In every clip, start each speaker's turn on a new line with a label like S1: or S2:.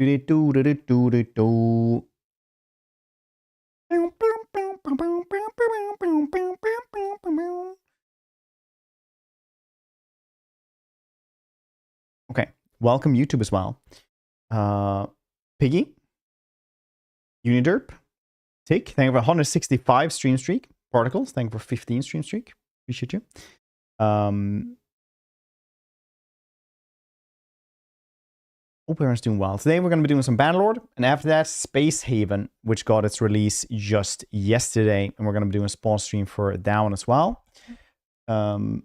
S1: Okay, welcome YouTube as well. Piggy, Uniderp, Tick, thank you for 165 stream streak. Particles, thank you for 15 stream streak. Appreciate you. Hope everyone's doing well. Today we're going to be doing some Bannerlord, and after that, Space Haven, which got its release just yesterday, and we're going to be doing a spawn stream for that one as well. Here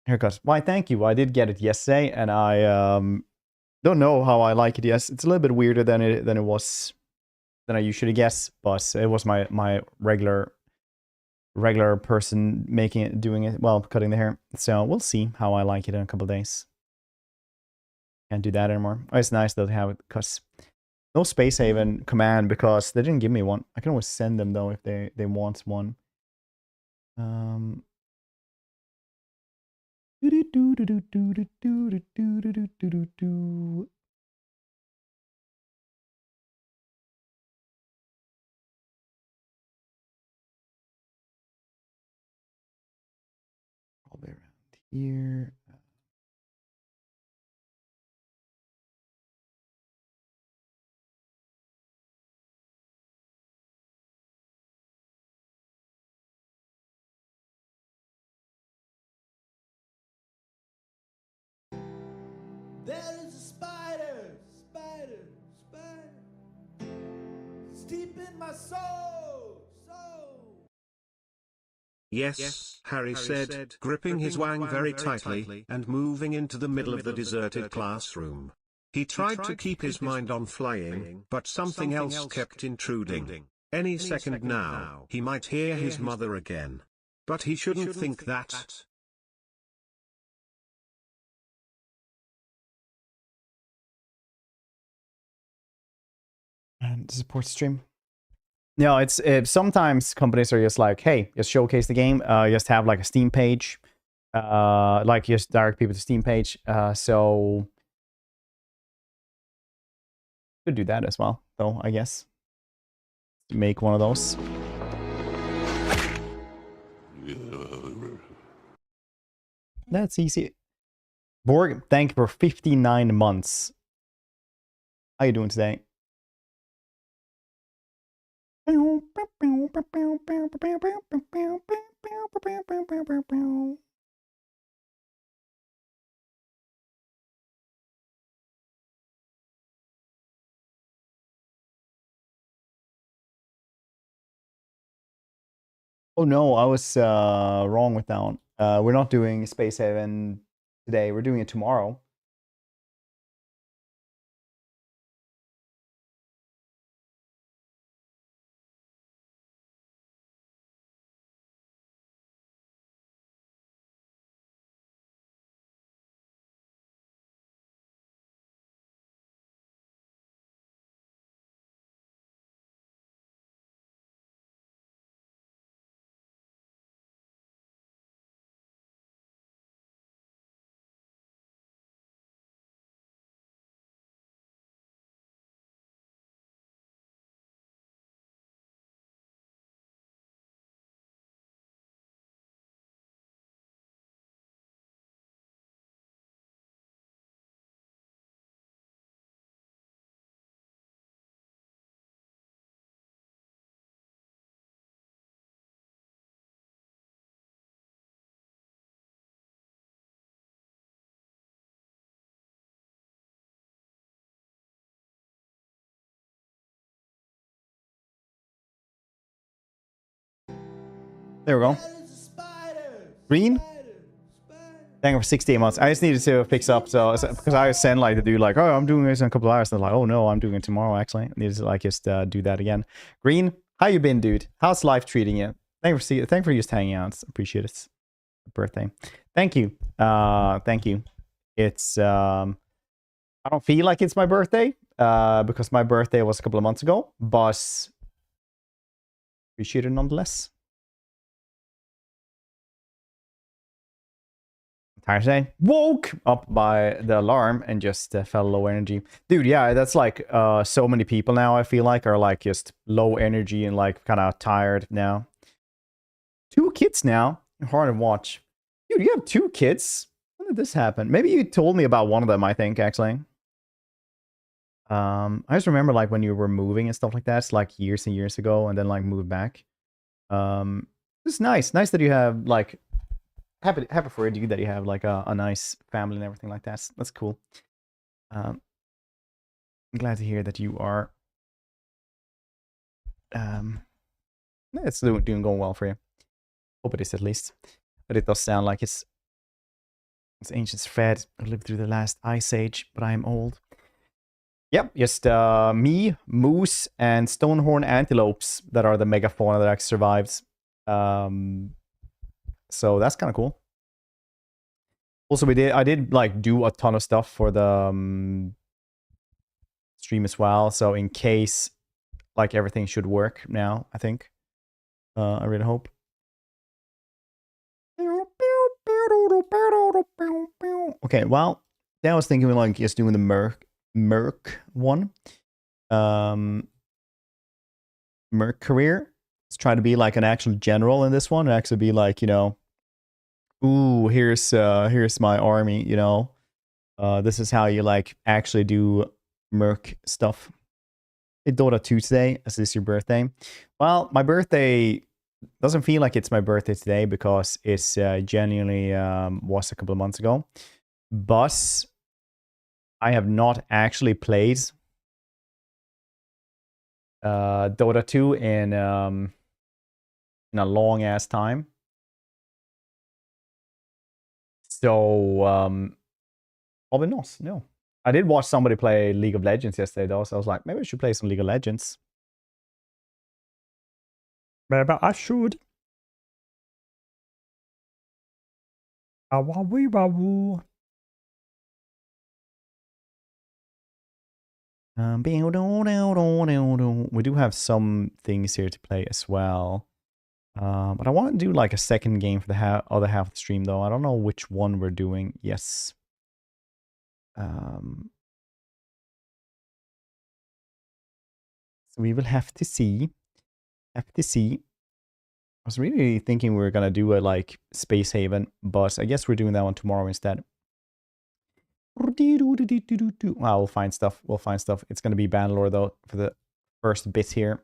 S1: it goes. Why, thank you. I did get it yesterday, and I don't know how I like it. Yes, it's a little bit weirder than I usually guess, but it was my regular person doing it, well, cutting the hair. So we'll see how I like it in a couple of days. Can't do that anymore. Oh, it's nice though to have it, because no Space Haven command, because they didn't give me one. I can always send them though if they want one. Probably around here.
S2: There is a spider, it's deep in my soul.
S3: Yes, Harry said, gripping his wang very tightly and moving into the middle of the deserted classroom. He tried to keep his mind on flying, but something else kept intruding. Any second now, he might hear his mother again. But he shouldn't think that.
S1: And support stream. No, it's sometimes companies are just like, hey, just showcase the game. Just have like a Steam page. Like just direct people to Steam page. So could do that as well, though, I guess. Make one of those. That's easy. Borg, thank you for 59 months. How you doing today? Oh no, I was wrong with that one. We're not doing Space Haven today. We're doing it tomorrow. There we go. Green? Thank you for 68 months. I just needed to fix up, so because I was saying like to do like, oh, I'm doing this in a couple of hours. And they're like, oh no, I'm doing it tomorrow. Actually, I needed to like just do that again. Green, how you been, dude? How's life treating you? Thank you for just hanging out. Appreciate it. Birthday. Thank you. Thank you. It's I don't feel like it's my birthday because my birthday was a couple of months ago, but appreciate it nonetheless. Asrai woke up by the alarm and just fell low energy. Dude, yeah, that's like so many people now, I feel like, are like just low energy and like kind of tired now. 2 kids now. Hard to watch. Dude, you have 2 kids? When did this happen? Maybe you told me about one of them, I think, actually. I just remember like when you were moving and stuff like that. It's like years and years ago and then like moved back. It's nice. Nice that you have like happy for you that you have like a nice family and everything like that. That's cool. I'm glad to hear that you are it's doing going well for you. Hope it is at least. But it does sound like it's ancient thread who lived through the last ice age, but I am old. Yep, just me, moose, and stonehorn antelopes that are the megafauna that actually survives. So that's kind of cool. Also, I did like do a ton of stuff for the stream as well. So in case like everything should work now, I think. I really hope. Okay, well, then I was thinking like just doing the Merc one. Merc career. Let's try to be like an actual general in this one and actually be like, you know, ooh, here's my army, you know. This is how you like actually do Merc stuff. Hey, Dota 2 today, as this is your birthday. Well, my birthday doesn't feel like it's my birthday today because it's genuinely was a couple of months ago. But I have not actually played Dota 2 in a long ass time. So probably not. No, I did watch somebody play League of Legends yesterday though, so I was like, maybe I should play some League of Legends. Maybe I should. We do have some things here to play as well. But I want to do like a second game for the other half of the stream though. I don't know which one we're doing. Yes. So we will have to see. Have to see. I was really thinking we were gonna do a like Space Haven, but I guess we're doing that one tomorrow instead. We'll find stuff. We'll find stuff. It's gonna be Bannerlord though for the first bit here.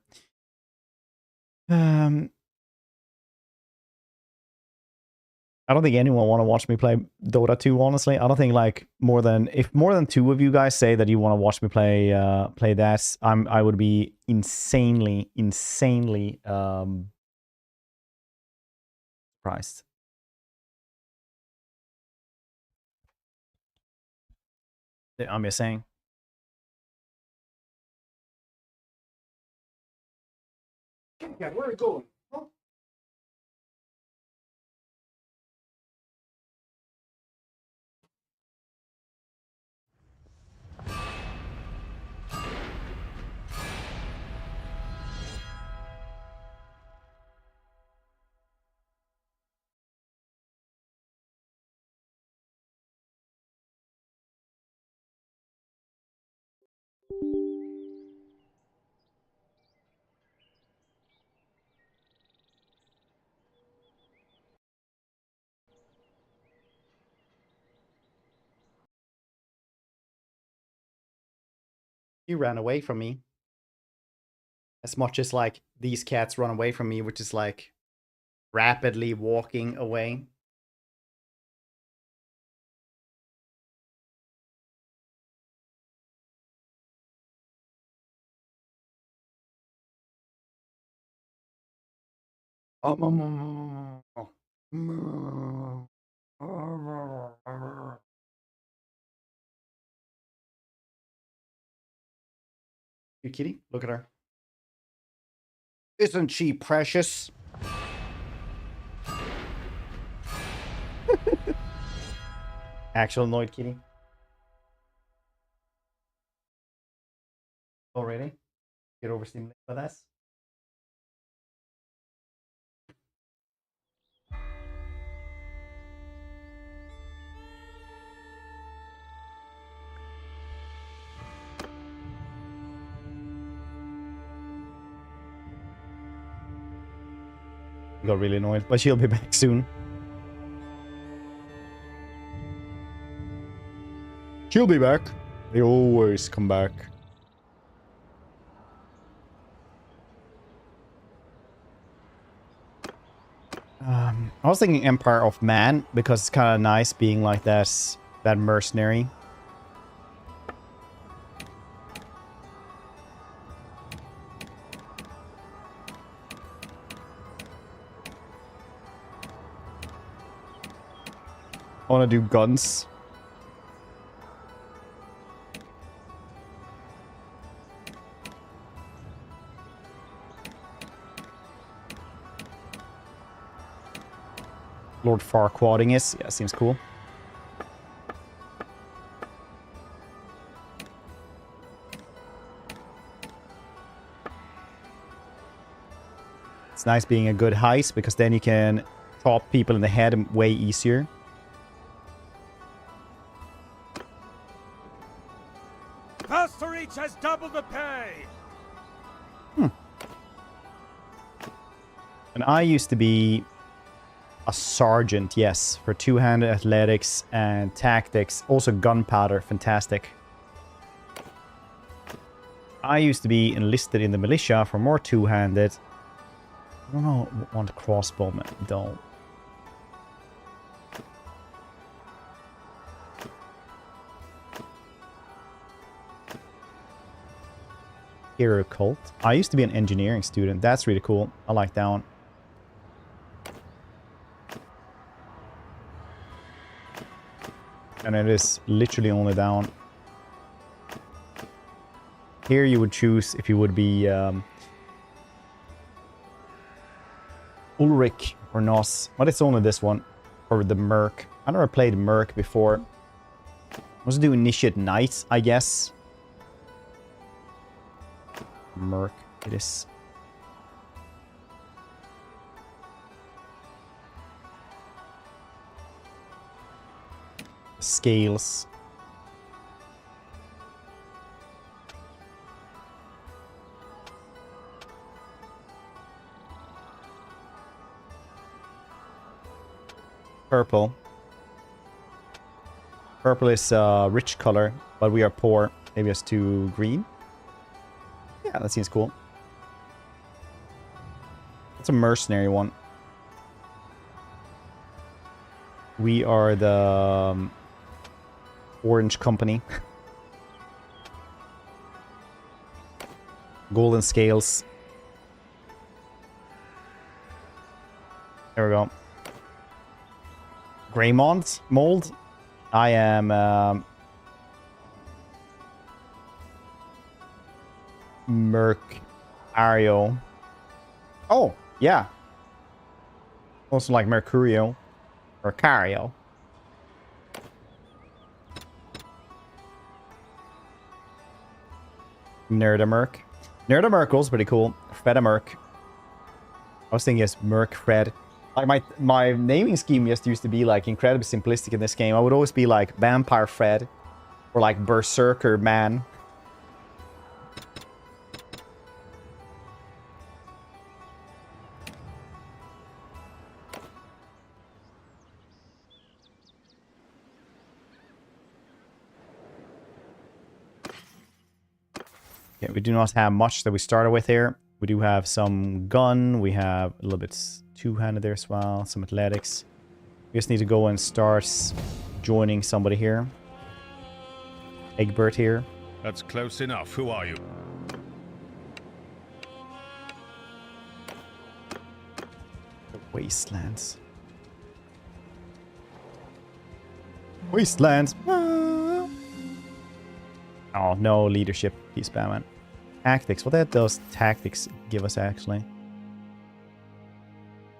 S1: I don't think anyone want to watch me play Dota 2, honestly. I don't think like if more than 2 of you guys say that you want to watch me play that, I would be insanely surprised. I'm just saying. Yeah, where are we going? You ran away from me. As much as like these cats run away from me, which is like rapidly walking away. You kitty? Look at her. Isn't she precious? Actual annoyed kitty. Already? Get overstimulated by that? She got really annoyed, but she'll be back soon. She'll be back. They always come back. I was thinking Empire of Man because it's kind of nice being like that mercenary. I want to do guns. Lord Farquaading is. Yeah, seems cool. It's nice being a good heist because then you can chop people in the head way easier.
S2: First to reach has double the pay.
S1: And I used to be a sergeant, yes, for two-handed athletics and tactics. Also gunpowder, fantastic. I used to be enlisted in the militia for more two-handed. I don't know, want crossbowman, though. Hero cult. I used to be an engineering student. That's really cool. I like that one. And it is literally only down. Here you would choose if you would be Ulrich or Nos. But it's only this one. Or the Merc. I never played Merc before. Let's do Initiate Knights, I guess. Merc it is. Scales. Purple. Purple is a rich color, but we are poor. Maybe it's too green. Yeah, that seems cool. It's a mercenary one. We are the Orange Company. Golden scales. There we go. Greymont mold. I am Merc Ario. Oh, yeah. Also like Mercurio. Mercario. Nerdamerc. Nerdamerc was pretty cool. Fedamerc. I was thinking it's Merc Fred. Like my naming scheme just used to be like incredibly simplistic in this game. I would always be like Vampire Fred or like Berserker Man. Okay, we do not have much that we started with here. We do have some gun. We have a little bit two-handed there as well. Some athletics. We just need to go and start joining somebody here. Egbert here.
S4: That's close enough. Who are you?
S1: The Wastelands. Wastelands. Oh, no leadership. He's spamming. Tactics. What did those tactics give us, actually?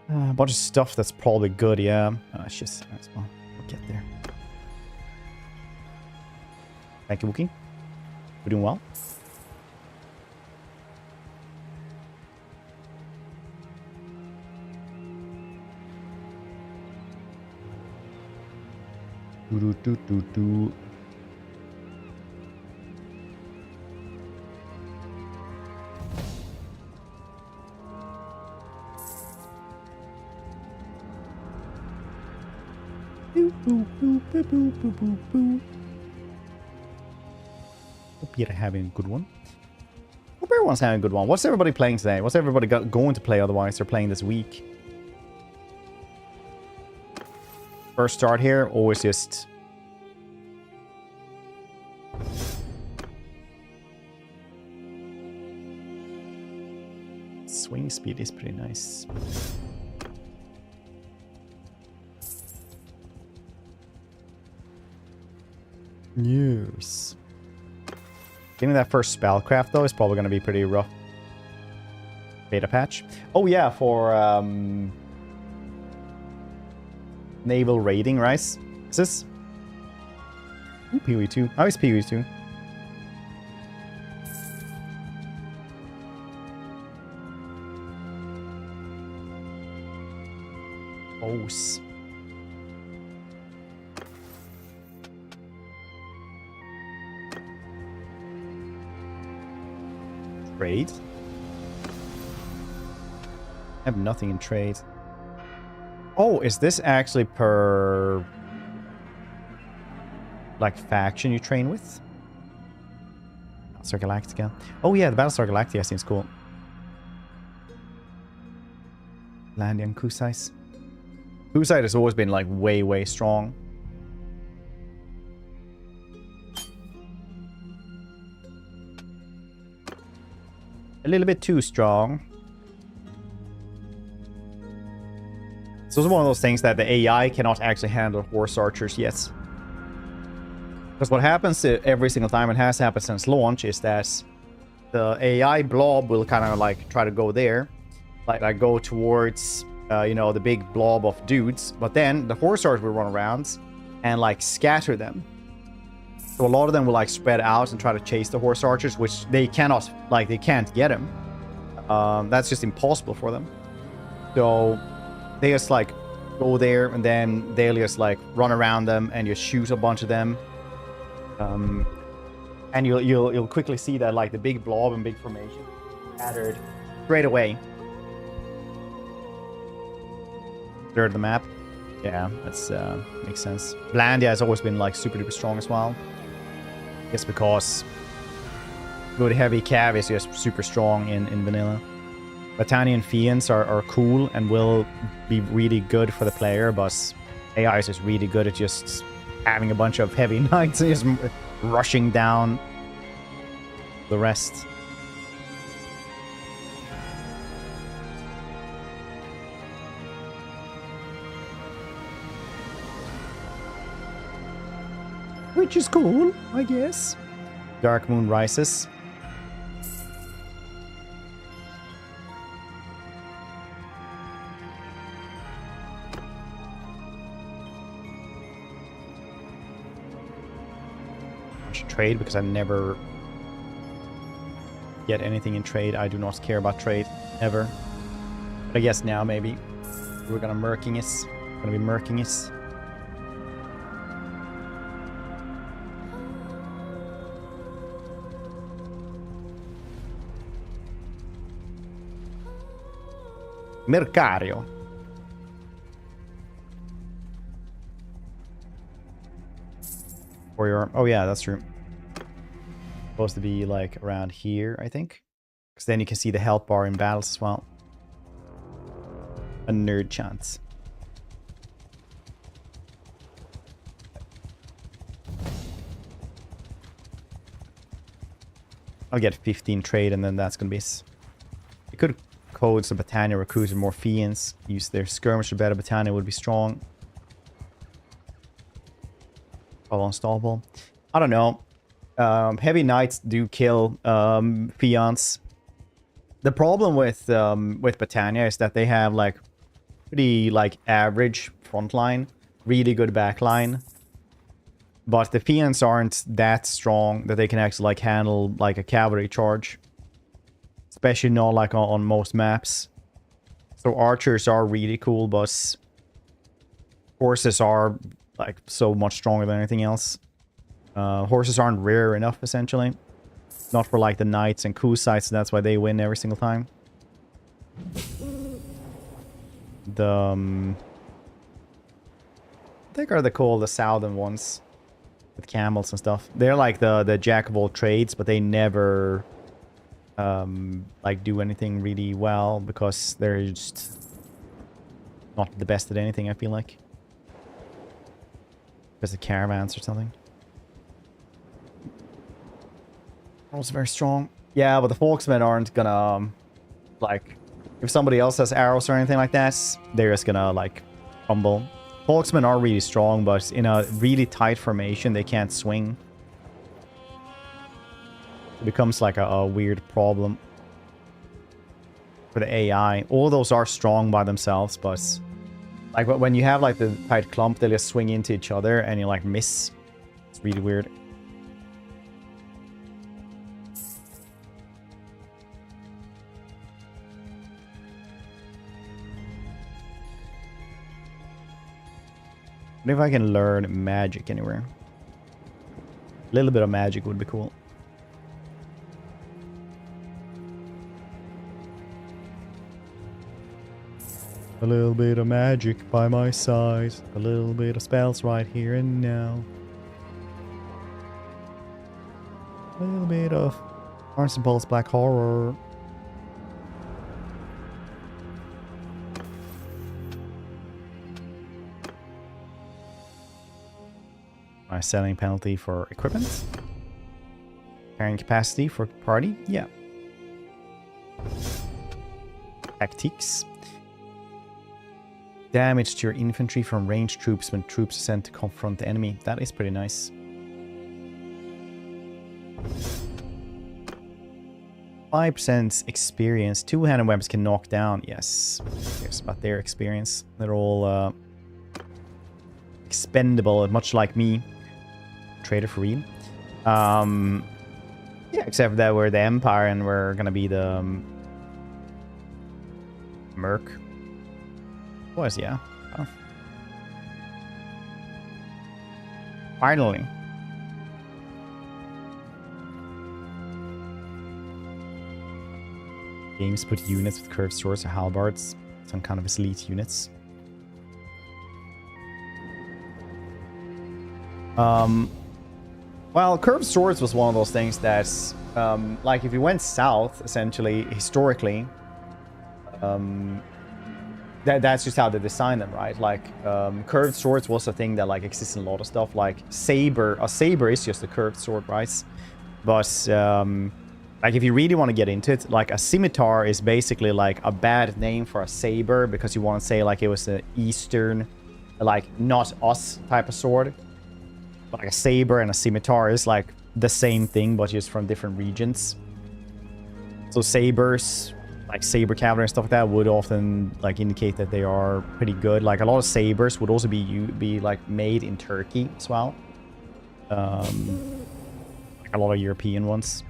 S1: A bunch of stuff that's probably good, yeah. It's just... Well, we'll get there. Thank you, Wookie. We're doing well. Do-do-do-do-do. Hope you're having a good one. Hope everyone's having a good one. What's everybody playing today? What's everybody going to play otherwise they're playing this week? First start here, always just... Swing speed is pretty nice. Yes. Getting that first spellcraft though is probably going to be pretty rough. Beta patch. Oh yeah, for naval raiding, right? Is this? Ooh, PV2. How is PV2? Oh. Trade? I have nothing in trade. Oh, is this actually per... like, faction you train with? Battlestar Galactica. Oh yeah, the Battlestar Galactica seems cool. Landian Kusais. Kusai has always been, like, way, way strong. A little bit too strong. So it's one of those things that the AI cannot actually handle horse archers yet. Because what happens every single time, and has happened since launch, is that the AI blob will kind of like try to go there. Like go towards, you know, the big blob of dudes. But then the horse archers will run around and like scatter them. So a lot of them will like spread out and try to chase the horse archers, which they cannot, like they can't get them. That's just impossible for them. So they just like go there and then they'll just like run around them and you shoot a bunch of them. And you'll quickly see that like the big blob and big formation scattered straight away. Third the map. Yeah, that's makes sense. Blandia has always been like super duper strong as well. I guess because good heavy cav is just super strong in vanilla. Bretonnian fiends are cool and will be really good for the player, but AI is just really good at just having a bunch of heavy knights and just rushing down the rest. Which is cool, I guess. Dark Moon Rises. I should trade because I never get anything in trade. I do not care about trade ever. But I guess now maybe we're gonna merking it. Gonna be merking it. Mercario. For your... Oh yeah, that's true. Supposed to be like around here, I think. Because then you can see the health bar in battles as well. A nerd chance. I'll get 15 trade and then that's gonna be... It could code some Britannia recruits more fiends. Use their skirmisher better. Britannia would be strong. All unstoppable. I don't know. Heavy knights do kill fiends. The problem with Britannia is that they have like pretty like average front line, really good back line. But the fiends aren't that strong that they can actually like handle like a cavalry charge. Especially not like on most maps. So archers are really cool, but horses are like so much stronger than anything else. Horses aren't rare enough, essentially. Not for like the knights and Kusai, so that's why they win every single time. The think are the cool, the southern ones. With camels and stuff. They're like the jack of all trades, but they never like do anything really well because they're just not the best at anything, I feel like. Because of caravans or something. Also very strong. Yeah, but the Folksmen aren't gonna like if somebody else has arrows or anything like that, they're just gonna like crumble. Folksmen are really strong, but in a really tight formation, they can't swing. It becomes like a weird problem for the AI. All those are strong by themselves, but like when you have like the tight clump, they just swing into each other and you like miss. It's really weird. What if I can learn magic anywhere? A little bit of magic would be cool. A little bit of magic by my side. A little bit of spells right here and now. A little bit of Arms and Pulse Black Horror. My selling penalty for equipment. Carrying capacity for party. Yeah. Tactics. Damage to your infantry from ranged troops when troops are sent to confront the enemy. That is pretty nice. 5% experience. Two-handed weapons can knock down. Yes. Here's about their experience. They're all expendable, much like me. Trader for real. Yeah, except that we're the Empire and we're gonna be the Merc. Was yeah. Oh. Finally. Games put units with curved swords or halberds. Some kind of elite units. Well, curved swords was one of those things that's, like, if you went south, essentially, historically, that's just how they designed them, right? Like, curved swords was a thing that, like, exists in a lot of stuff. Like, a saber is just a curved sword, right? But, like, if you really want to get into it, like, a scimitar is basically, like, a bad name for a saber because you want to say, like, it was an Eastern, like, not us type of sword. Like a saber and a scimitar is like the same thing, but just from different regions. So sabers, like saber cavalry and stuff like that, would often like indicate that they are pretty good. Like a lot of sabers would also be like made in Turkey as well. Like a lot of European ones.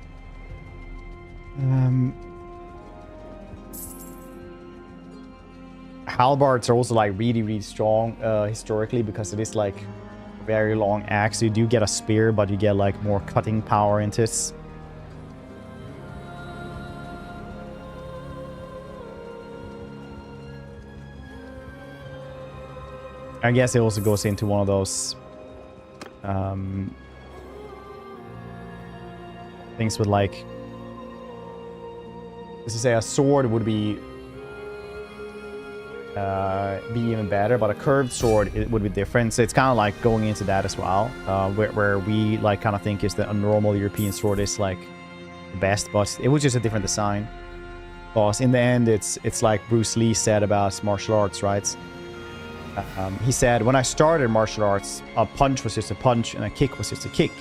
S1: Halberds are also like really strong historically because it is like very long axe. You do get a spear, but you get like more cutting power into it. I guess it also goes into one of those things with like, let's just say a sword would be even better, but a curved sword it would be different. So it's kind of like going into that as well, where we like kind of think is that a normal European sword is like the best, but it was just a different design. Because in the end, it's like Bruce Lee said about martial arts, right? He said, when I started martial arts, a punch was just a punch and a kick was just a kick.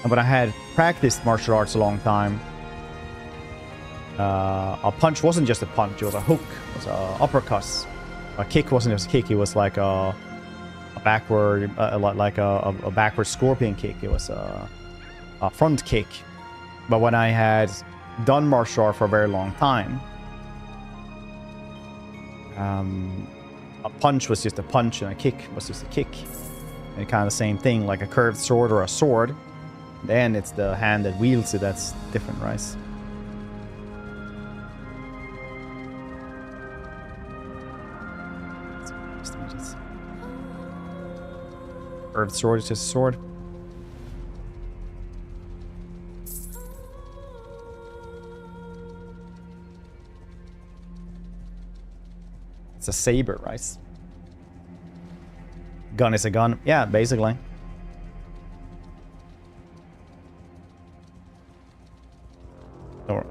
S1: And when I had practiced martial arts a long time, a punch wasn't just a punch, it was a hook, it was an uppercut. A kick wasn't just a kick, it was like a backward, like a backward scorpion kick. It was a front kick. But when I had done martial art for a very long time, a punch was just a punch and a kick was just a kick. And kind of the same thing, like a curved sword or a sword. Then it's the hand that wields it that's different, right? Curved sword is just a sword. It's a saber, right? Gun is a gun. Yeah, basically. Or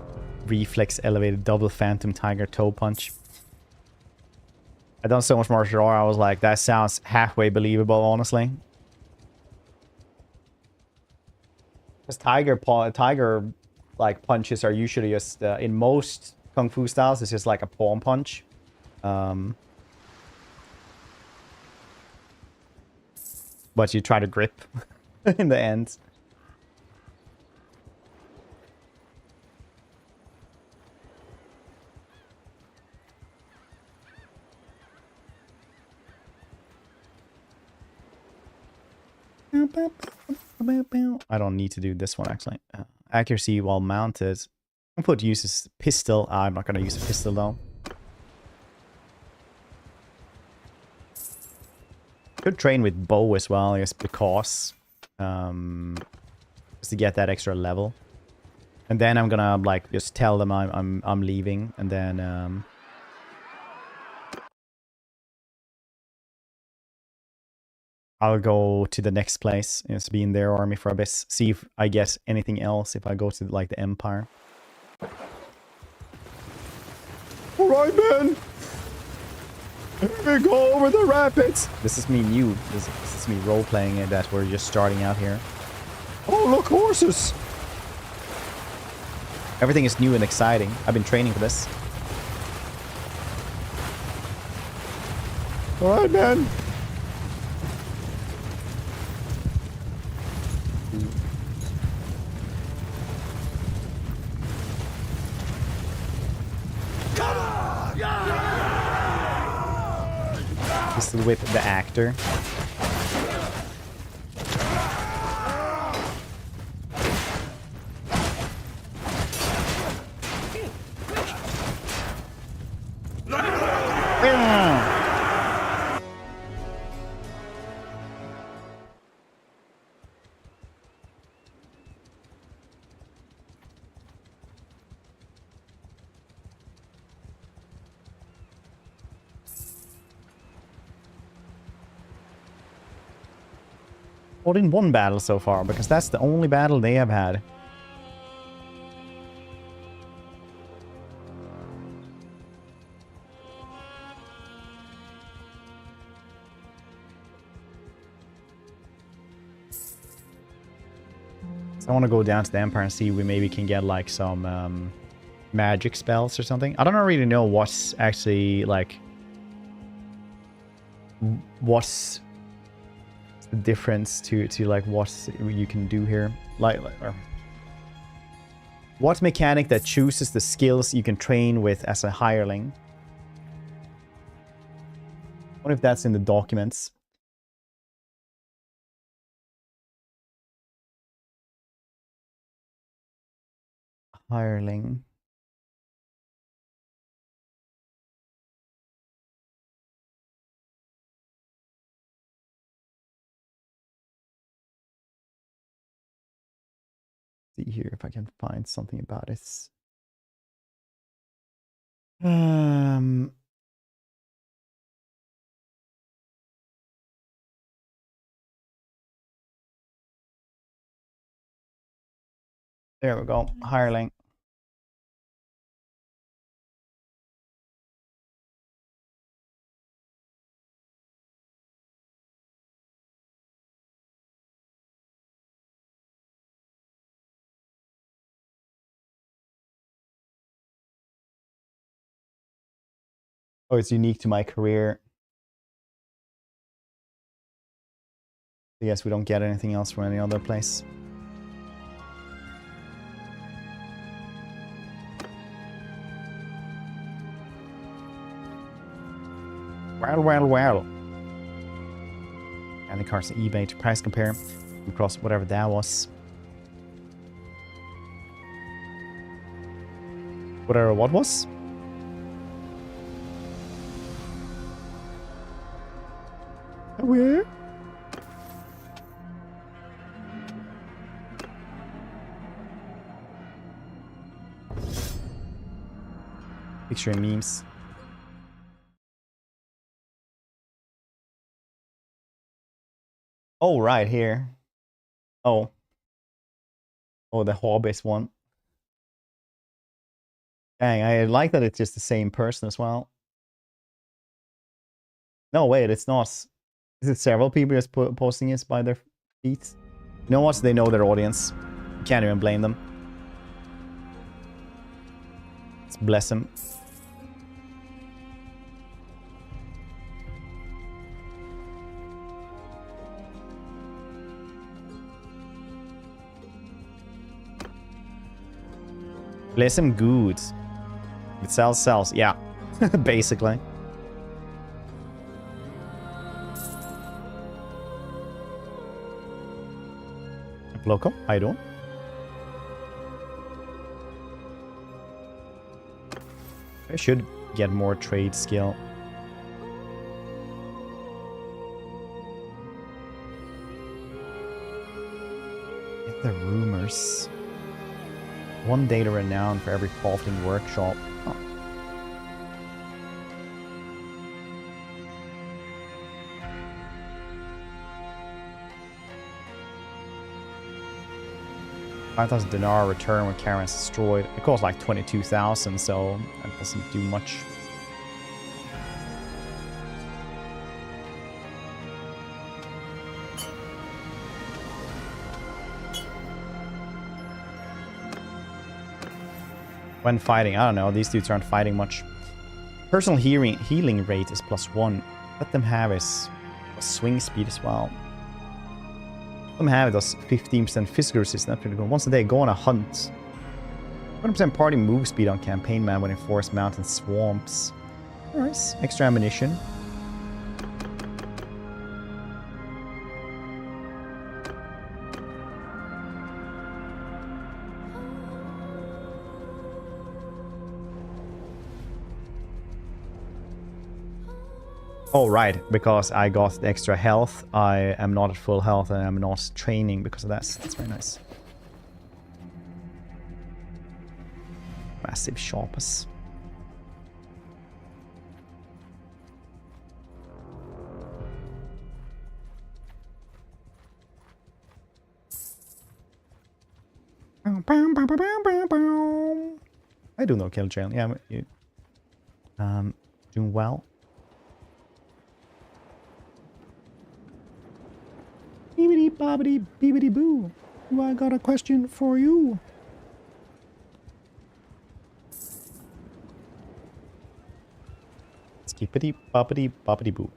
S1: reflex elevated double phantom tiger toe punch. I done so much martial art, I was like, that sounds halfway believable, honestly. Because tiger like punches are usually just in most kung fu styles, it's just like a palm punch. But you try to grip in the end. I don't need to do this one, actually. Accuracy while mounted. I'm going to use this pistol. I'm not going to use a pistol, though. Could train with bow as well, I guess, because... just to get that extra level. And then I'm gonna, like, just tell them I'm leaving, and then... I'll go to the next place, just be in their army for a bit, see if I get anything else if I go to, like, the Empire. Alright, man! Here we go over the rapids! This is me new. This is me role-playing it, that we're just starting out here. Oh, look, horses! Everything is new and exciting. I've been training for this. Alright, man! This is with the actor. In one battle so far, because that's the only battle they have had. So I want to go down to the Empire and see if we maybe can get like some magic spells or something. I don't really know what's actually like... What's the difference to like what you can do here, like or what mechanic that chooses the skills you can train with as a hireling. What if that's in the documents? Hireling. See here if I can find something about it. There we go. Hireling. Oh, it's unique to my career. I guess we don't get anything else from any other place. Well. And the cards on eBay to price compare across whatever that was. Whatever what was? Where? Picturing memes. Oh, right here. Oh. Oh, the Hobbit one. Dang, I like that it's just the same person as well. No, wait, it's not. Is it several people just posting this by their feet? You know what? They know their audience. You can't even blame them. Let's bless them. Bless him good. If it sells, sells. Yeah, basically. Loco, how you doing? I should get more trade skill. Get the rumors. One data renown for every crafting workshop. Oh. $5,000 return when caravan is destroyed. It costs like 22,000, so that doesn't do much. When fighting, I don't know. These dudes aren't fighting much. Personal healing rate is +1. Let them have is swing speed as well. Let them have it does 15% physical resistance. That's pretty good. Once a day, go on a hunt. 100% party move speed on campaign man when in forest mountain swamps. Nice. Extra ammunition. Oh, right, because I got the extra health. I am not at full health and I'm not training because of that. That's very nice. Massive sharpness. I do know kill jail. Yeah, you, doing well. Beebity bobbity beebity boo. I got a question for you. Skippity bobbity bobbity boo.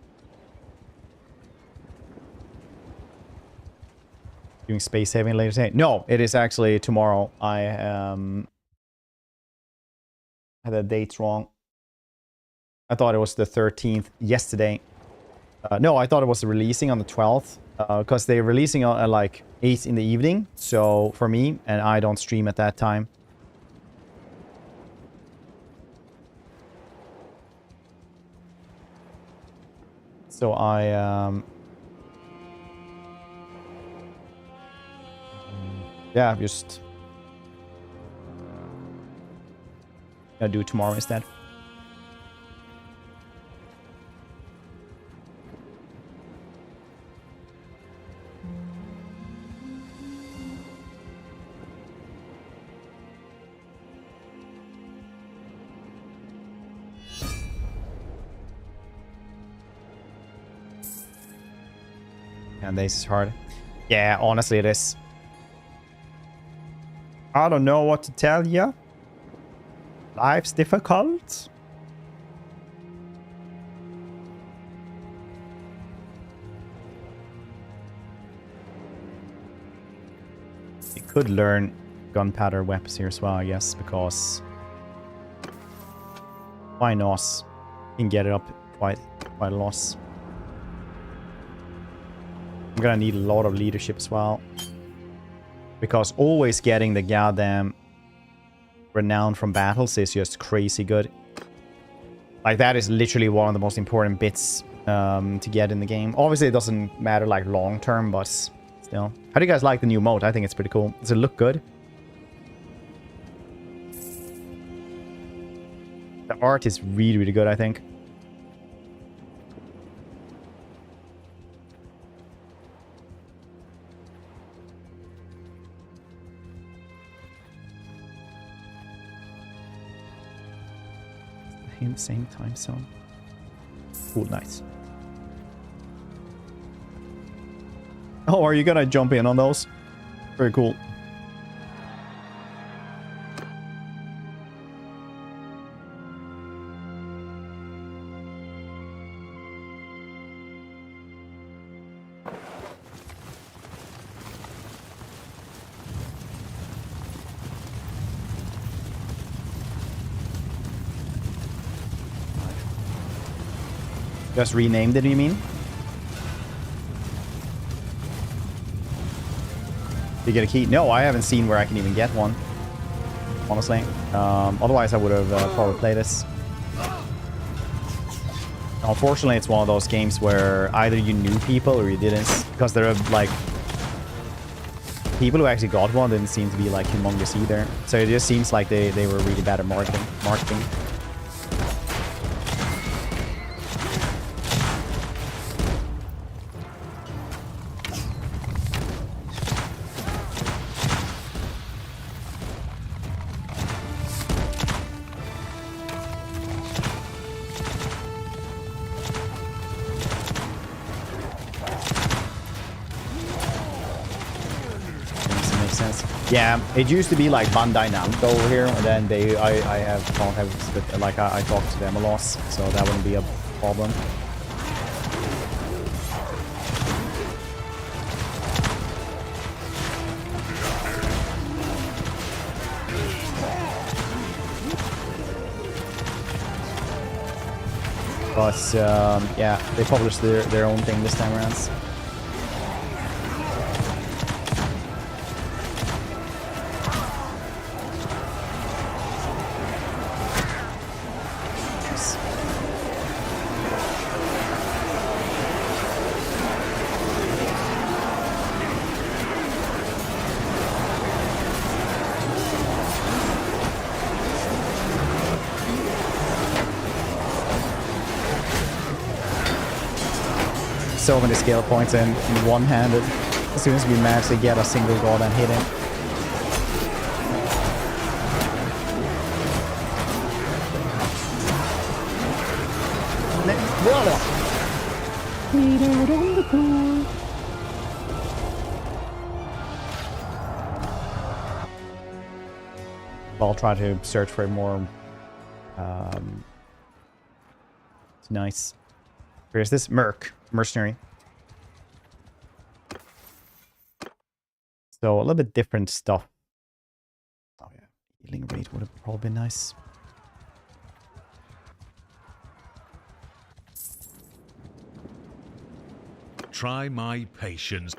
S1: Doing space saving later today? No, it is actually tomorrow. I had the dates wrong. I thought it was the 13th yesterday. No, I thought it was releasing on the 12th. Because they're releasing at like 8 in the evening. So for me, and I don't stream at that time. So I yeah, just gonna do it tomorrow instead. And this is hard. Yeah, honestly it is. I don't know what to tell you. Life's difficult. You could learn gunpowder weapons here as well, I guess, because why not? You can get it up quite a lot. I'm gonna need a lot of leadership as well. Because always getting the goddamn renown from battles is just crazy good. Like, that is literally one of the most important bits to get in the game. Obviously, it doesn't matter, like, long term, but still. How do you guys like the new mode? I think it's pretty cool. Does it look good? The art is really, really good, I think. In the same time zone. Cool, nice. Oh, are you gonna jump in on those? Very cool. Just renamed it, you mean? You get a key? No, I haven't seen where I can even get one. Honestly. Otherwise, I would have probably played this. Unfortunately, it's one of those games where either you knew people or you didn't. Because there are, like... people who actually got one didn't seem to be, like, humongous either. So it just seems like they were really bad at marketing. Yeah, it used to be like Bandai Namco over here, and then I have contacts with, like, I talk to them a lot, so that wouldn't be a problem. But yeah, they published their own thing this time around. So many skill points in one-handed. As soon as we manage to get a single god and hit him. I'll try to search for more. It's nice. Here's this Merc, mercenary. So a little bit different stuff. Oh yeah, healing rate would have probably been nice.
S4: Try my patience.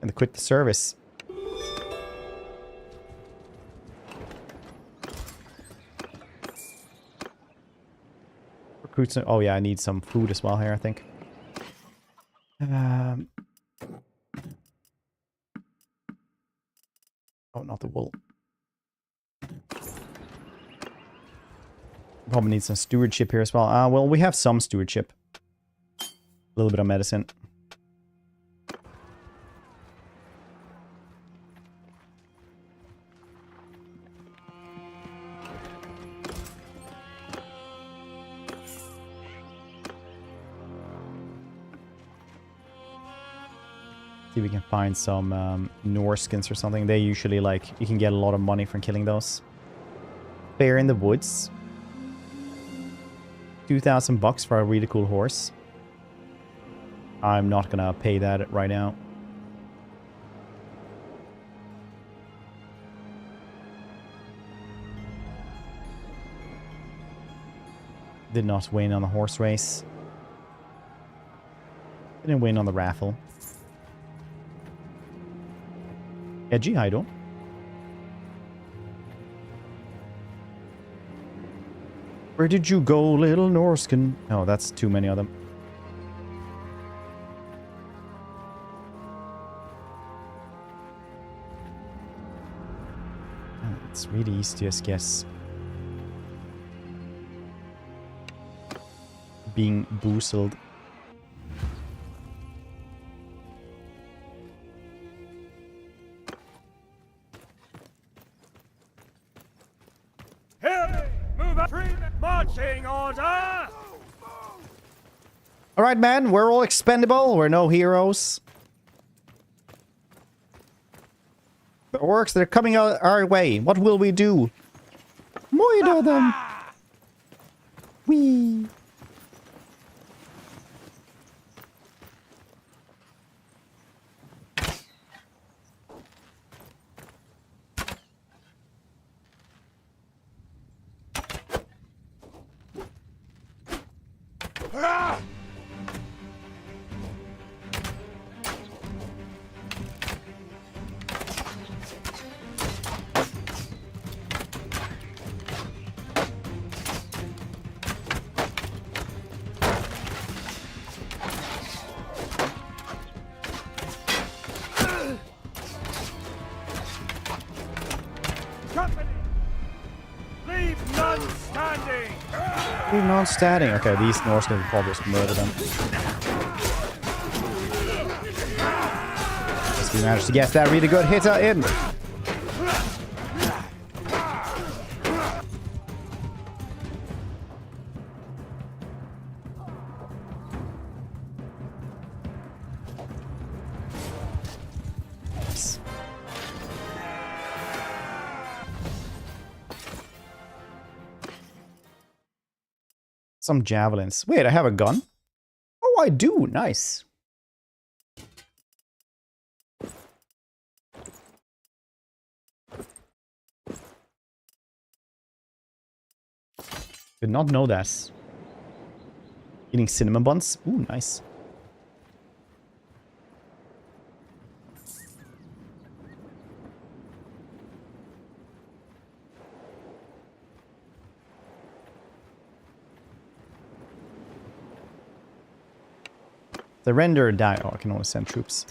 S1: And quit the service. Recruits. Oh yeah, I need some food as well here, I think. Oh, not the wool. Probably need some stewardship here as well. Well, we have some stewardship. A little bit of medicine. See if we can find some Norskins or something. They usually, like, you can get a lot of money from killing those. Bear in the woods. 2,000 bucks for a really cool horse. I'm not gonna pay that right now. Did not win on the horse race. Didn't win on the raffle. Edgy Heido. Where did you go, little Norskin? Oh, that's too many of them. It's really easy to just guess. Being boozled.
S2: Here, move up, marching order!
S1: Alright, man, we're all expendable. We're no heroes. The orcs that are coming our way. What will we do? Murder them. Whee.
S2: Company! Leave none standing!
S1: Leave none standing. Okay, these Norsemen will probably just murder them. Yes, we managed to get that really good hitter in. Some javelins. Wait, I have a gun? Oh, I do. Nice. Did not know that. Eating cinnamon buns. Ooh, nice. The render die. Oh, I can only send troops.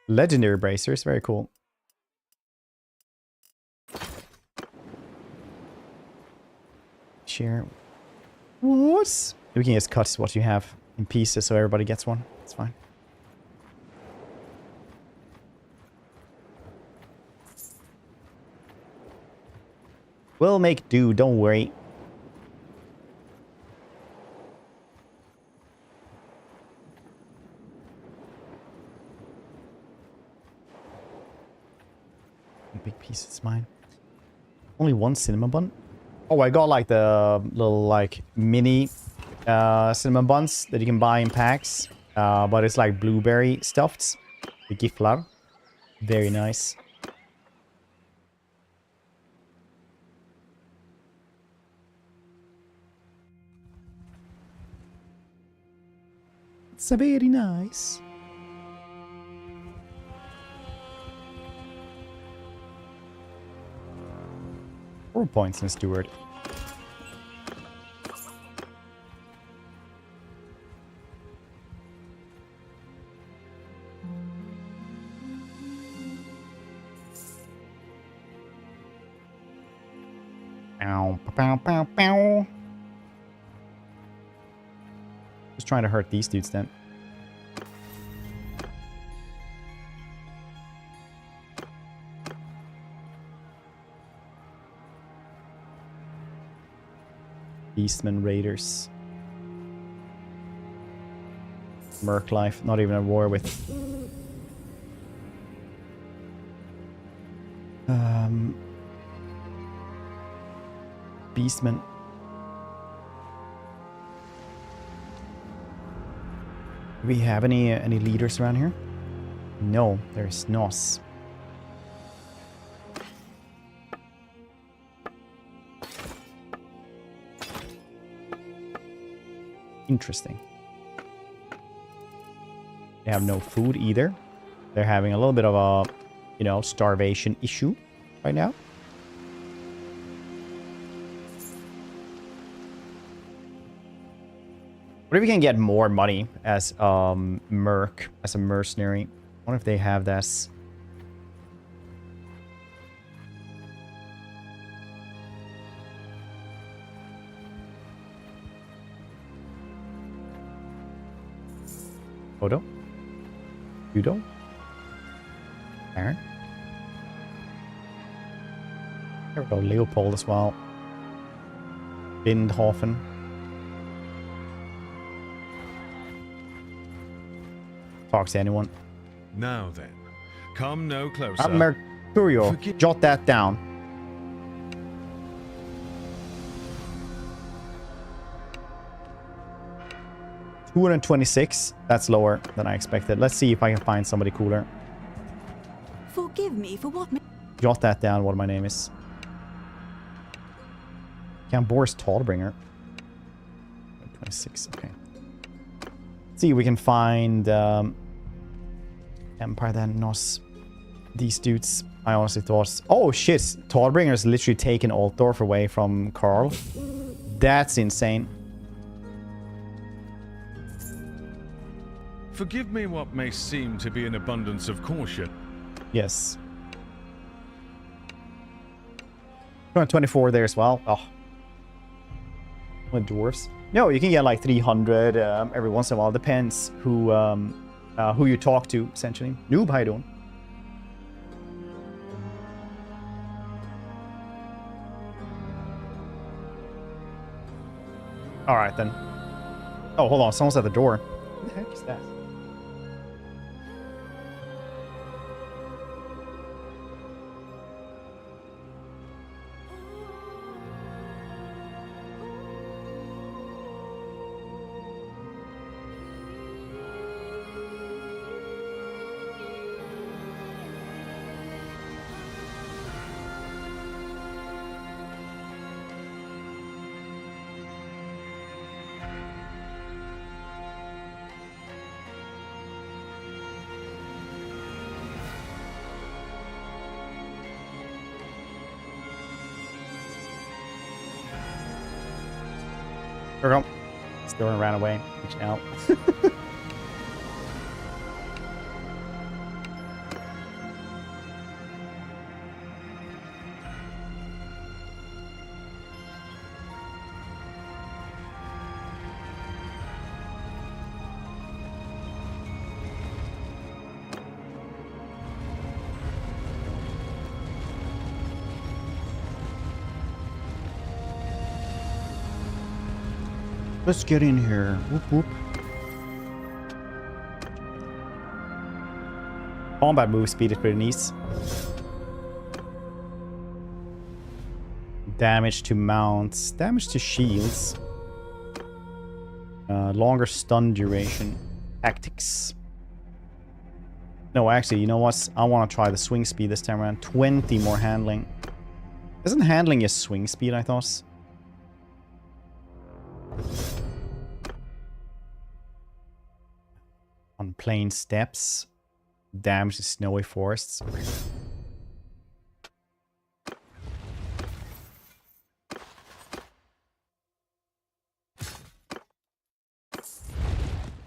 S1: Legendary bracers, very cool. Share. What? We can just cut what you have in pieces so everybody gets one. It's fine. We'll make do, don't worry. Big piece, it's mine. Only one cinnamon bun? Oh, I got like the little like mini cinnamon buns that you can buy in packs. But it's like blueberry stuffed. The giflar. Very nice. It's very nice. 4 points in Steward. Ow, pow, pow, pow. Just trying to hurt these dudes then. Beastmen Raiders. Merc life, not even at war with. Beastmen. Do we have any leaders around here? No, there's Nos. Interesting. They have no food either. They're having a little bit of a, you know, starvation issue right now. What if we can get more money as Merc, as a mercenary? I wonder if they have this. Odo? Udo? Aaron? There we go, Leopold as well. Lindhofen. Talk to anyone.
S4: Now then, come no closer.
S1: Mercurio,
S4: Forget-
S1: jot that down. $226. That's lower than I expected. Let's see if I can find somebody cooler.
S5: Forgive me for what...
S1: Jot that down, what my name is. Count Boris Tallbringer. 26, okay. Let's see if we can find Empire then, Nos. These dudes, I honestly thought... Oh shit, Tallbringer's literally taken Altdorf away from Karl. That's insane.
S4: Forgive me what may seem to be an abundance of caution.
S1: Yes. 224 there as well. Oh. With dwarves. No, you can get like 300 every once in a while. Depends who you talk to, essentially. Noob, how you doing? Alright then. Oh, hold on. Someone's at the door. What the heck is that? There we go. Still ran away. Reaching out. Let's get in here. Whoop whoop. Combat move speed is pretty nice. Damage to mounts. Damage to shields. Longer stun duration. Tactics. No, actually, you know what? I want to try the swing speed this time around. 20 more handling. Isn't handling just swing speed, I thought? On plain steppes. Damage to snowy forests.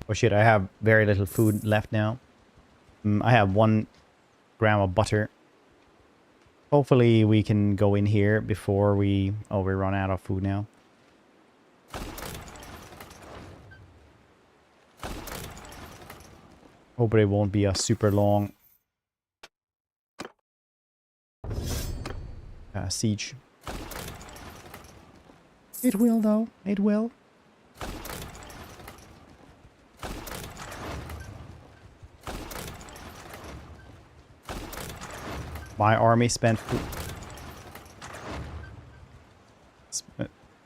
S1: Oh shit, I have very little food left now. I have 1 gram of butter. Hopefully we can go in here before we... Oh, we run out of food now. Hope it won't be a super long siege. It will though. It will. My army spent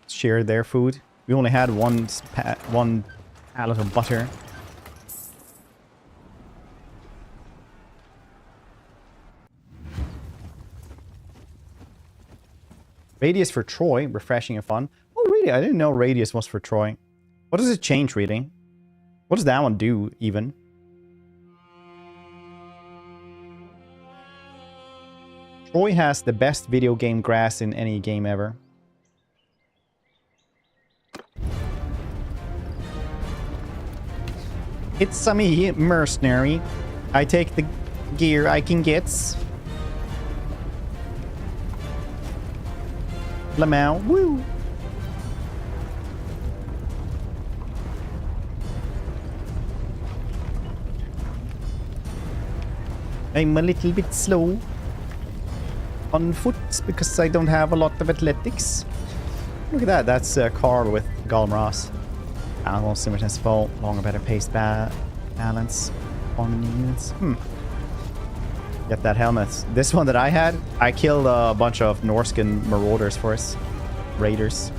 S1: shared their food. We only had one pallet of butter. Radius for Troy, refreshing and fun. Oh, really? I didn't know Radius was for Troy. What does it change, really? What does that one do, even? Troy has the best video game grass in any game ever. It's a me, mercenary. I take the gear I can get. Lamau, woo! I'm a little bit slow on foot because I don't have a lot of athletics. Look at that. That's Carl with Gollum Ross. Animal symmetry fall, longer, better pace, balance, harmony units. Get that helmet. This one that I had, I killed a bunch of Norscan marauders for us. Raiders.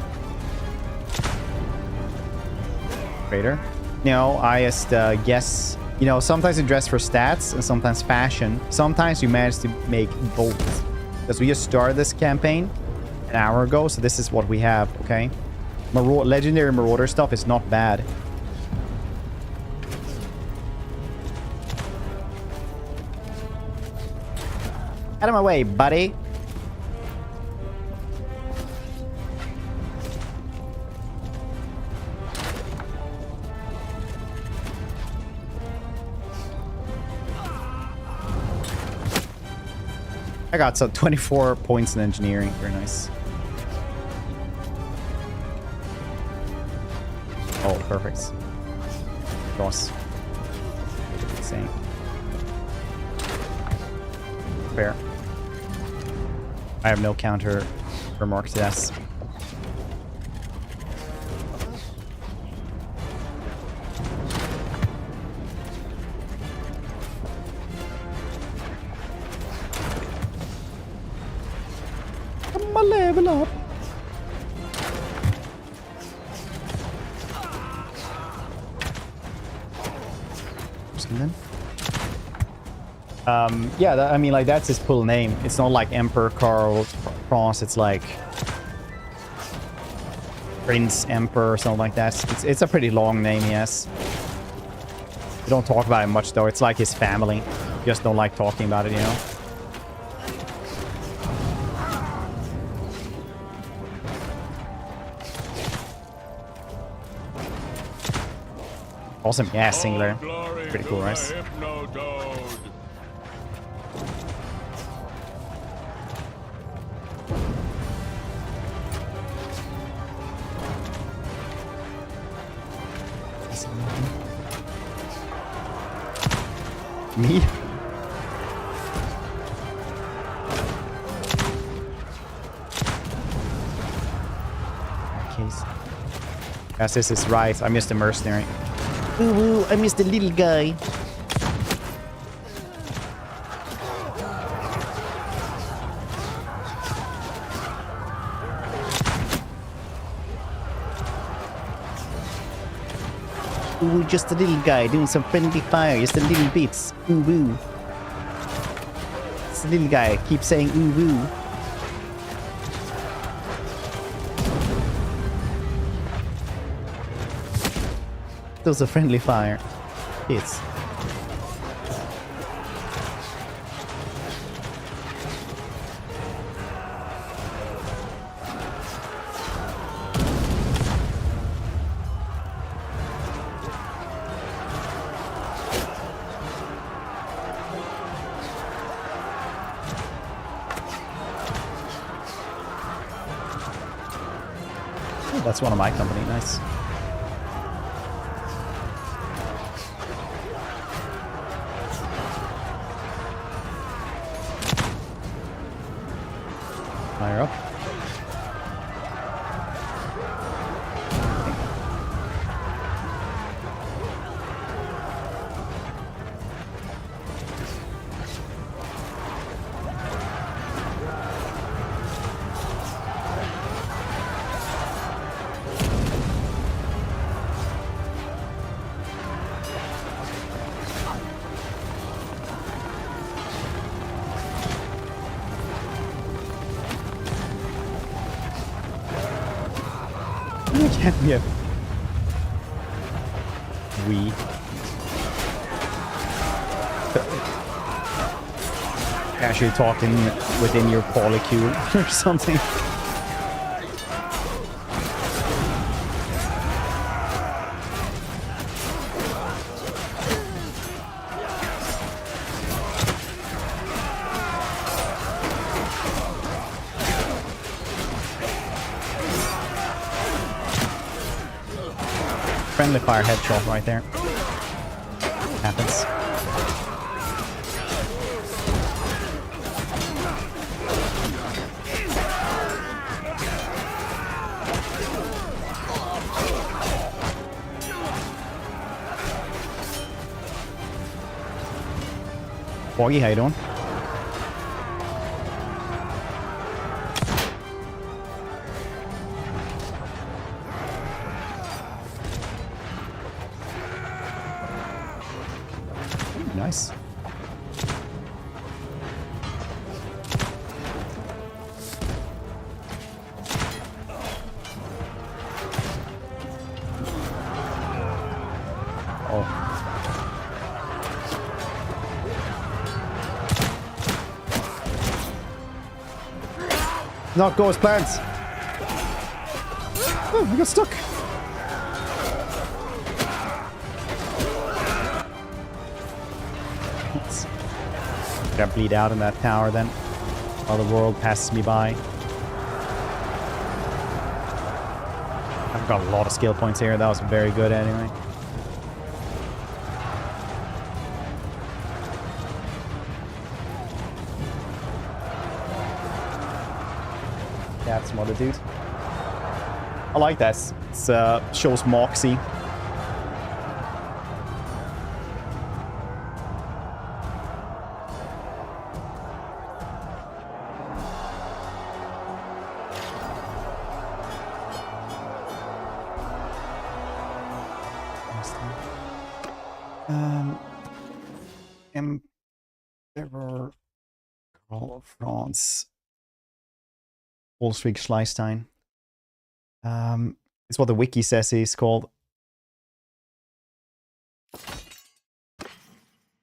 S1: Raider? No, I just guess. You know, sometimes you dress for stats and sometimes fashion. Sometimes you manage to make both. Because we just started this campaign an hour ago, so this is what we have, okay? Legendary Marauder stuff is not bad. Out of my way, buddy. I got some 24 points in engineering. Very nice. Oh, perfect. Cross. Insane. Fair. I have no counter remark to this. I'm a level up. Yeah, I mean, like, that's his full name. It's not like Emperor Karl France. It's like Prince Emperor or something like that. It's a pretty long name, yes. We don't talk about it much, though. It's like his family. We just don't like talking about it, you know? Awesome. Yeah, singular. Pretty cool, right? Me? Case. Yes, this is right. I'm just a mercenary. Ooh, ooh, I missed the little guy. Ooh, just a little guy doing some friendly fire. Just a little bits. Ooh, ooh. It's a little guy. Keep saying ooh, ooh. Those are friendly fire. Hits. Oh, that's one of my company. Nice. Fire up. Yeah. We. Actually talking within your polycule or something. Friendly fire headshot right there. Happens. Foggy, how you doing? Ooh, nice. Not go as planned. Oh, I got stuck. Gotta bleed out in that tower then, while the world passes me by. I've got a lot of skill points here. That was very good anyway. That's some other dude. I like this. It shows moxie. Emperor of France. Wolfswig Schleistein. It's what the wiki says he's called.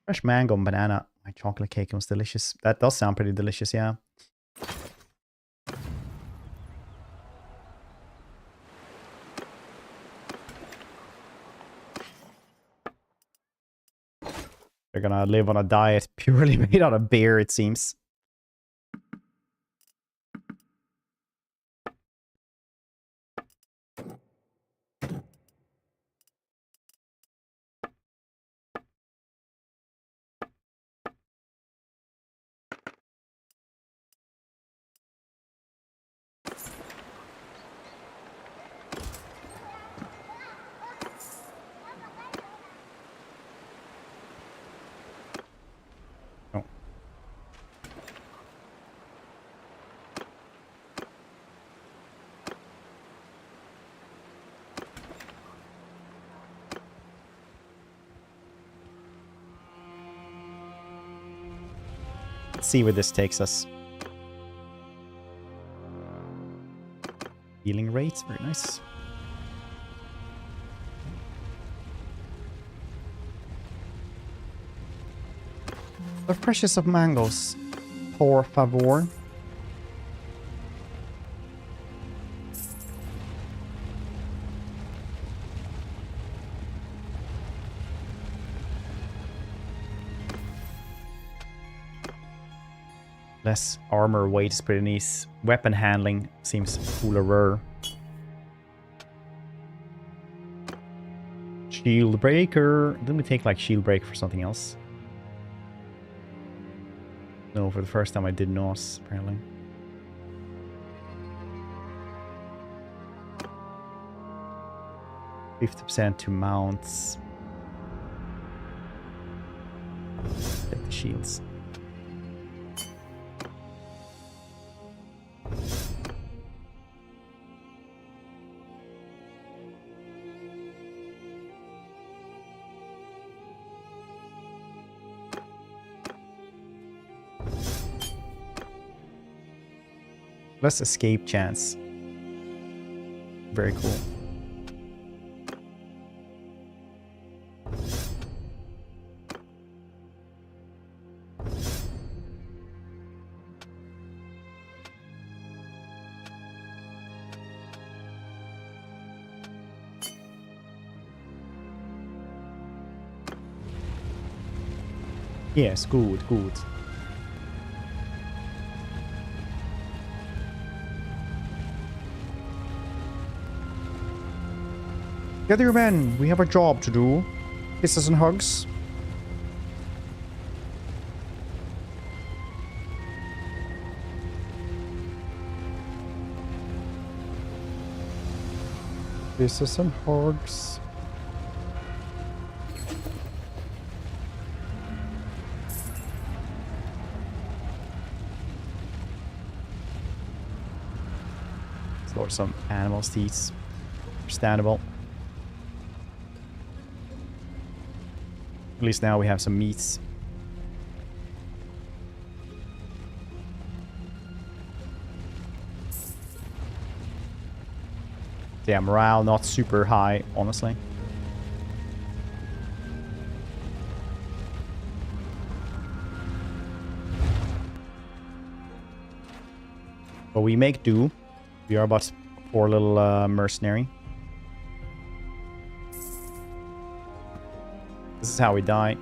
S1: Fresh mango and banana. My chocolate cake was delicious. That does sound pretty delicious, yeah. They're gonna live on a diet purely made out of beer, it seems. Let's see where this takes us. Healing rates, very nice. The freshest of mangoes, por favor. Less armor weight is pretty nice. Weapon handling seems cooler. Shield breaker. Didn't we take like shield breaker for something else? No, for the first time I did not, apparently. %50 to mounts. Take the shields. Less escape chance. Very cool. Yes, good, good. Gather your men, we have a job to do. Kisses and hugs. Kisses and hugs. Or some animals' teeth. Understandable. At least now we have some meats. Yeah, morale not super high, honestly. But we make do. We are but a poor little mercenary. This is how we die.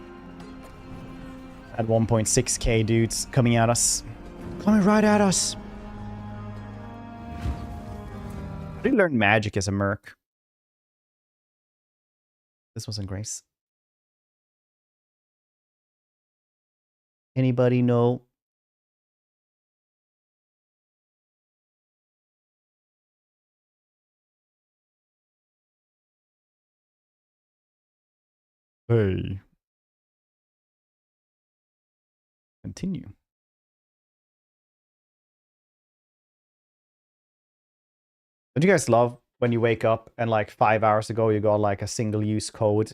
S1: At 1.6k dudes coming at us. Coming right at us. I did learn magic as a merc. This wasn't Grace. Anybody know? Hey. Continue. Don't you guys love when you wake up and like 5 hours ago you got like a single-use code?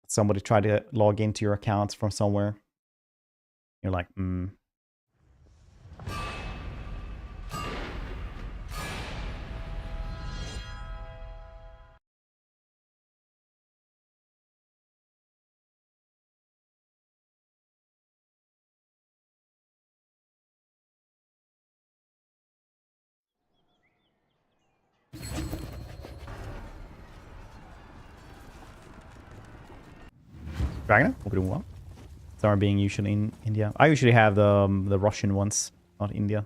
S1: Somebody tried to log into your account from somewhere. You're like, Dragon? Hope you're doing well. Some are being usually in India. I usually have the Russian ones, not India.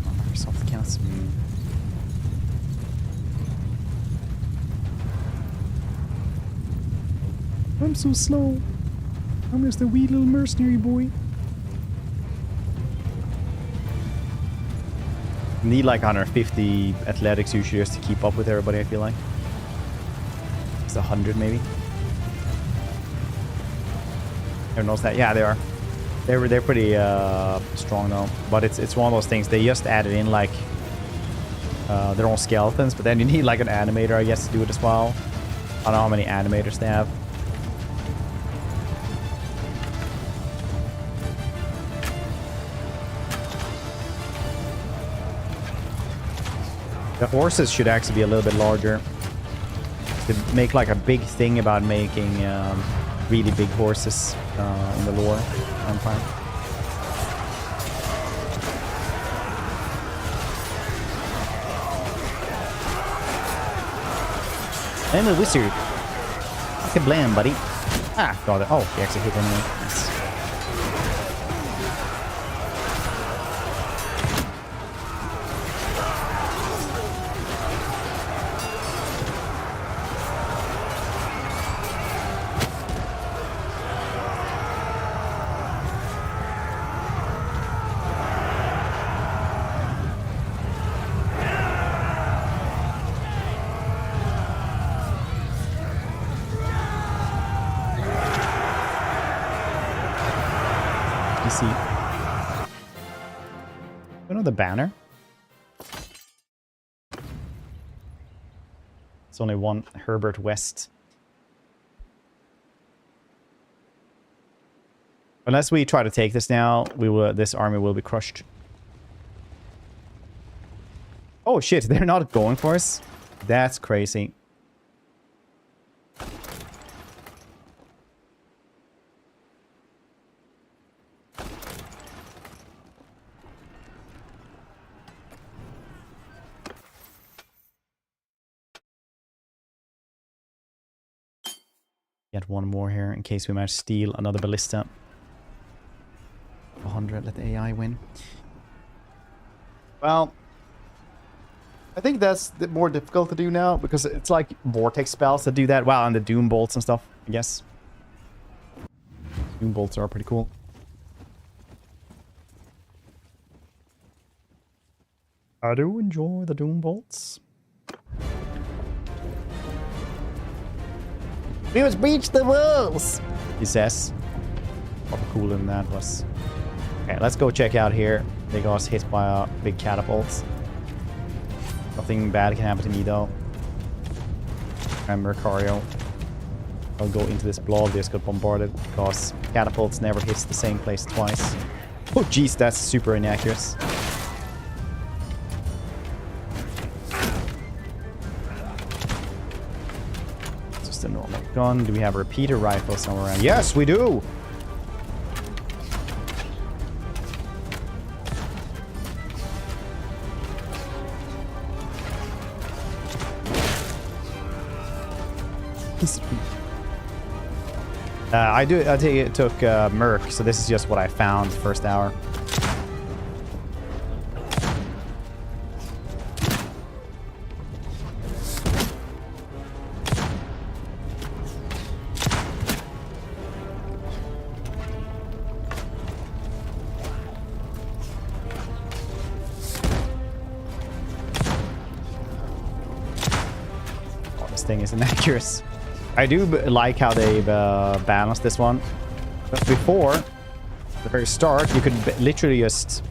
S1: Microsoft cans. I'm so slow. I'm just a wee little mercenary boy. Need like 150 athletics usually just to keep up with everybody, I feel like. It's 100 maybe. Everyone knows that. Yeah, they are. They're pretty strong though. But it's one of those things. They just added in like their own skeletons, but then you need like an animator, I guess, to do it as well. I don't know how many animators they have. The horses should actually be a little bit larger. They make like a big thing about making really big horses in the lore. I'm fine. I'm a wizard. Okay, blam, buddy. Ah, got it. Oh, he actually hit anyway. Nice. The banner. It's only one Herbert West. Unless we try to take this now, we will. This army will be crushed. Oh shit! They're not going for us. That's crazy. Get one more here in case we manage to steal another ballista. 100, let the AI win. Well, I think that's more difficult to do now because it's like vortex spells that do that. Wow, and the doom bolts and stuff, I guess. Doom bolts are pretty cool. I do enjoy the Doom bolts. We must breach the walls, he says. Probably cooler than that was. Okay, let's go check out here. They got us hit by a big catapult. Nothing bad can happen to me though. I'm Mercario. I'll go into this blob, just got bombarded because catapults never hits the same place twice. Oh jeez, that's super inaccurate. Just a normal gun. Do we have a repeater rifle somewhere around? Yes, we do! I took Merc, so this is just what I found first hour. Oh, this thing is inaccurate. I do like how they've balanced this one. But before, at the very start, you could literally just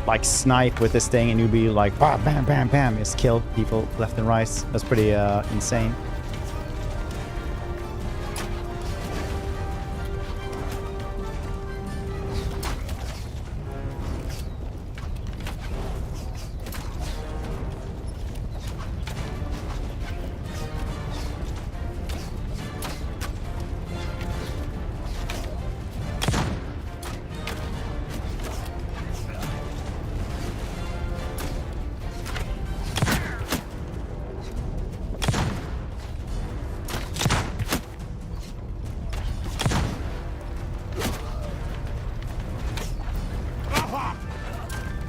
S1: like snipe with this thing and you'd be like, bam, bam, bam, bam, just kill people left and right. That's pretty insane.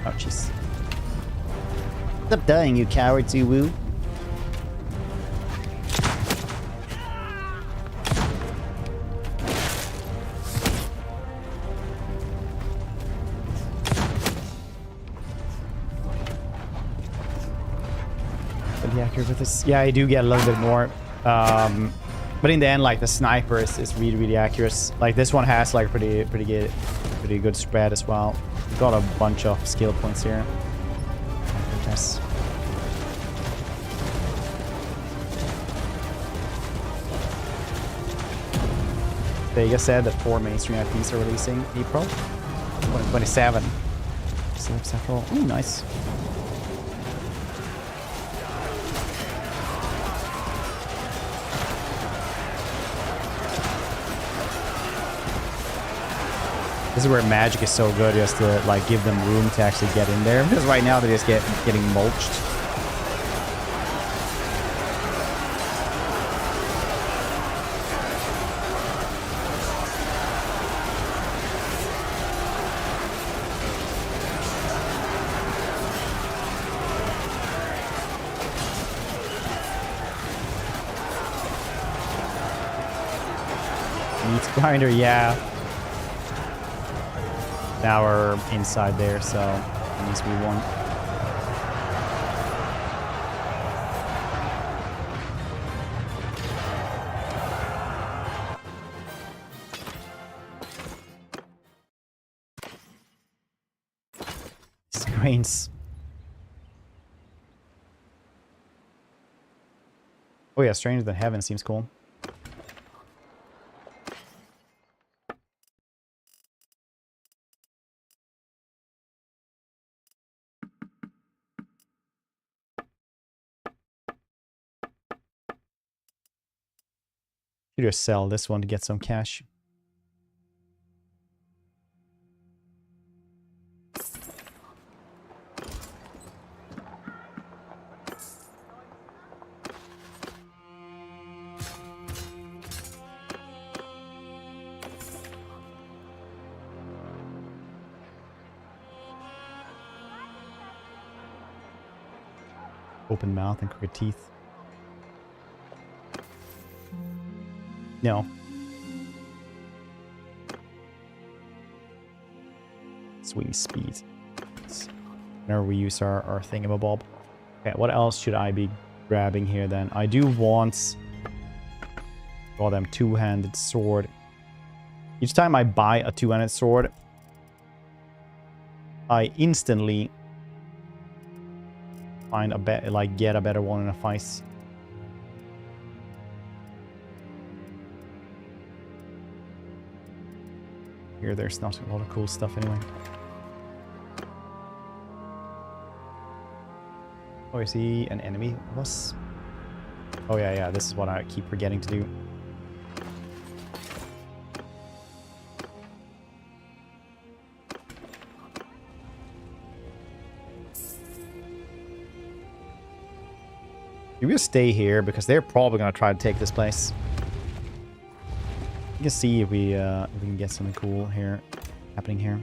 S1: Oh, jeez. Stop dying, you cowards, you woo. Pretty accurate with this. Yeah, I do get a little bit more. But in the end, like the sniper is really, really accurate. Like this one has like pretty good spread as well. Got a bunch of skill points here. Yes. Vega said that 4 mainstream IPs are releasing April 2027. So several. Ooh, nice. This is where magic is so good, just to like give them room to actually get in there. Because right now they're just getting mulched. Meat grinder, yeah. Now we're inside there, so it needs to be one. Screens. Oh yeah, Stranger Than Heaven seems cool. Just sell this one to get some cash. Open mouth and crooked teeth. No. swing speed. Whenever we use our thingamabob. Okay, what else should I be grabbing here then? I do want... Oh, them two-handed sword. Each time I buy a two-handed sword, I instantly find a better, like, get a better one in a fight. Here, there's not a lot of cool stuff anyway. Oh, is he an enemy boss? Oh, yeah, this is what I keep forgetting to do. You will stay here because they're probably gonna try to take this place. You can see if we can get something cool here happening here.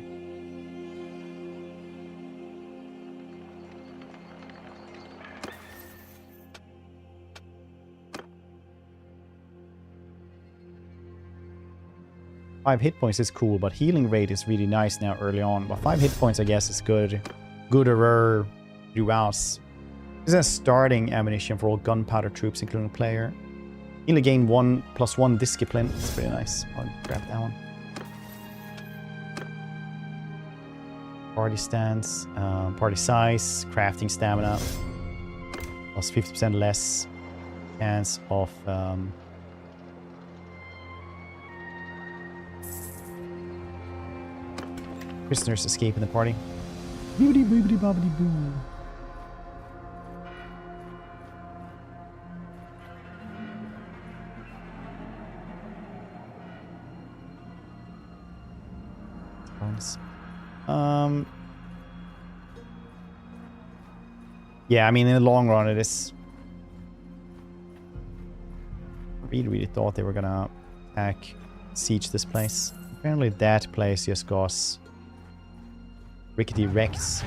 S1: Five hit points is cool, but healing rate is really nice now early on. But 5 hit points, I guess, is good. Gooder throughout. This is starting ammunition for all gunpowder troops, including player. Healing gain 1+1 discipline. It's pretty nice. I'll grab that one. Party stance, party size, crafting stamina. Plus 50% less chance of prisoners escaping the party. Boobity boobity bobbity boo. Yeah, I mean, in the long run, it is... I really thought they were gonna attack, siege this place. Apparently that place just goes rickety wrecks.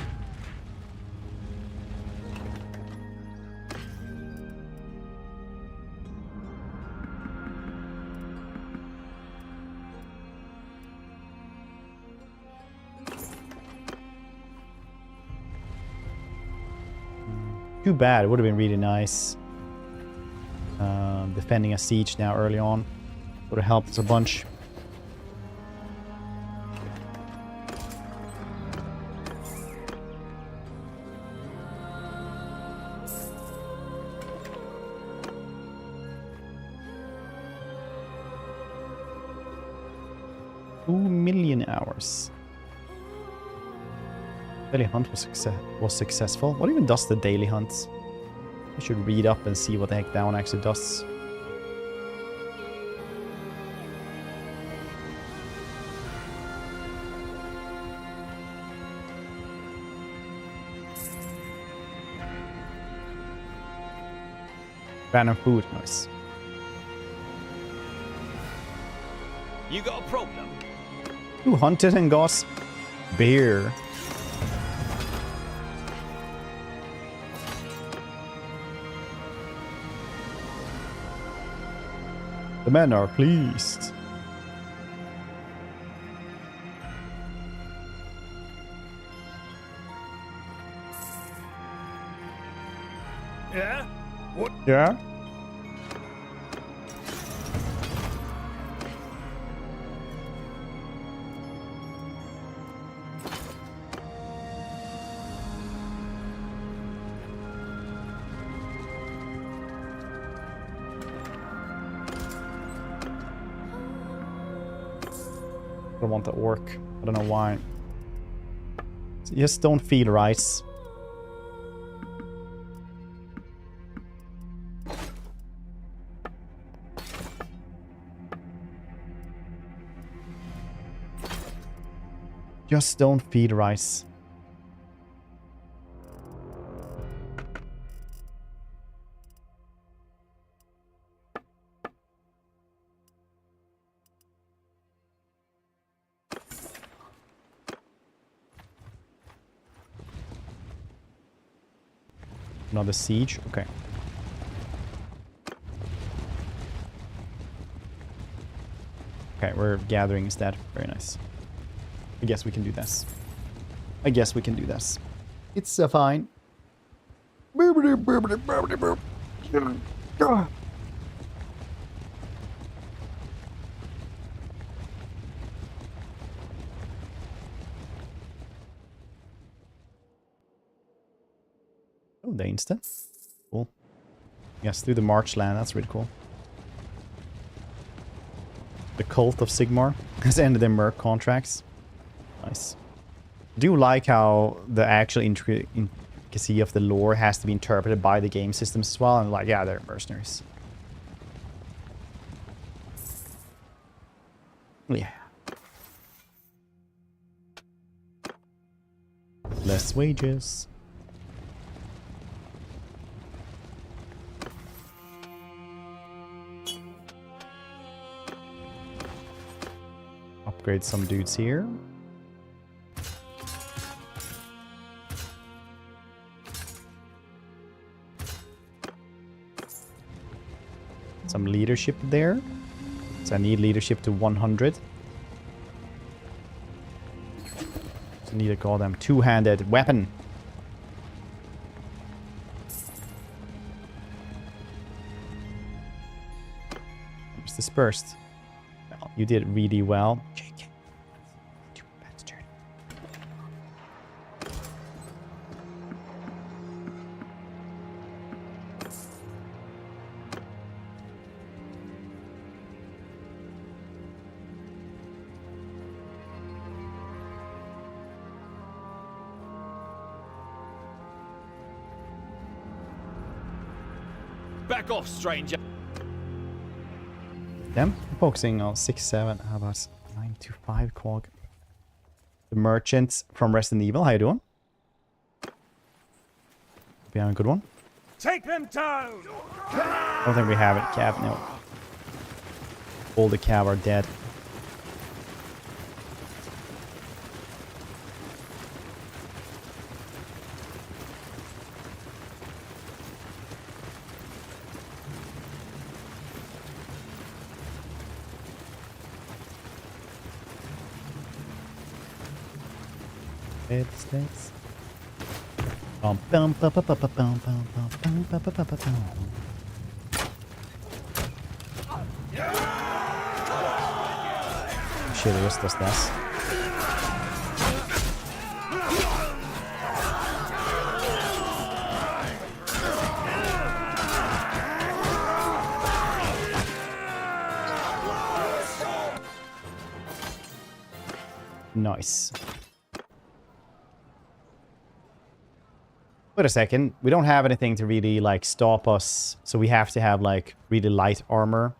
S1: Too bad. It would have been really nice. Defending a siege now early on would have helped us a bunch. $2,000,000 Daily hunt was successful. What even does the daily hunt? I should read up and see what the heck that one actually does. Random food, nice.
S6: You got a problem?
S1: Who hunted and got beer? The men are pleased.
S6: Yeah? What?
S1: Yeah? I don't want that work. I don't know why. Just don't feel right. Just don't feed rice. Another siege. Okay. Okay, we're gathering instead. Very nice. I guess we can do this. I guess we can do this. It's fine. Oh, the instant. Cool. Yes, through the marchland. That's really cool. The cult of Sigmar has ended their Merc contracts. Nice. I do like how the actual intricacy of the lore has to be interpreted by the game systems as well. And like, yeah, they're mercenaries. Yeah. Less wages. Upgrade some dudes here. Some leadership there. So I need leadership to 100. So I need a goddamn two-handed weapon. It's dispersed. Well, you did really well.
S6: Back off, stranger.
S1: Them focusing on 6-7. How about 925 Quag? The merchants from Resident Evil. How you doing? We have a good one.
S6: Take them down.
S1: I don't think we have it. Cav, no. All the Cav are dead. States. Shit, the rest does this. Nice. Wait a second. We don't have anything to really, like, stop us. So we have to have, like, really light armor.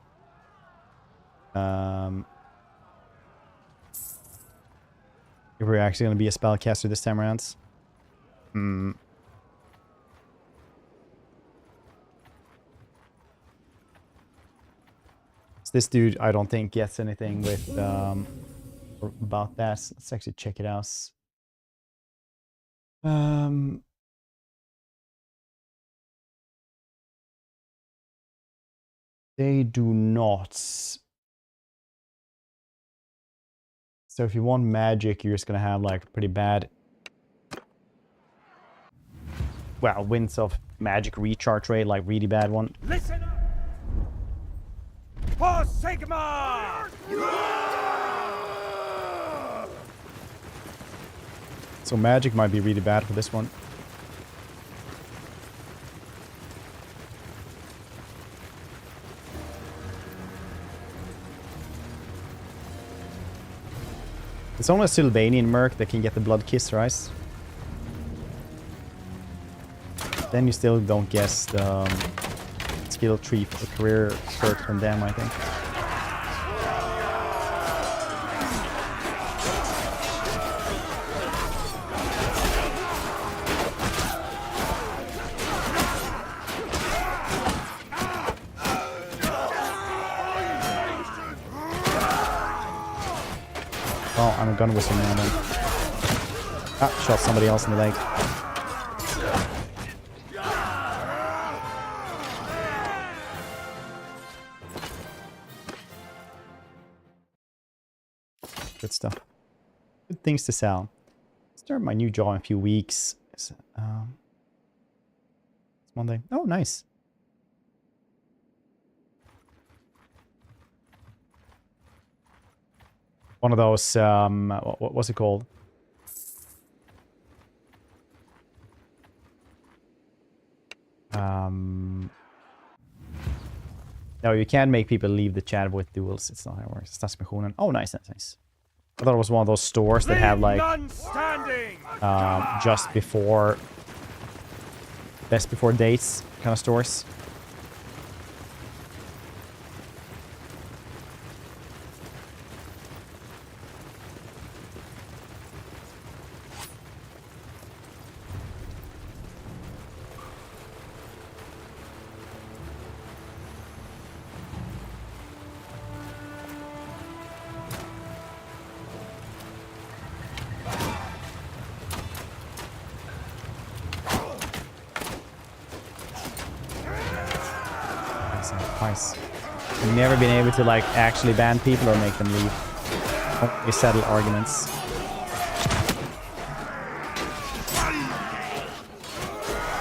S1: If we're actually going to be a spellcaster this time around. So this dude, I don't think, gets anything with, about that. Let's actually check it out. They do not. So if you want magic, you're just gonna have like pretty bad. Well, winds of magic recharge rate, like really bad one.
S6: Listen up. For Sigmar!
S1: So magic might be really bad for this one. It's only a Sylvanian Merc that can get the Blood Kiss, right? Then you still don't guess the skill tree for the career perk from them, I think. Oh, I'm a gun whistle now then. Ah, shot somebody else in the leg. Good stuff. Good things to sell. Start my new job in a few weeks. It's Monday. Oh, nice. One of those, what's it called? No, you can't make people leave the chat with duels. It's not how it works. Stadsmissionen. Oh, nice, nice, nice. I thought it was one of those stores that have like just before, best before dates kind of stores. Nice. I've never been able to like actually ban people or make them leave. Only settle arguments.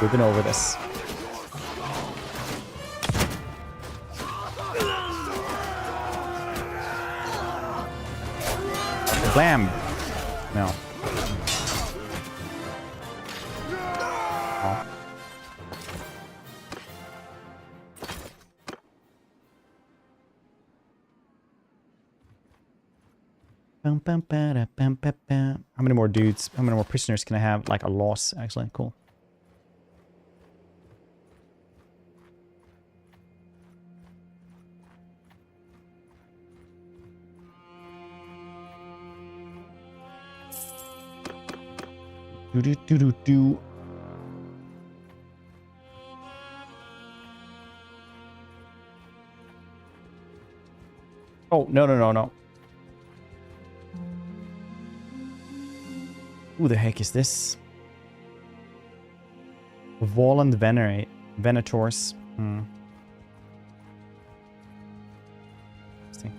S1: We've been over this. Blam! No. Oh. How many more dudes? How many more prisoners can I have? Like a loss, actually. Cool. Do. Oh, no. Who the heck is this? Voland Venators. Interesting.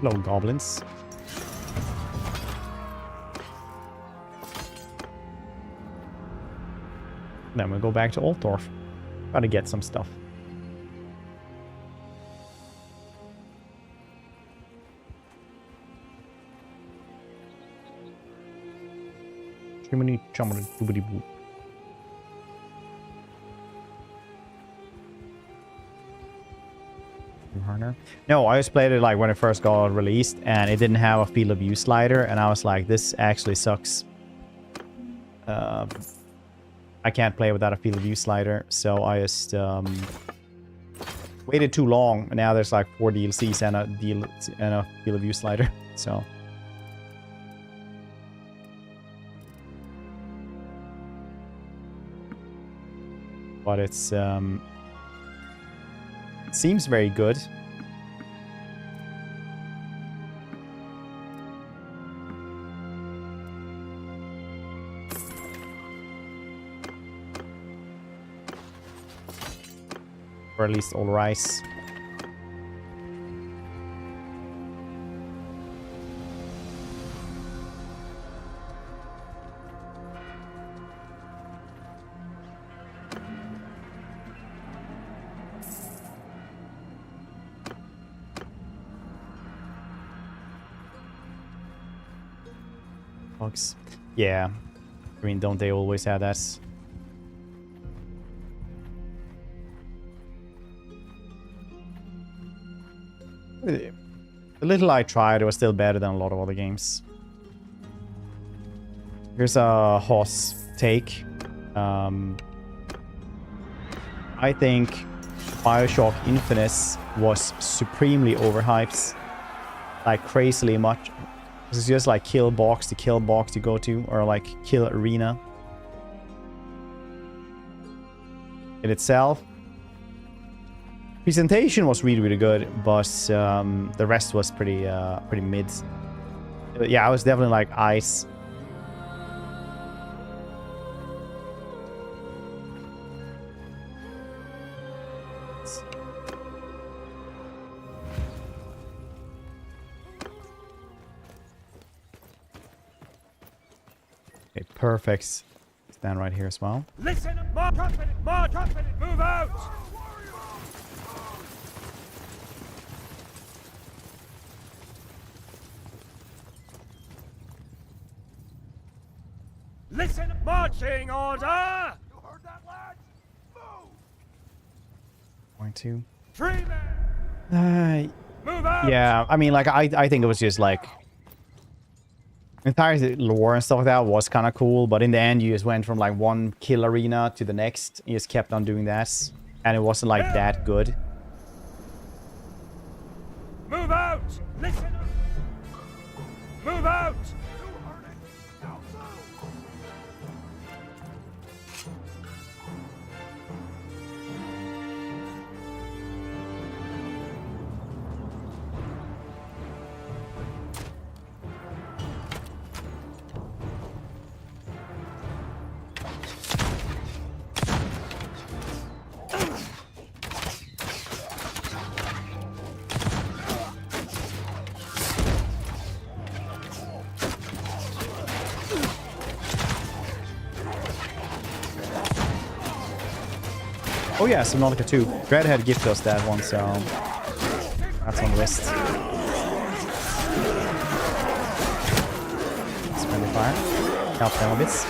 S1: Hello, goblins. Then we'll go back to Altdorf. Gotta get some stuff. Chimney, chummy, doobity boop. No, I just played it like when it first got released and it didn't have a field of view slider and I was like, this actually sucks. I can't play without a field of view slider, so I just waited too long and now there's like 4 DLCs and a field of view slider, so. But it's it seems very good. Or at least all rice. Bugs. Yeah. I mean, don't they always have that? The little I tried, it was still better than a lot of other games. Here's a Hoss take. I think BioShock Infinite was supremely overhyped. Like crazily much. It's just like kill box to kill box you go to, or like kill arena. In itself, Presentation was really, really good, but the rest was pretty mid. Yeah, I was definitely like ice. Okay, perfect. Stand right here as well.
S6: Listen, more company, move out! Listen, marching order! You heard that, lads? Move!
S1: Going to.
S6: Free men! Move out!
S1: Yeah, I mean, like, I think it was just like entire lore and stuff like that was kind of cool, but in the end, you just went from like one kill arena to the next. You just kept on doing that, and it wasn't like that good.
S6: Move out! Listen! Move out!
S1: Oh yeah, Subnautica 2. Dread had gifted us that one, so that's on the list. Friendly fire. Help them a bit.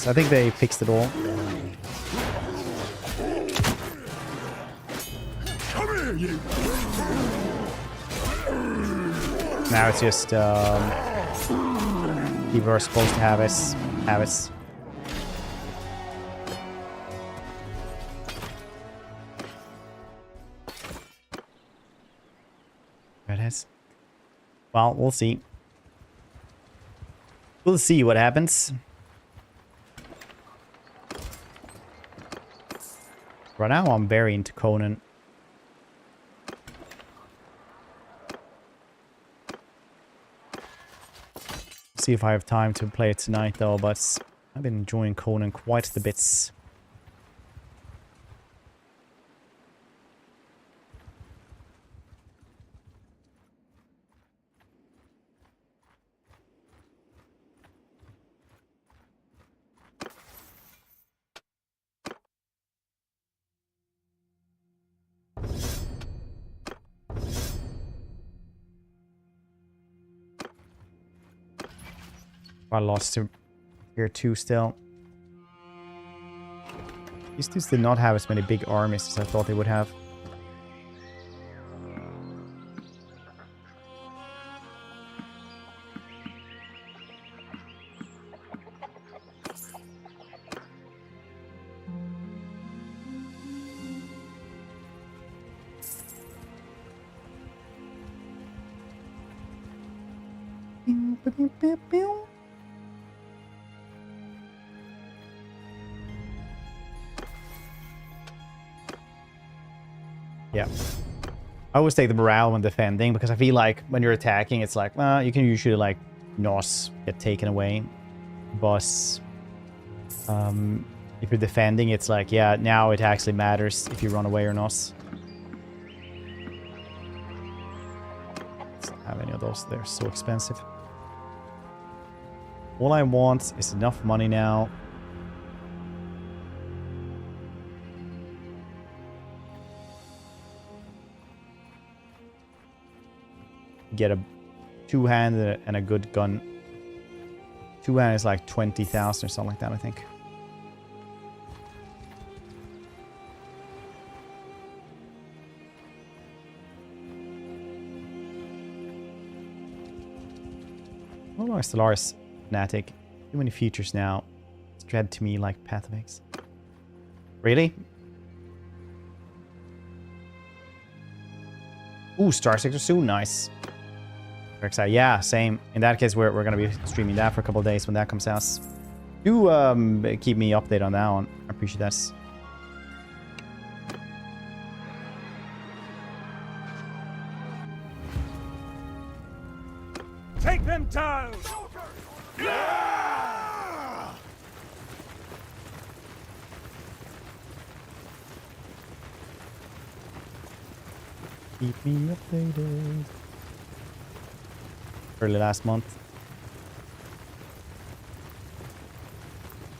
S1: I think they fixed it all. Now it's just people are supposed to have us. Redheads. Well, we'll see. We'll see what happens. Right now, I'm very into Conan. See if I have time to play it tonight, though, but I've been enjoying Conan quite the bits. I lost to tier 2 still. These dudes did not have as many big armies as I thought they would have. Yeah. I always take the morale when defending, because I feel like when you're attacking, it's like, well, you can usually like NOS get taken away. But if you're defending, it's like, yeah, now it actually matters if you run away or NOS. Don't have any of those, they're so expensive. All I want is enough money now. Get a two-hand and a good gun. Two-hand is like 20,000 or something like that, I think. Oh, Stellaris fanatic. Too many features now. It's dread to me like Path of X. Really? Ooh, Star Sector soon. Nice. Very excited. Yeah, same. In that case, we're going to be streaming that for a couple of days when that comes out. Do keep me updated on that one. I appreciate that.
S6: Take them down!
S1: Keep me updated. Early last month.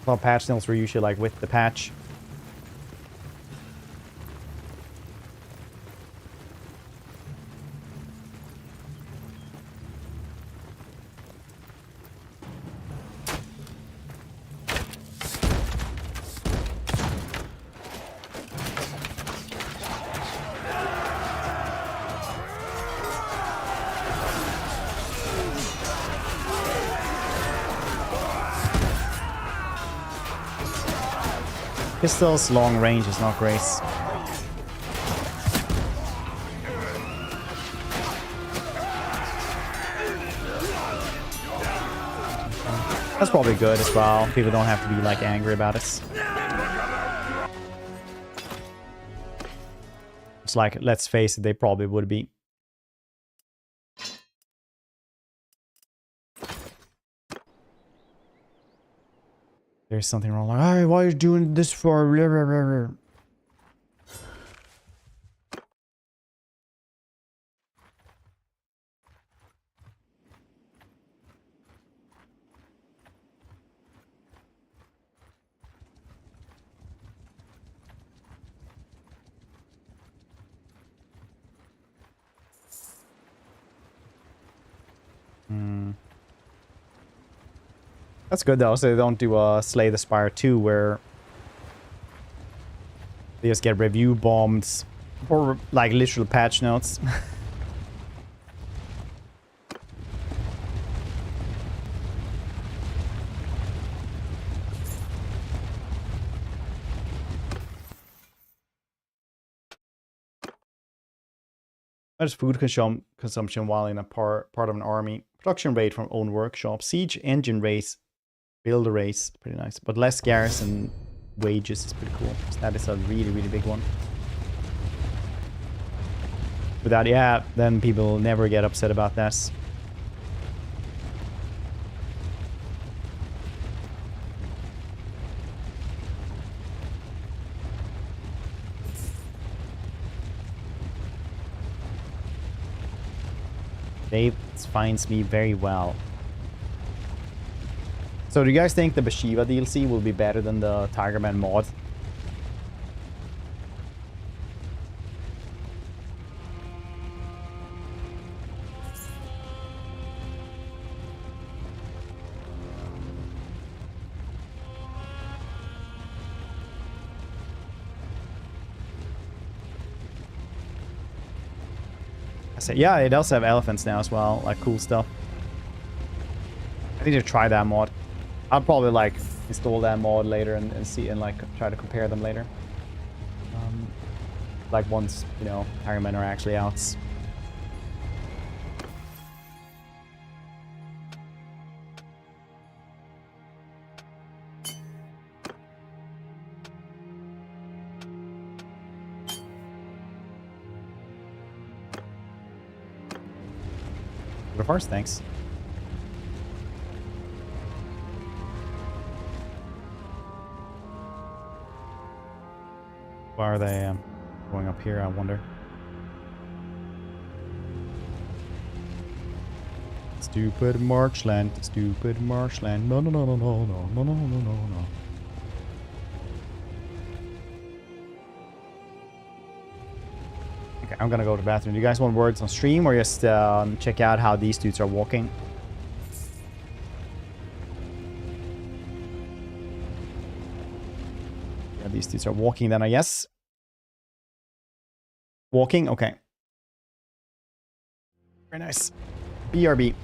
S1: Well, patch notes were usually like with the patch. Pistols, long range is not great. That's probably good as well. People don't have to be like angry about it. It's like, let's face it, they probably would be. There's something wrong. Like, hey, why are you doing this for? That's good though, so they don't do a Slay the Spire 2 where they just get review bombed or like literal patch notes. There's food consumption while in a part of an army. Production rate from own workshop. Siege engine race. Build a race. Pretty nice. But less garrison wages is pretty cool. So that is a really, really big one. Without, yeah, then people never get upset about that. Dave finds me very well. So do you guys think the Bashiva DLC will be better than the Tigerman mod? I say, yeah, it does have elephants now as well, like cool stuff. I need to try that mod. I'll probably like install that mod later and see and like try to compare them later. Like once, you know, Tigermen are actually out. But first, thanks. Why are they going up here, I wonder? Stupid marshland, stupid marshland. No, no, no, no, no, no, no, no, no, no, no. Okay, I'm gonna go to the bathroom. Do you guys want words on stream or just check out how these dudes are walking? Yeah, these dudes are walking then, I guess. Walking? Okay. Very nice. BRB.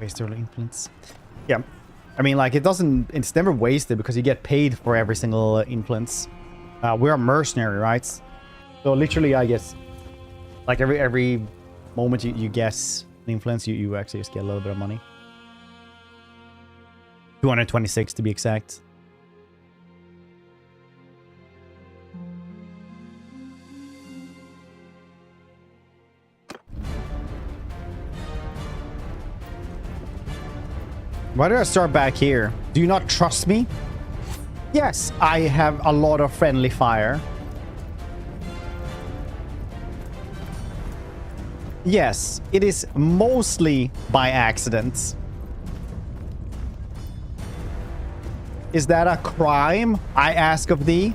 S1: Waste early influence. Yeah. I mean, like, it's never wasted because you get paid for every single influence. We're a mercenary, right? So literally, I guess, like every moment you guess an influence, you actually just get a little bit of money. 226 to be exact. Why did I start back here? Do you not trust me? Yes, I have a lot of friendly fire. Yes, it is mostly by accident. Is that a crime, I ask of thee?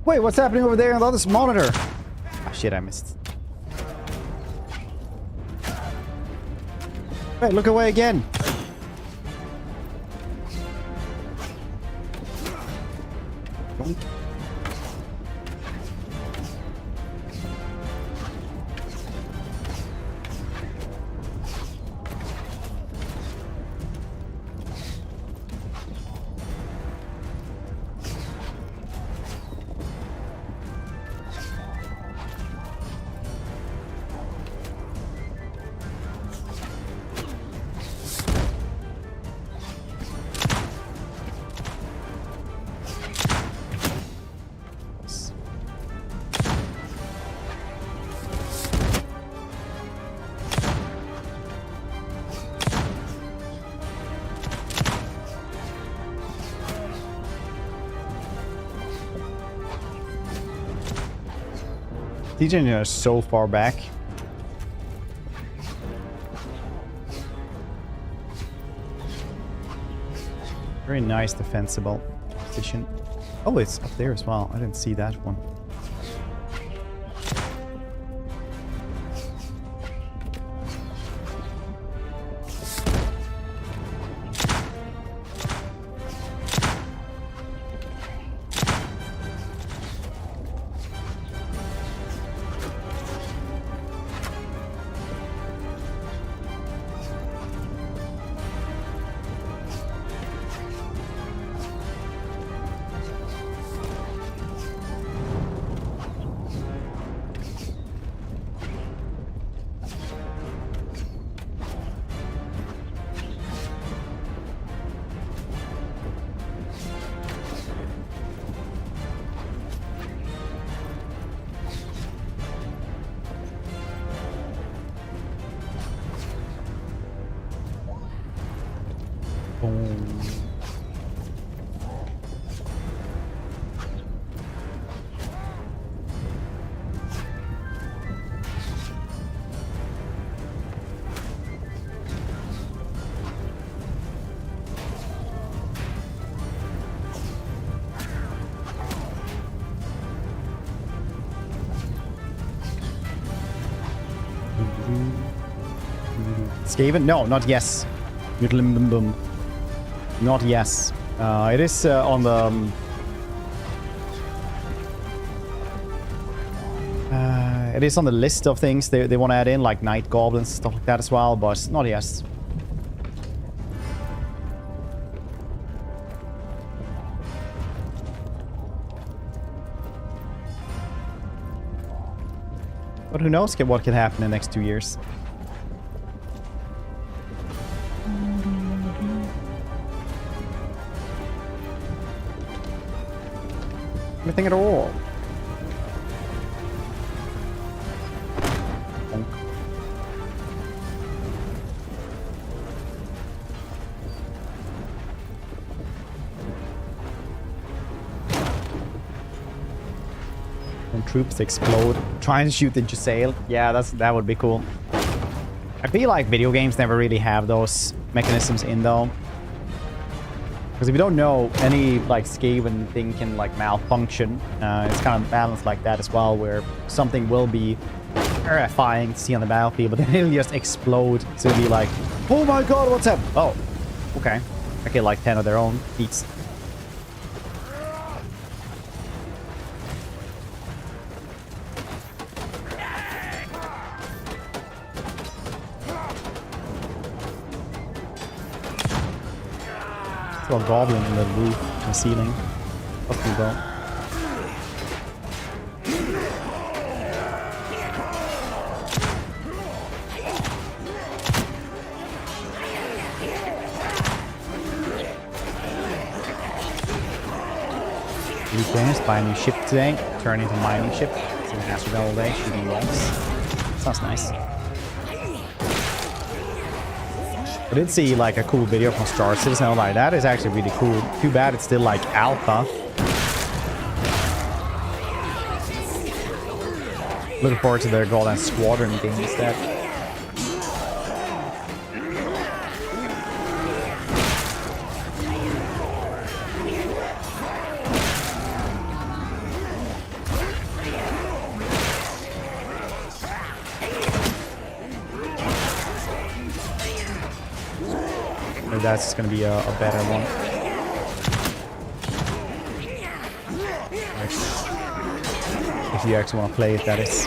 S1: Wait, what's happening over there on the other monitor? Ah, shit, I missed. Wait, look away again. Yoink. DJ is so far back. Very nice defensible position. Oh, it's up there as well. I didn't see that one. Skaven? No, not yes. Not yes. It is on the... it is on the list of things they want to add in, like night goblins, stuff like that as well, but not yes. But who knows what can happen in the next 2 years. Anything at all. Bonk. When troops explode, try and shoot the Giselle. Yeah, that would be cool. I feel like video games never really have those mechanisms in though. Because if you don't know, any like Skaven thing can like malfunction. It's kind of balanced like that as well, where something will be terrifying to see on the battlefield, but then it'll just explode. So it'll be like, oh my god, what's up? Oh, okay. I get like 10 of their own beats. A goblin in the roof, in the ceiling. Up we go. Finished by a new ship today. Turn into a mining ship. It's in Asrai all day, shooting walls. Sounds nice. I did see like a cool video from Star Citizen. I'm like, that is actually really cool. Too bad it's still like alpha. Looking forward to their Golden Squadron game instead. That's going to be a better one. If you actually want to play it, that is.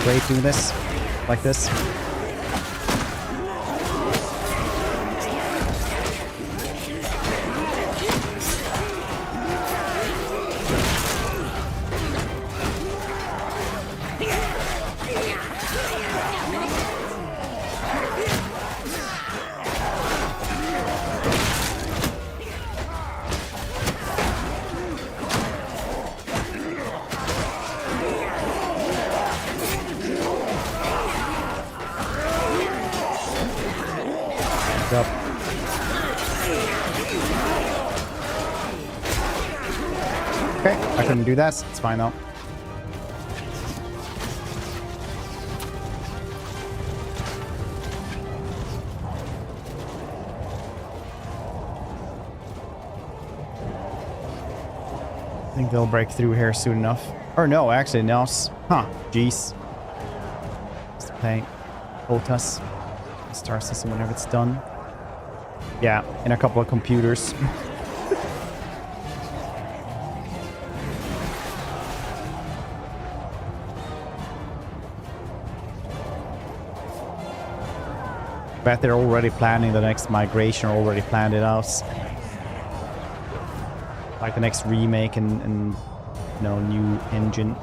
S1: Great doing this like this. Up. Okay, I couldn't do that. It's fine though. I think they'll break through here soon enough. Or no, actually, no. Huh, jeez. Just play Otas. Star system whenever it's done. Yeah, in a couple of computers. Bet they're already planning the next migration, or already planned it out. Like the next remake and you know, new engine.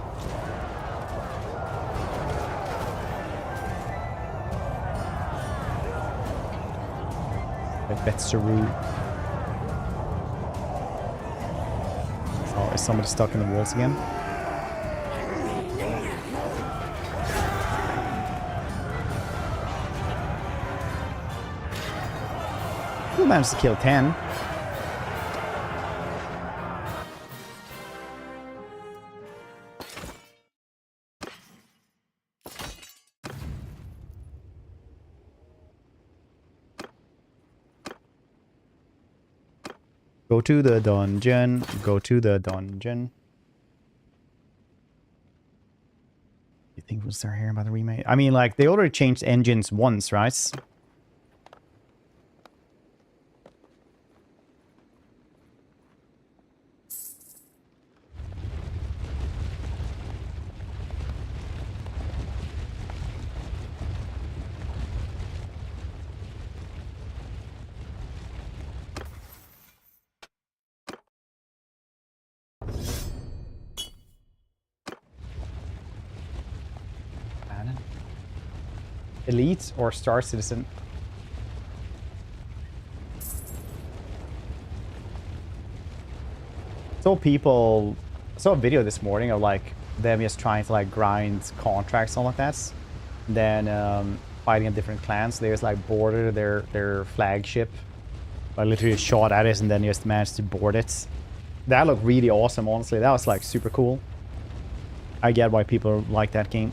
S1: Betsaru. Oh, is somebody stuck in the walls again? Who managed to kill 10? Go to the dungeon. Go to the dungeon. You think was there here about the remake? I mean, like, they already changed engines once, right? Elite or Star Citizen? I saw a video this morning of like them just trying to like grind contracts and all like that. Then fighting in different clans. They just like boarded their flagship. I literally shot at it and then just managed to board it. That looked really awesome, honestly. That was like super cool. I get why people like that game.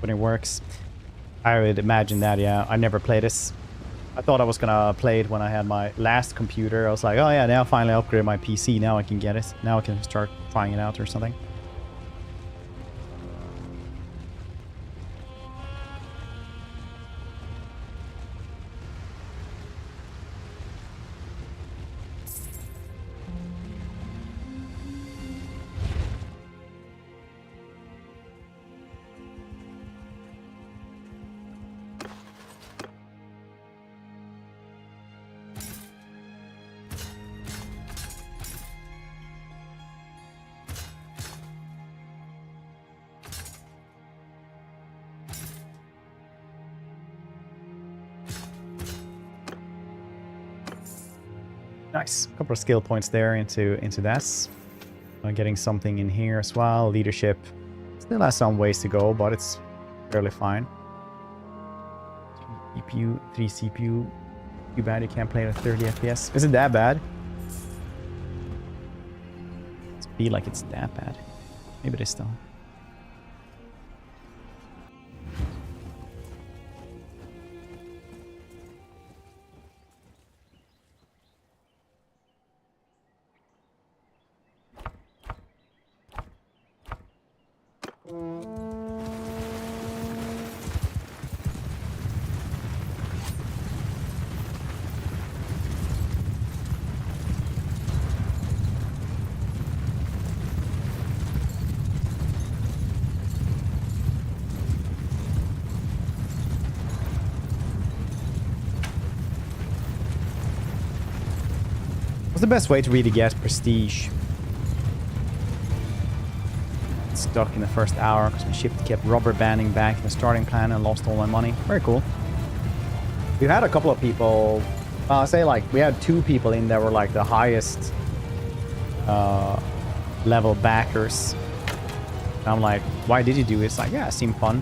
S1: When it works. I would imagine that, yeah. I never played this. I thought I was gonna play it when I had my last computer. I was like, oh yeah, now I finally upgraded my PC. Now I can get it. Now I can start trying it out or something. Nice. A couple of skill points there into that. Getting something in here as well. Leadership still has some ways to go, but it's fairly fine. 3 CPU, 3 CPU. Too bad you can't play it at 30 FPS. Is it that bad? It feel like it's that bad. Maybe it is though. What's the best way to really get prestige? Stuck in the first hour because my ship kept rubber banding back in the starting plan and lost all my money. Very cool. We had a couple of people, I'll say like we had 2 people in that were like the highest level backers. And I'm like, why did you do it? It's like, yeah, it seemed fun.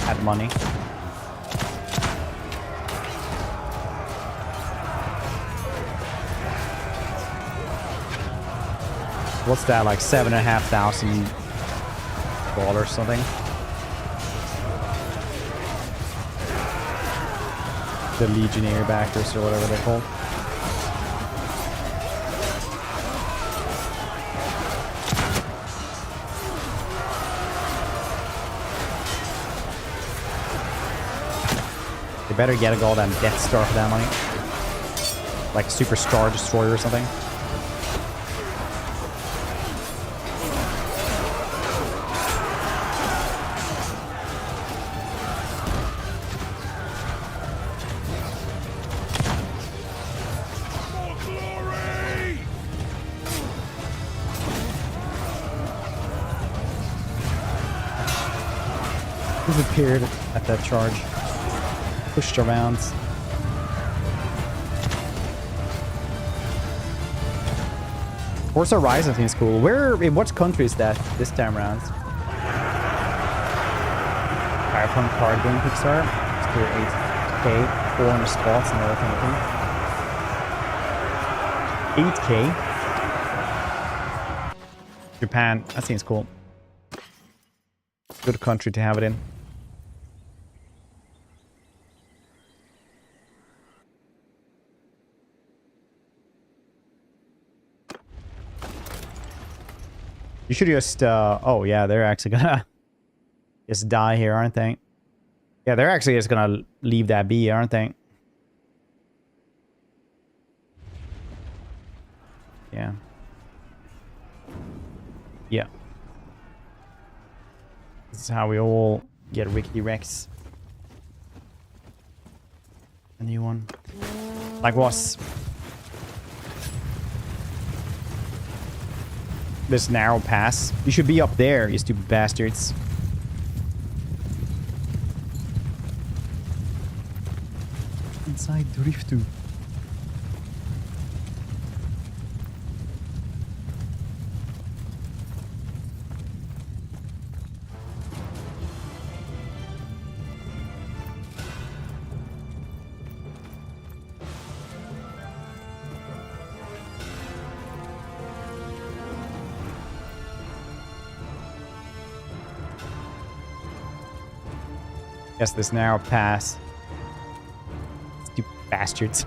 S1: Had money. What's that, like $7,500 or something? The Legionnaire backers or whatever they're called. They better get a goddamn Death Star for that money. Like Super Star Destroyer or something. Disappeared at that charge. Pushed around. Forza Horizon seems cool. Where, in what country is that this time around? Firepunk card game Pixar. Let's clear 8K, 400 spots and everything. 8K. Japan, that seems cool. Good country to have it in. You should just, oh yeah, they're actually gonna just die here, aren't they? Yeah, they're actually just gonna leave that be, aren't they? Yeah. Yeah. This is how we all get Rickety Rex. A new one. Like what's this narrow pass? You should be up there, you stupid bastards. Inside Driftu. Guess this narrow pass. Stupid bastards.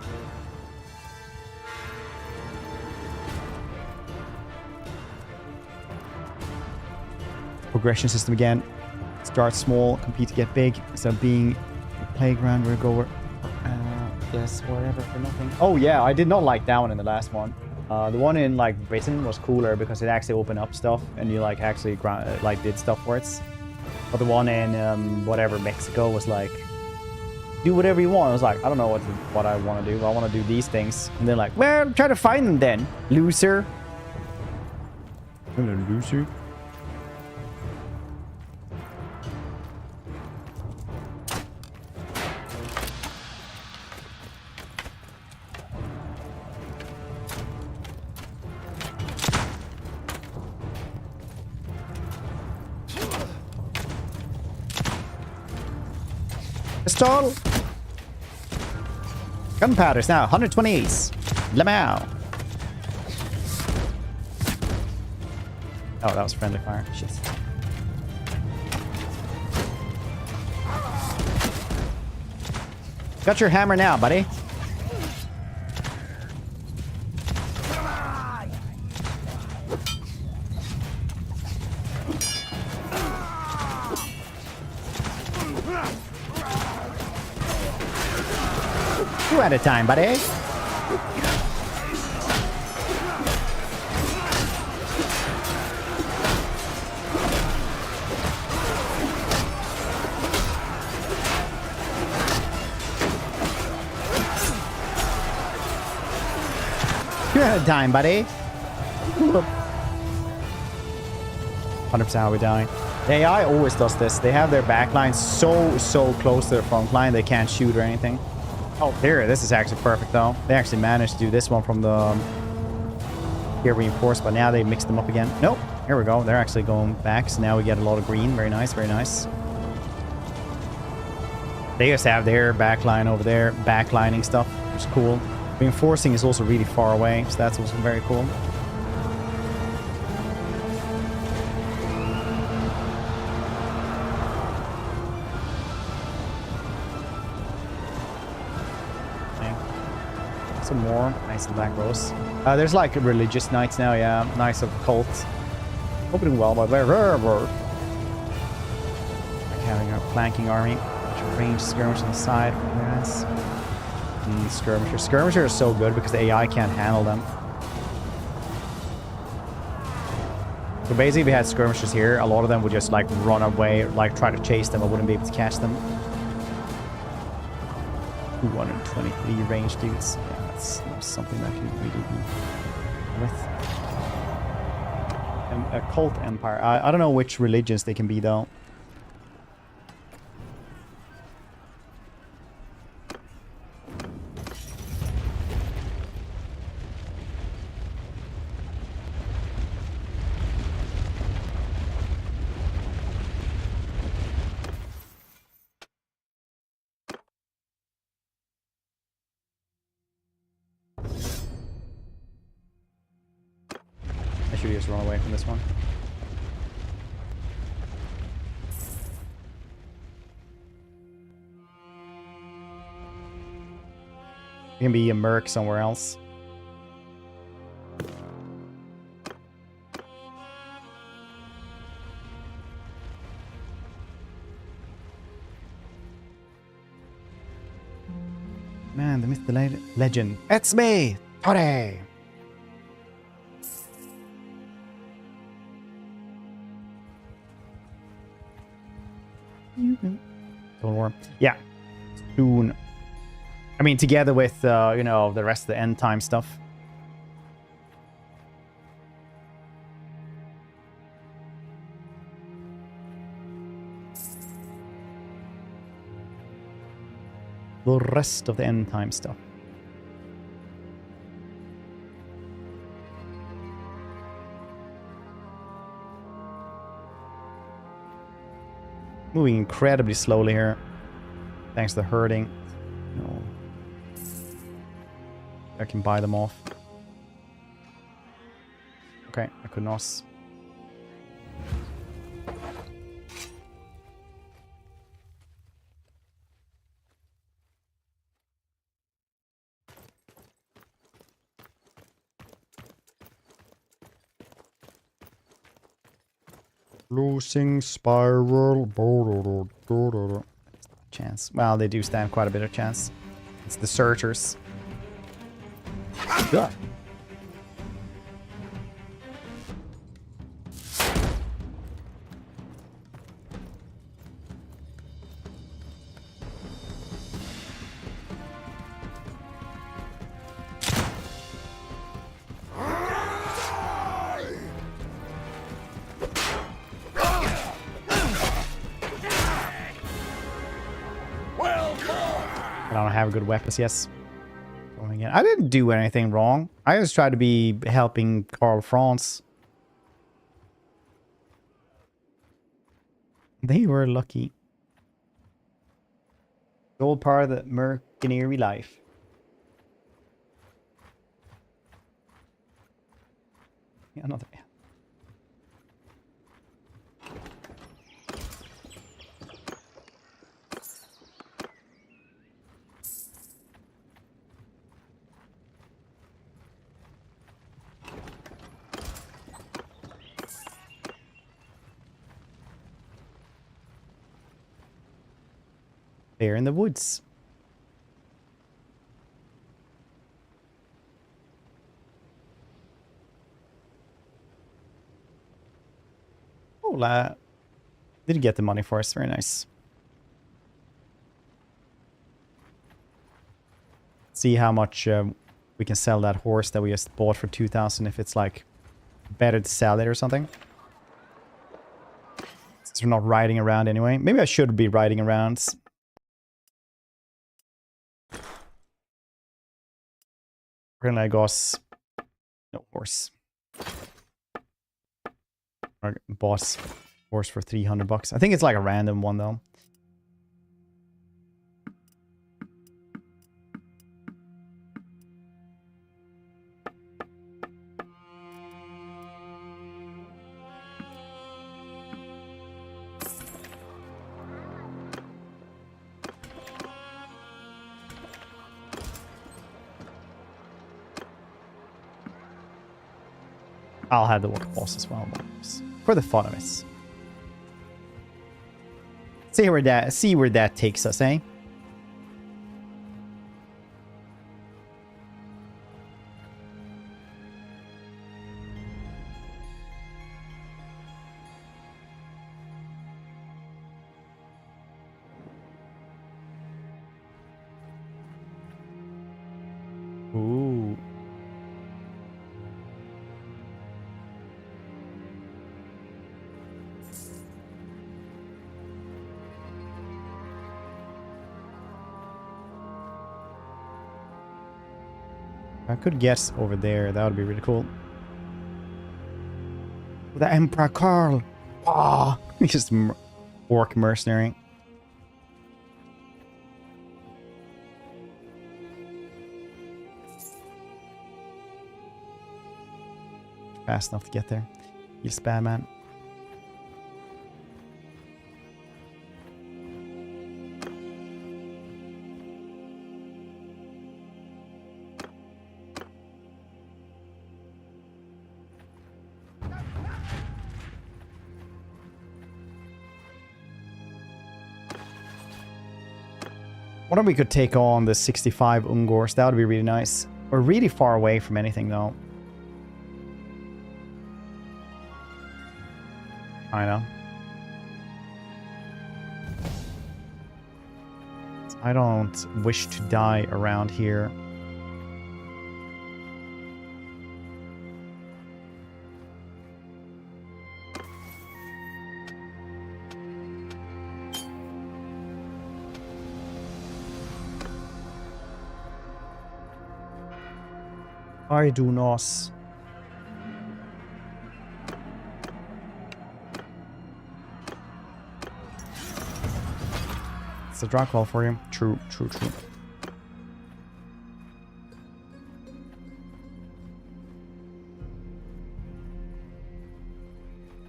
S1: Progression system again. Start small, compete to get big. Instead of being a playground where go. Yes, whatever for nothing. Oh yeah, I did not like that one in the last one. The one in like Britain was cooler because it actually opened up stuff and you like actually like did stuff for it. But the one in whatever Mexico was like, do whatever you want. I was like, I don't know what I want to do. I want to do these things. And they're like, well, try to find them then, loser. Hello, loser. Pistol. Gunpowder's now 120 ace. Lamau. Oh, that was friendly fire. Shit. Got your hammer now, buddy. Two at a time, buddy. Two at a time, buddy. 100% how we dying. The AI always does this. They have their backline so close to their front line they can't shoot or anything. Oh, here, this is actually perfect, though. They actually managed to do this one from the here reinforced, but now they mixed them up again. Nope. Here we go. They're actually going back, so now we get a lot of green. Very nice, very nice. They just have their backline over there, backlining stuff, which is cool. Reinforcing is also really far away, so that's also very cool. Some more nice and black rose. There's like religious knights now, yeah. Knights of cult. Opening well, but like having a flanking army. Range skirmish on the side. Yes. Skirmisher. Skirmisher is so good because the AI can't handle them. So basically, if we had skirmishers here, a lot of them would just like run away, like try to chase them. I wouldn't be able to catch them. 223 range dudes. Yeah, that's something that can really be with. And a cult empire. I don't know which religions they can be though. Should we just run away from this one? You can be a Merc somewhere else. Man, the myth, the legend. It's me, Tore! Don't worry. Yeah. Soon. I mean, together with, you know, the rest of the end time stuff. The rest of the end time stuff. Moving incredibly slowly here. Thanks to the herding. No. I can buy them off. Okay, I could not. Losing spiral. Chance. Well, they do stand quite a bit of chance. It's the searchers. Ugh. I don't have good weapons, yes. Going in. I didn't do anything wrong. I just tried to be helping Karl Franz. They were lucky. The old part of the Merc life. Yeah, another. There in the woods. Oh, did get the money for us. Very nice. See how much we can sell that horse that we just bought for 2,000 if it's like better to sell it or something. Since we're not riding around anyway. Maybe I should be riding around. We're gonna go no horse. Or boss horse for 300 bucks. I think it's like a random one though. I'll have the water boss as well, for the fun of it. See where that takes us, eh? Ooh. I could guess over there. That would be really cool. The Emperor Karl. Ah, he's just orc mercenary. Fast enough to get there. He's bad, man. Wonder if we could take on the 65 Ungors. That would be really nice. We're really far away from anything, though. I know. I don't wish to die around here. I do not. It's a draw call for you. True, true, true.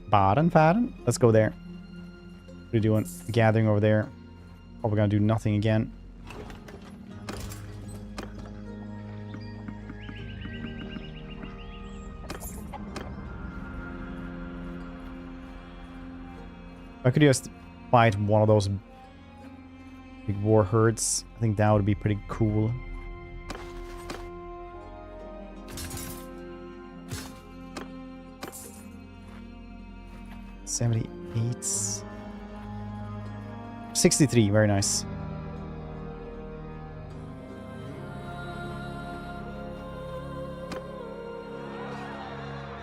S1: Baden. Let's go there. What are you doing? Gathering over there. Probably gonna do nothing again. I could just fight one of those big war herds. I think that would be pretty cool. $78. 63, very nice.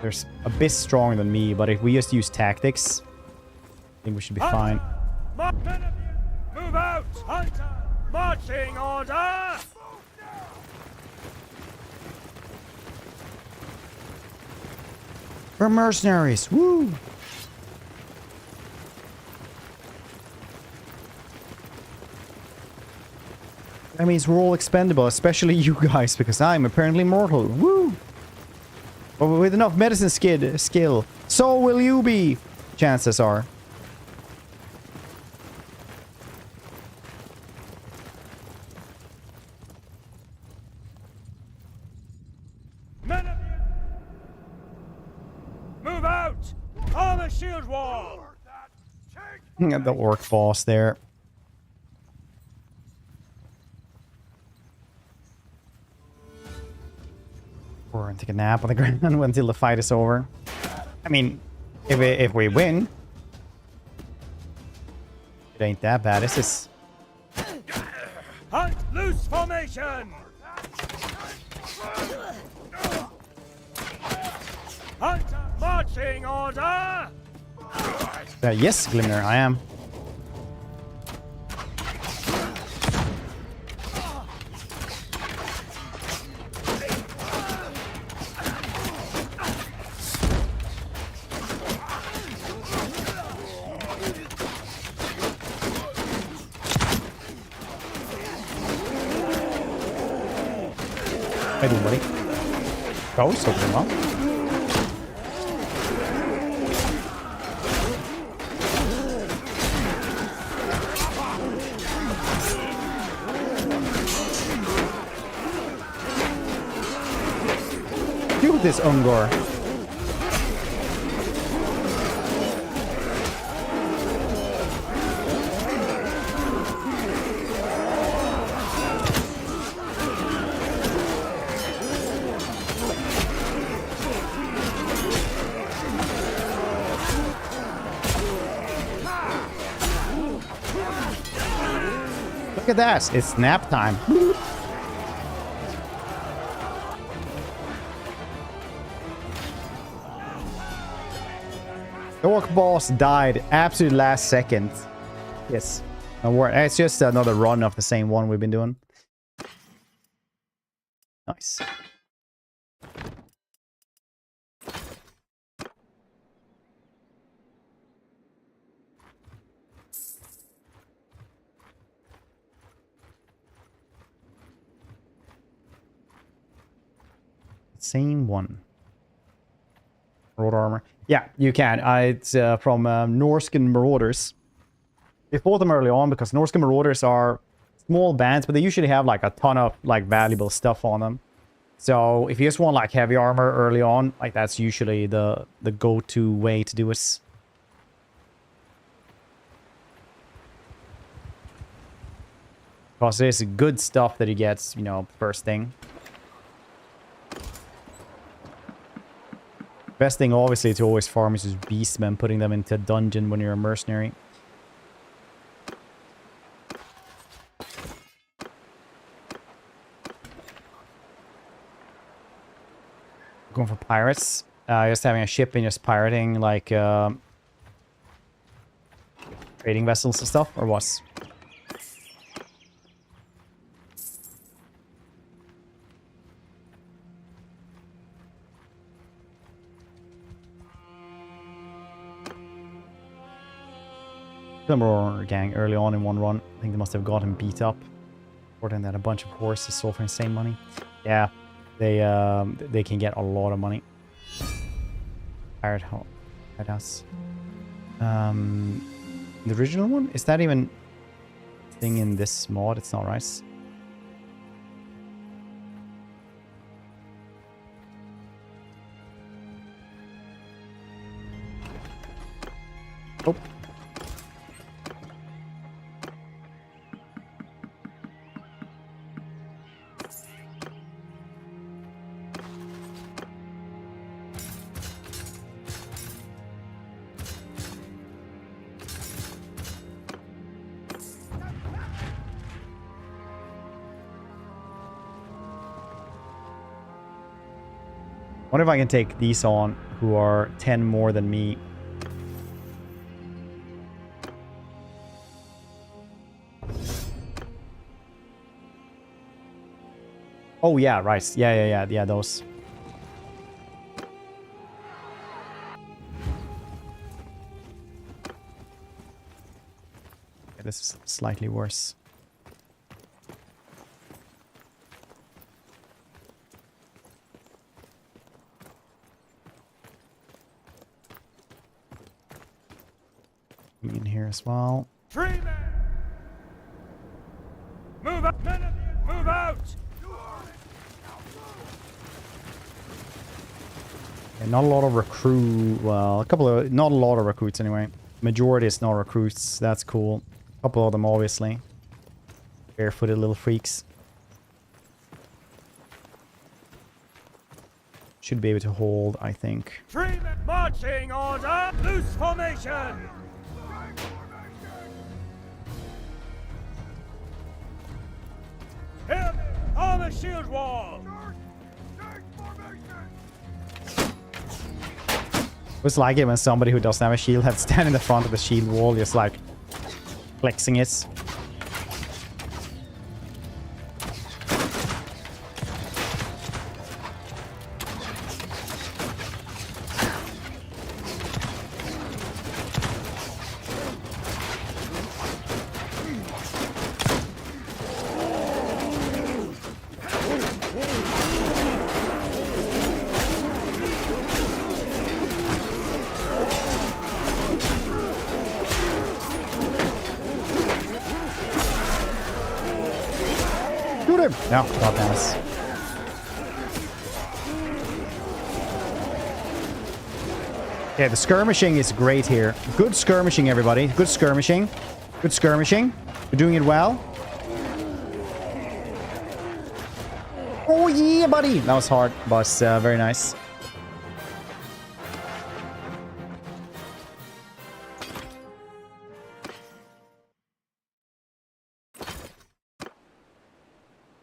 S1: They're a bit stronger than me, but if we just use tactics, I think we should be fine.
S6: Move out! Hunter! Marching order!
S1: We're mercenaries! Woo! That means we're all expendable, especially you guys, because I'm apparently mortal. Woo! But with enough medicine skill, so will you be, chances are.
S6: Move out! On the shield wall!
S1: The orc boss there. We're gonna take a nap on the ground until the fight is over. I mean, if we win, it ain't that bad. This is
S6: Hunt loose formation! Hunter marching order!
S1: yes, Glimmer, I am. How you doing, buddy? Oh, so good, huh? Do this, Ungor. Look at that. It's nap time. The orc boss died absolute last second. Yes. No worry. It's just another run of the same one we've been doing. Nice. Same one. Road armor. Yeah, you can. It's from Norscan Marauders. We fought them early on because Norscan Marauders are small bands, but they usually have like a ton of like valuable stuff on them. So if you just want like heavy armor early on, like that's usually the go-to way to do it. Because there's good stuff that he gets, you know, first thing. Best thing, obviously, to always farm is just beastmen, putting them into a dungeon when you're a mercenary. Going for pirates. Just having a ship and just pirating, like, trading vessels and stuff, or what? Remember gang early on in one run. I think they must have got him beat up. Or then that a bunch of horses sold for insane money. Yeah, they can get a lot of money. Pirate house. The original one, is that even a thing in this mod? It's not, right? Oh. Wonder if I can take these on, who are 10 more than me. Oh yeah, right. Yeah, those. Okay, this is slightly worse. In here as well.
S6: Freeman! Move out! Men of you, move out!
S1: Okay, not a lot of recruit. Well, not a lot of recruits anyway. Majority is not recruits. That's cool. A couple of them, obviously. Barefooted little freaks. Should be able to hold, I think.
S6: Freeman! Marching order! Loose formation! Here, armor shield wall!
S1: It's like it when somebody who doesn't have a shield had to stand in the front of the shield wall, just like flexing it. No, not nice. Yeah, the skirmishing is great here. Good skirmishing, everybody. Good skirmishing. Good skirmishing. You're doing it well. Oh yeah, buddy. That was hard, but very nice.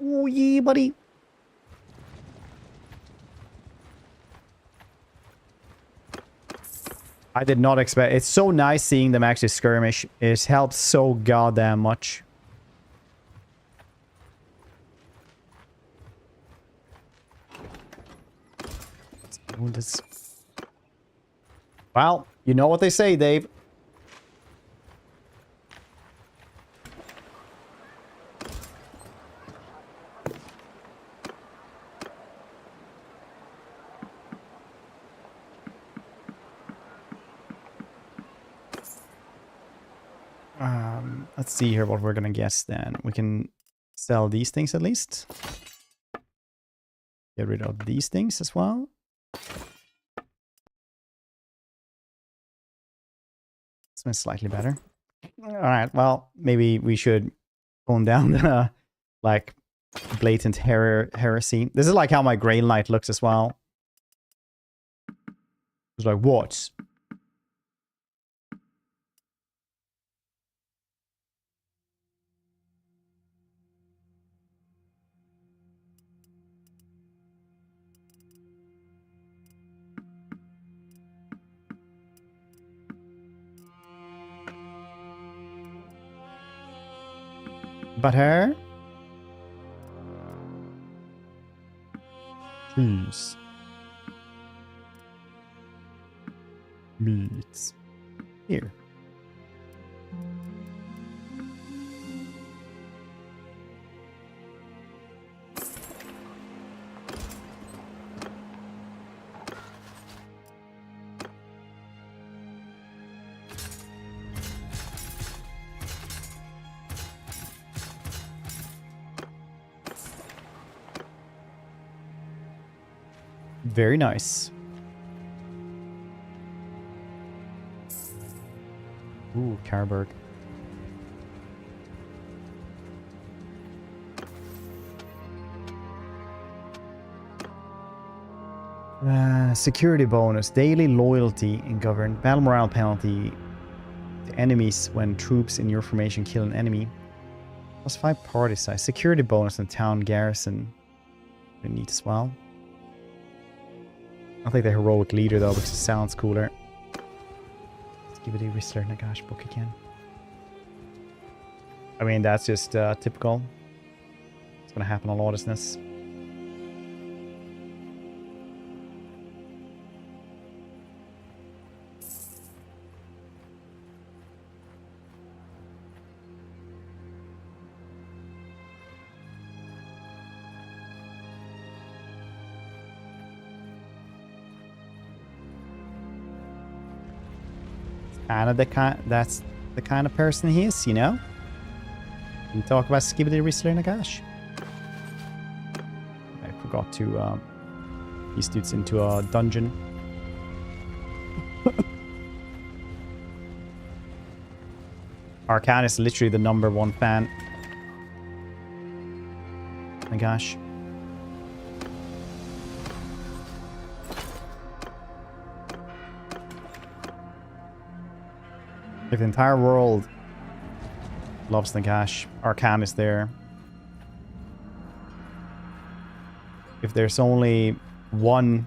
S1: Oh yeah, buddy. I did not expect... It's so nice seeing them actually skirmish. It helps so goddamn much. Well, you know what they say, Dave. Let's see here what we're gonna guess then. We can sell these things at least. Get rid of these things as well. This one's slightly better. Alright, well, maybe we should tone down the, like, blatant heresy. This is like how my Grail Knight looks as well. It's like, what? butter. Cheese. Meats. Here. Very nice. Ooh, Carberg. Security bonus. Daily loyalty in governed. Battle morale penalty to enemies when troops in your formation kill an enemy. +5 party size. Security bonus in town garrison. Pretty neat as well. I'll take the heroic leader though because it sounds cooler. Let's give it a Whistler Nagash book again. I mean, that's just typical. It's gonna happen a lot, isn't this? That's the kind of person he is, you know? We talk about Skibbity Whistler Nagash. I forgot to these dudes into a dungeon. Arcan is literally the #1 fan. Nagash. If the entire world loves Nagash, Arcan is there. If there's only one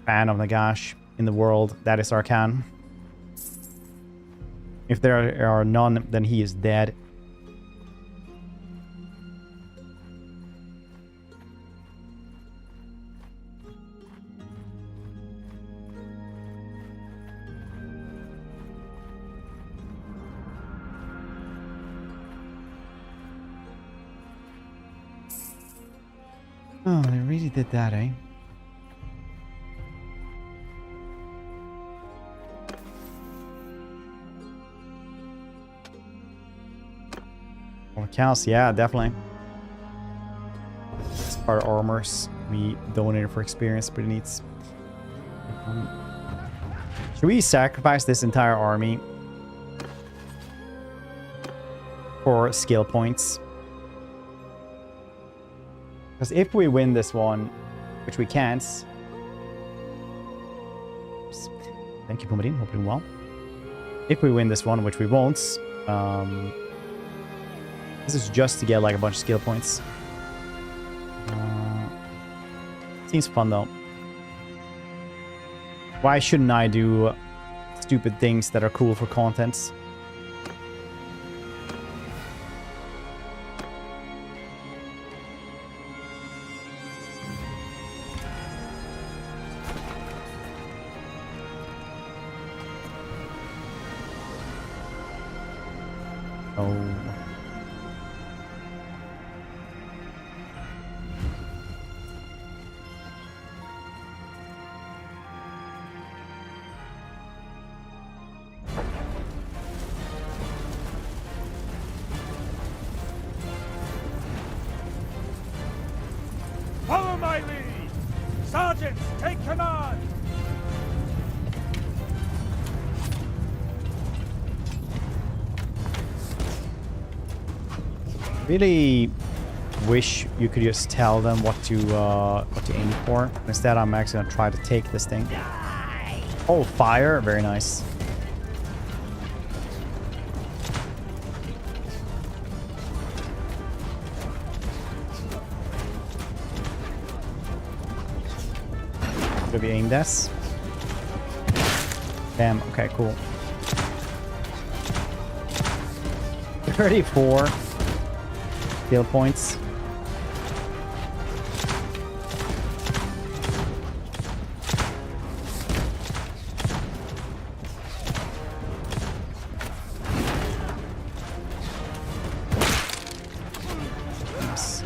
S1: fan of Nagash in the world, that is Arcan. If there are none, then he is dead. Oh, they really did that, eh? Well, cows, yeah, definitely. It's part of armors we donated for experience, pretty neat. Should we sacrifice this entire army for skill points? Because if we win this one, which we can't... Thank you, Pumadine. Hope you're doing well. If we win this one, which we won't, this is just to get like a bunch of skill points. Seems fun though. Why shouldn't I do stupid things that are cool for content?
S6: Follow my lead! Sergeants, take command!
S1: Really wish you could just tell them what to aim for. Instead, I'm actually gonna try to take this thing. Oh, fire! Very nice. Could be aimed at. Damn. Okay. Cool. 34. skill points. Nice.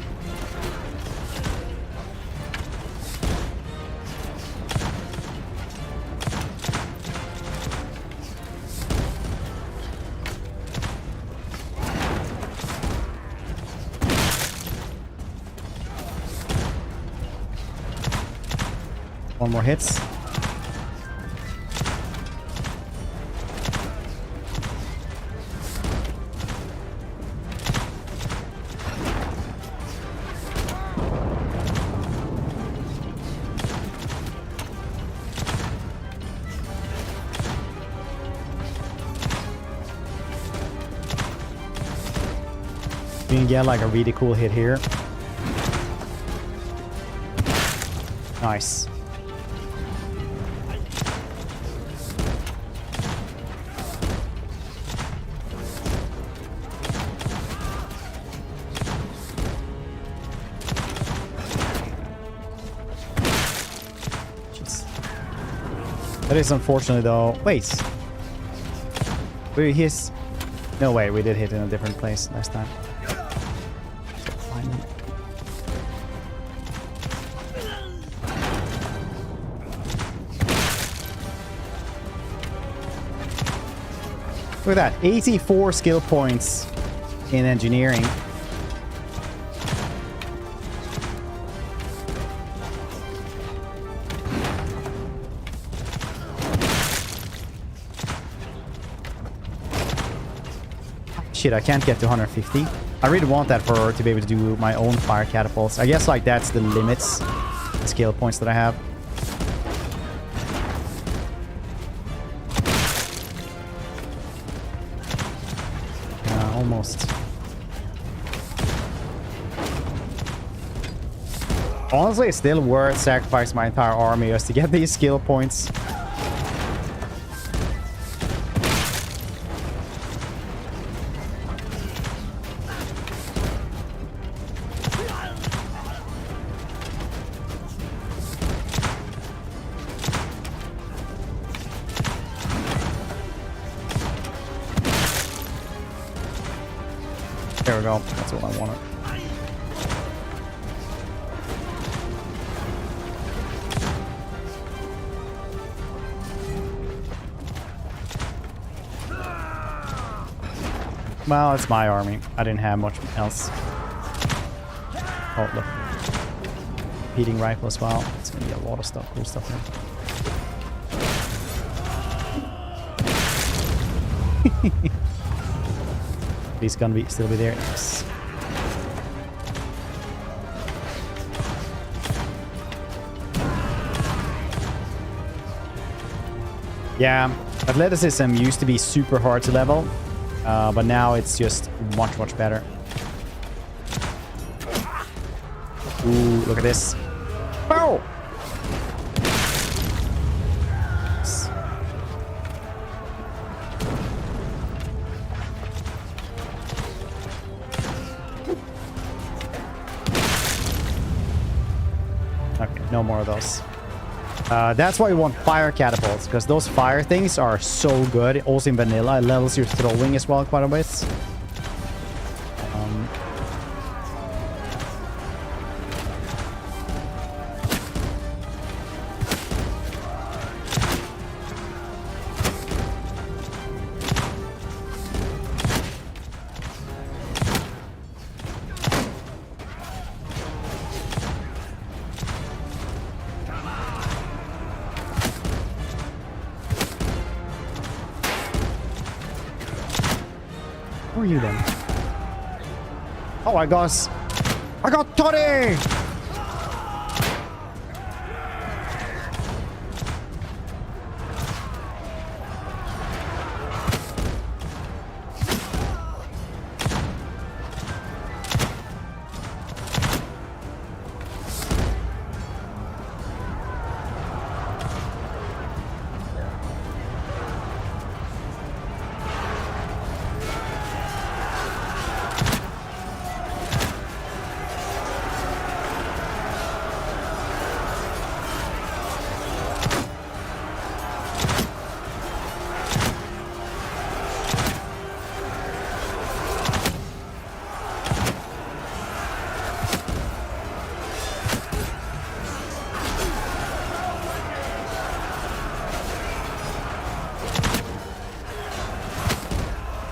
S1: One more hits. You can get like a really cool hit here. Nice. That is unfortunate though. Wait. We hit. No way, we did hit in a different place last time. Look at that, 84 skill points in engineering. Shit, I can't get to 150. I really want that for to be able to do my own fire catapults. I guess like that's the limits, the skill points that I have. Almost. Honestly, it's still worth sacrificing my entire army just to get these skill points. There we go. That's what I wanted. Well, it's my army. I didn't have much else. Oh, look. Repeating rifle as well. It's gonna be a lot of stuff, cool stuff here. He's gonna still be there. Yes. Yeah, athleticism used to be super hard to level, but now it's just much, much better. Ooh, look at this. Bow! No more of those. That's why we want fire catapults, because those fire things are so good. Also in vanilla, it levels your throwing as well quite a bit. Who are you then? Oh, I got Toddy!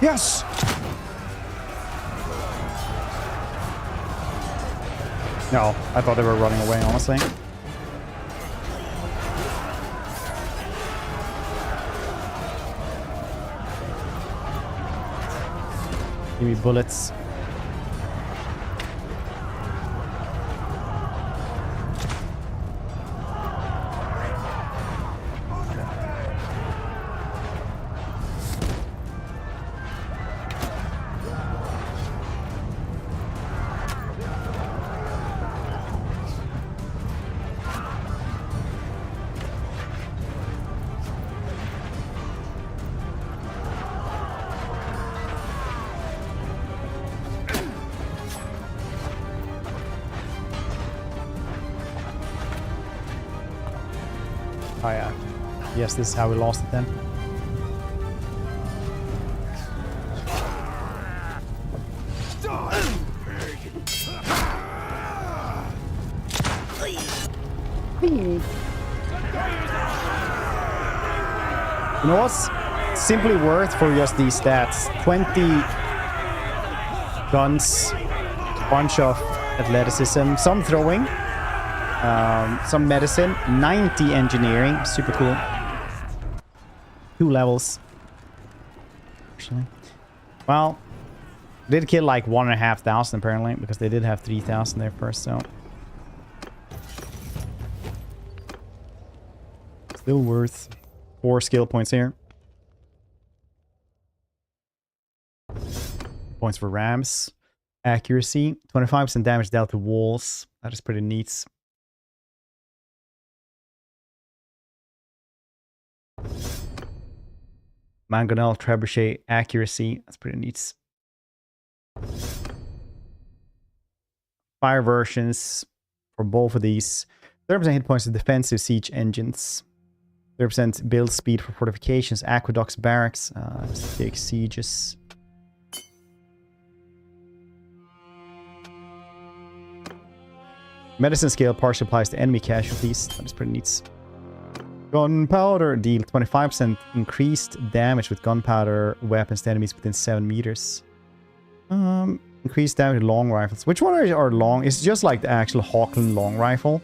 S1: Yes! No, I thought they were running away, honestly. Give me bullets. Oh yeah. Yes, this is how we lost it then. You know what's simply worth for just these stats? 20 guns, bunch of athleticism, some throwing, some medicine, 90 engineering, super cool. 2 levels. Actually. Well, did kill like 1,500 apparently, because they did have 3,000 there first, so. Still worth 4 skill points here. Points for rams. Accuracy. 25% damage dealt to walls. That is pretty neat. Mangonel Trebuchet accuracy. That's pretty neat. Fire versions for both of these. 30% hit points to defensive siege engines. 30% build speed for fortifications, aqueducts, barracks, big sieges. Medicine skill partially applies to enemy casualties. That is pretty neat. Gunpowder deal 25% increased damage with gunpowder weapons to enemies within 7 meters. Increased damage with long rifles. Which one are long? It's just like the actual Hawkland long rifle.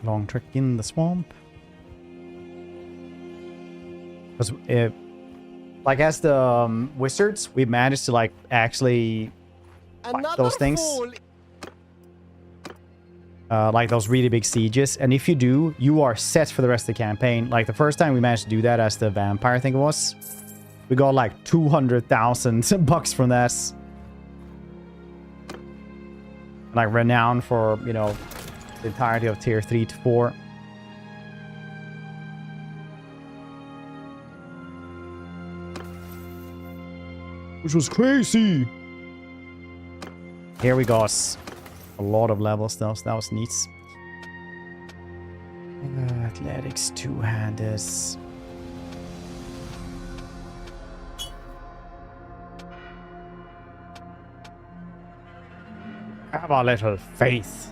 S1: Long trek in the swamp. Because like as the wizards, we managed to like actually fight those things. Like those really big sieges. And if you do, you are set for the rest of the campaign. Like the first time we managed to do that as the vampire, I think it was. We got like 200,000 bucks from that. Like renowned for, you know, the entirety of tier 3 to 4. Which was crazy. Here we go. A lot of levels though, so that was neat. Athletics, two-handers. Have a little faith.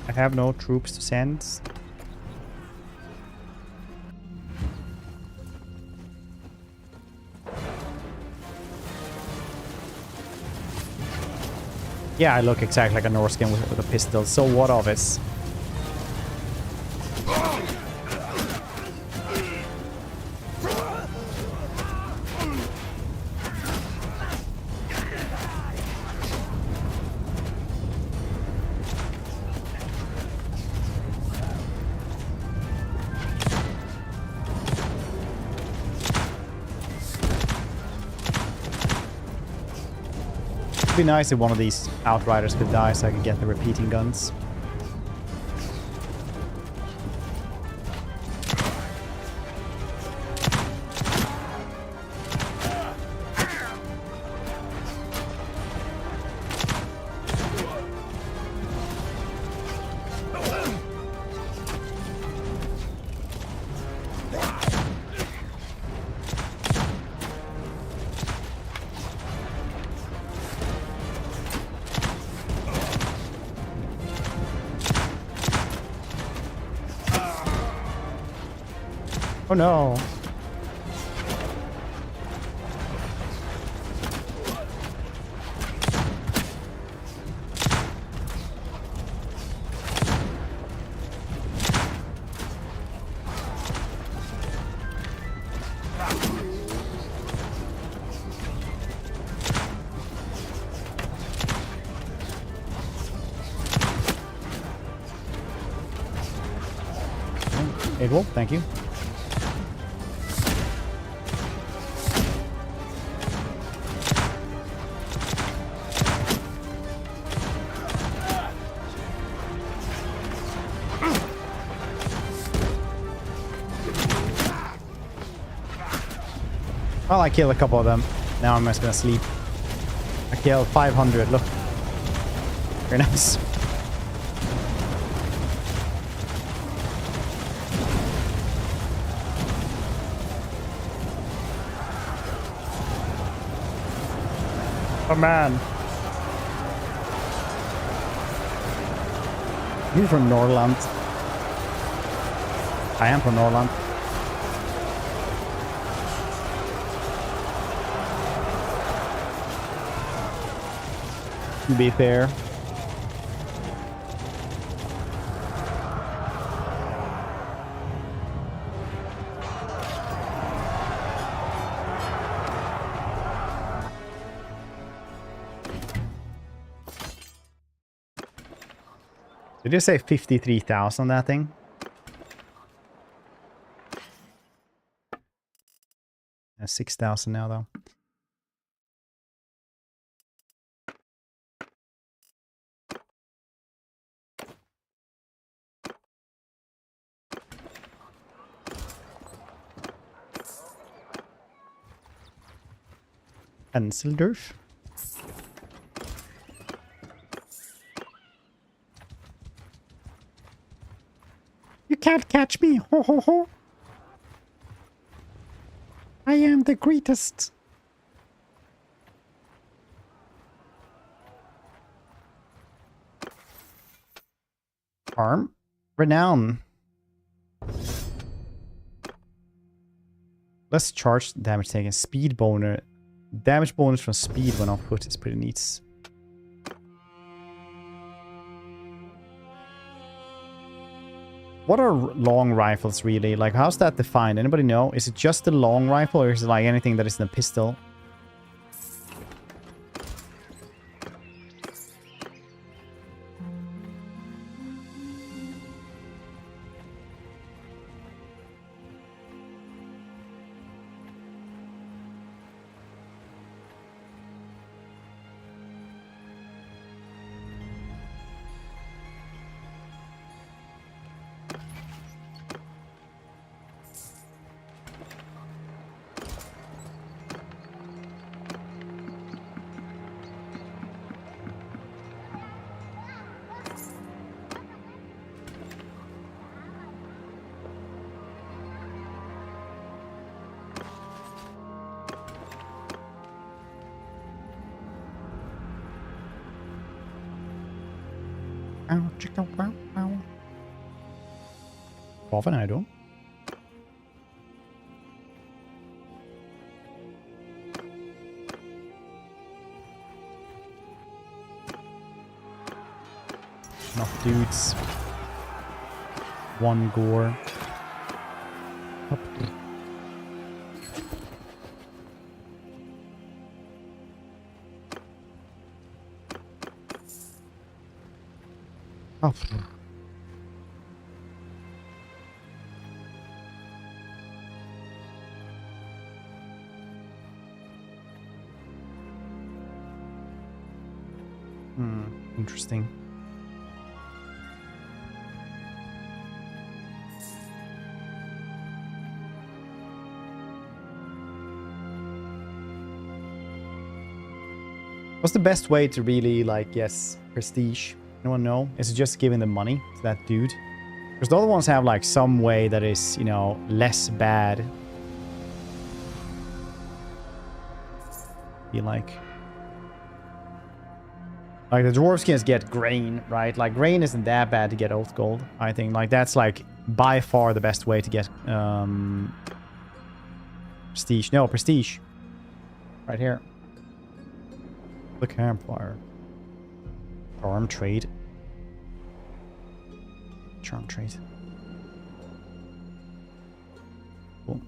S1: I have no troops to send. Yeah, I look exactly like a Norskin with a pistol, so what of it? It'd be nice if one of these outriders could die so I could get the repeating guns. Oh no. Able, thank you. Well, I killed a couple of them. Now I'm just gonna sleep. I killed 500, look. Very nice. Oh man. You're from Norland. I am from Norland. To be fair. Did you say 53,000 on that thing? That's 6,000 now though. Penseldorf. You can't catch me, ho ho ho. I am the greatest. Arm. Renown. Let's charge damage taken. Speed bonus. Damage bonus from speed when output is pretty neat. What are long rifles really? Like, how's that defined? Anybody know? Is it just the long rifle or is it like anything that is in a pistol? Vad för är då? Enough dudes. One gore. Up. Up. Interesting. What's the best way to really, like, yes, prestige? Anyone know? Is it just giving the money to that dude? Because the other ones have, like, some way that is, you know, less bad. Be like the dwarfskins get grain, right? Like, grain isn't that bad to get oath gold, I think. Like, that's, like, by far the best way to get prestige. No, prestige. Right here. The campfire. Charm trade. Charm trade. Cool.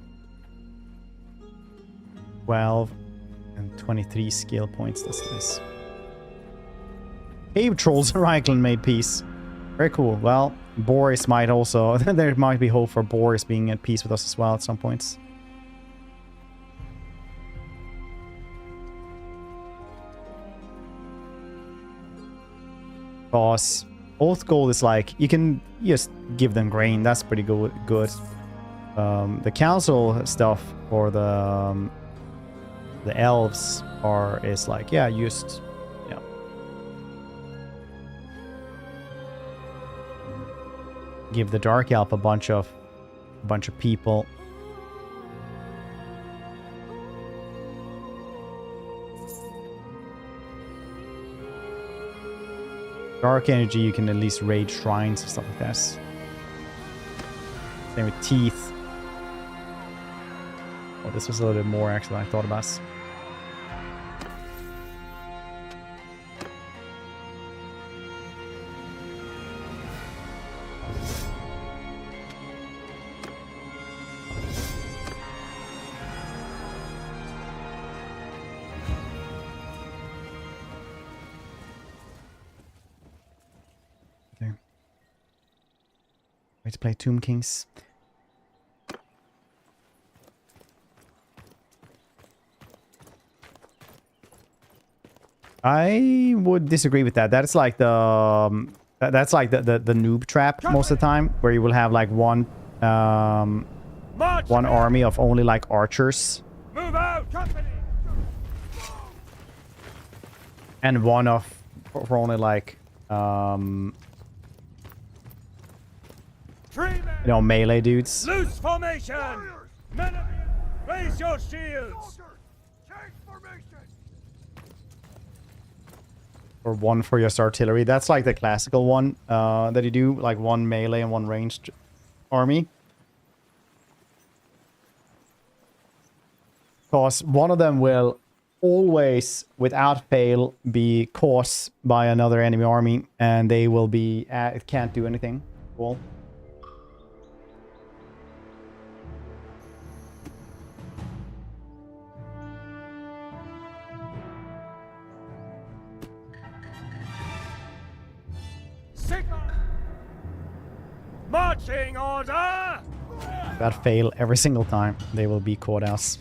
S1: 12 and 23 skill points. That's nice. Cave trolls Reichland made peace. Very cool. Well, Boris might also... there might be hope for Boris being at peace with us as well at some points. Because oath gold is like... You can just give them grain. That's pretty good. The council stuff for the elves is like... Yeah, just... Give the Dark Elf a bunch of people. Dark energy, you can at least raid shrines and stuff like that. Same with teeth. Oh, this was a little bit more actually than I thought about. To play Tomb Kings. I would disagree with that. That's like the that's like the noob trap most of the time, where you will have like one army of only like archers.
S6: Move out, company.
S1: And one of for only like you know, melee dudes.
S6: Loose formation! Men of... Raise your shields!
S1: Or one for your artillery. That's like the classical one that you do, like one melee and one ranged army. Because one of them will always, without fail, be caught by another enemy army, and they will be... it can't do anything. Cool.
S6: Marching order!
S1: That fail every single time. They will be caught out.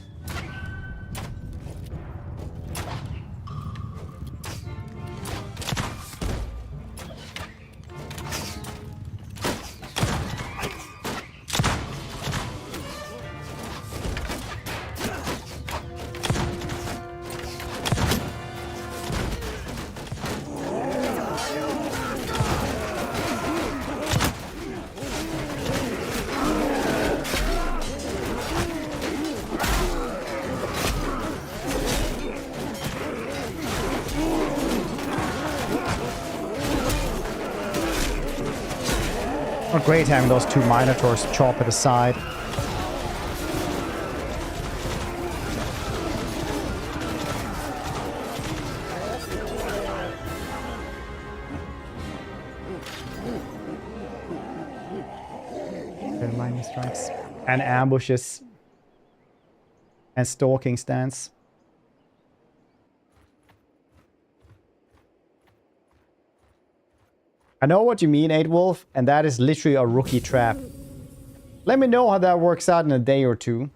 S1: Not great having those two Minotaurs chop at the side. airstrikes and ambushes and stalking stance. I know what you mean, 8wolf, and that is literally a rookie trap. Let me know how that works out in a day or two.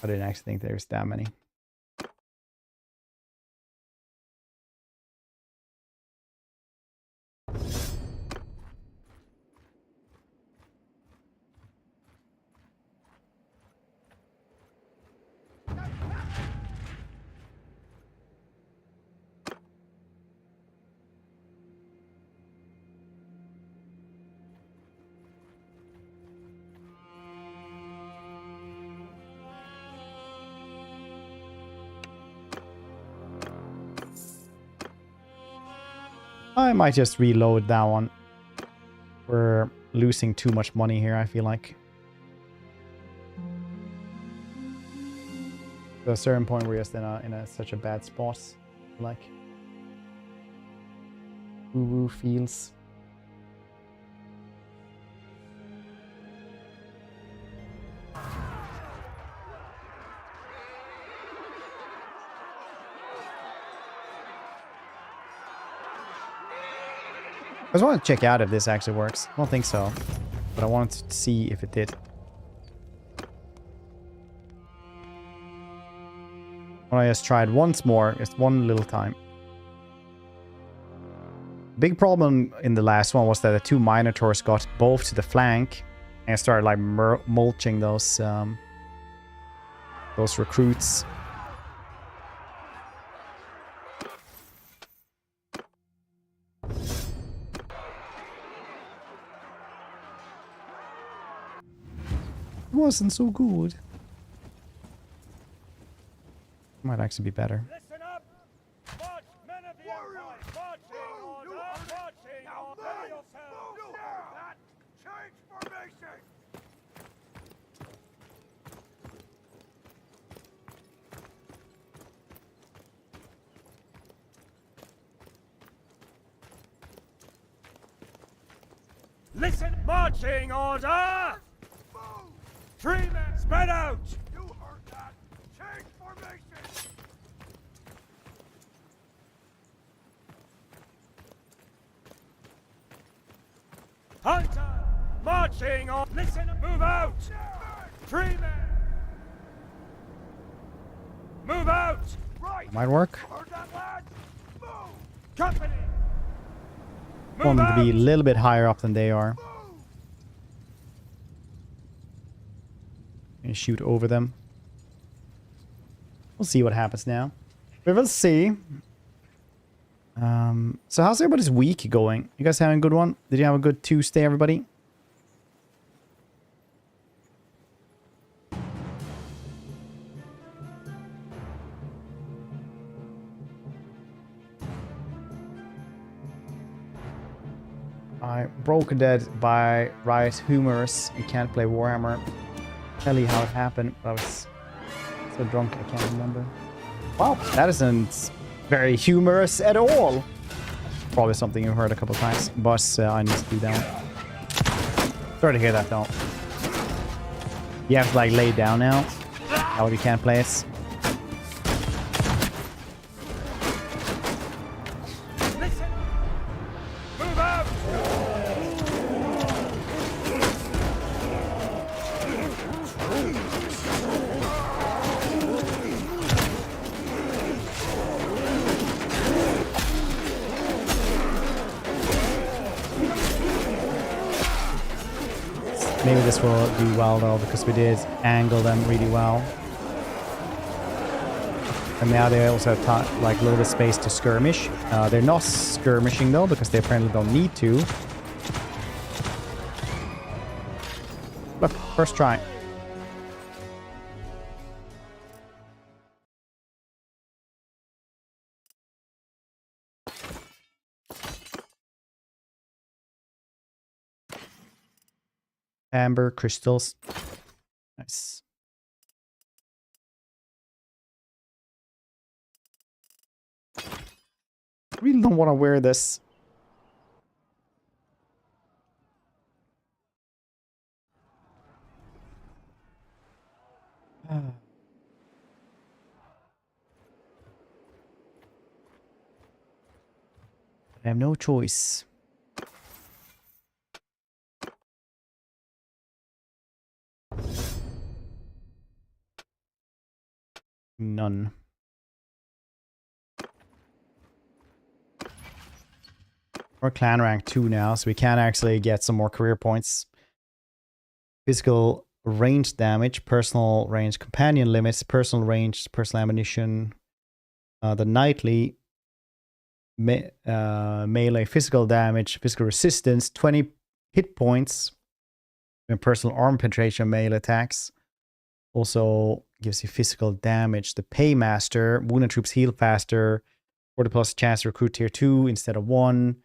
S1: I didn't actually think there's that many. I might just reload that one. We're losing too much money here, I feel like. To a certain point, we're just in such a bad spot. Like, woo-woo feels. I just want to check out if this actually works. I don't think so, but I wanted to see if it did. When I just tried once more, just one little time. Big problem in the last one was that the two Minotaurs got both to the flank and started like mulching those recruits. Wasn't so good. Might actually be better.
S6: Listen up! March, men of the Empire! Marching order! Marching order! Ready yourselves!
S2: You heard that? Change formation!
S6: Listen! Marching order! Three men! Spread out!
S2: You heard that? Change formation!
S6: Hunter! Marching on! Listen! Move out! Three men! Move out!
S2: Right!
S1: Might work.
S2: You heard that, lads? Move!
S6: Company! Move
S1: Want them to be a
S6: out!
S1: little bit higher up than they are. And shoot over them. We'll see what happens now. We will see. So how's everybody's week going? You guys having a good one? Did you have a good Tuesday, everybody? I broke dead by Riot Humorous. You can't play Warhammer. Tell you how it happened, but I was so drunk I can't remember. Wow, that isn't very humorous at all. Probably something you heard a couple times, but I need to do that one. Sorry to hear that though. You have to like lay down now. Now you can't play it.
S6: Listen! Move out!
S1: Maybe this will do well though, because we did angle them really well. And now they also have like a little bit of space to skirmish. They're not skirmishing though, because they apparently don't need to. But first try. Amber crystals. Nice. really don't want to wear this. I have no choice. None. We're clan rank 2 now, so we can actually get some more career points. Physical range damage, personal range companion limits, personal range, personal ammunition. The nightly melee physical damage, physical resistance, 20 hit points, and personal arm penetration melee attacks. Also gives you physical damage. The Paymaster, wounded troops heal faster, 40+ chance to recruit tier 2 instead of 1.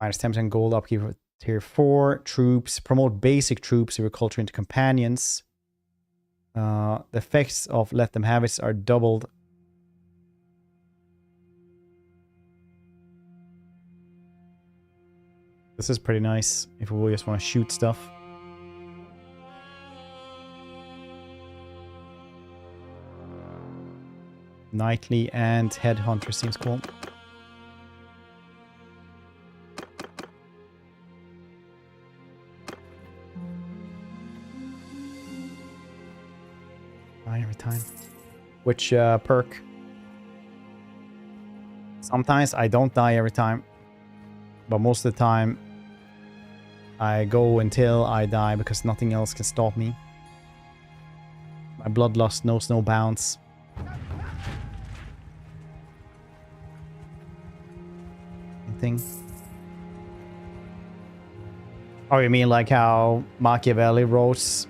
S1: Minus 10% gold upkeep for tier 4 troops. Promote basic troops who culture into companions. The effects of Let Them Have It are doubled. This is pretty nice if we just want to shoot stuff. Nightly and Headhunter seems cool. Die every time. Which perk? Sometimes I don't die every time. But most of the time I go until I die because nothing else can stop me. My bloodlust knows no bounds. Anything? Oh, you mean like how Machiavelli wrote,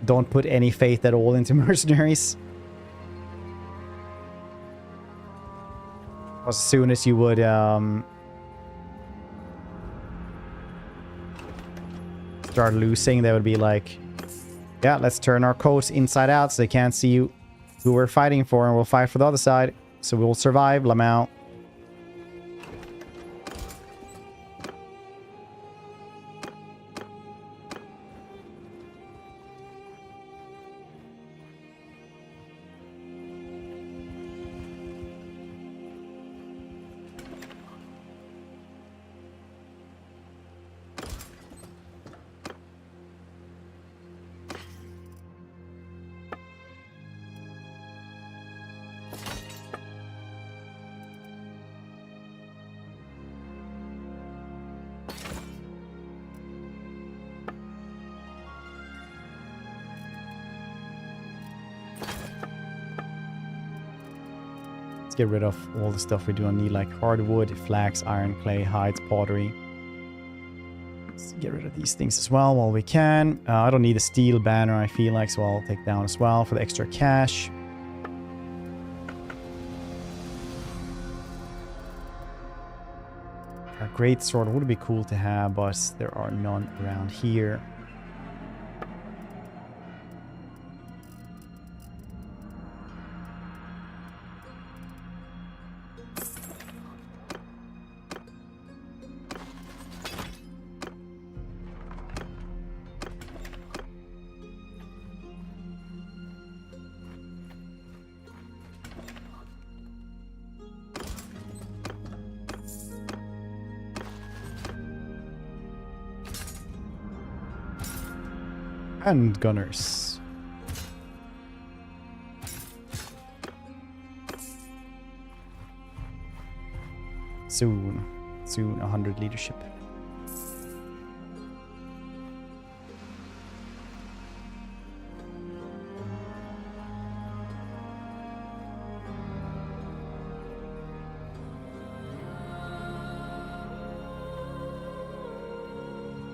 S1: don't put any faith at all into mercenaries? As soon as you would start losing, they would be like, yeah, let's turn our coats inside out so they can't see who we're fighting for, and we'll fight for the other side. So we will survive, Lamau. Get rid of all the stuff we do not need, like hardwood, flax, iron, clay, hides, pottery. Let's get rid of these things as well while we can. I don't need a steel banner, I feel like, so I'll take down as well for the extra cash. A great sword would be cool to have, but there are none around here. And gunners. Soon 100 leadership.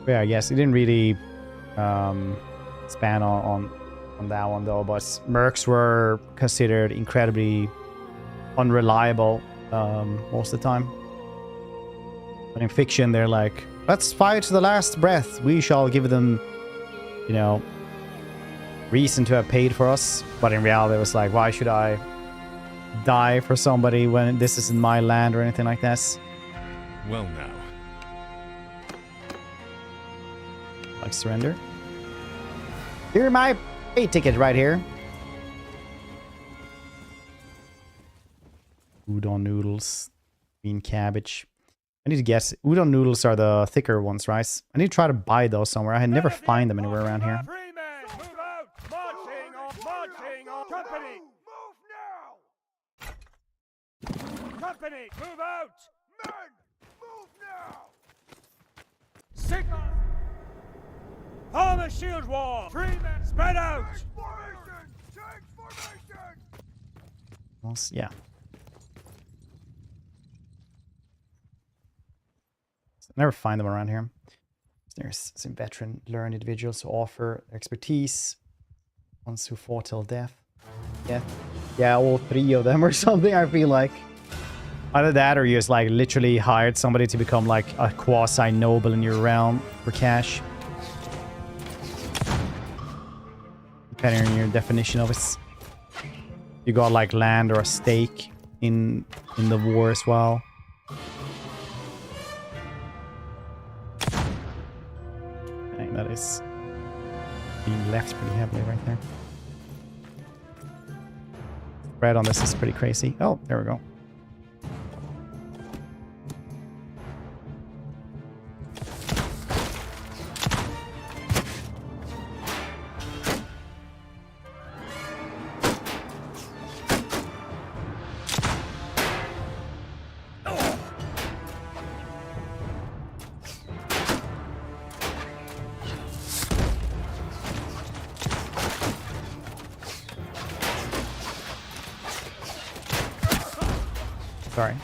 S1: Yeah, I guess it didn't really span on that one though, but Mercs were considered incredibly unreliable most of the time. But in fiction, they're like, let's fight to the last breath. We shall give them, you know, reason to have paid for us. But in reality, it was like, why should I die for somebody when this isn't my land or anything like this.
S4: Well now.
S1: Like surrender. Here's my pay ticket right here. Udon noodles, green cabbage. I need to guess. Udon noodles are the thicker ones, right? I need to try to buy those somewhere. I had never find them anywhere around here.
S6: Free men, move out! Marching on! Company! Move now! Company, move out! Men, move now! Signal! Form a shield wall! Free men, spread out! Change formation! Change formation!
S1: Yeah. Never find them around here. There's some veteran learned individuals who offer expertise. Ones who fought till death. Yeah, all 3 of them or something, I feel like. Either that or you just like literally hired somebody to become like a quasi-noble in your realm for cash. Depending on your definition of it. You got like land or a stake in the war as well. That is being left pretty heavily right there. Spread on this is pretty crazy. Oh, there we go. Sorry.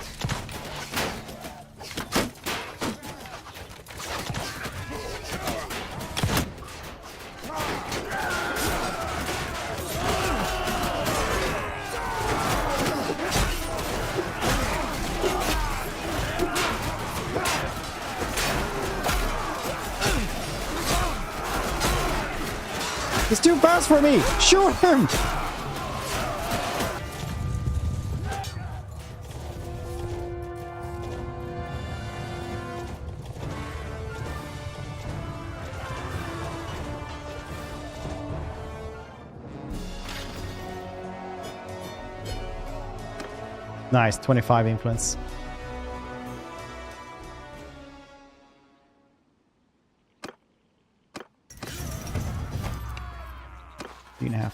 S1: He's too fast for me! Shoot him! Nice, 25 influence.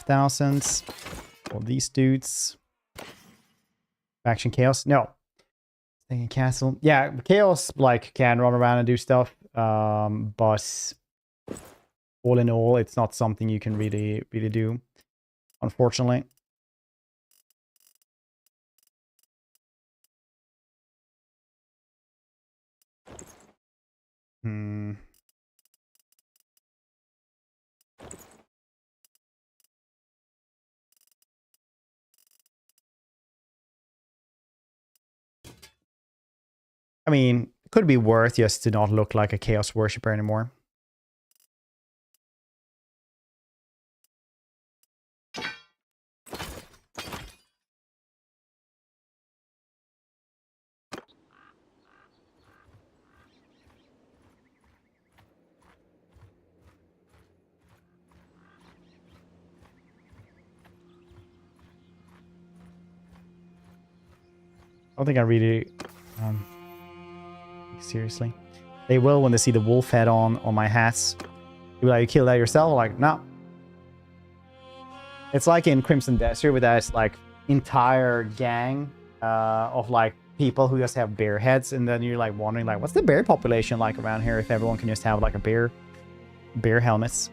S1: $3,500. All these dudes. Faction Chaos? No. Staying in Castle. Yeah, Chaos like can run around and do stuff. But all in all, it's not something you can really do. Unfortunately. I mean, it could be worth just to not look like a Chaos Worshipper anymore. I don't think I really seriously. They will when they see the wolf head on my hats. You'll be like, you kill that yourself? Like, no. It's like in Crimson Desert with that like entire gang of like people who just have bear heads, and then you're like wondering like, what's the bear population like around here if everyone can just have like a bear helmets?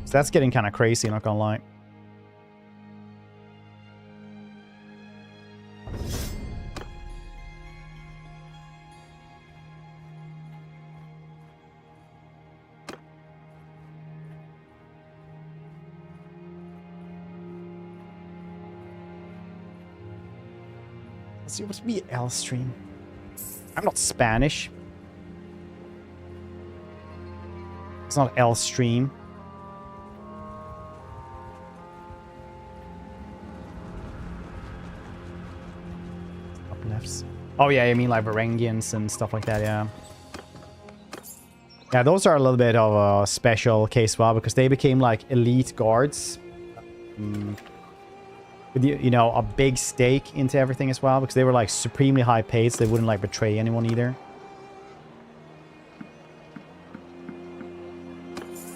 S1: So that's getting kind of crazy, not gonna lie. Let's see what's Livestream. I'm not Spanish. It's not L stream. Oh yeah, I mean like Varangians and stuff like that, yeah. Yeah, those are a little bit of a special case as well, because they became like elite guards. With, you know, a big stake into everything as well, because they were like supremely high paid, so they wouldn't like betray anyone either.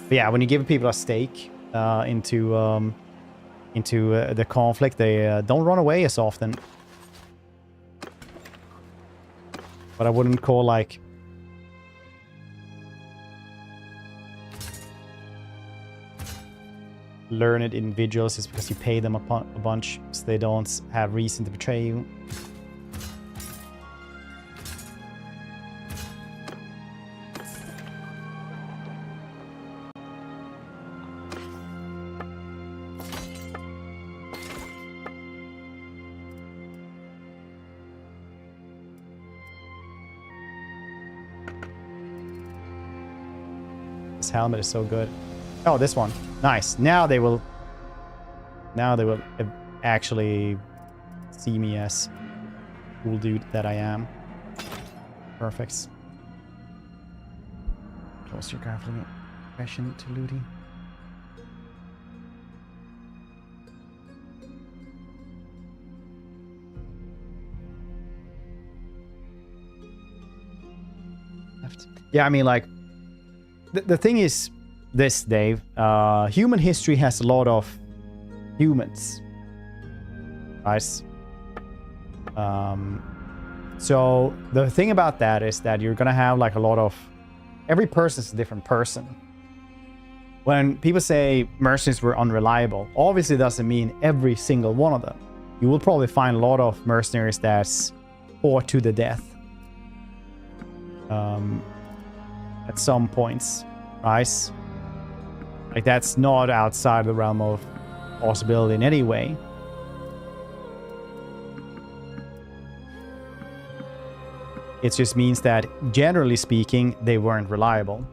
S1: But yeah, when you give people a stake into the conflict, they don't run away as often. But I wouldn't call like learned individuals is because you pay them a bunch, so they don't have reason to betray you. This helmet is so good. Oh, this one. Nice. Now they will actually see me as cool dude that I am. Perfect. Close your grappling aggression to looting. Left. Yeah, I mean, like, the thing is this, Dave. Human history has a lot of humans, right? So the thing about that is that you're gonna have like a lot of... Every person is a different person. When people say mercenaries were unreliable, obviously doesn't mean every single one of them. You will probably find a lot of mercenaries that's fought to the death. At some points, right? Like, that's not outside the realm of possibility in any way. It just means that, generally speaking, they weren't reliable.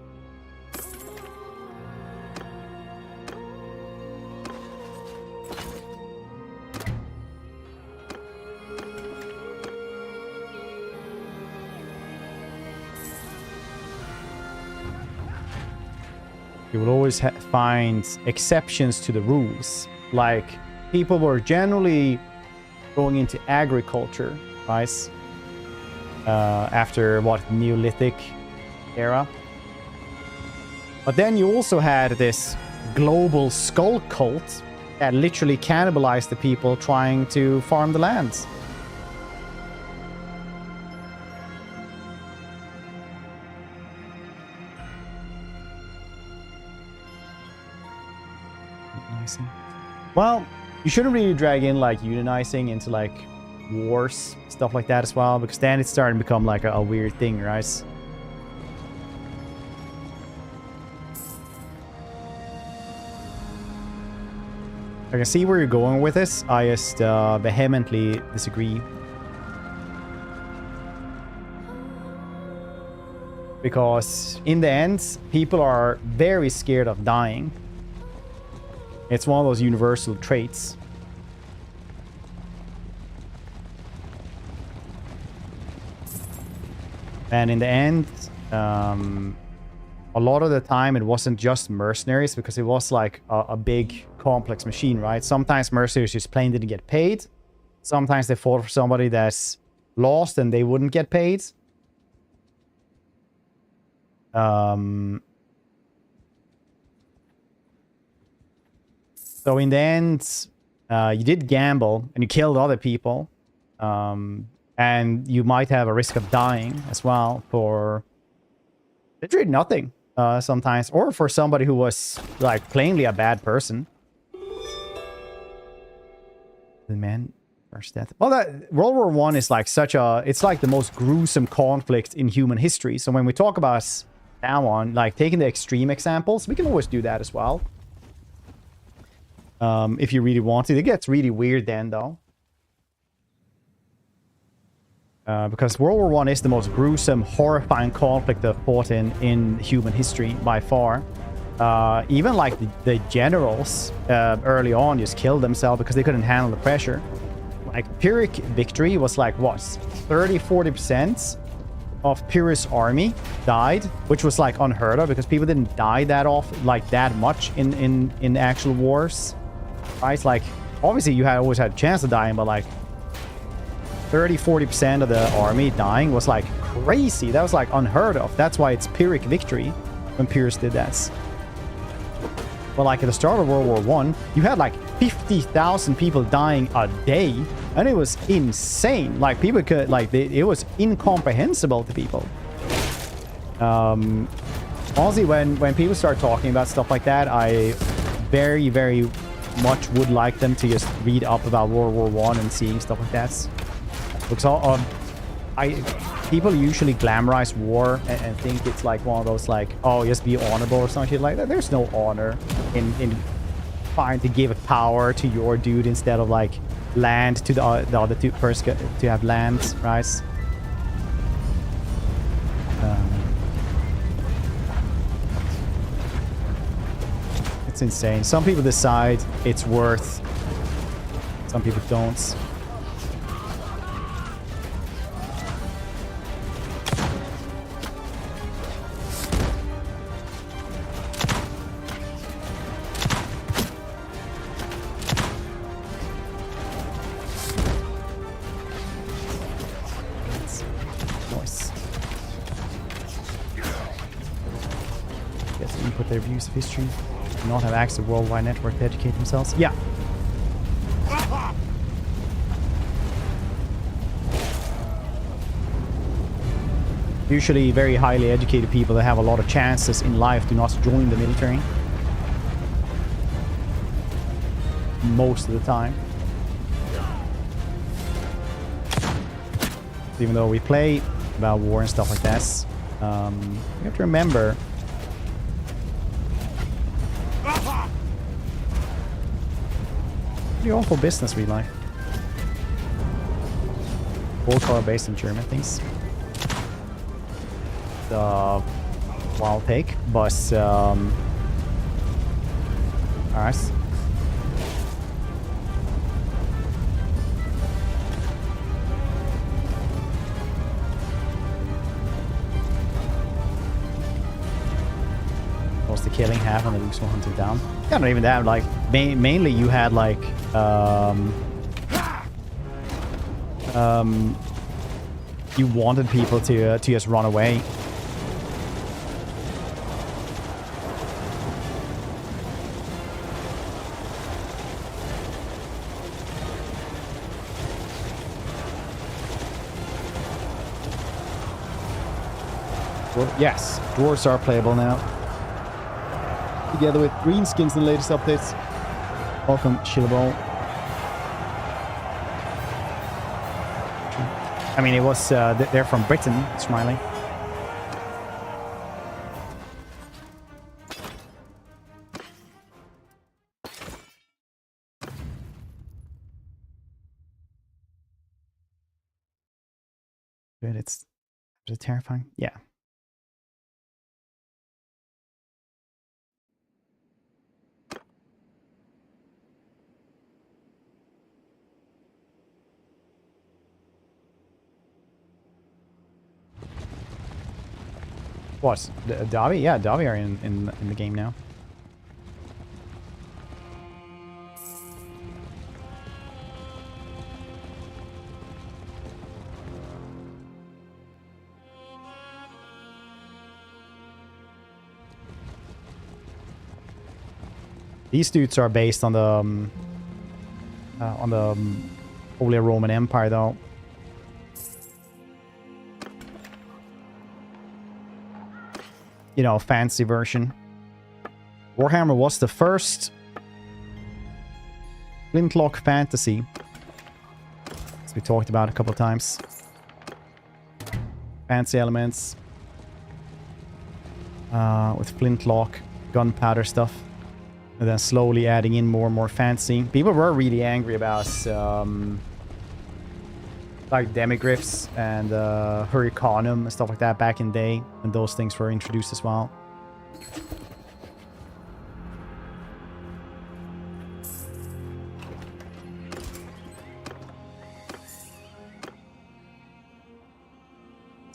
S1: You will always find exceptions to the rules. Like, people were generally going into agriculture, right? After, what, Neolithic era. But then you also had this global skull cult that literally cannibalized the people trying to farm the lands. Well, you shouldn't really drag in like unionizing into like wars, stuff like that as well, because then it's starting to become like a weird thing, right? I can see where you're going with this. I just vehemently disagree. Because in the end, people are very scared of dying. It's one of those universal traits. And in the end, a lot of the time it wasn't just mercenaries, because it was like a big complex machine, right? Sometimes mercenaries just plain didn't get paid. Sometimes they fought for somebody that's lost and they wouldn't get paid. So in the end, you did gamble and you killed other people. And you might have a risk of dying as well for literally nothing sometimes. Or for somebody who was like plainly a bad person. The man first death. Well, that World War I is like such a... It's like the most gruesome conflict in human history. So when we talk about that one, like taking the extreme examples, we can always do that as well. If you really want to. It gets really weird then, though. Because World War I is the most gruesome, horrifying conflict they've fought in human history by far. Even like the generals early on just killed themselves because they couldn't handle the pressure. like Pyrrhic victory was like what, 30-40% of Pyrrhus army died, which was like unheard of because people didn't die that often, like that much in actual wars, right? Like obviously you had always had a chance of dying, but like 30-40% of the army dying was like crazy. That was like unheard of. That's why it's Pyrrhic victory when Pyrrhus did that. But like at the start of World War One, you had like 50,000 people dying a day, and it was insane. Like people could like it was incomprehensible to people. Honestly, when people start talking about stuff like that, I very much would like them to just read up about World War One and seeing stuff like that. Because people usually glamorize war and think it's like one of those like, oh, just be honorable or something like that. There's no honor in trying to give power to your dude instead of like land to the other two person to have land, right? It's insane. Some people decide it's worth, some people don't. Their views of history, do not have access to worldwide network to educate themselves. Yeah. Usually very highly educated people that have a lot of chances in life do not join the military. Most of the time. Even though we play about war and stuff like that, you have to remember pretty awful business we like. All car based in German things. The wild take, but alright. The killing half and the lose 100 down. Yeah, not even that. Like mainly you had like you wanted people to just run away. Well, yes, dwarves are playable now. Together with green skins in the latest updates. Welcome, Shillable. I mean, it was they're from Britain, Smiley. Good, is it terrifying? Yeah. What? Davi? Yeah, Davi are in the game now. These dudes are based on the Holy Roman Empire, though. You know, fancy version. Warhammer was the first flintlock fantasy, as we talked about a couple of times. Fancy elements with flintlock, gunpowder stuff, and then slowly adding in more and more fancy. People were really angry about like demigryphs and hurricanum and stuff like that back in the day, and those things were introduced as well.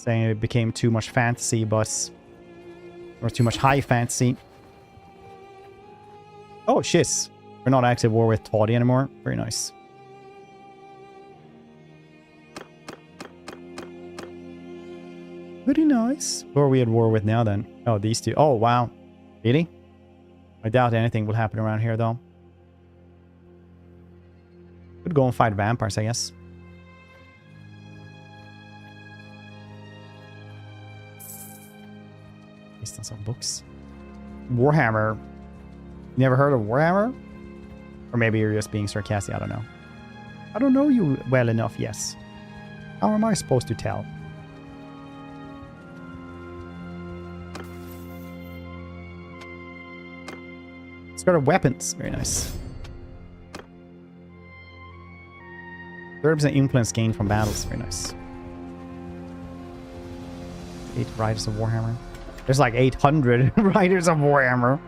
S1: saying it became too much fantasy, but... Or too much high fantasy. Oh, shit. We're not actually at war with Toddy anymore. Very nice. Very nice. Who are we at war with now, then? Oh, these two. Oh, wow. Really? I doubt anything will happen around here, though. Could go and fight vampires, I guess. Based on some books. Warhammer. You never heard of Warhammer? Or maybe you're just being sarcastic, I don't know. I don't know you well enough, yes. How am I supposed to tell? It's got weapons. Very nice. 30% influence gained from battles. Very nice. 8 Riders of Warhammer. There's like 800 Riders of Warhammer.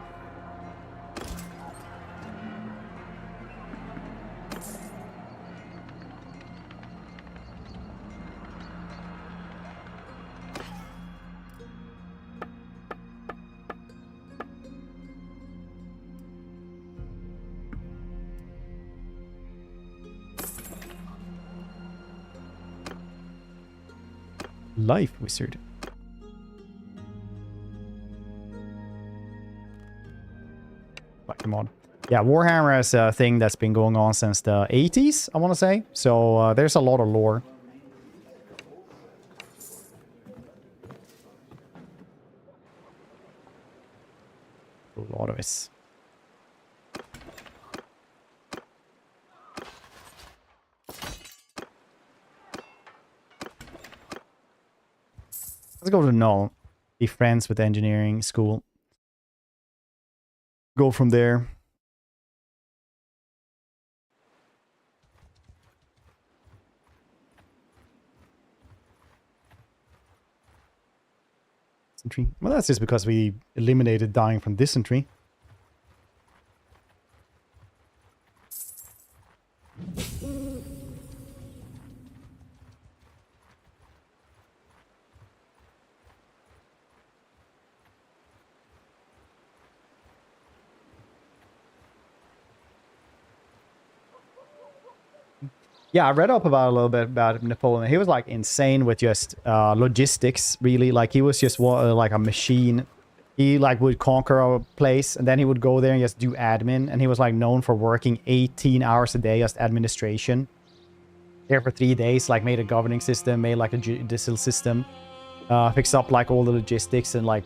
S1: Life Wizard. Like the mod. Yeah, Warhammer is a thing that's been going on since the 80s, I want to say. So there's a lot of lore. A lot of it. Let's go to Null. Be friends with engineering school. Go from there. Dysentery. Well, that's just because we eliminated dying from dysentery. Yeah, I read up about a little bit about Napoleon. He was like insane with just logistics, really. Like he was just like a machine. He like would conquer a place and then he would go there and just do admin. And he was like known for working 18 hours a day, just administration. There for 3 days, like made a governing system, made like a judicial system. Fixed up like all the logistics and like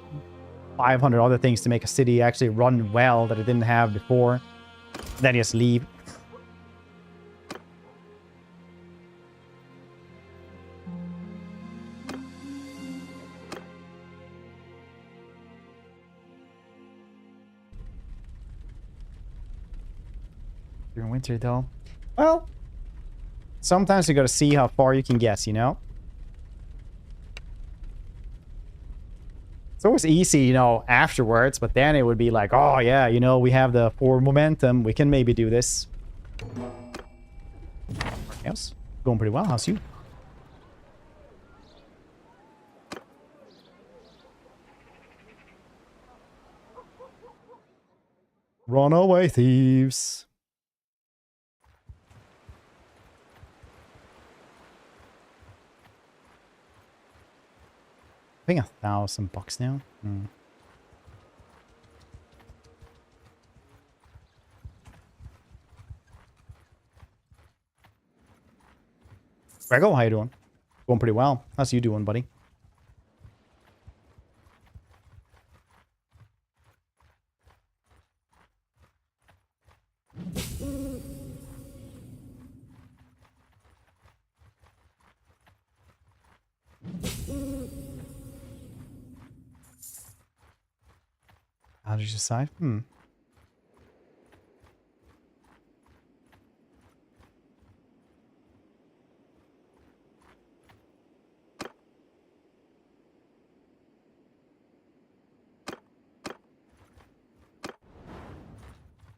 S1: 500 other things to make a city actually run well that it didn't have before. Then just leave. During winter though. Well, sometimes you gotta see how far you can get, you know? It's always easy, you know, afterwards, but then it would be like, oh yeah, you know, we have the forward momentum, we can maybe do this. Else? Going pretty well, how's you? Run away, thieves. I think $1,000 now. Grego, how you doing? Going pretty well. How's you doing, buddy? How did you decide?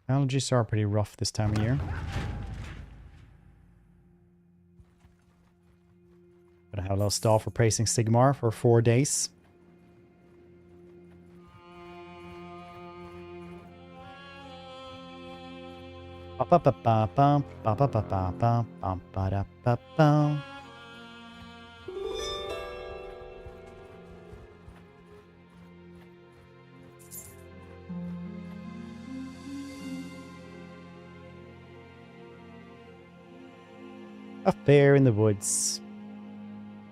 S1: Allergies are pretty rough this time of year. Gotta have little stuff for praising Sigmar for 4 days. A fair in the woods.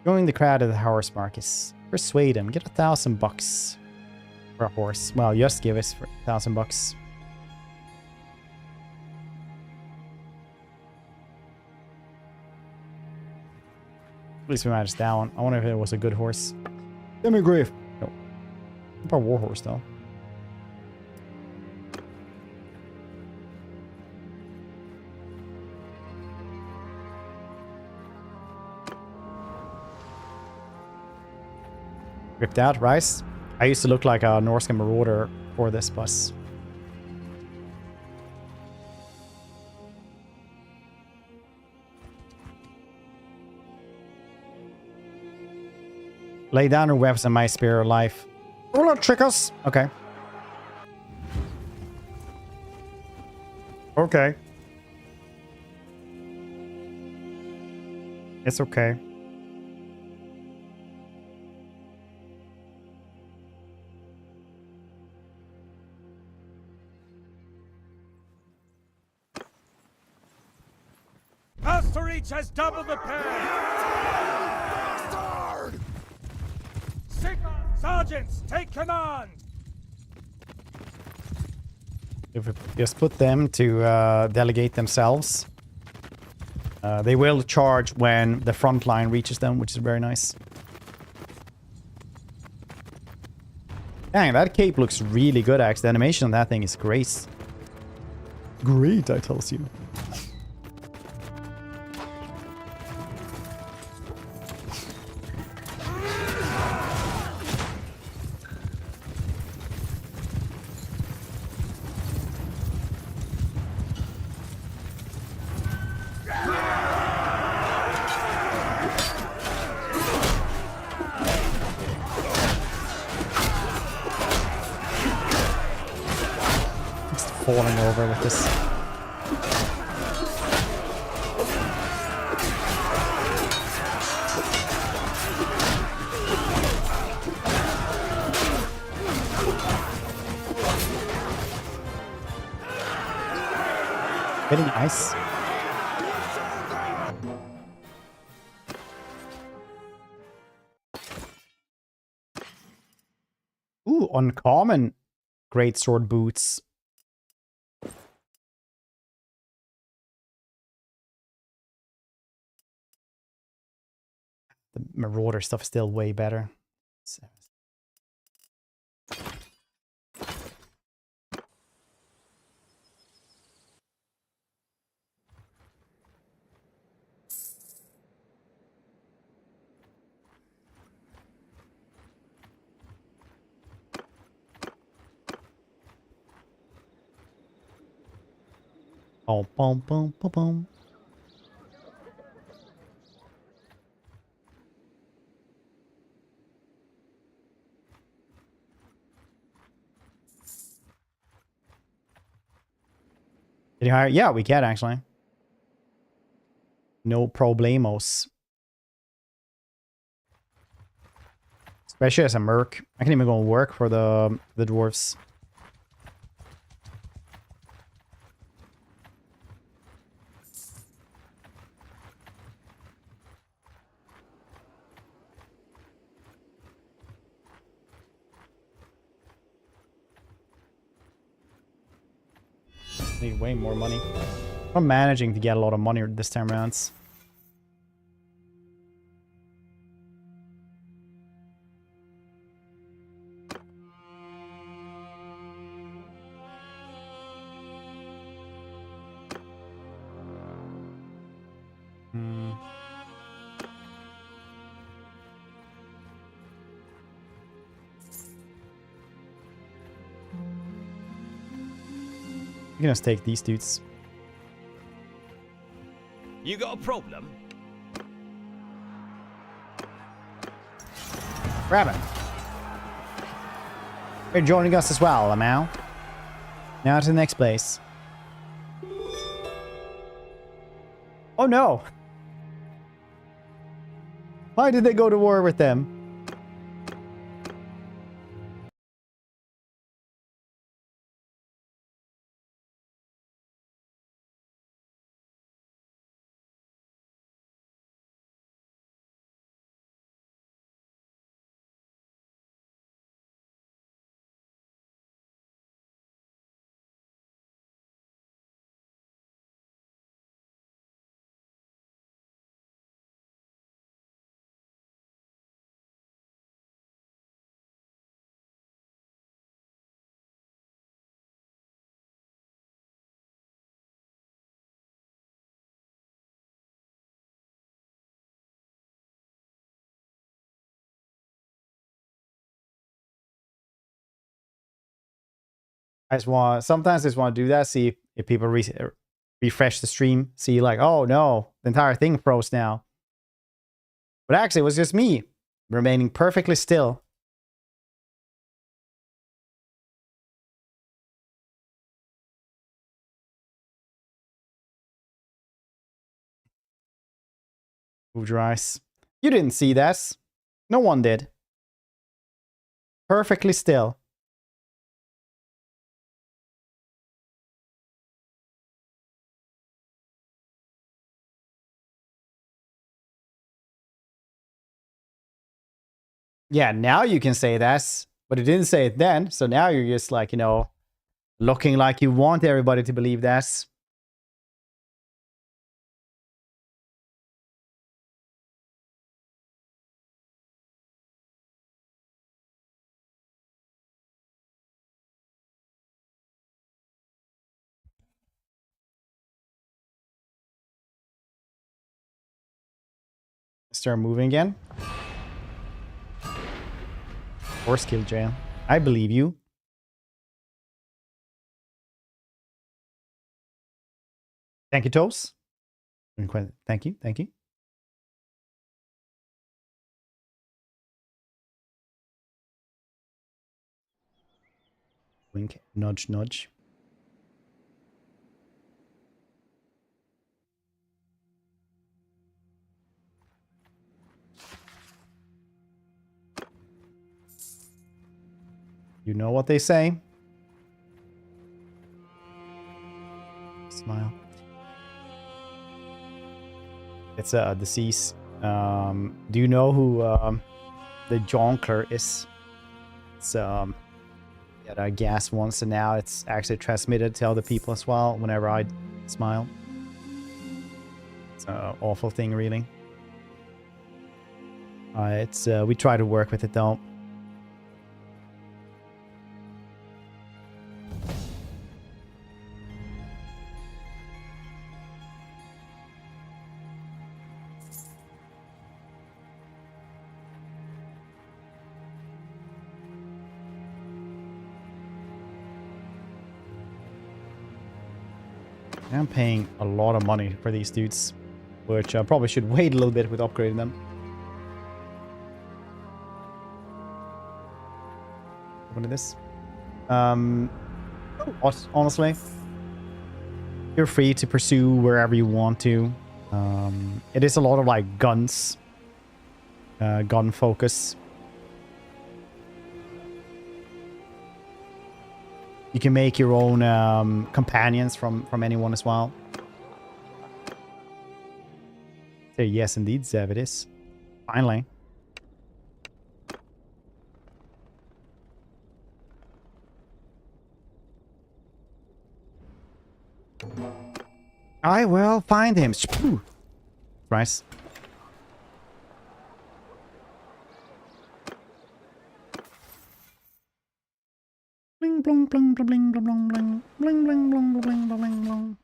S1: Join the crowd at the horse markets. Persuade him. Get $1,000 for a horse. Well, just give us $1,000. At least we managed that one. I wonder if it was a good horse. Demigrave. No. About warhorse though. Ripped out, rice. I used to look like a Norse marauder for this bus. Lay down your weapons and my spare life. Will not trick us. Okay. Okay. It's okay.
S6: Master Reach has doubled the pair! Signal! Sergeants, take command!
S1: If we just put them to delegate themselves, they will charge when the front line reaches them, which is very nice. Dang, that cape looks really good, actually. The animation on that thing is great. Great, I tells you. Falling over with this. Very nice. Ooh, uncommon greatsword boots. The Marauder stuff is still way better. Boom, boom, boom, boom, boom. Did you hire? Yeah, we can actually. No problemos. Especially as a merc. I can even go and work for the dwarves. Need way more money. I'm managing to get a lot of money this time around. I'm gonna take these dudes.
S7: You got a problem?
S1: Grab him. You're joining us as well, Lamau. Now to the next place. Oh no! Why did they go to war with them? Sometimes I just want to do that, see if people refresh the stream, see like, oh no, the entire thing froze now. But actually, it was just me remaining perfectly still. Moved your eyes. You didn't see that. No one did. Perfectly still. Yeah, now you can say that, but it didn't say it then. So now you're just like, you know, looking like you want everybody to believe that. Start moving again. Or skill jam. I believe you. Thank you, Toes. Thank you. Thank you. Wink, nudge, nudge. You know what they say. Smile. It's a disease. Do you know who the jongleur is? It's yeah, I guess once, and now it's actually transmitted to other people as well whenever I smile. It's an awful thing, really. We try to work with it though. I'm paying a lot of money for these dudes, which I probably should wait a little bit with upgrading them. What is this? Honestly, you're free to pursue wherever you want to. It is a lot of like guns, gun focus. You can make your own companions from anyone as well. So yes, indeed, Zev, it is. Finally. I will find him. Rice. Bling blong blong bling blong blong bling bling bling blong bling bling blong.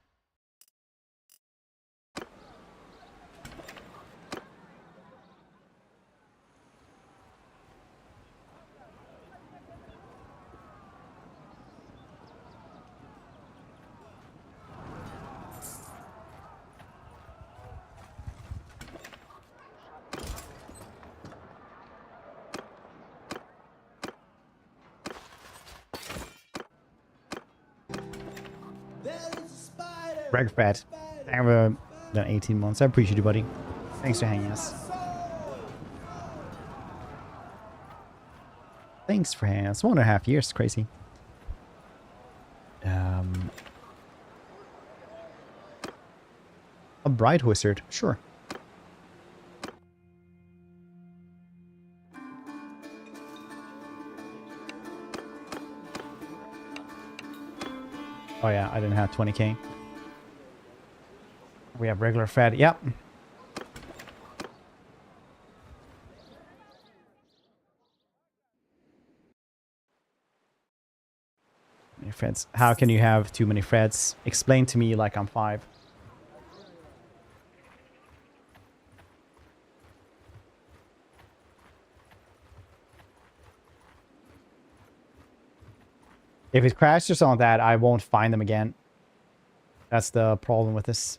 S1: Greg Fred. Thank you for the 18 months. I appreciate you, buddy. Thanks for hanging us. Thanks for hanging us. 1.5 years. Crazy. A bright wizard. Sure. Oh yeah, I didn't have 20k. We have regular Fred. Yep. Many Freds. How can you have too many Freds? Explain to me like I'm 5. If it crashes on that, I won't find them again. That's the problem with this.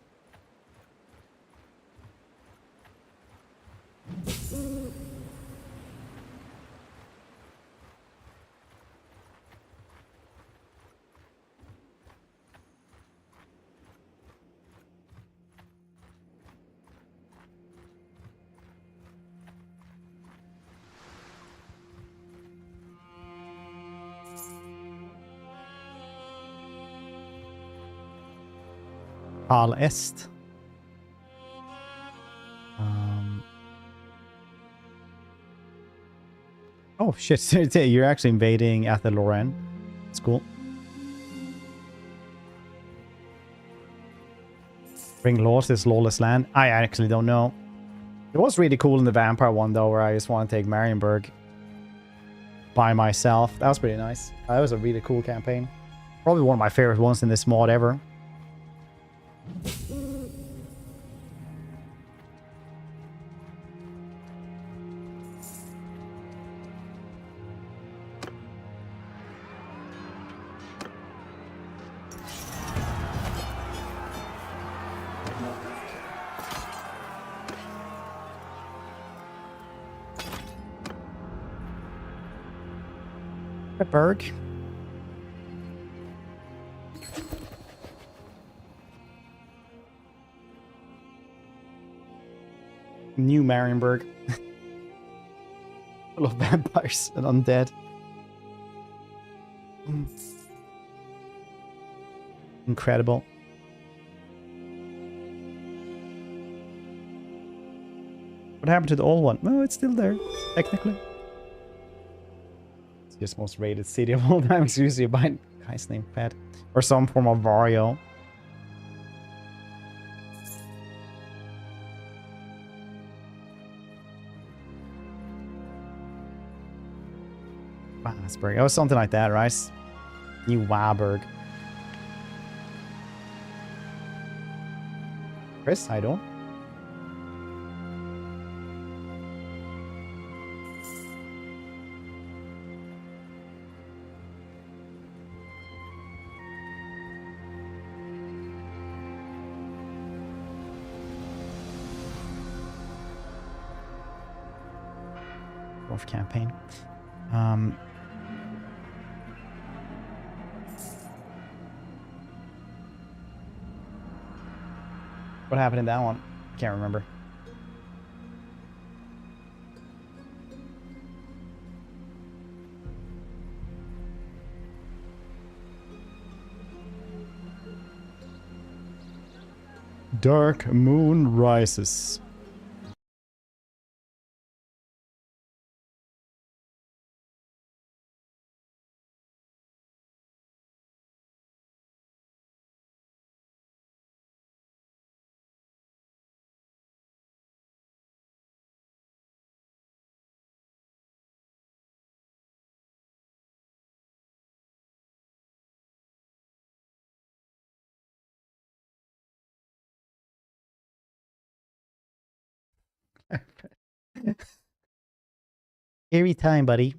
S1: Al Est. Oh shit, you're actually invading Ather Loren. It's cool. Bring laws to this lawless land. I actually don't know. It was really cool in the vampire one though, where I just want to take Marienburg by myself. That was pretty nice. That was a really cool campaign. Probably one of my favorite ones in this mod ever. Berg. New Marienburg. Full of vampires and undead. Incredible. What happened to the old one? No, it's still there, technically. Just most rated city of all time. Excuse me, by guy's name Pet or some form of Vario. Wadsburg. Oh, something like that, right? New Warburg. Chris, I don't. Campaign. What happened in that one? Can't remember. Dark moon rises. Every time, buddy.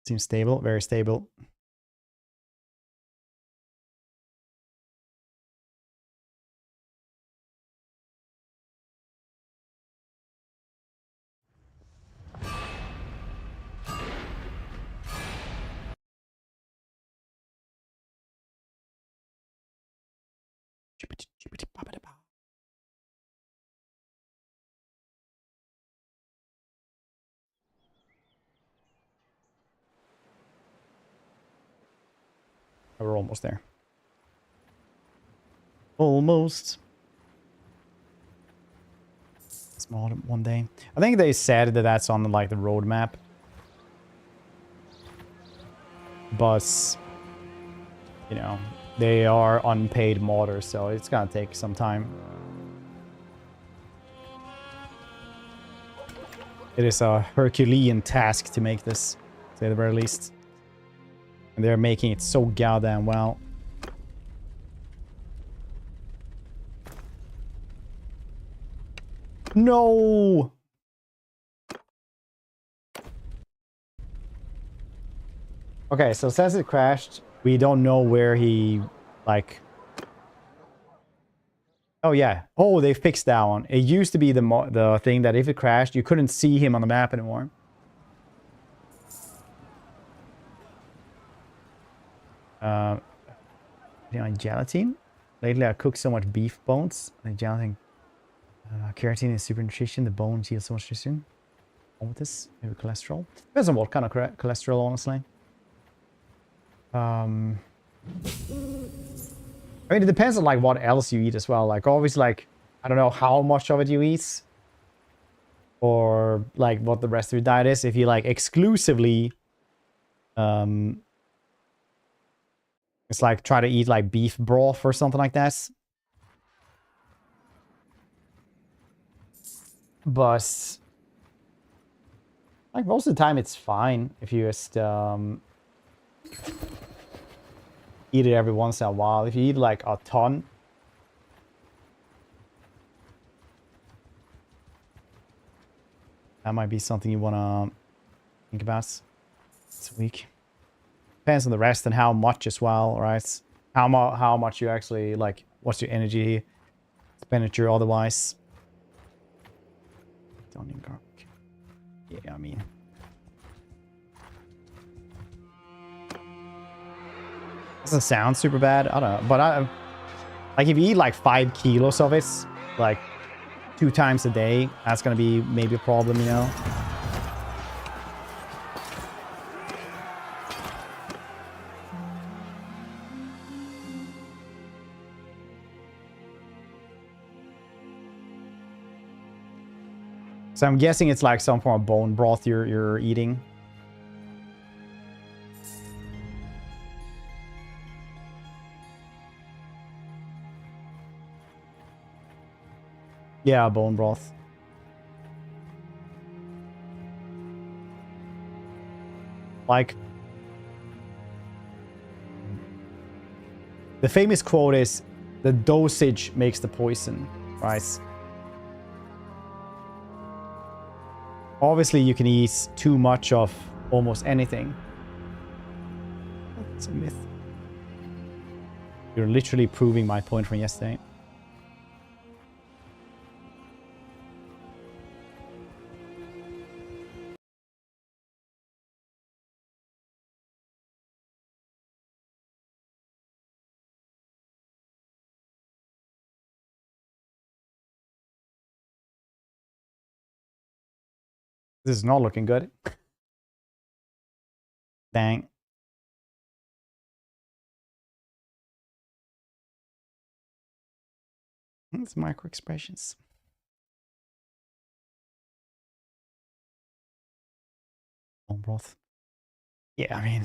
S1: Seems stable, very stable. We're almost there. Almost. Small one day. I think they said that that's on like the roadmap. But, you know, they are unpaid modders, so it's gonna take some time. It is a Herculean task to make this, to say the very least. And they're making it so goddamn well. No! Okay, so since it crashed, we don't know where he, like... Oh, yeah. Oh, they fixed that one. It used to be the thing that if it crashed, you couldn't see him on the map anymore. Gelatin. Lately, I cooked so much beef bones. And gelatin. Keratin is super nutrition. The bones yield so much nutrition. On with this, maybe cholesterol. Depends on what kind of cholesterol, honestly. I mean, it depends on like what else you eat as well. Like always, like I don't know how much of it you eat, or like what the rest of your diet is. If you like exclusively, it's like try to eat like beef broth or something like that. But like most of the time, it's fine if you just eat it every once in a while. If you eat like a ton, that might be something you want to think about this week. Depends on the rest and how much as well, right? How much you actually like, what's your energy expenditure otherwise. Don't need garlic. Yeah, I mean. Doesn't sound super bad. I don't know. But like if you eat like 5 kilos of it, like 2 times a day, that's going to be maybe a problem, you know? So I'm guessing it's like some form of bone broth you're eating. Yeah, bone broth. Like, the famous quote is, the dosage makes the poison, right? Obviously, you can eat too much of almost anything. It's a myth. You're literally proving my point from yesterday. This is not looking good. Dang. It's micro expressions. Bone broth. Yeah, I mean,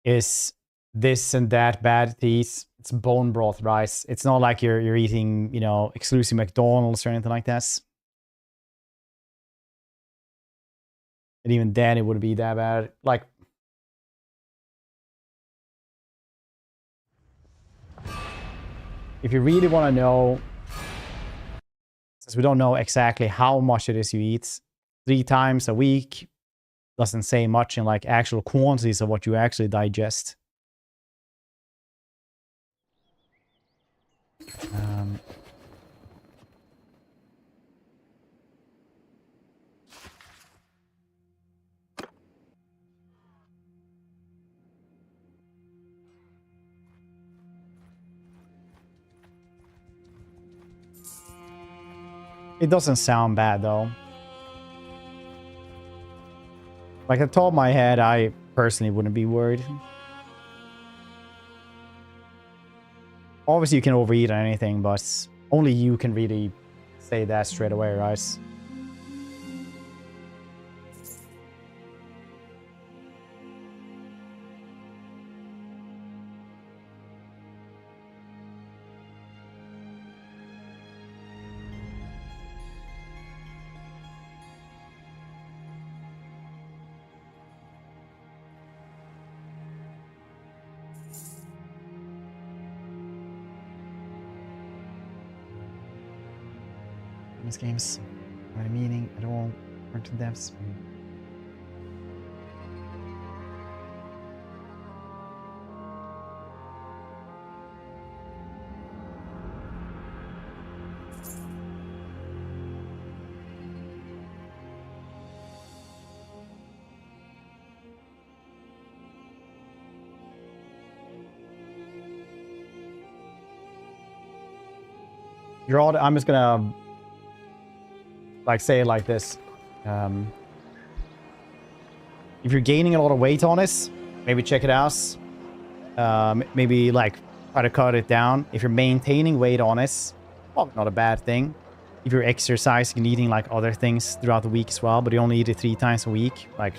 S1: is this and that bad to eat? It's bone broth rice. It's not like you're eating, you know, exclusive McDonald's or anything like that. And even then, it wouldn't be that bad. Like, if you really want to know, since we don't know exactly how much it is you eat, 3 times a week, doesn't say much in like actual quantities of what you actually digest. It doesn't sound bad though. Like at the top of my head, I personally wouldn't be worried. Obviously you can overeat on anything, but only you can really say that straight away, right? These games, my meaning at all, or to depths. You're all. I'm just gonna. Like say it like this. If you're gaining a lot of weight on this, maybe check it out. Maybe like try to cut it down. If you're maintaining weight on this, well, not a bad thing. If you're exercising and eating like other things throughout the week as well, but you only eat it 3 times a week, like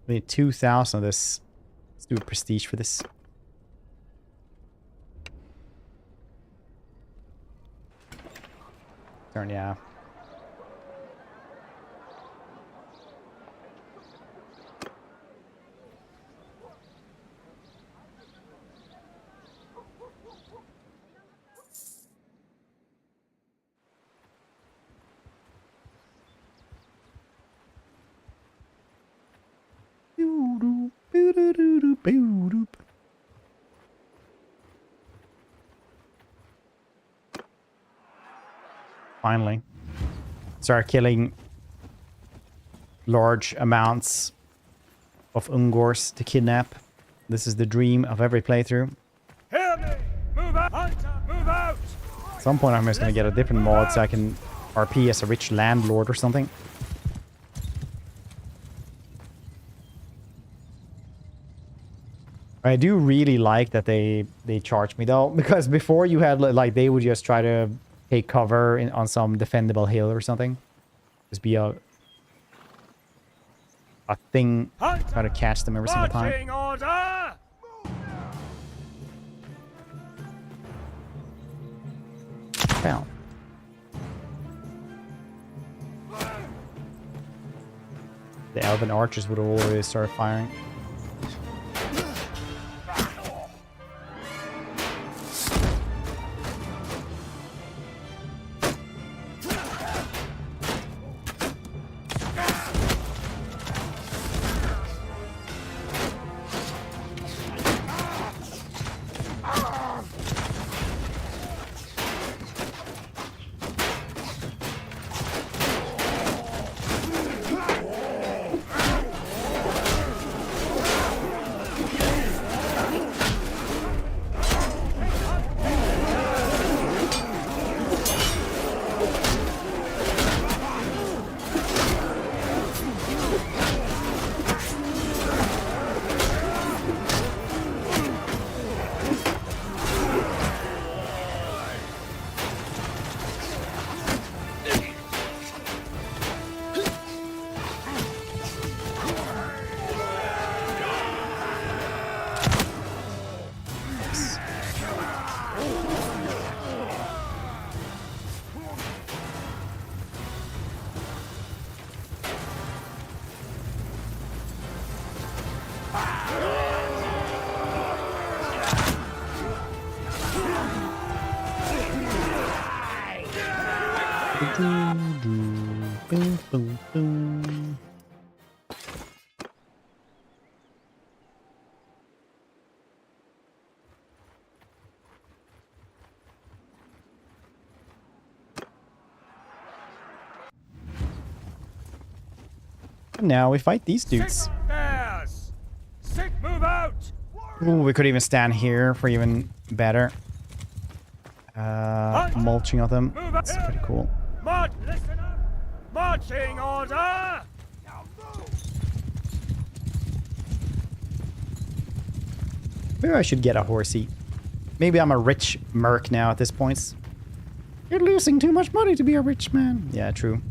S1: we need 2,000 of this. Let's do a prestige for this. Turn, yeah. Finally, start killing large amounts of Ungors to kidnap. This is the dream of every playthrough.
S6: Hear me! Move out! Hunter, move out!
S1: At some point I'm just gonna get a different mod so I can RP as a rich landlord or something. I do really like that they charge me though, because before you had like they would just try to take cover on some defendable hill or something. Just be a thing, try to catch them every single time.
S6: Order!
S1: Down. The elven archers would have already started firing. Boom, boom, boom. And now we fight these dudes.
S6: Yes. Sick, move out.
S1: Ooh, we could even stand here for even better. Mulching of them. That's pretty cool.
S6: March, listen up. Marching order. Now move.
S1: Maybe I should get a horsey. Maybe I'm a rich merc now at this point. You're losing too much money to be a rich man. Yeah, true.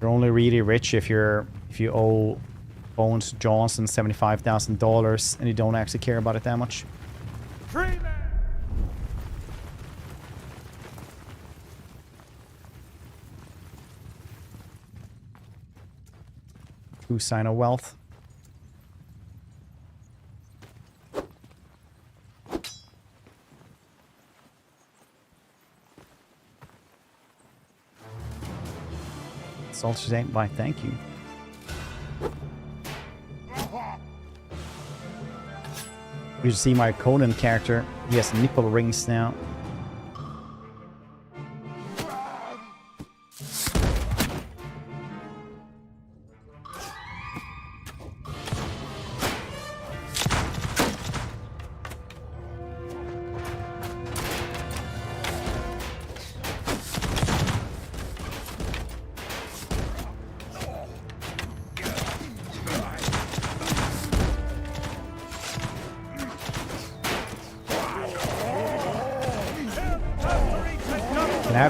S1: You're only really rich if you owe Bones Johnson $75,000 and you don't actually care about it that much.
S6: Freeman.
S1: True sign of wealth. Soldiers ain't by thank you. You see my Conan character. He has nipple rings now.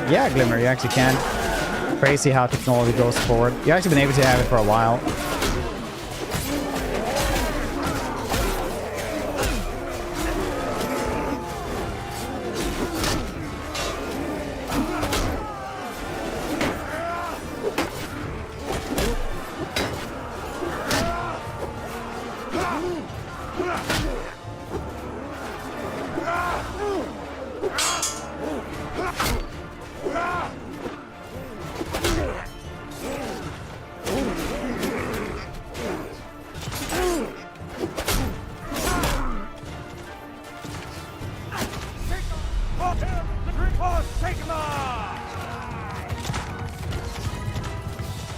S1: Yeah, Glimmer, you actually can. Crazy how technology goes forward. You've actually been able to have it for a while.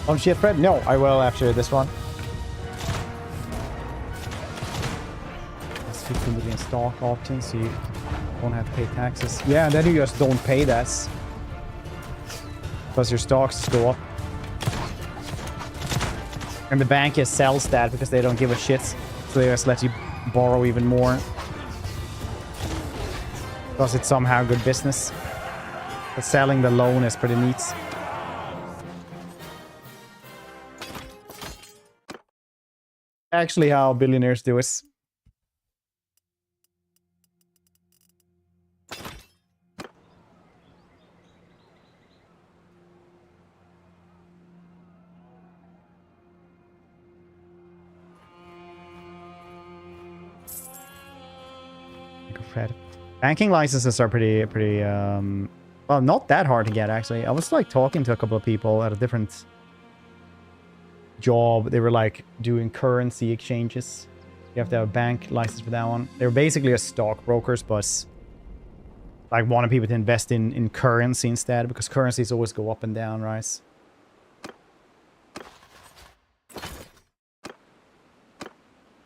S1: Oh shit, Fred? No, I will after this one. That's 50 million stock options, so you won't have to pay taxes. Yeah, and then you just don't pay that. Because your stocks go up. And the bank just sells that because they don't give a shit. So they just let you borrow even more. Because it's somehow good business. But selling the loan is pretty neat. Actually how billionaires do it. Banking licenses are pretty well, not that hard to get actually. I was like talking to a couple of people at a different job. They were like doing currency exchanges. You have to have a bank license for that one. They were basically a stockbrokers, but like wanted people to invest in currency instead, because currencies always go up and down, right?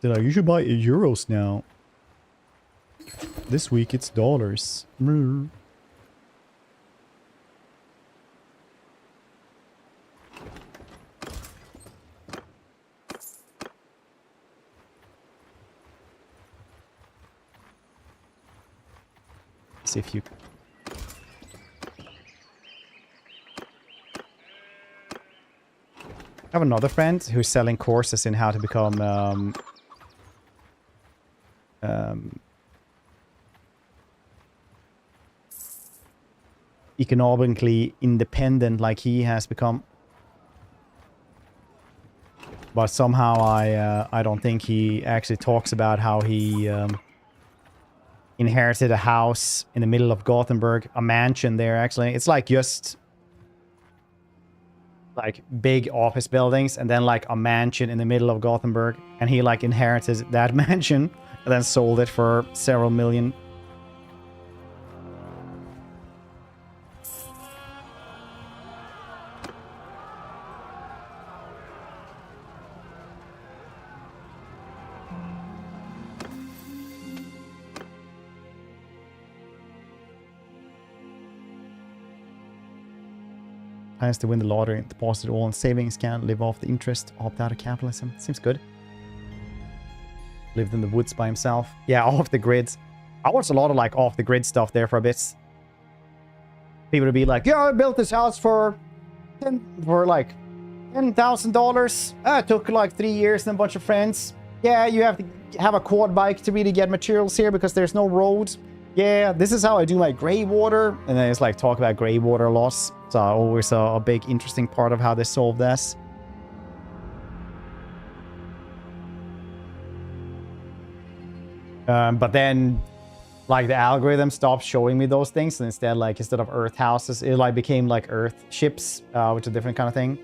S1: They're like, you should buy euros now. This week it's dollars. See if you... I have another friend who's selling courses in how to become economically independent like he has become. But somehow I don't think he actually talks about how he inherited a house in the middle of Gothenburg, a mansion there actually. It's like just like big office buildings and then like a mansion in the middle of Gothenburg, and he like inherited that mansion and then sold it for several million. Plans to win the lottery, deposit all in savings account, live off the interest, opt out of capitalism. Seems good. Lived in the woods by himself. Yeah, off the grid. I watched a lot of like off the grid stuff there for a bit. People would be like, yeah, I built this house for like $10,000. It took like 3 years and a bunch of friends. Yeah, you have to have a quad bike to really get materials here because there's no road. Yeah, this is how I do my grey water. And then it's like talk about grey water loss. So always a big interesting part of how they solve this. But then like the algorithm stopped showing me those things, and instead like instead of earth houses it like became like earth ships, which is a different kind of thing.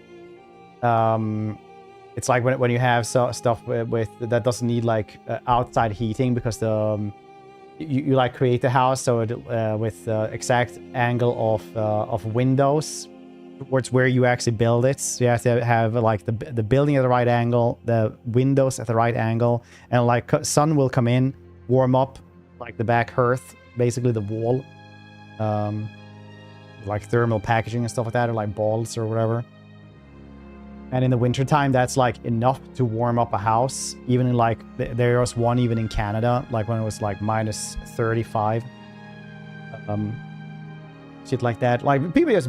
S1: It's like when you have stuff with that doesn't need like outside heating because the you like create the house so it, with the exact angle of windows towards where you actually build it. So you have to have like the building at the right angle, the windows at the right angle, and like sun will come in, warm up like the back hearth, basically the wall, like thermal packaging and stuff like that, or like balls or whatever. And in the wintertime, that's like enough to warm up a house. Even in like, there was one even in Canada, like when it was like minus 35. Shit like that. Like people just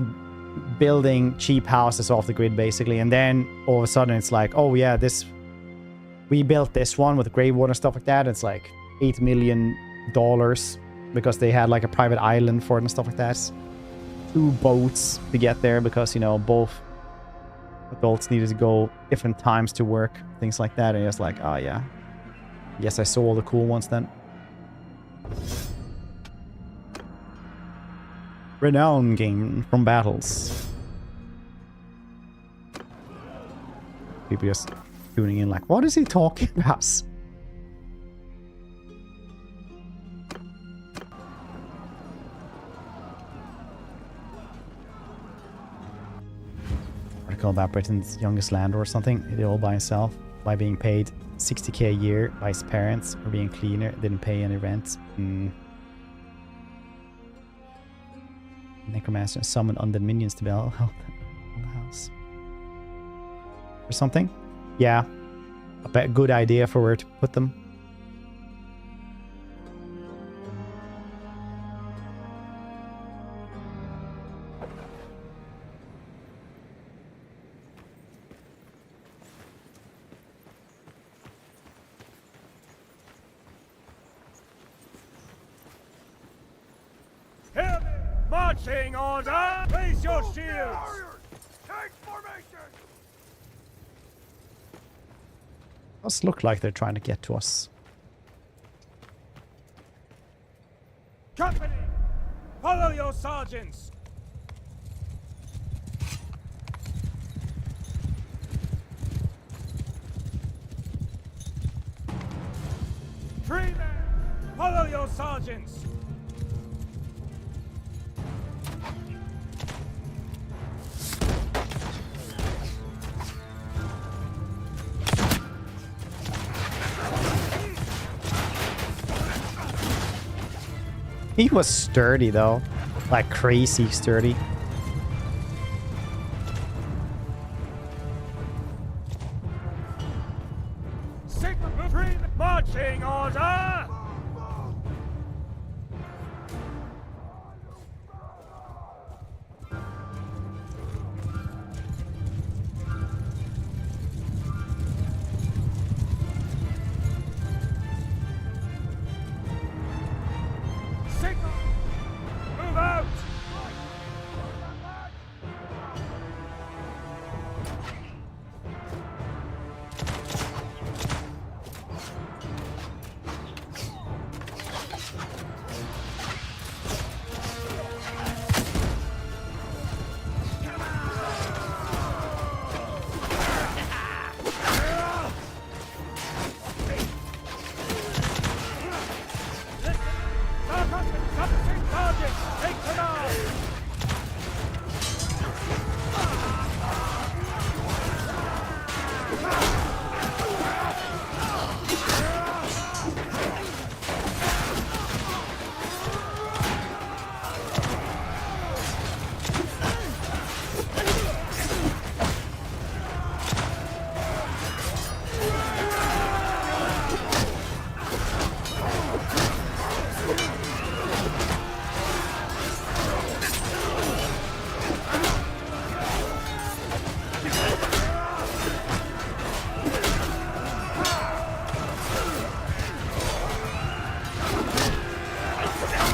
S1: building cheap houses off the grid basically. And then all of a sudden it's like, oh yeah, we built this one with grey water and stuff like that. It's like $8 million because they had like a private island for it and stuff like that. 2 boats to get there because, you know, both adults needed to go different times to work, things like that. And it's like, oh yeah, yes, I saw all the cool ones then. Renown gain from battles. People just tuning in like, what is he talking about? Article about Britain's youngest landlord or something. He did it all by himself by being paid 60k a year by his parents for being cleaner. Didn't pay any rent. Necromancer summoned undead minions to build the house or something. Yeah, a good idea for where to put them.
S6: Marching order! Place your shields! Take formation!
S1: Does look like they're trying to get to us.
S6: Company! Follow your sergeants! Freemen! Follow your sergeants!
S1: He was sturdy though, like crazy sturdy.
S6: Marching order!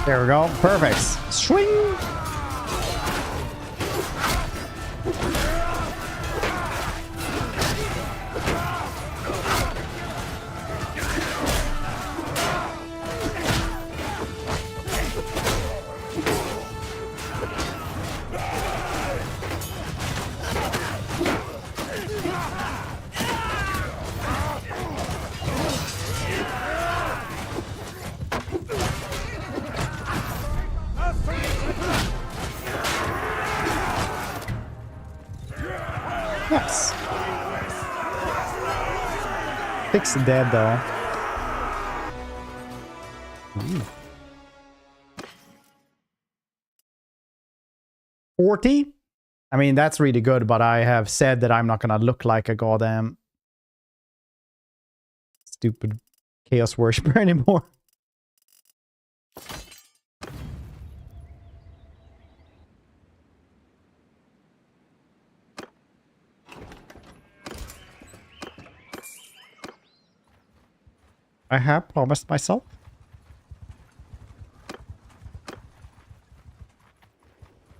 S1: There we go. Perfect. Swing. Nice. 6 dead though. Ooh. 40? I mean, that's really good, but I have said that I'm not gonna look like a goddamn stupid chaos worshiper anymore. I have promised myself.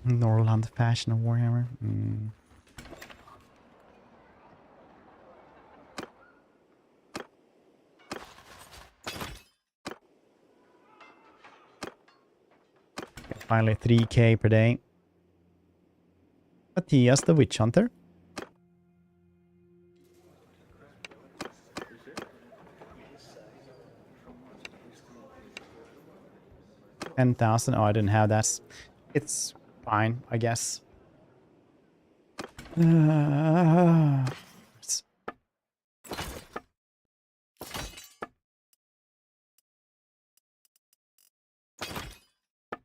S1: Norland fashion of Warhammer. Finally 3k per day. Matthias the Witch Hunter. 10,000. Oh, I didn't have that. It's fine, I guess.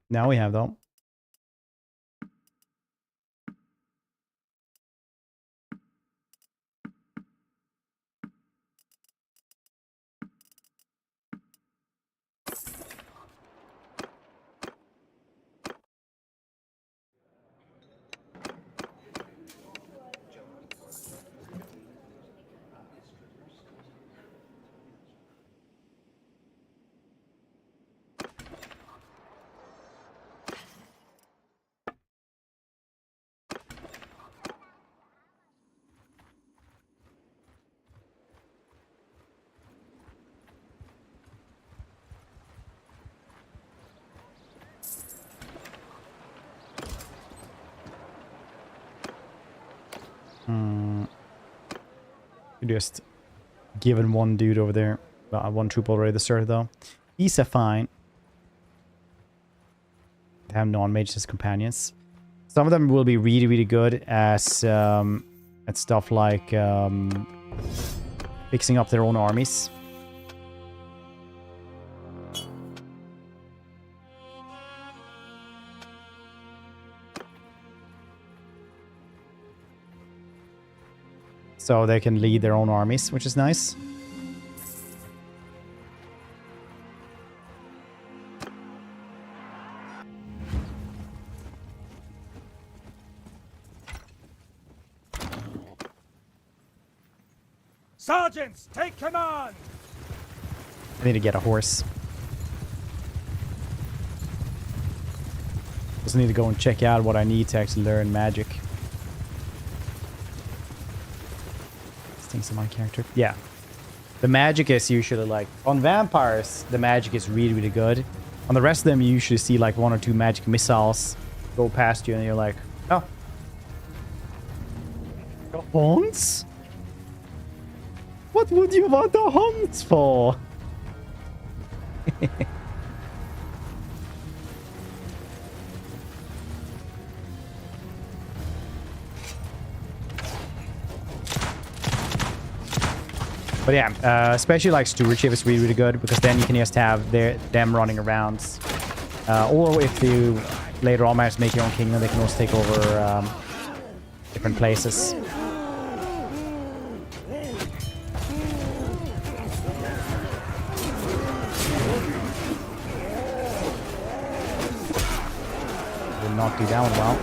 S1: Now we have though. Just given one dude over there. One troop already started though. He's a fine. They have non-mages as companions. Some of them will be really, really good as at stuff like fixing up their own armies. So they can lead their own armies, which is nice.
S6: Sergeants, take command!
S1: I need to get a horse. Just need to go and check out what I need to actually learn magic. Things in my character. Yeah. The magic is usually like... On vampires, the magic is really, really good. On the rest of them, you usually see like 1 or 2 magic missiles go past you and you're like, oh. The haunts? What would you want the haunts for? But yeah, especially like stewardship is really, really good because then you can just have them running around. Or if you later on manage to make your own kingdom, they can also take over different places. Will not do that one well.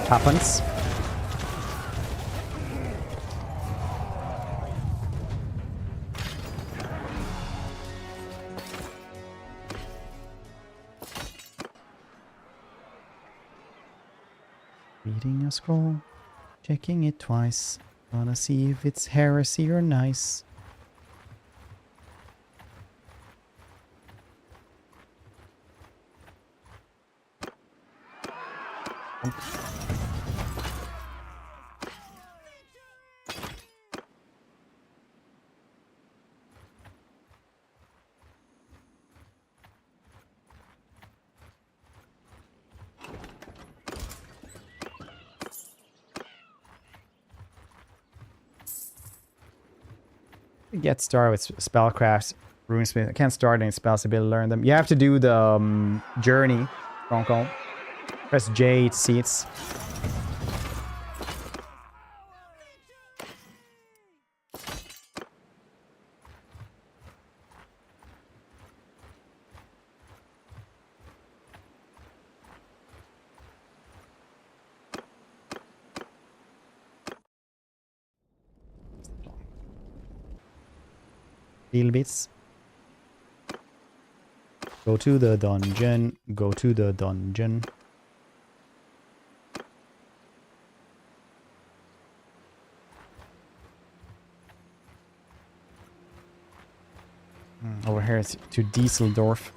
S1: It happens. Reading a scroll. Checking it twice. Wanna see if it's heresy or nice. Get started with spellcrafts, runesmith. I can't start any spells to be able to learn them. You have to do the journey. Stronghold. Press J to see it. Deal bits. Go to the dungeon. Go to the dungeon. Over here to Dieseldorf.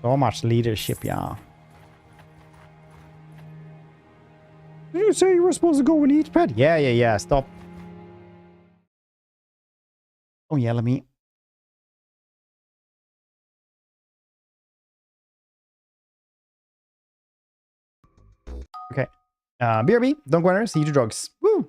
S1: So much leadership, yeah. Did you say you were supposed to go and eat, Pat? Yeah. Stop. Don't yell at me. Okay. BRB, don't go anywhere. See you to drugs. Woo!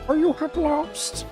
S1: Or you have lost.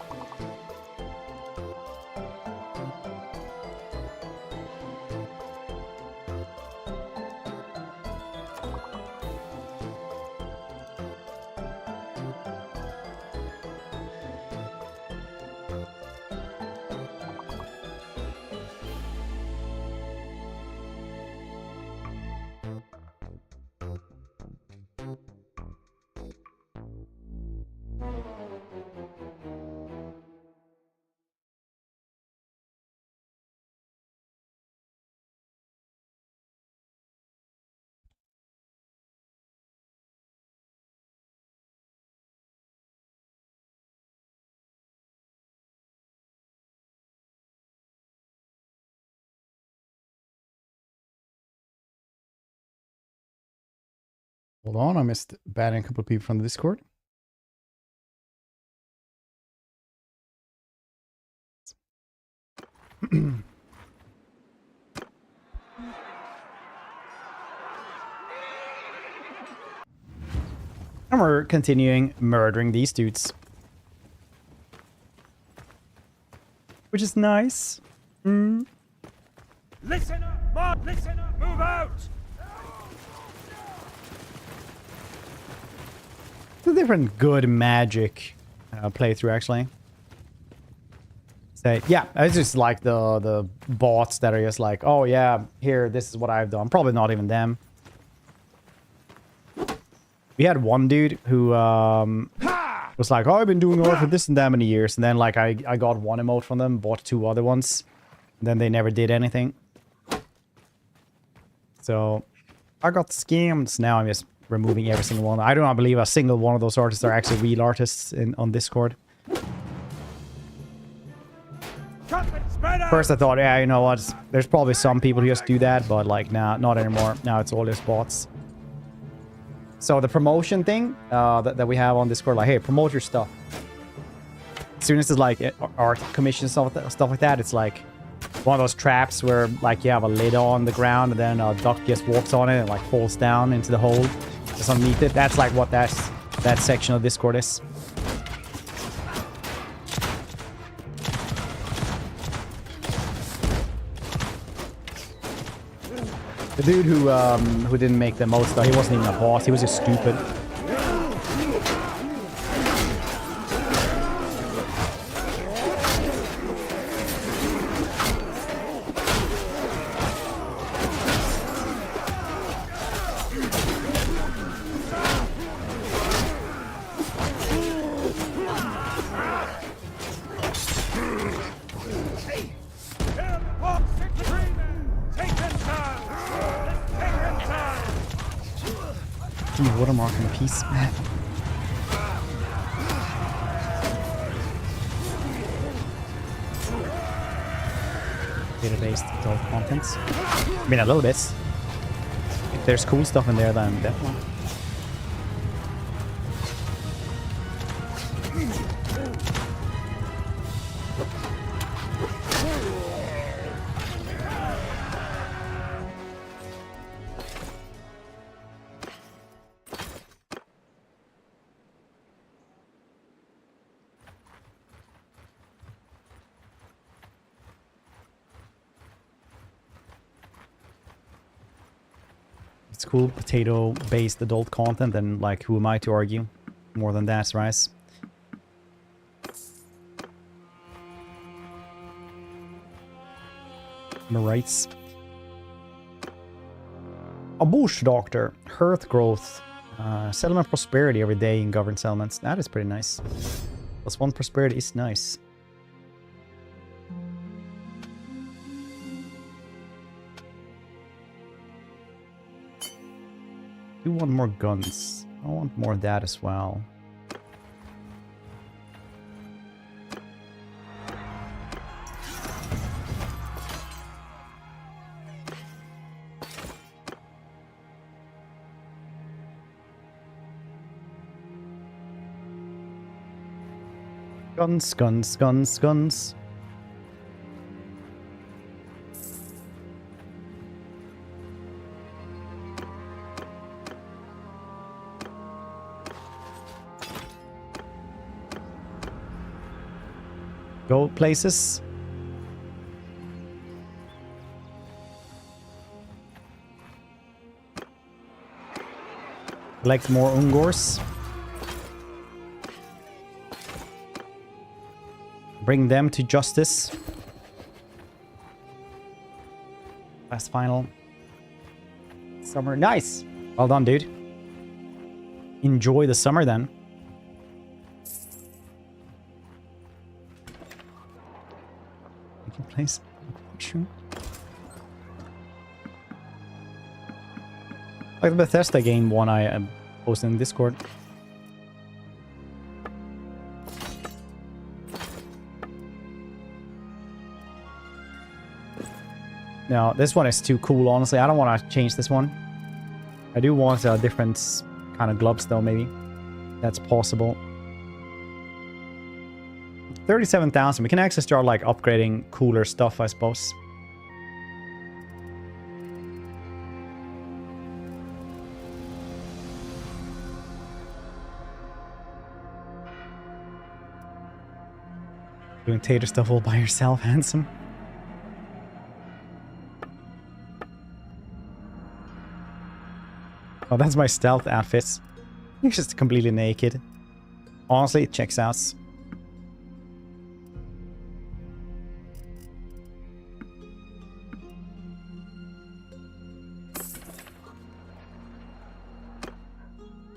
S1: Hold on, I missed banning a couple of people from the Discord. And we're continuing murdering these dudes. Which is nice.
S6: Listen up, Mark! Listen up! Move out!
S1: It's a different good magic playthrough, actually. So, yeah, it's just like the bots that are just like, oh yeah, here, this is what I've done. Probably not even them. We had one dude who was like, oh, I've been doing all for this and that many years. And then like I got one emote from them, bought 2 other ones. And then they never did anything. So I got scammed. Now I'm just removing every single one. I do not believe a single one of those artists are actually real artists on Discord. First I thought, yeah, you know what? There's probably some people who just do that. But like, nah, not anymore. Now it's all just bots. So the promotion thing that we have on Discord, like, hey, promote your stuff. As soon as it's like art commission stuff like that, it's like one of those traps where like you have a lid on the ground and then a duck just walks on it and like falls down into the hole just underneath it. That's like what that section of Discord is. The dude who didn't make the most, though, he wasn't even a boss. He was just stupid. Watermark in peace, man. Database adult contents. I mean, a little bit. If there's cool stuff in there, then definitely. It's cool potato-based adult content, and like, who am I to argue? More than that, right? Am I right? A bush doctor, hearth growth, settlement prosperity every day in governed settlements. That is pretty nice. +1 prosperity is nice. I do want more guns. I want more of that as well. Guns, guns, guns, guns. go places. Collect more Ungors. Bring them to justice. Last final. Summer. Nice! Well done, dude. Enjoy the summer then. You can place a picture. Like the Bethesda game one I posted in Discord. No, this one is too cool, honestly. I don't want to change this one. I do want a different kind of gloves, though, maybe. That's possible. 37,000. We can actually start, like, upgrading cooler stuff, I suppose. Doing tater stuff all by yourself, handsome. Oh, that's my stealth outfit. You're just completely naked. Honestly, it checks out.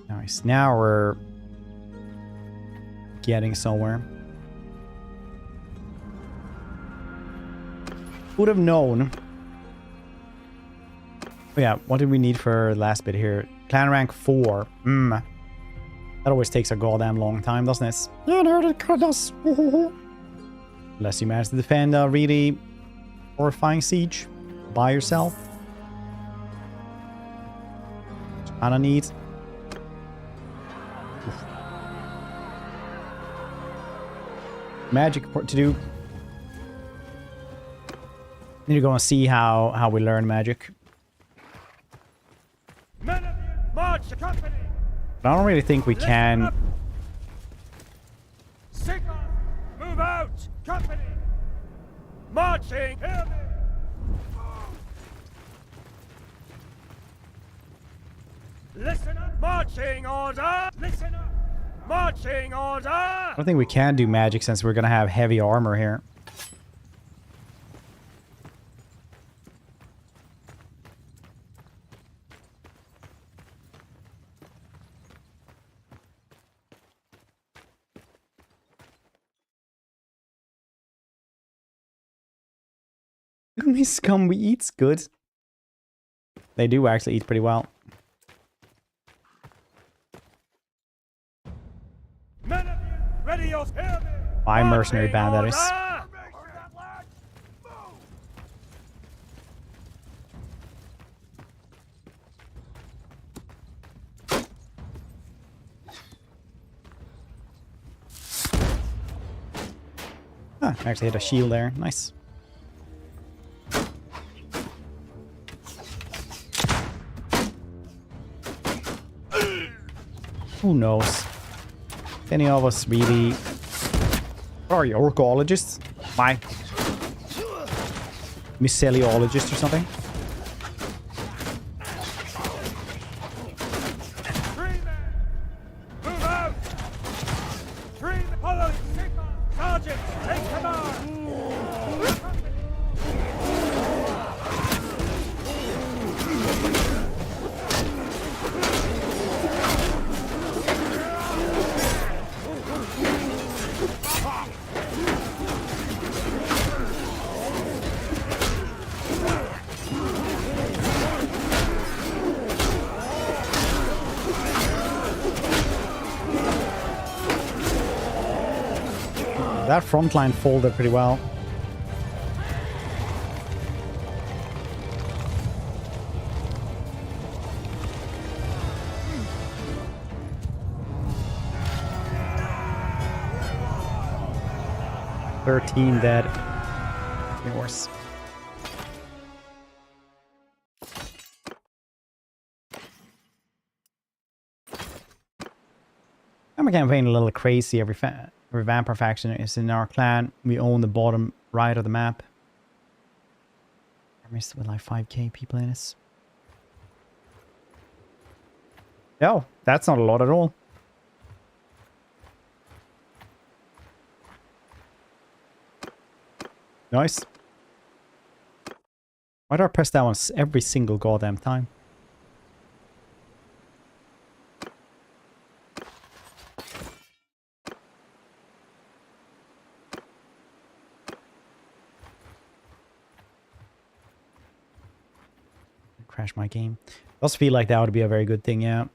S1: Nice. Now we're getting somewhere. Would have known. Oh yeah, what did we need for the last bit here? Clan rank 4. That always takes a goddamn long time, doesn't it? Yeah, no, it does. Unless you manage to defend a really horrifying siege by yourself. Kinda neat. Magic to do. Need to go and see how we learn magic.
S6: Men of you, march, company.
S1: But I don't really think we can.
S6: Signal, move out, company. Marching, hear me. Listen up, marching order. Listen up, marching order.
S1: I don't think we can do magic since we're gonna have heavy armor here. Me scum, we eat's good. They do actually eat pretty well.
S6: Men of you, ready your hear me.
S1: My mercenary band, that is. Ah, actually hit a shield there. Nice. Who knows? If any of us really... Are you orcologists? My... Myceliologist or something?
S6: Move out! Three, follow signal. Sergeant, take command.
S1: That front line folded pretty well. $13 dead. Even worse. I'm campaign a little crazy every Revamp our faction is in our clan. We own the bottom right of the map. Armies with like 5k people in it. No, that's not a lot at all. Nice. Why do I press that one every single goddamn time? Crash my game. I also feel like that would be a very good thing, yeah.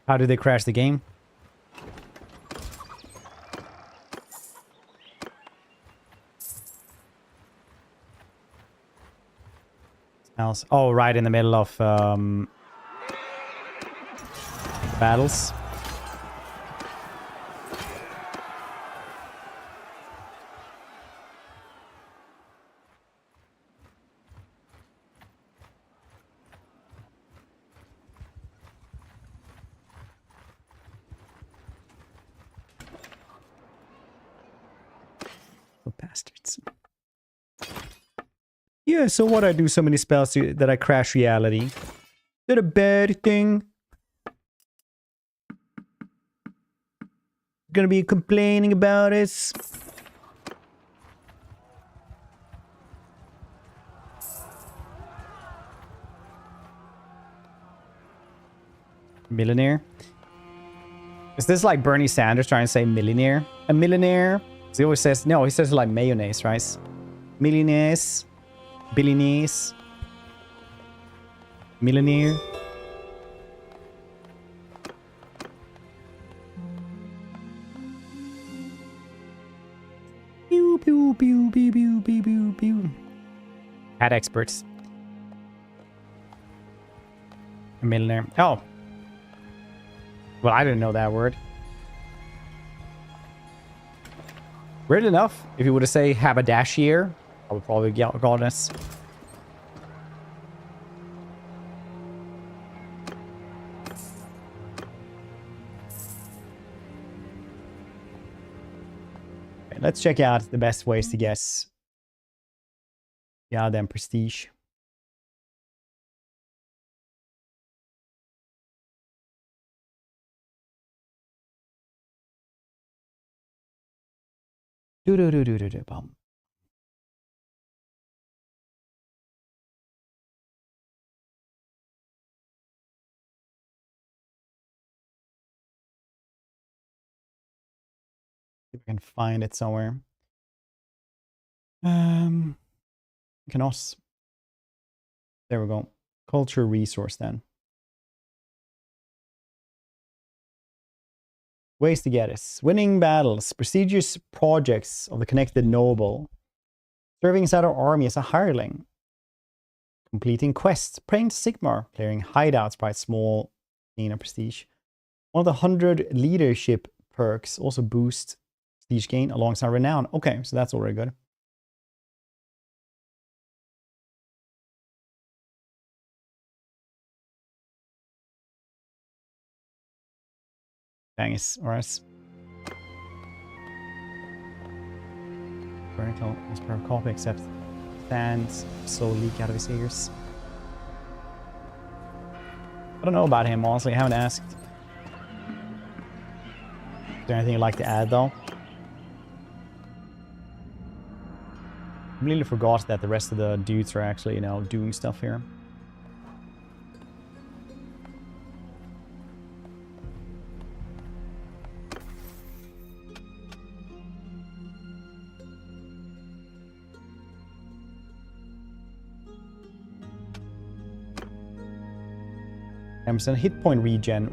S1: How did they crash the game? Else. Oh, right in the middle of battles. Oh, bastards. Yeah, so what? I do so many spells that I crash reality. Is that a bad thing? Gonna be complaining about it? Millionaire? Is this like Bernie Sanders trying to say millionaire? A millionaire? He always says, no, he says like mayonnaise, right? Millionaires. Billionaires. Millionaire. Pew, pew, pew, pew, pew, pew, pew, pew. Cat experts. A millionaire. Oh. Well, I didn't know that word. Weird enough, if you were to say haberdashier, I would probably get goddess. Okay, let's check out the best ways to guess. Yeah, then prestige. Bum. If I can find it somewhere. Cannot. There we go. Culture resource then. Ways to get it. Winning battles. Prestigious projects of the connected noble. Serving inside our army as a hireling. Completing quests. Praying to Sigmar. Clearing hideouts by small gain of prestige. One of the 100 leadership perks also boost prestige gain alongside renown. Okay, so that's already good. Thanks, alright. Vertical as per copy, except stands so leak out of his ears. I don't know about him, honestly. I haven't asked. Is there anything you'd like to add, though? I completely forgot that the rest of the dudes are actually, you know, doing stuff here. Some hit point regen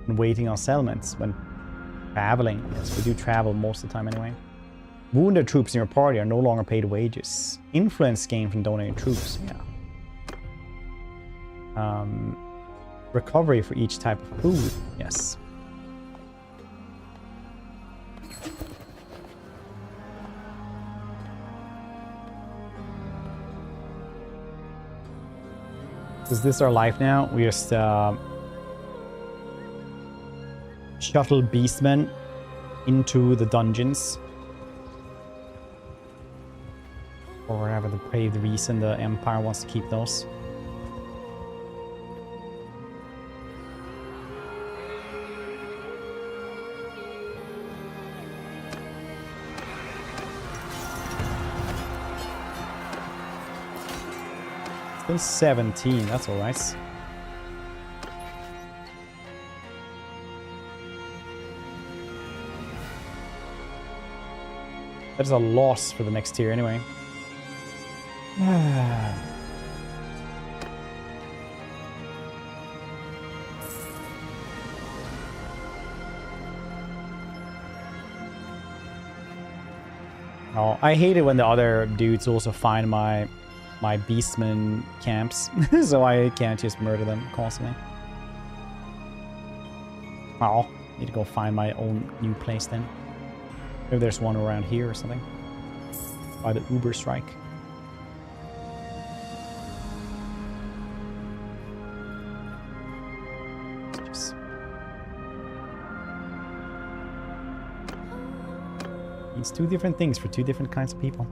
S1: when waiting on settlements when traveling. Yes, we do travel most of the time anyway. Wounded troops in your party are no longer paid wages. Influence gained from donating troops. Yeah. Recovery for each type of food. Yes. Is this our life now? We just shuttle beastmen into the dungeons. For whatever the paved reason the Empire wants to keep those. Still 17, that's alright. That is a loss for the next tier anyway. Oh, I hate it when the other dudes also find my beastman camps, so I can't just murder them constantly. Oh, need to go find my own new place then. Maybe there's one around here or something. By the Uber strike. It's two different things for two different kinds of people.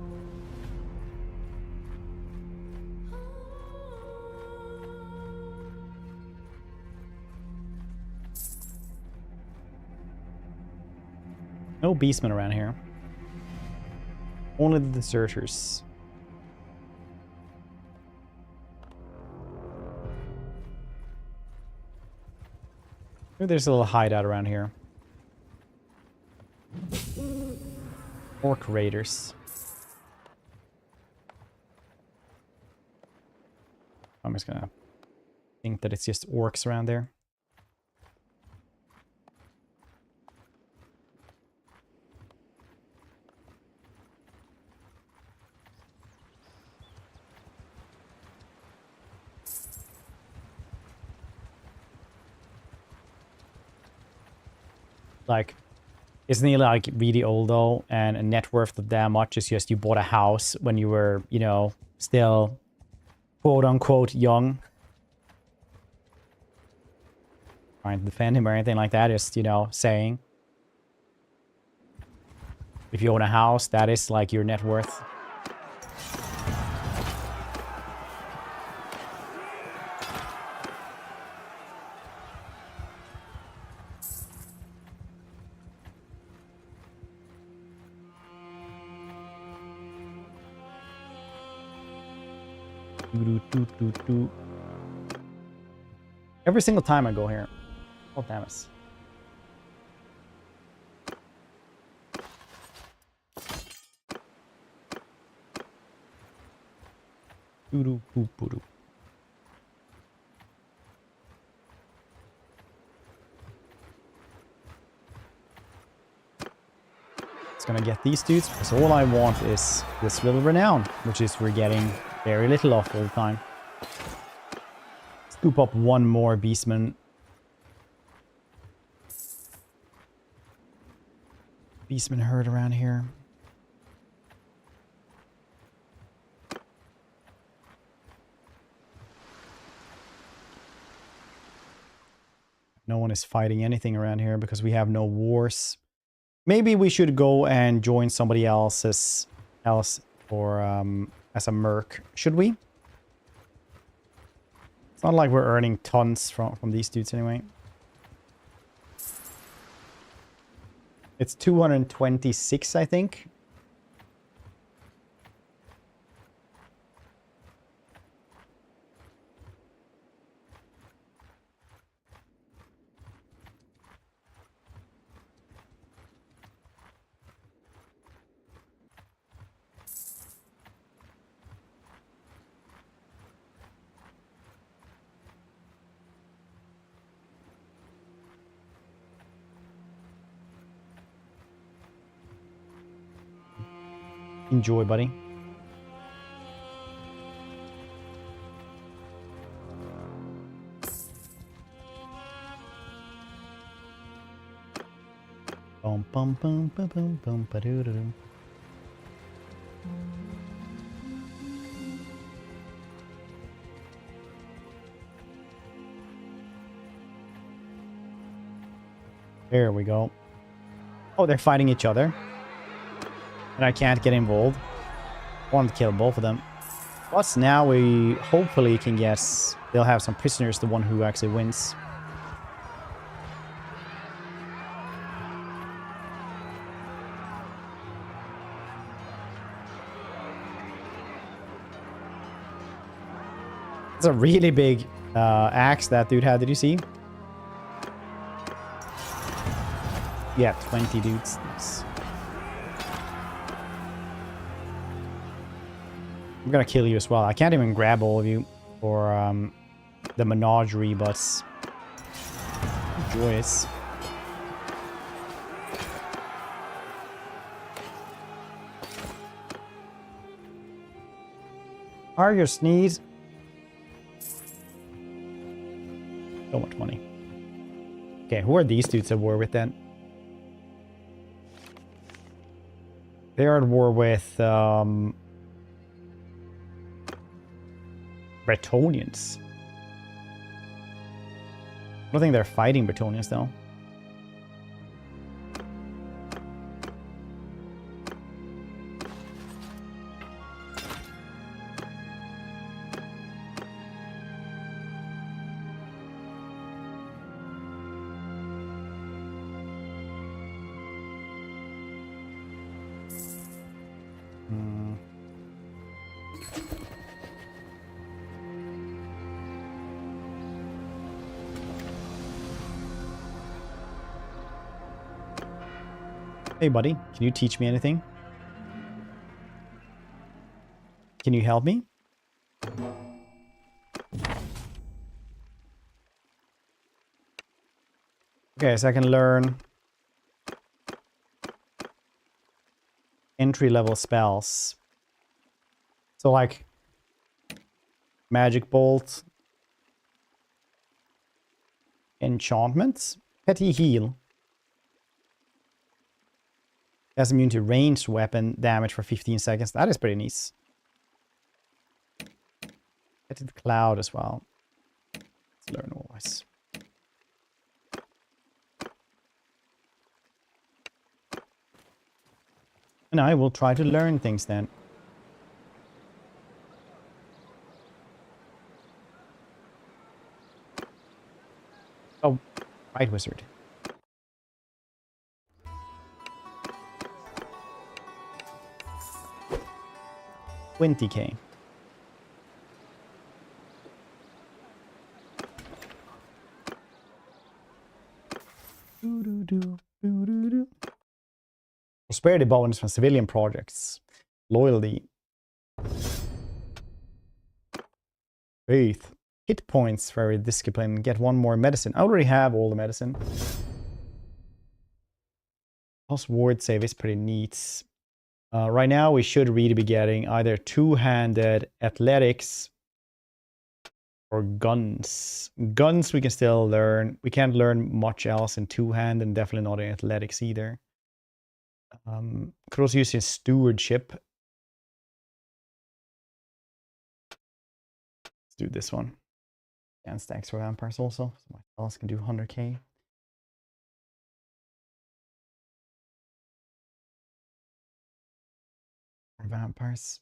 S1: No beastmen around here. Only the deserters. Maybe there's a little hideout around here. Orc raiders. I'm just gonna think that it's just orcs around there. Like, isn't he like really old though? And a net worth of that much is just you bought a house when you were, you know, still quote unquote young. Trying to defend him or anything like that, just, you know, saying. If you own a house, that is like your net worth. Every single time I go here. Oh, damn it. It's gonna get these dudes because all I want is this little renown, which is we're getting very little of all the time. Scoop up one more beastman. Beastman herd around here. No one is fighting anything around here because we have no wars. Maybe we should go and join somebody else for as a merc. Should we? It's not like we're earning tons from these dudes anyway. It's 226, I think. Enjoy, buddy. Bum bum bum bum bum bum ba doo doo doo. There we go. Oh, they're fighting each other. And I can't get involved. I want to kill both of them. Plus now we hopefully can guess they'll have some prisoners, the one who actually wins. It's a really big axe that dude had. Did you see? Yeah, 20 dudes. Nice. I'm gonna kill you as well. I can't even grab all of you for the menagerie, but joyous. Are your sneeze? So much money. Okay, who are these dudes at war with then? They are at war with Bretonnians. I don't think they're fighting Bretonnians though. Hey buddy, can you teach me anything? Can you help me? Okay, so I can learn entry-level spells. So like Magic Bolt, enchantments, Petty Heal. Has immune to ranged weapon damage for 15 seconds. That is pretty nice. Get the cloud as well. Let's learn all this. And I will try to learn things then. Oh, right, wizard. 20k. Prosperity bonus from civilian projects. Loyalty. Faith. Hit points for every discipline. Get one more medicine. I already have all the medicine. Plus ward save is pretty neat. Right now, we should really be getting either two-handed athletics or guns. Guns we can still learn. We can't learn much else in two-hand and definitely not in athletics either. Could also use his stewardship. Let's do this one. And stacks for vampires also. So my spells can do 100k. Vampires.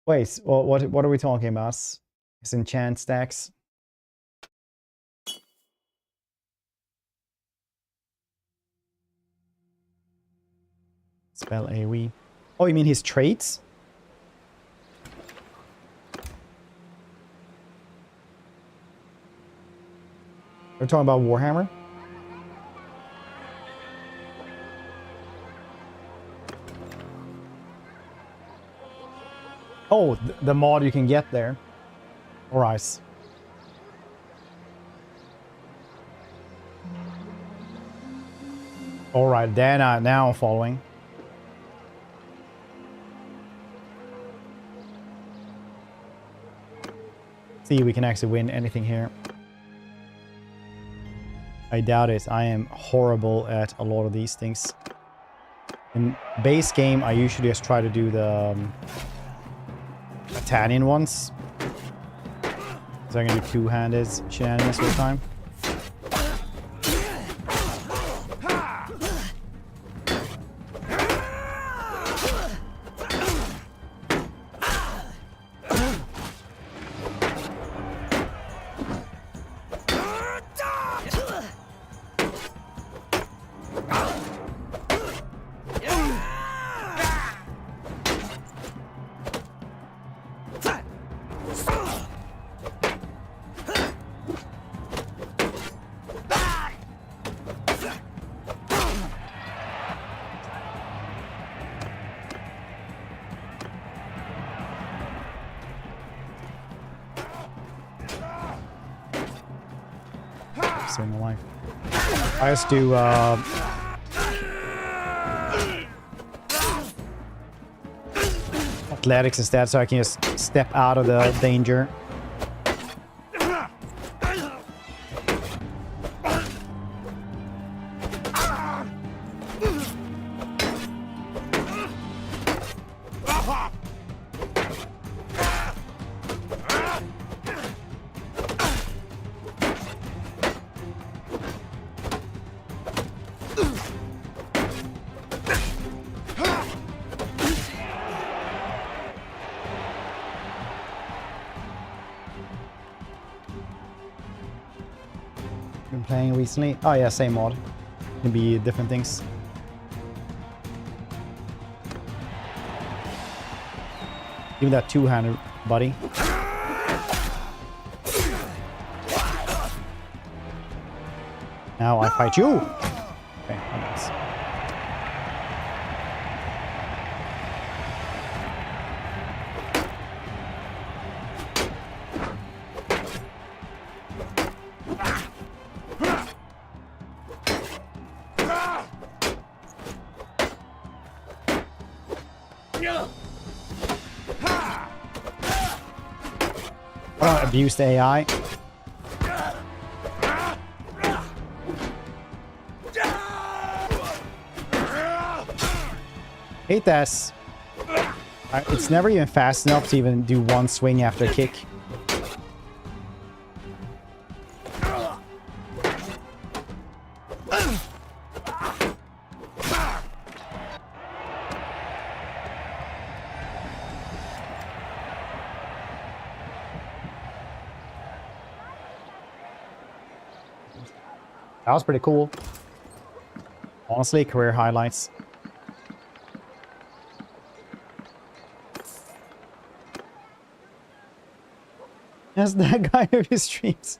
S1: Wait, well, what are we talking about? It's enchant stacks. Spell AoE. Oh, you mean his traits? We're talking about Warhammer? Oh, the mod you can get there. Alright. Alright, then now I'm following. See, we can actually win anything here. I doubt it. I am horrible at a lot of these things. In base game, I usually just try to do the Italian ones. So I'm gonna do two-handed shenanigans all the time. still in life. I just do athletics instead, so I can just step out of the danger. Been playing recently. Oh yeah, same mod. Can be different things. Give me that two-handed, buddy. Now I fight you. Okay, nice. Abuse the AI. Hate that. It's never even fast enough to even do one swing after a kick. That was pretty cool. Honestly, career highlights. That's that guy of his streams.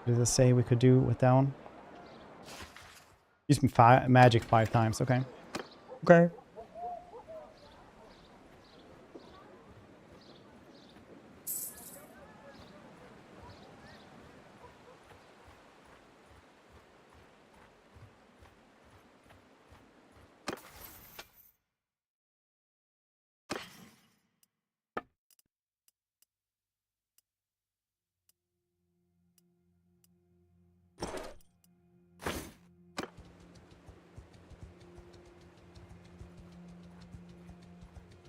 S1: What does it say we could do with that one? Use magic 5 times, okay. Okay.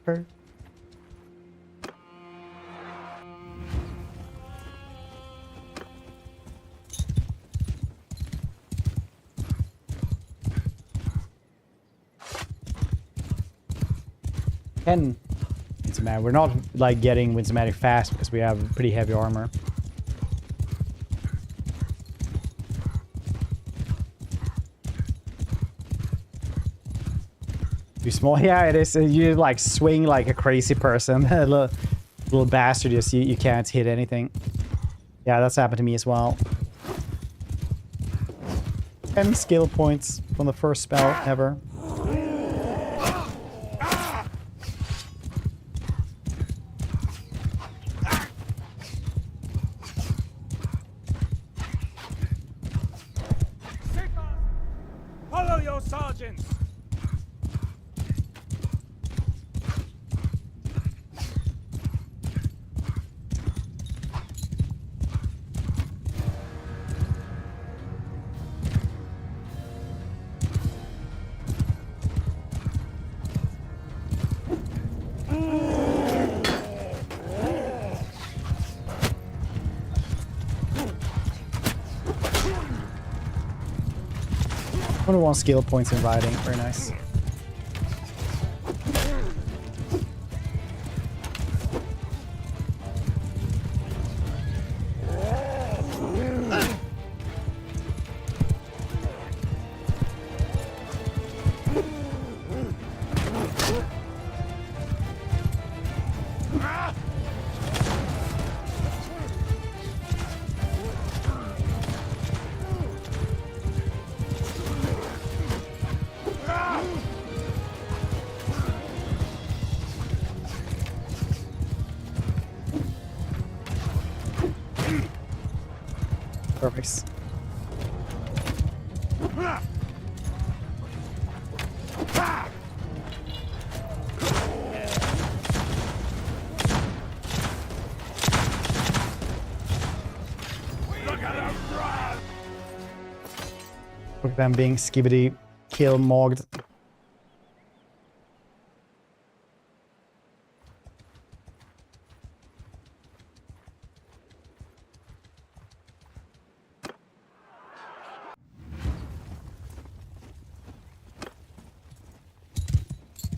S1: Okay. Winsmatic. We're not like getting Winsmatic fast because we have pretty heavy armor. Too small, yeah, it is. You like swing like a crazy person. little bastard, just you can't hit anything. Yeah, that's happened to me as well. 10 skill points from the first spell ever.
S6: Follow your sergeants!
S1: Only 1 skill points in riding, very nice. Perfect. Look at them being skibbity kill mogged.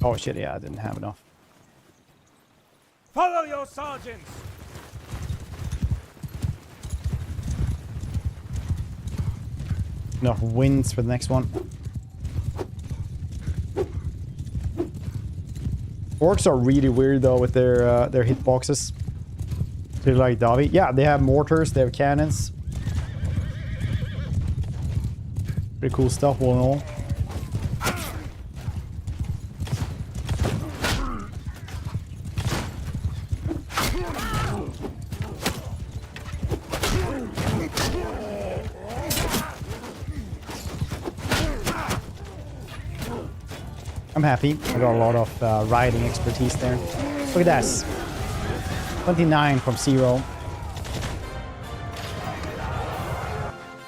S1: Oh shit, yeah, I didn't have enough.
S6: Follow your sergeants!
S1: Enough wins for the next one. Orcs are really weird though with their hitboxes. They're like Davi. Yeah, they have mortars, they have cannons. Pretty cool stuff all in all. I'm happy. I got a lot of riding expertise there. Look at this. 29 from 0.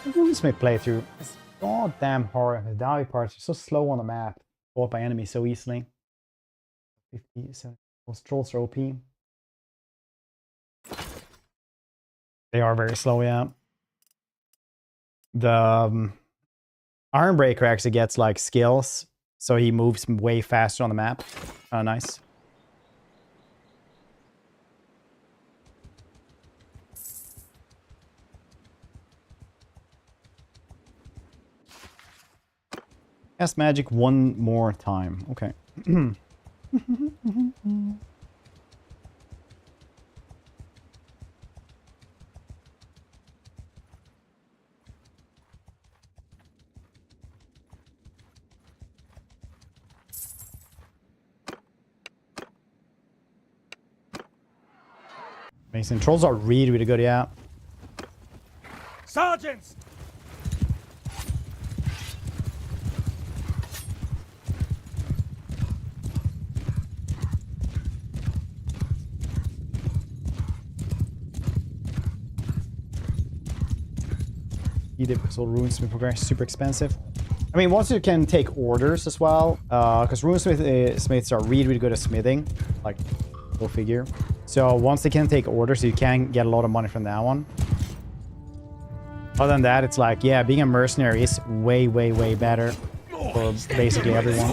S1: The Runesmith playthrough is goddamn hard. The Davi parts are so slow on the map. Fought by enemies so easily. 57. Those trolls are OP. They are very slow, yeah. The Ironbreaker actually gets like skills. So he moves way faster on the map. Nice. Cast magic one more time. Okay. Amazing. Trolls are really, really good, yeah.
S6: Sergeants!
S1: So Runesmith progress super expensive. I mean, once you can take orders as well, because Runesmiths are really, really good at smithing. Like, go figure. So once they can take orders, you can get a lot of money from that one. Other than that, it's like, yeah, being a mercenary is way, way, way better for basically everyone.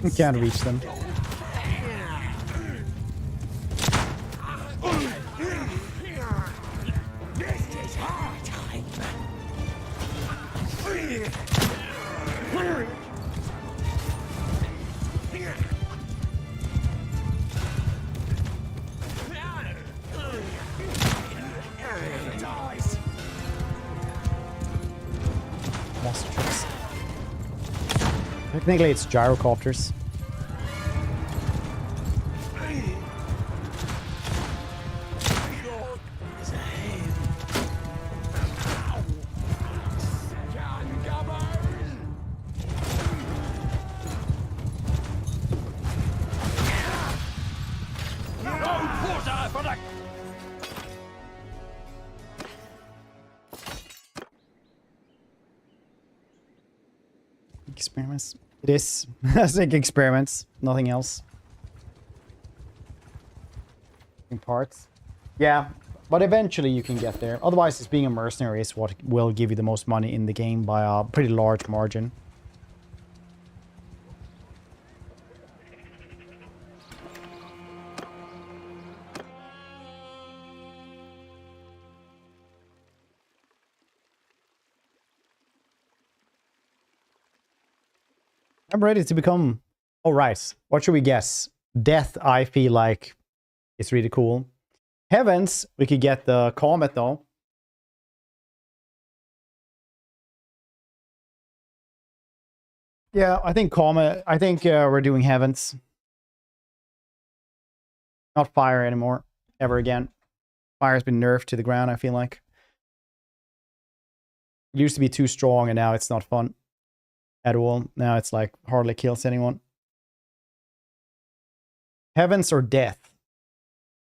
S1: You can't reach them. Monster trucks. Technically, it's gyrocopters. Experiments. It is. It's like experiments, nothing else. In parts. Yeah, but eventually you can get there. Otherwise, just being a mercenary is what will give you the most money in the game by a pretty large margin. I'm ready to become... Oh, right. What should we guess? Death, I feel like it's really cool. Heavens, we could get the Comet, though. Yeah, I think Comet... I think we're doing Heavens. Not Fire anymore. Ever again. Fire's been nerfed to the ground, I feel like. It used to be too strong, and now it's not fun at all. Now it's like hardly kills anyone. Heavens or Death,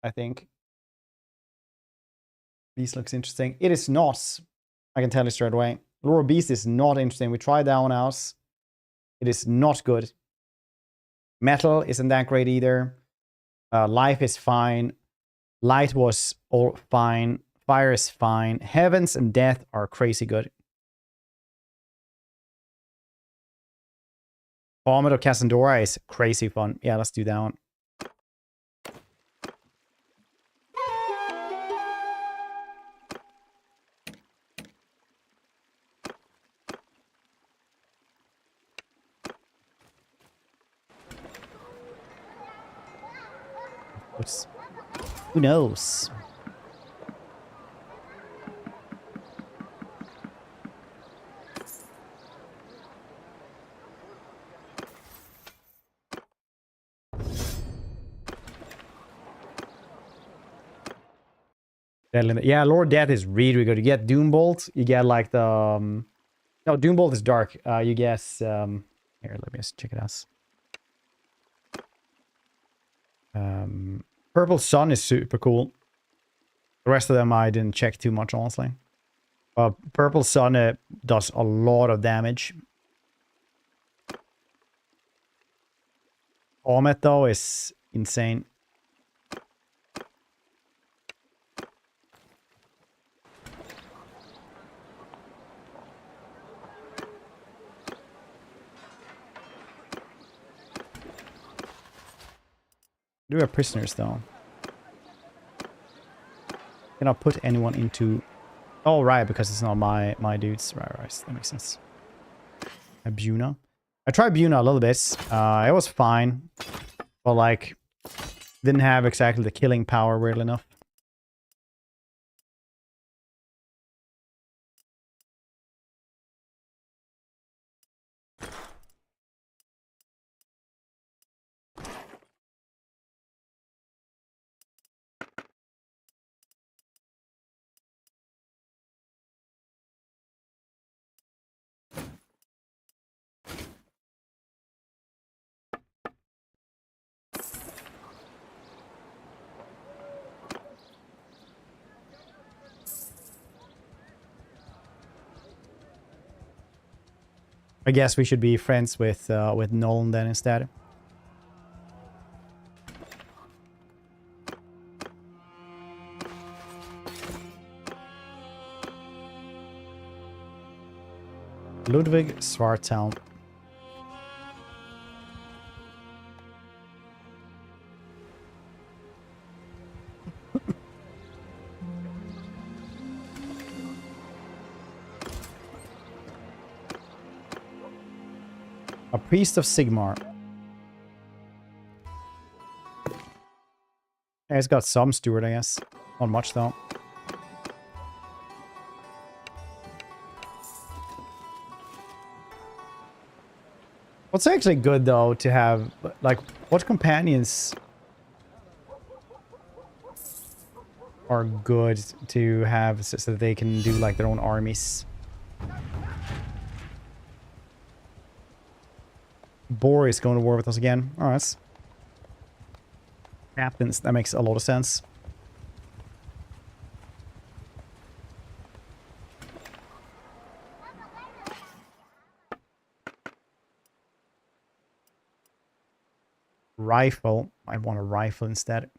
S1: I think. Beast looks interesting. It is not. I can tell you straight away. Lore of Beast is not interesting. We tried that one out. It is not good. Metal isn't that great either. Life is fine. Light was all fine. Fire is fine. Heavens and Death are crazy good. Comet of Cassandora is crazy fun. Yeah, let's do that one. Who knows? Yeah, Lord Death is really, really good. You get Doombolt. You get like the... no, Doombolt is dark. You guess... here, let me just check it out. Purple Sun is super cool. The rest of them I didn't check too much, honestly. Purple Sun does a lot of damage. Comet, though, is insane. Do we have prisoners, though? Cannot put anyone into... Oh, right, because it's not my dudes. Right, that makes sense. Buna. I tried Buna a little bit. It was fine. But, like, didn't have exactly the killing power, weirdly enough. I guess we should be friends with Nolan then instead. Ludwig Svarthelm. A priest of Sigmar. Yeah, he's got some steward, I guess. Not much, though. What's actually good, though, to have... Like, what companions are good to have so that they can do, like, their own armies? Boar is going to war with us again. Alright. Captains, that makes a lot of sense. Rifle. I want a rifle instead.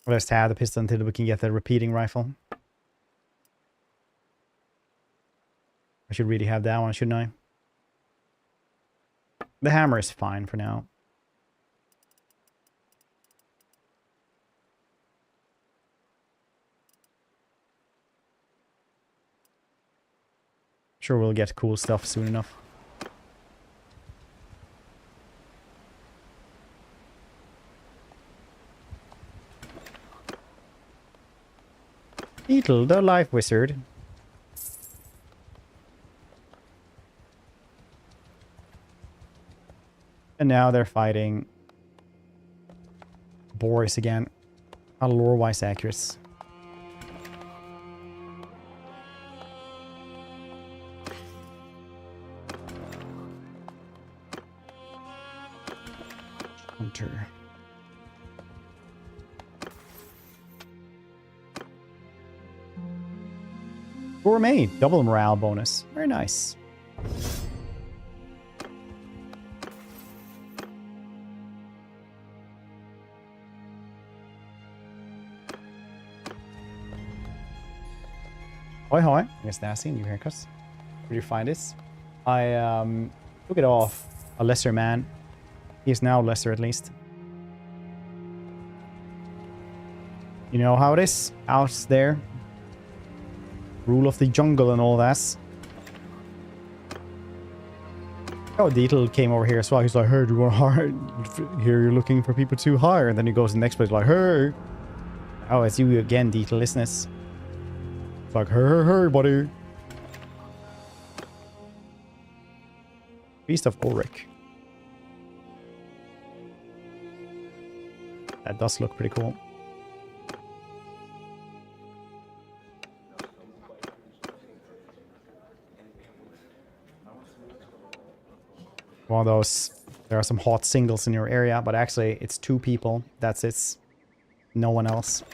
S1: Let's have the pistol until we can get the repeating rifle. I should really have that one, shouldn't I? The hammer is fine for now. Sure, we'll get cool stuff soon enough. Beetle, the life wizard. And now they're fighting Boris again. How lore-wise accurate. Hunter. Gourmet, double morale bonus. Very nice. Hoi hoi. Yes, Nasty, new haircuts. Where do you find this? I took it off a lesser man. He is now lesser at least. You know how it is out there. Rule of the jungle and all that. Oh, Deetle came over here as well. He's like, hey, do you want to hire? Here you're looking for people to hire. And then he goes to the next place like, hey. Oh, it's you again, Deetle, isn't it? It's like, hey, buddy. Beast of Ulrich. That does look pretty cool. One of those, there are some hot singles in your area, but actually it's 2 people. That's it. No one else.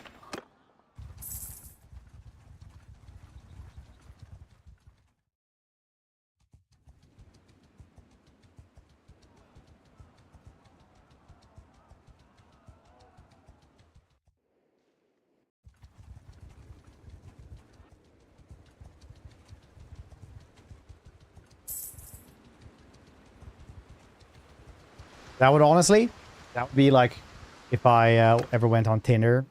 S1: That would honestly, that would be like, if I ever went on Tinder,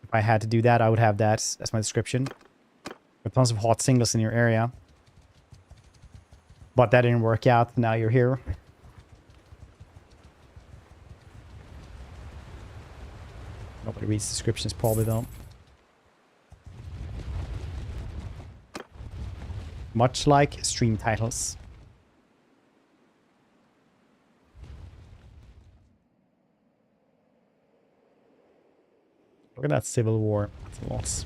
S1: if I had to do that, I would have that as my description. With tons of hot singles in your area. But that didn't work out, now you're here. Nobody reads descriptions probably though. Much like stream titles. Look at that civil war. That's a loss.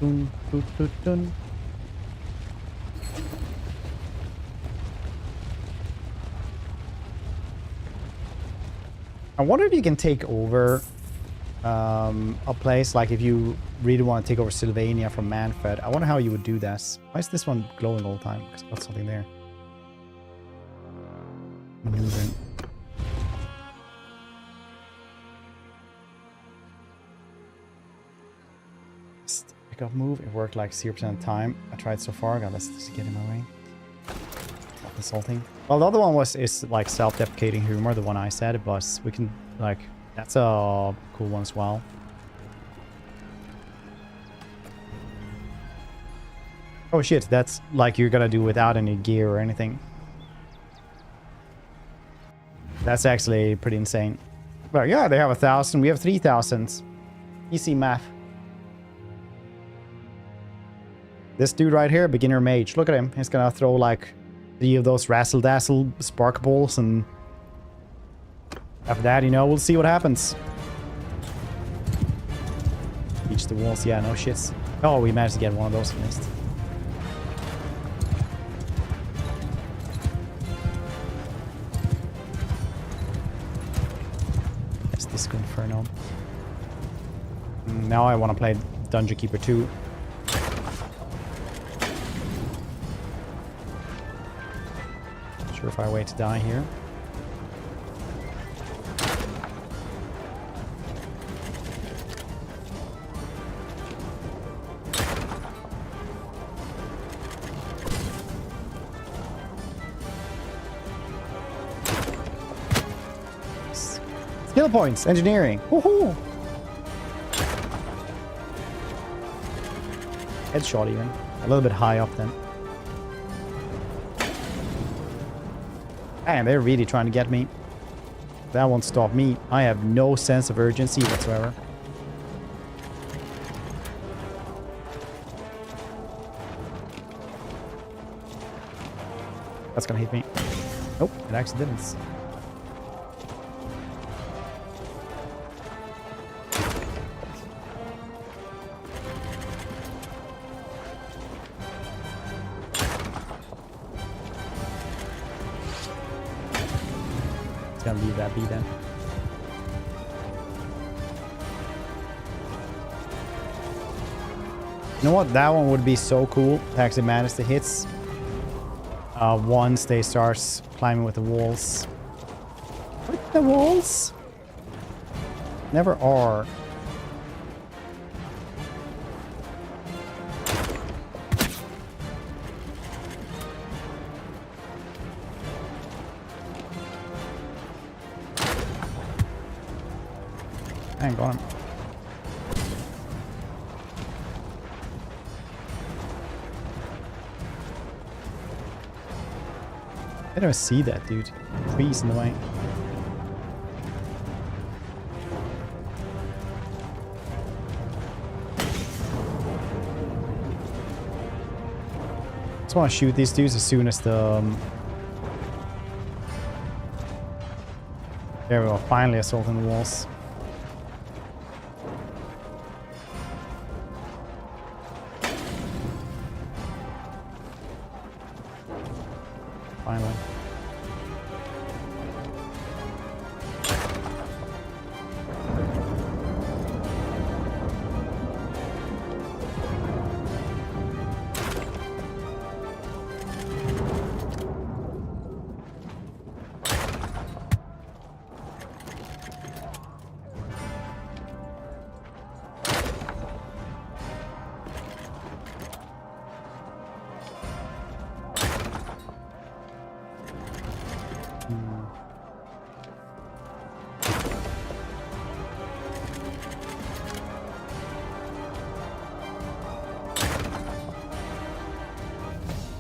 S1: Dun, dun, dun, dun. I wonder if you can take over a place, like if you really want to take over Sylvania from Manfred. I wonder how you would do that. Why is this one glowing all the time? Because I've got something there. Maneuvering. Just pick up move. It worked like 0% of the time. I tried so far. God, let's just get in my way. Not insulting. Well, the other one is like self-deprecating humor, the one I said, but we can like, that's a cool one as well. Oh shit, that's like you're gonna do without any gear or anything. That's actually pretty insane. But yeah, they have 1,000, we have 3,000. Easy math. This dude right here, beginner mage, look at him. He's gonna throw like 3 of those razzle-dazzle spark balls, and after that, you know, we'll see what happens. Reach the walls, yeah, no shits. Oh, we managed to get one of those at least. That's Disco Inferno. Now I want to play Dungeon Keeper 2. Sure if I wait to die here. Skill points, engineering. Woohoo! Headshot even. A little bit high up then. Man, they're really trying to get me. That won't stop me. I have no sense of urgency whatsoever. That's gonna hit me. Nope, it actually didn't. It's gonna leave that be then. You know what? That one would be so cool to actually manage the hits. Once they start climbing with the walls. With the walls? Never are. Hang on. I don't see that, dude. Trees in the way. Just want to shoot these dudes as soon as the... There we go. Finally assaulting the walls. Finally.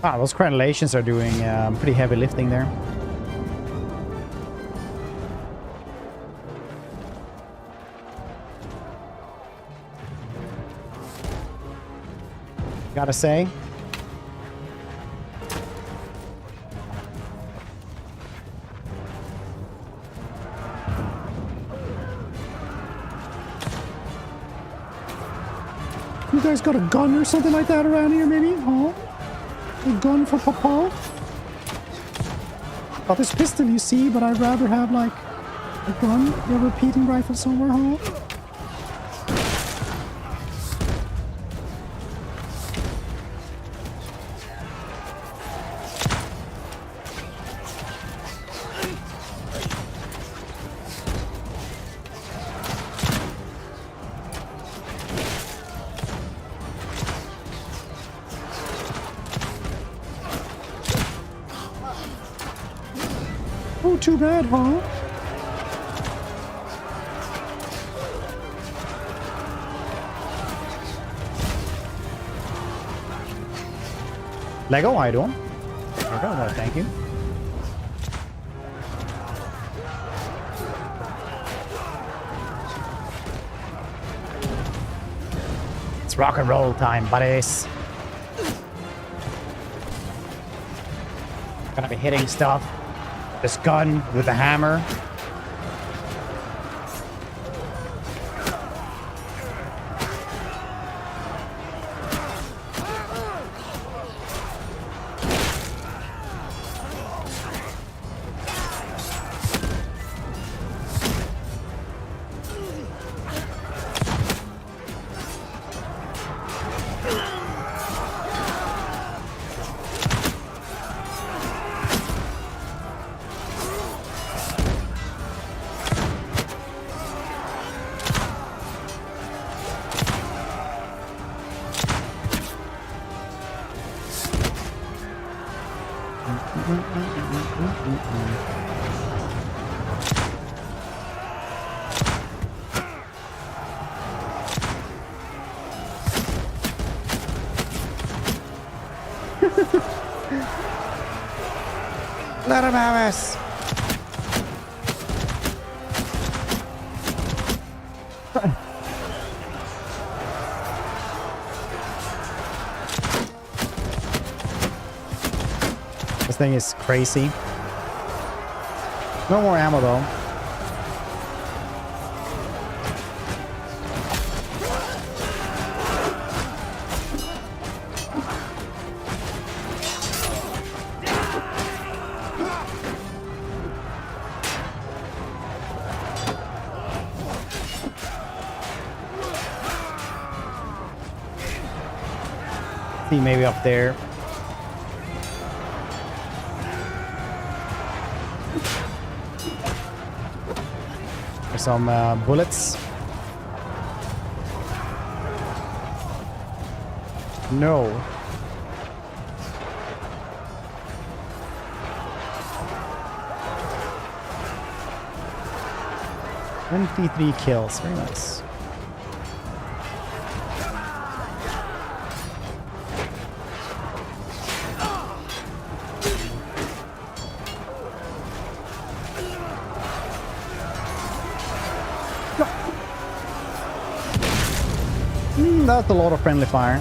S1: Ah, those crenellations are doing pretty heavy lifting there. Gotta say. You guys got a gun or something like that around here, maybe? Huh? A gun for Papa? Got this pistol, you see, but I'd rather have, like, a gun, a repeating rifle somewhere, huh? Oh, too bad, huh? Lego idol. No, thank you. It's rock and roll time, buddies. Gonna be hitting stuff. This gun with the hammer. Let him have us. This thing is crazy. No more ammo though. See, maybe up there. There's some bullets. No. "23 kills, very nice." That's a lot of friendly fire.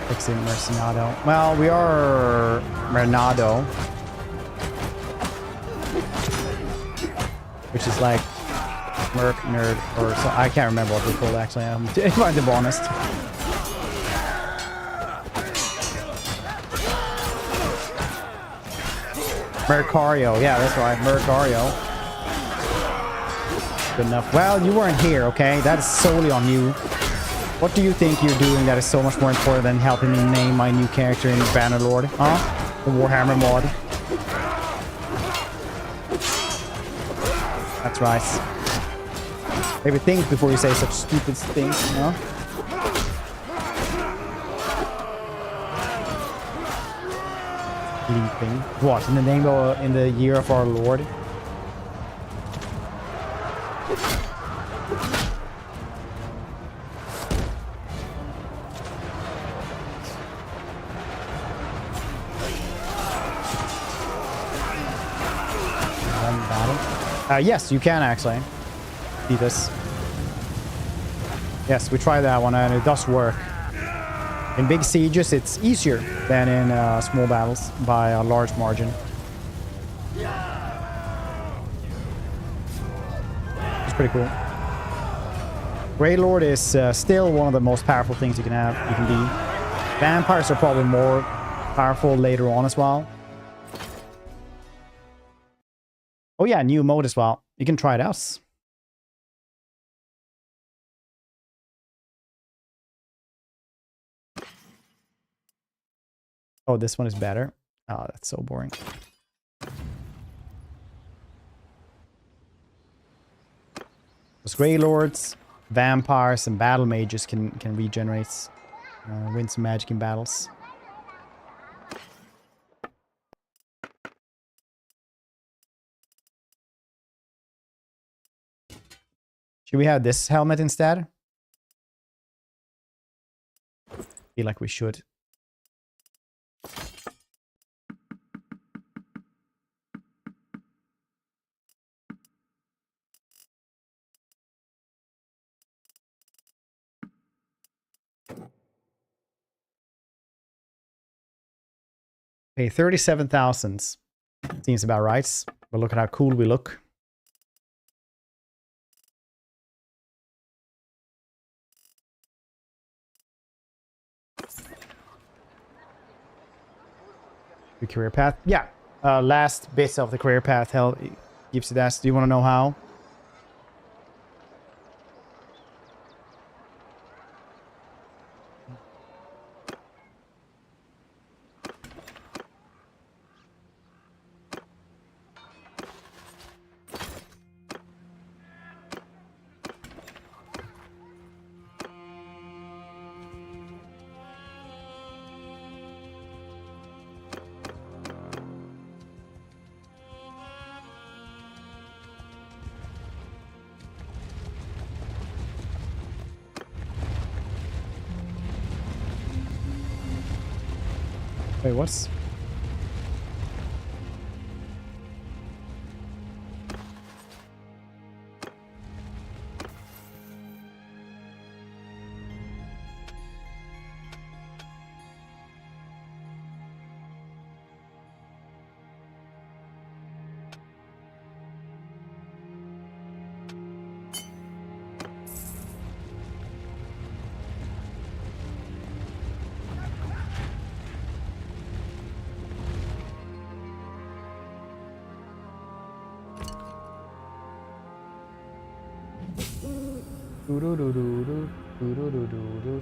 S1: Fixing Mercenado. Well, we are Mercenado, which is like Merc, Nerd, or so. I can't remember what they call it actually. If I'm to be honest. Mercario. Yeah, that's right. Mercario. Good enough. Well, you weren't here, okay? That is solely on you. What do you think you're doing that is so much more important than helping me name my new character in Bannerlord? Huh? The Warhammer mod. That's right. Maybe think before you say such stupid things, you know? Leaping. What? In the name of... in the year of our Lord? Yes, you can actually see this. Yes, we tried that one and it does work. In big sieges, it's easier than in small battles by a large margin. It's pretty cool. Grey Lord is still one of the most powerful things you can have. You can be. Vampires are probably more powerful later on as well. Oh yeah, new mode as well. You can try it out. Oh, this one is better. Oh, that's so boring. Those Grey Lords, vampires, and battle mages can regenerate, win some magic in battles. Should we have this helmet instead? Feel like we should. Okay, 37,000 seems about right. But look at how cool we look. The career path. Yeah. Last bit of the career path hell gives you that. Do you want to know how? Wait, what's... Do-do-do-do-do, do-do-do-do-do.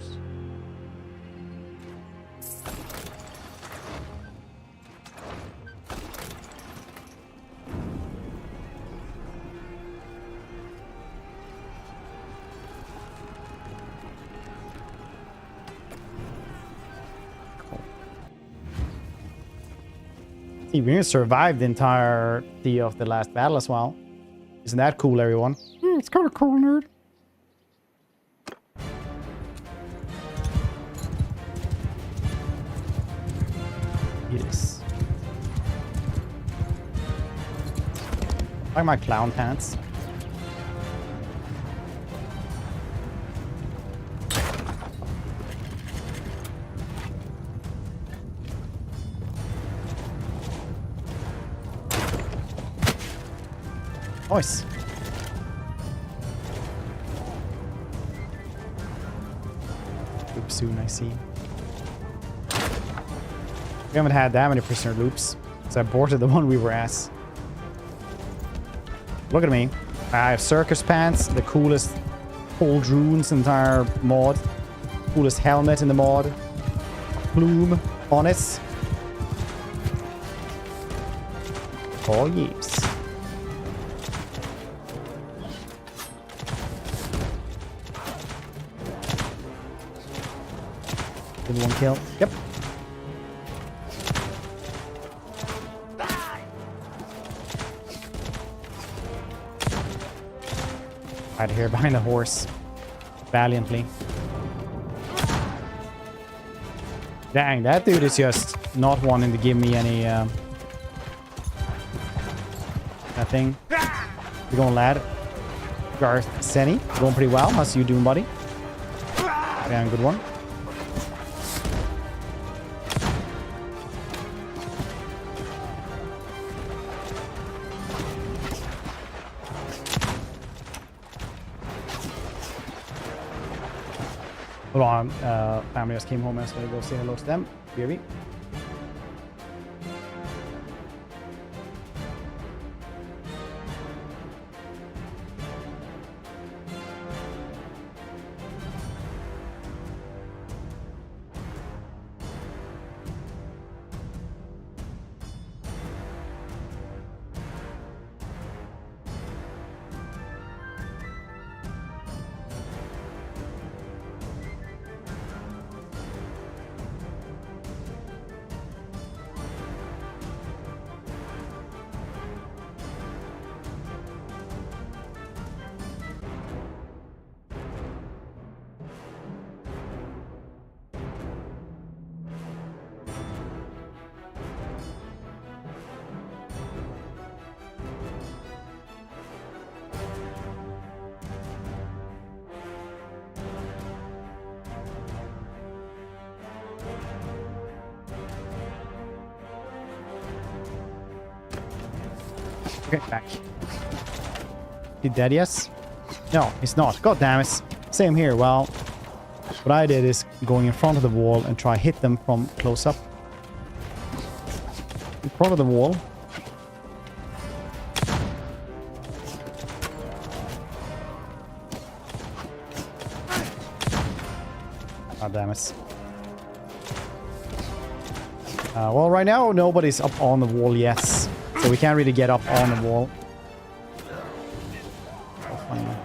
S1: See, we're gonna survive the entirety of the last battle as well. Isn't that cool, everyone? It's kind of cool, nerd. Yes. Like my clown pants. Nice. Oops, soon I see. We haven't had that many prisoner loops, so I aborted the one we were at. Look at me. I have circus pants, the coolest old runes entire mod, coolest helmet in the mod, plume on it. Oh yes. Did one kill? Yep. Right here behind the horse. Valiantly. Dang, that dude is just not wanting to give me any that thing. You're going, lad. Garth Senny. Going pretty well. How's you doing, buddy? Yeah, good one. Hold on, family just came home. I was gonna go say hello to them. Baby. Okay, back. He dead, yes? No, he's not. God damn it. Same here. Well, what I did is going in front of the wall and try hit them from close up. In front of the wall. God damn it. Well, right now, nobody's up on the wall yet. So we can't really get up on the wall. Oh, fine.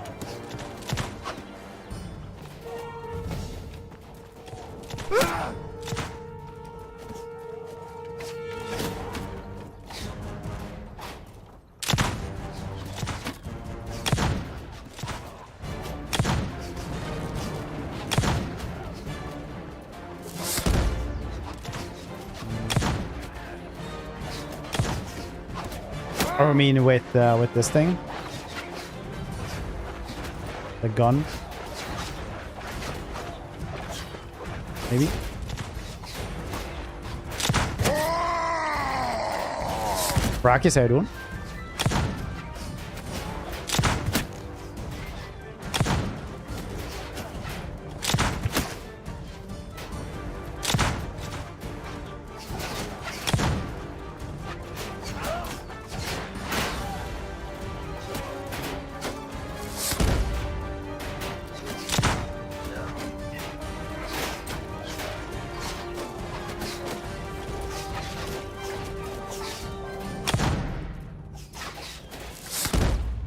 S1: I mean, with this thing, the gun, maybe. Brackus, how you doing?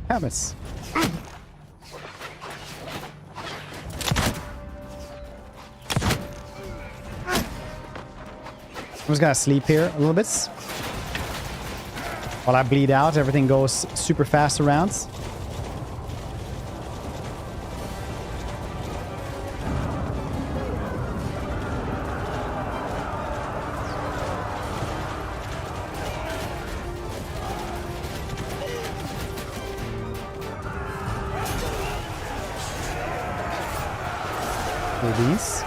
S1: Helmets. I'm just gonna sleep here a little bit. While I bleed out, everything goes super fast around. These.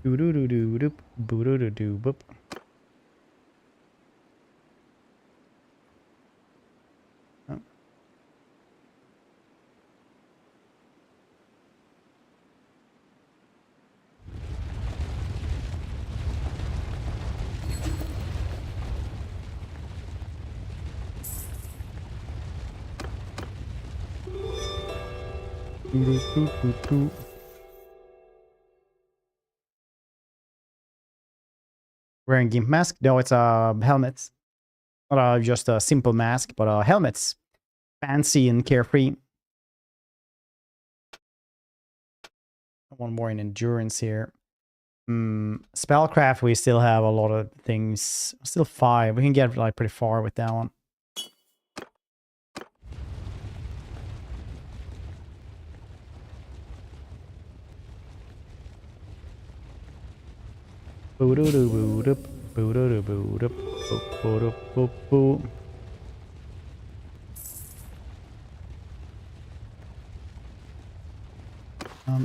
S1: Doo doo doo doo doop, boo doo doo doo boop. Wearing gimp mask? No, it's a helmet. Not just a simple mask, but helmets. Fancy and carefree. One more in endurance here. Spellcraft, we still have a lot of things. Still 5. We can get like pretty far with that one.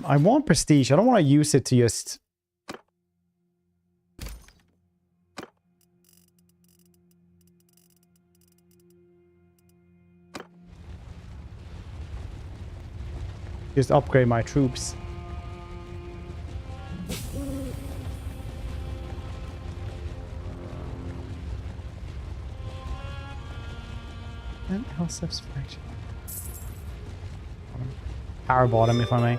S1: I want prestige. I don't want to use it to just upgrade my troops. And House Satisfaction. Power bottom, if I may.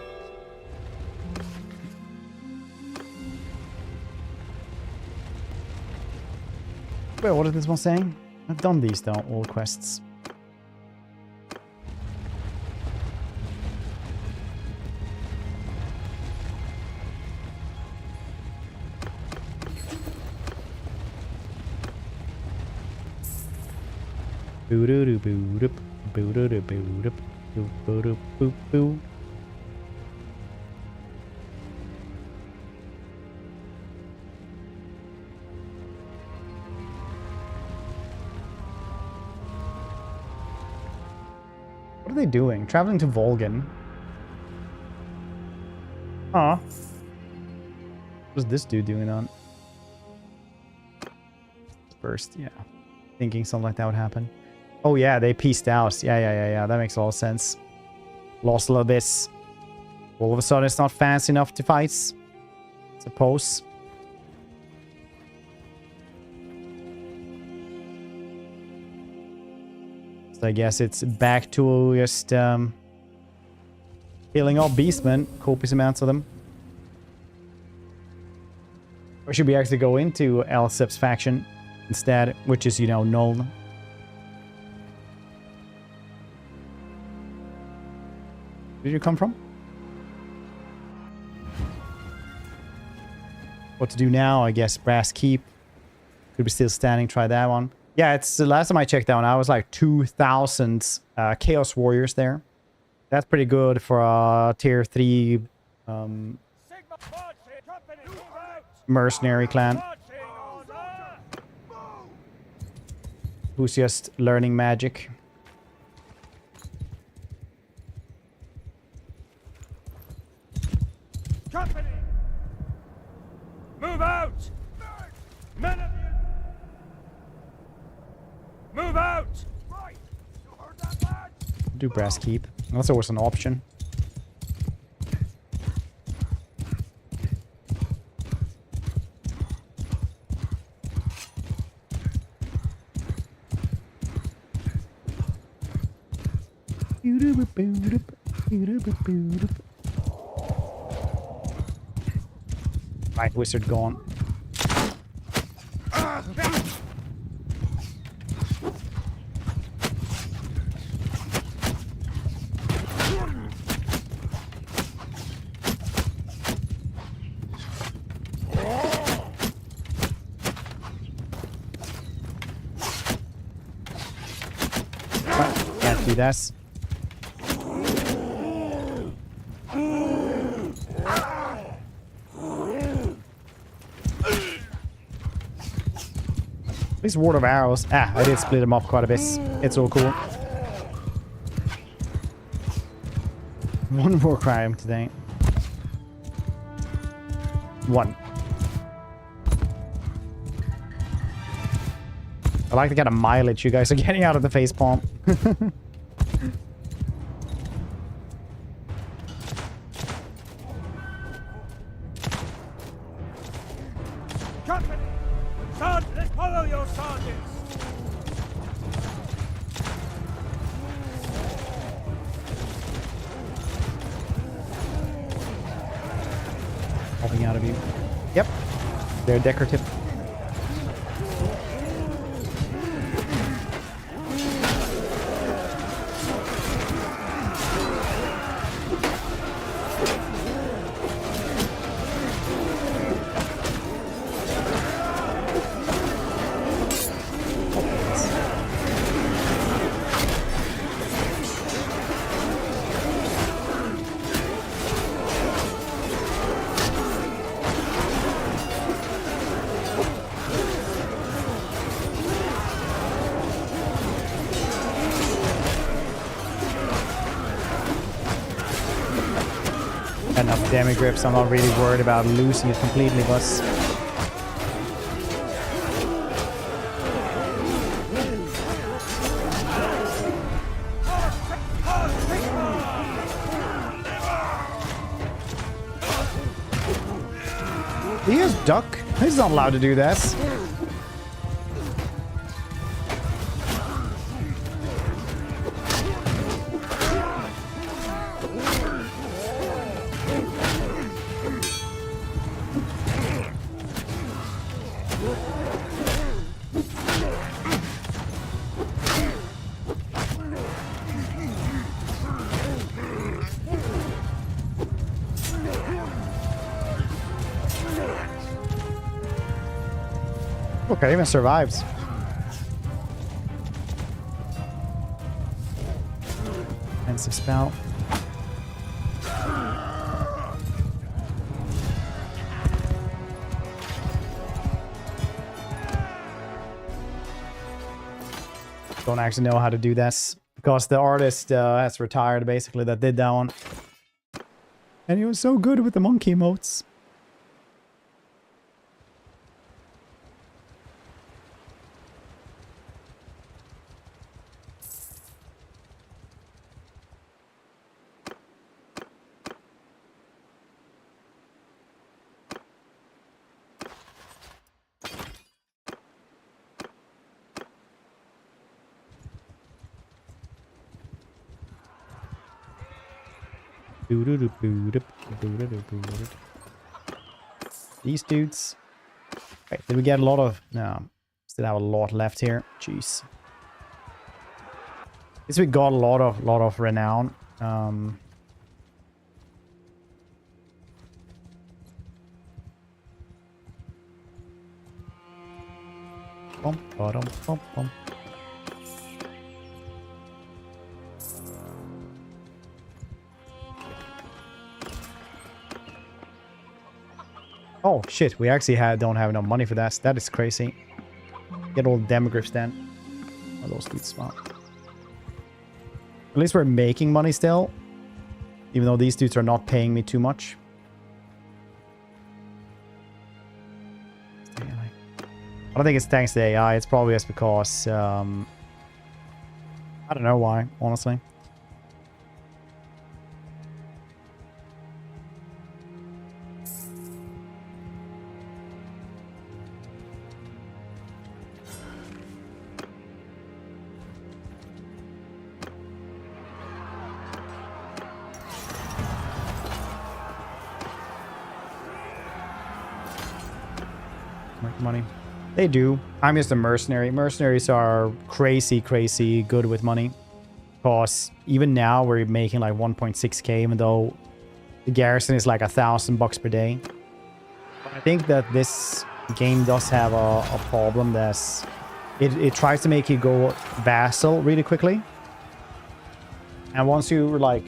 S1: Wait, what is this one saying? I've done these though, all quests. Boo doo doo boo doo boo doo doo boo doo boo doo boo boo. What are they doing? Traveling to Volgan. Huh. What is this dude doing on? First, yeah. Thinking something like that would happen. Oh yeah, they pieced out. Yeah. That makes a lot of sense. Lost a little bit. All of a sudden, it's not fancy enough to fight. Suppose. So I guess it's back to just killing all beastmen. Copious amounts of them. Or should we actually go into Elsep's faction instead, which is, you know, null? Where did you come from? What to do now? I guess Brass Keep. Could be still standing. Try that one. Yeah, it's the last time I checked that one, I was like 2,000 Chaos Warriors there. That's pretty good for a tier 3 mercenary clan who's just learning magic.
S6: Company! Move out! Men of you! Move out! Right! You heard that, lad?
S1: Do Brass Keep. That's always an option. Right, wizard gone. Can't do this. This ward of arrows. Ah, I did split them up quite a bit. It's all cool. One more crime today. One. I like the kind of mileage you guys are getting out of the facepalm.
S6: Company! Let's follow your sergeants!
S1: Popping out of you. Yep. They're decorative. Enough damage grips, I'm not really worried about losing it completely, but he is duck. He's not allowed to do this. Okay, even survives. Defensive spell. Don't actually know how to do this because the artist has retired basically that did that one. And he was so good with the monkey emotes. These dudes. Wait, did we get a lot of... No. Still have a lot left here. Jeez. At least we got a lot of renown. Bum, ba-dum, bum, bum. Oh shit, we actually don't have enough money for that. That is crazy. Get all the demogriffs then. Oh, those dudes smart. At least we're making money still. Even though these dudes are not paying me too much. I don't think it's thanks to AI. It's probably just because... I don't know why, honestly. make money. They do. I'm just a mercenary. Mercenaries are crazy, crazy good with money. Because even now we're making like 1.6k, even though the garrison is like $1,000 per day. I think that this game does have a problem that's it tries to make you go vassal really quickly. And once you're like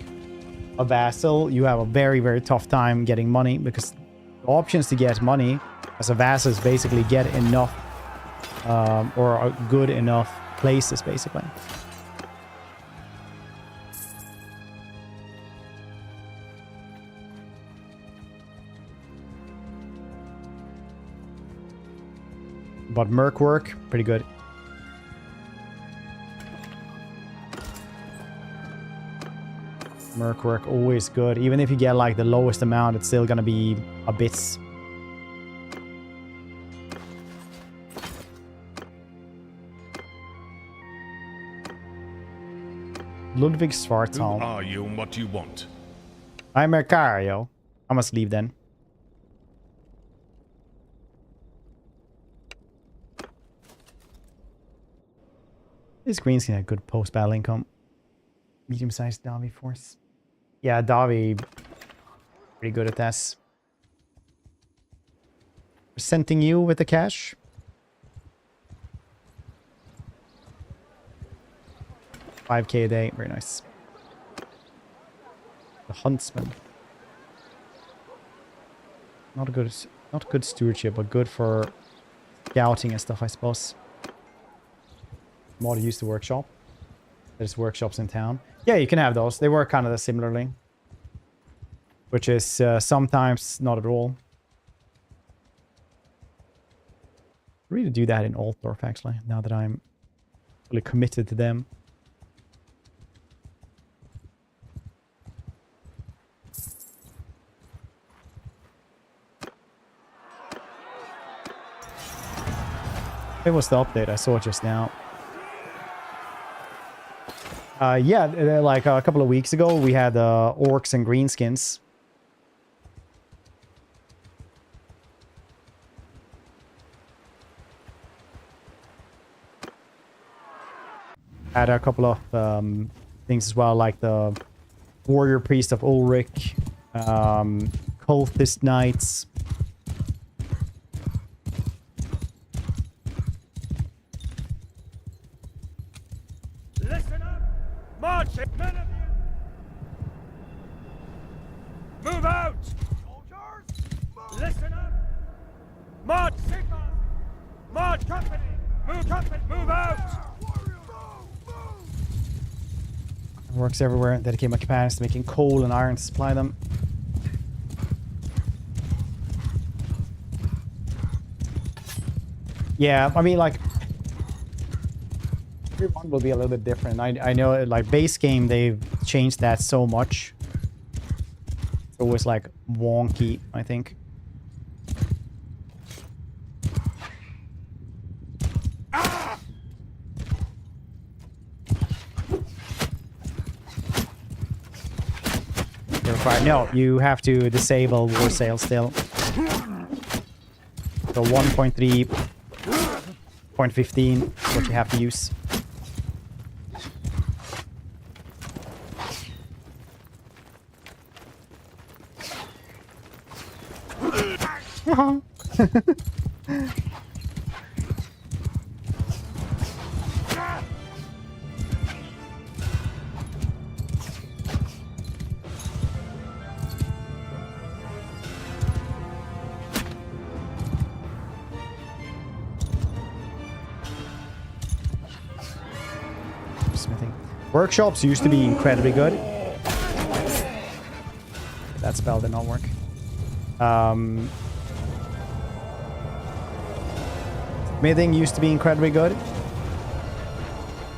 S1: a vassal, you have a very, very tough time getting money, because the options to get money as a vassal is basically get enough or good enough places, basically. But Merc work, pretty good. Merc work, always good. Even if you get like the lowest amount, it's still gonna be a bit. Ludwig
S4: Who
S1: Schwarzholm.
S4: are you and what do you want?
S1: I'm Mercario. I must leave then. This green's gonna have good post-battle income. Medium-sized Davi force. Yeah, Davi pretty good at this. Presenting you with the cash. $5k a day, very nice. The Huntsman. Not good stewardship, but good for scouting and stuff, I suppose. More to use the workshop. There's workshops in town. Yeah, you can have those. They work kind of similarly. Which is sometimes not at all. Really do that in Altdorf, actually, now that I'm fully committed to them. It was the update, I saw it just now. Yeah, like a couple of weeks ago, we had orcs and greenskins. Had a couple of things as well, like the warrior priest of Ulrich, cultist knights.
S6: Listen up! March! None of you! Move out! Soldiers! Move. Listen up! March! Signal! March! Company! Move out!
S1: Works everywhere. Dedicate my companions to making coal and iron to supply them. Yeah, I mean, like, everyone will be a little bit different. I know, like, base game, they've changed that so much. It's always, like, wonky, I think. No, you have to disable war sales still. So 1.3.15 is what you have to use. Workshops used to be incredibly good. That spell did not work. Smithing used to be incredibly good.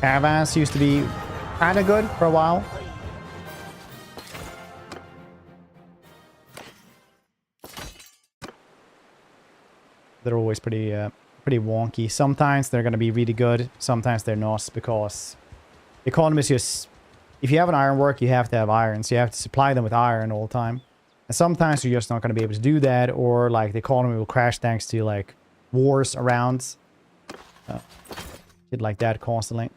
S1: Caravans used to be kind of good for a while. They're always pretty wonky. Sometimes they're going to be really good. Sometimes they're not, because the economy is just... If you have an ironwork, you have to have iron. So you have to supply them with iron all the time. And sometimes you're just not going to be able to do that. Or like the economy will crash thanks to like wars around. Shit like that constantly.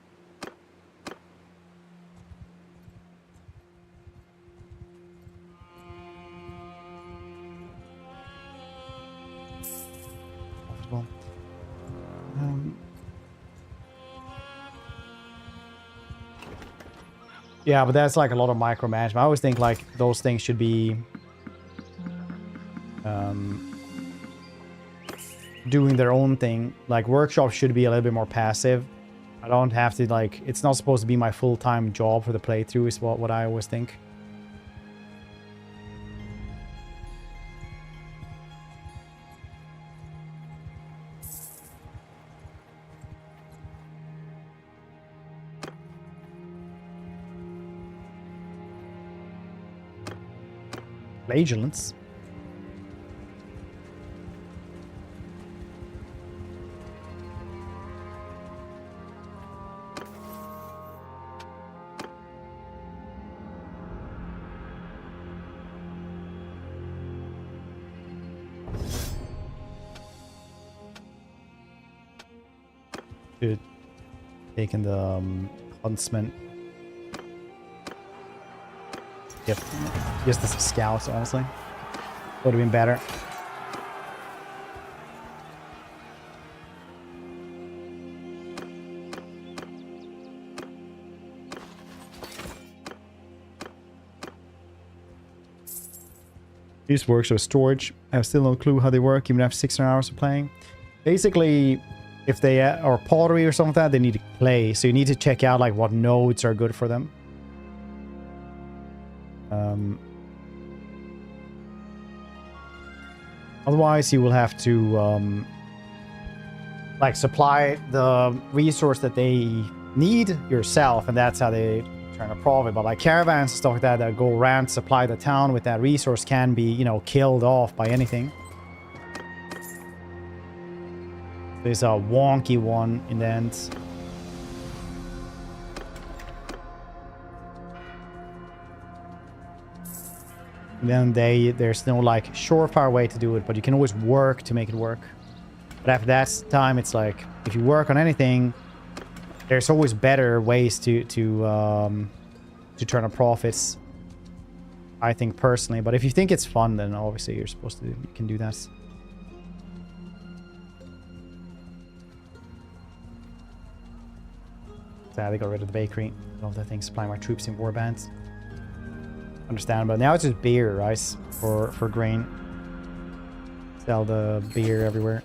S1: Yeah, but that's like a lot of micromanagement. I always think like those things should be doing their own thing. Like workshops should be a little bit more passive. I don't have to like, it's not supposed to be my full-time job for the playthrough is what I always think. Flagellants. Dude, taking the huntsman. Yep. Just the scouts, honestly. Would have been better. These works with storage. I have still no clue how they work, even after 600 hours of playing. Basically, if they are pottery or something like that, they need to clay. So you need to check out like what nodes are good for them. Otherwise, you will have to like supply the resource that they need yourself, and that's how they turn a profit. But like caravans and stuff like that that go around supply the town with that resource can be, you know, killed off by anything. There's a wonky one in the end. And then there's no like surefire way to do it, but you can always work to make it work. But after that time, it's like if you work on anything, there's always better ways to turn a profits. I think personally, but if you think it's fun, then obviously you can do that. Sad they got rid of the bakery. Love that thing, supplying my troops in war bands. Understandable. Now it's just beer, right? For grain. Sell the beer everywhere.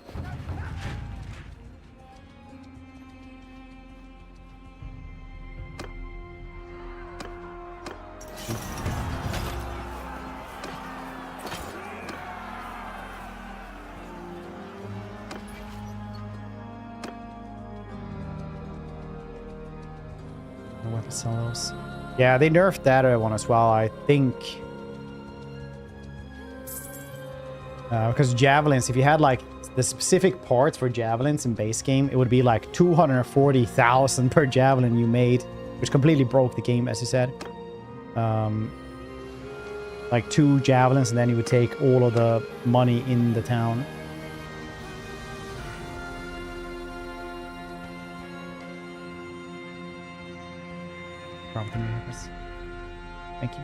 S1: Sell those. Yeah, they nerfed that one as well, I think. Because javelins, if you had like the specific parts for javelins in base game, it would be like 240,000 per javelin you made, which completely broke the game, as you said. Like 2 javelins, and then you would take all of the money in the town. Thank you.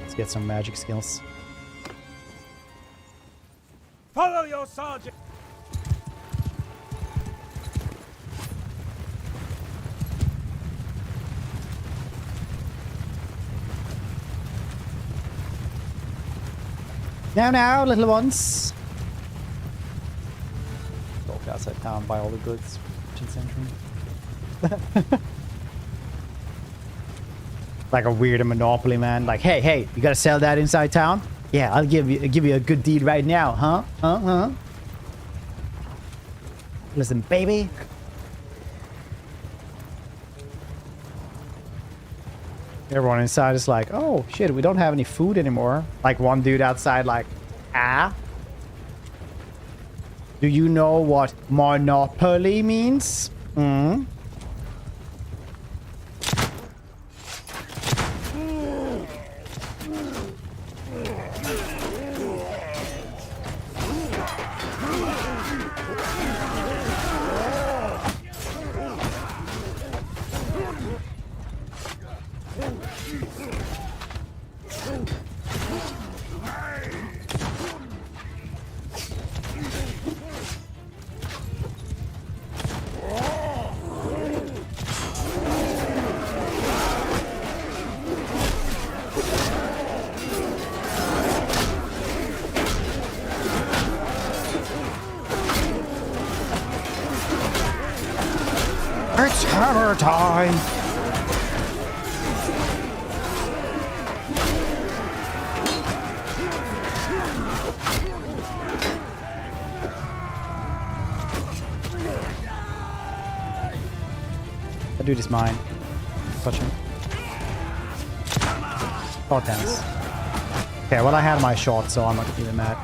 S1: Let's get some magic skills.
S6: Follow your sergeant.
S1: Now, little ones. Outside town, buy all the goods. Like a weird monopoly man. Like, hey, you gotta sell that inside town? Yeah, I'll give you a good deed right now, huh? Listen, baby. Everyone inside is like, oh shit, we don't have any food anymore. Like one dude outside, like, ah. Do you know what monopoly means? Hmm? Hammer time! That dude is mine. Touch him. Oh, damn it. Okay, well, I had my shot, so I'm not even mad.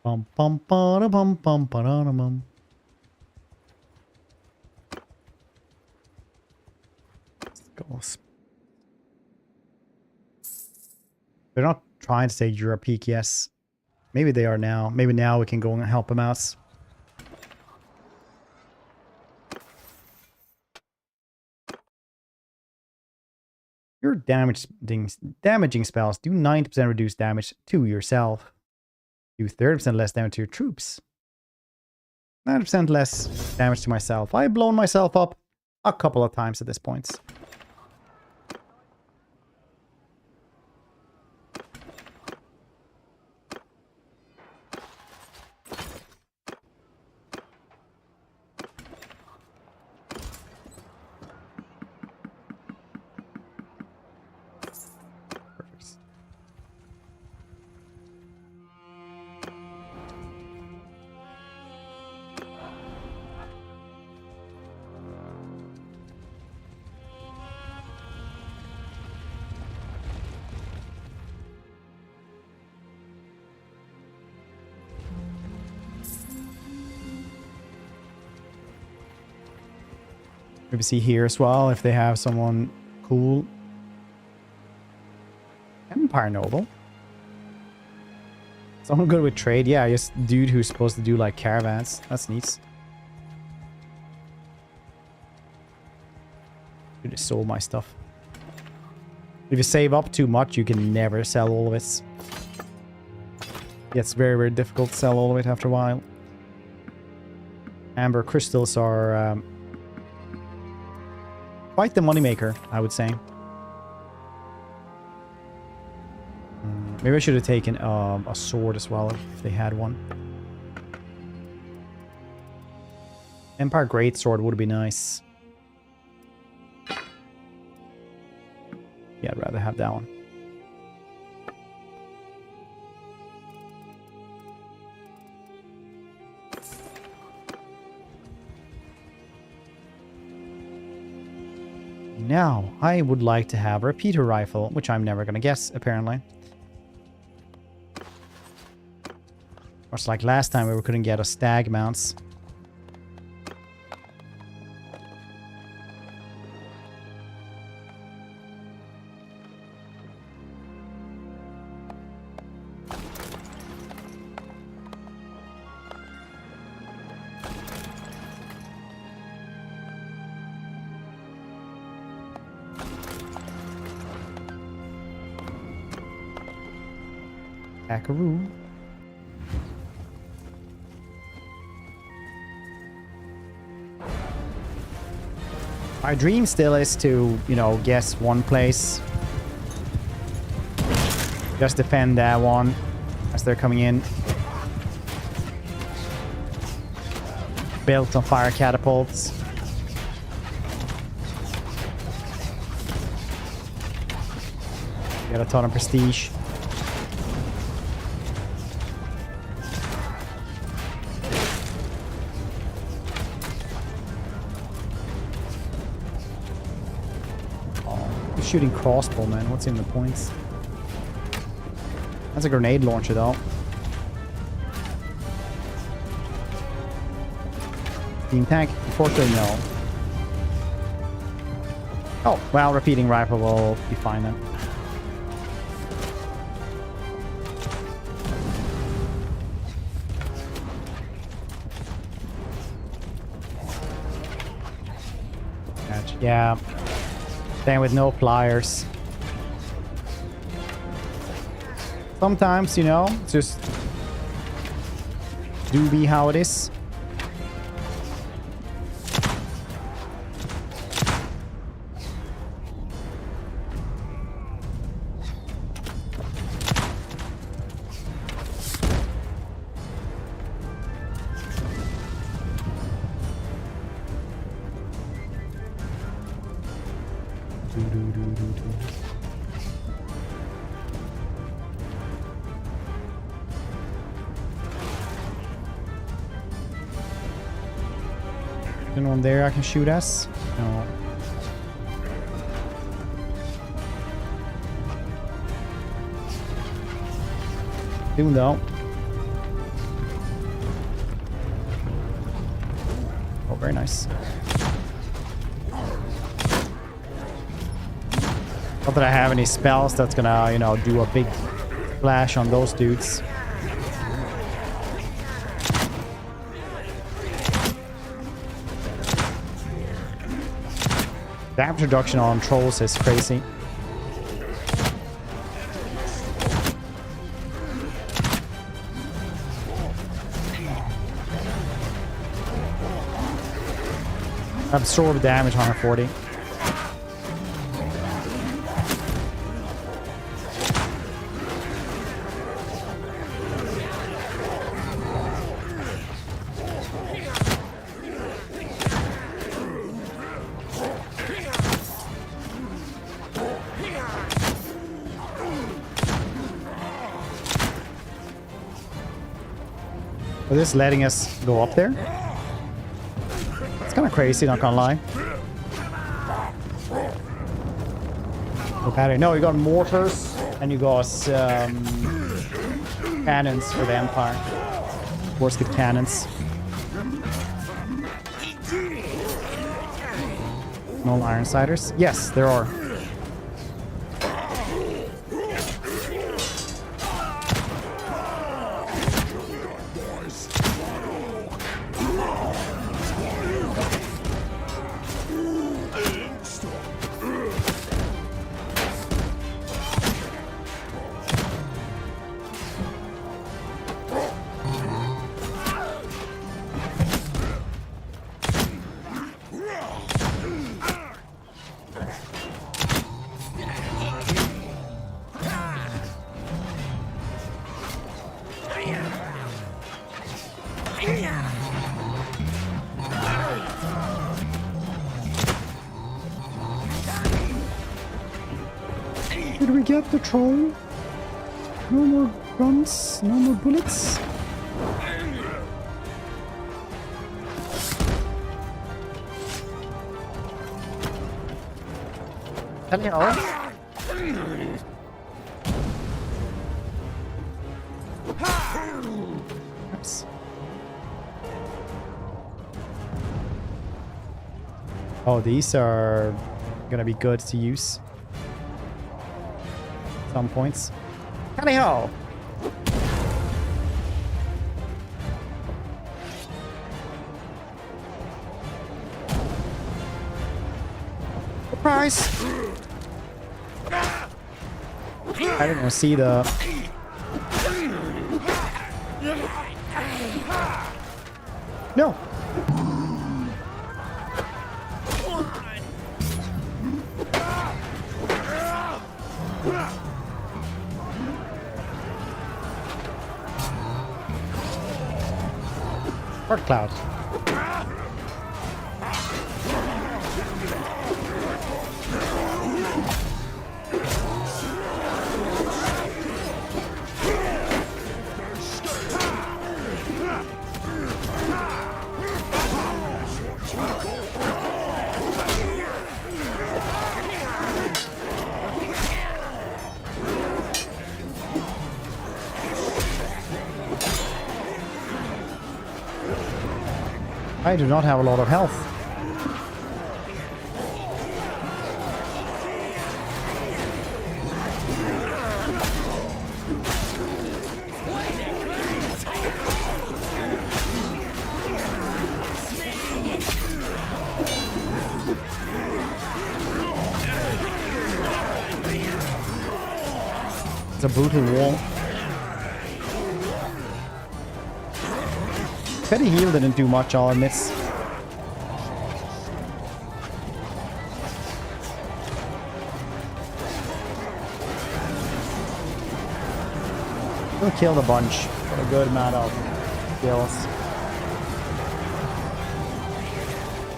S1: Bum bum ba bum bum ba bum. They're not trying to take Europe peak, yes. Maybe they are now. Maybe now we can go and help them out. Your damaging spells do 90% reduced damage to yourself. Do 30% less damage to your troops. 90% less damage to myself. I've blown myself up a couple of times at this point. Maybe see here as well if they have someone cool. Empire Noble. Someone good with trade. Yeah, just dude who's supposed to do like caravans. That's neat. Should have sold my stuff. If you save up too much, you can never sell all of it. Yeah, it's very, very difficult to sell all of it after a while. Amber crystals are quite the moneymaker, I would say. Maybe I should have taken a sword as well if they had one. Empire Greatsword would be nice. Yeah, I'd rather have that one. Now, I would like to have a repeater rifle, which I'm never going to guess, apparently. Much like last time, we couldn't get a stag mounts. Hackaroo. My dream still is to, you know, guess one place. Just defend that one as they're coming in. Built on fire catapults. Get a ton of prestige. Shooting crossbow, man. What's in the points? That's a grenade launcher, though. Team tank? Unfortunately, no. Oh, well, repeating rifle will be fine then. Yeah. Staying with no pliers. Sometimes, you know, just do be how it is. Anyone there I can shoot us? No. Soon though. Oh, very nice. Not that I have any spells that's gonna, you know, do a big splash on those dudes. Damage reduction on trolls is crazy. Absorb damage 140. This letting us go up there. It's kind of crazy, not gonna lie. Okay, no, you got mortars and you got cannons for the Empire. Worsted cannons. No Ironsiders? Yes, there are. Did we get the troll? No more guns, no more bullets. Hello. Oops. Oh, these are gonna be good to use. Some points. Howdy ho! Surprise! I didn't even see the... No! Dark cloud. I do not have a lot of health. It's a brutal wall. Petty heal didn't do much, I'll admit. We'll kill a bunch for a good amount of kills.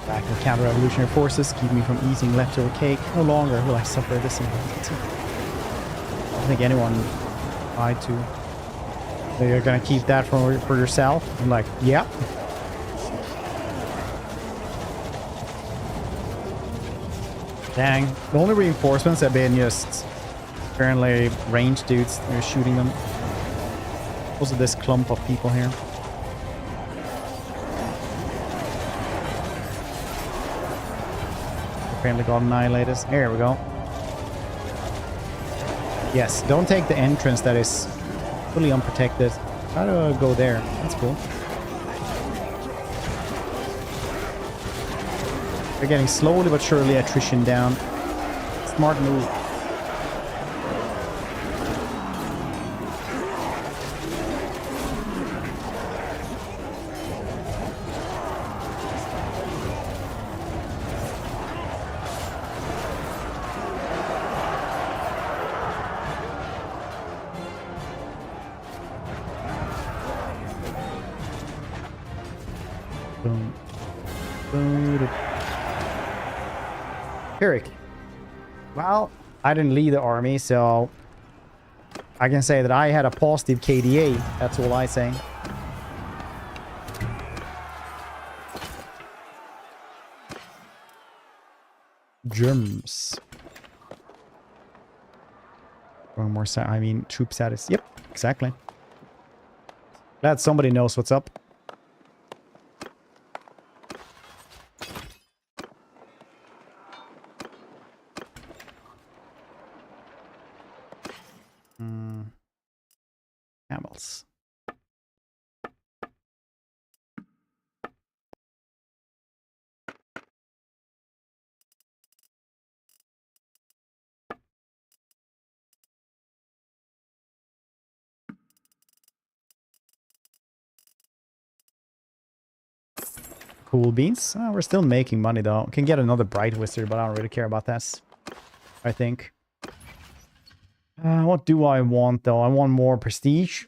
S1: Back in counter-revolutionary forces keep me from eating leftover cake. No longer will I suffer this inhumanity. I don't think anyone tried to. So you're gonna keep that for yourself? I'm like, yeah. Dang. The only reinforcements have been just apparently ranged dudes. They're shooting them. Also this clump of people here. Apparently got annihilated. Here we go. Yes, don't take the entrance that is fully unprotected. Try to go there. That's cool. They're getting slowly but surely attrition down. Smart move. Eric. Well, I didn't lead the army, so I can say that I had a positive KDA. That's all I say. Germs. One more troop status. Yep, exactly. Glad somebody knows what's up. Camels. Cool beans. Oh, we're still making money though. Can get another bright wizard, but I don't really care about this. I think. What do I want though? I want more prestige.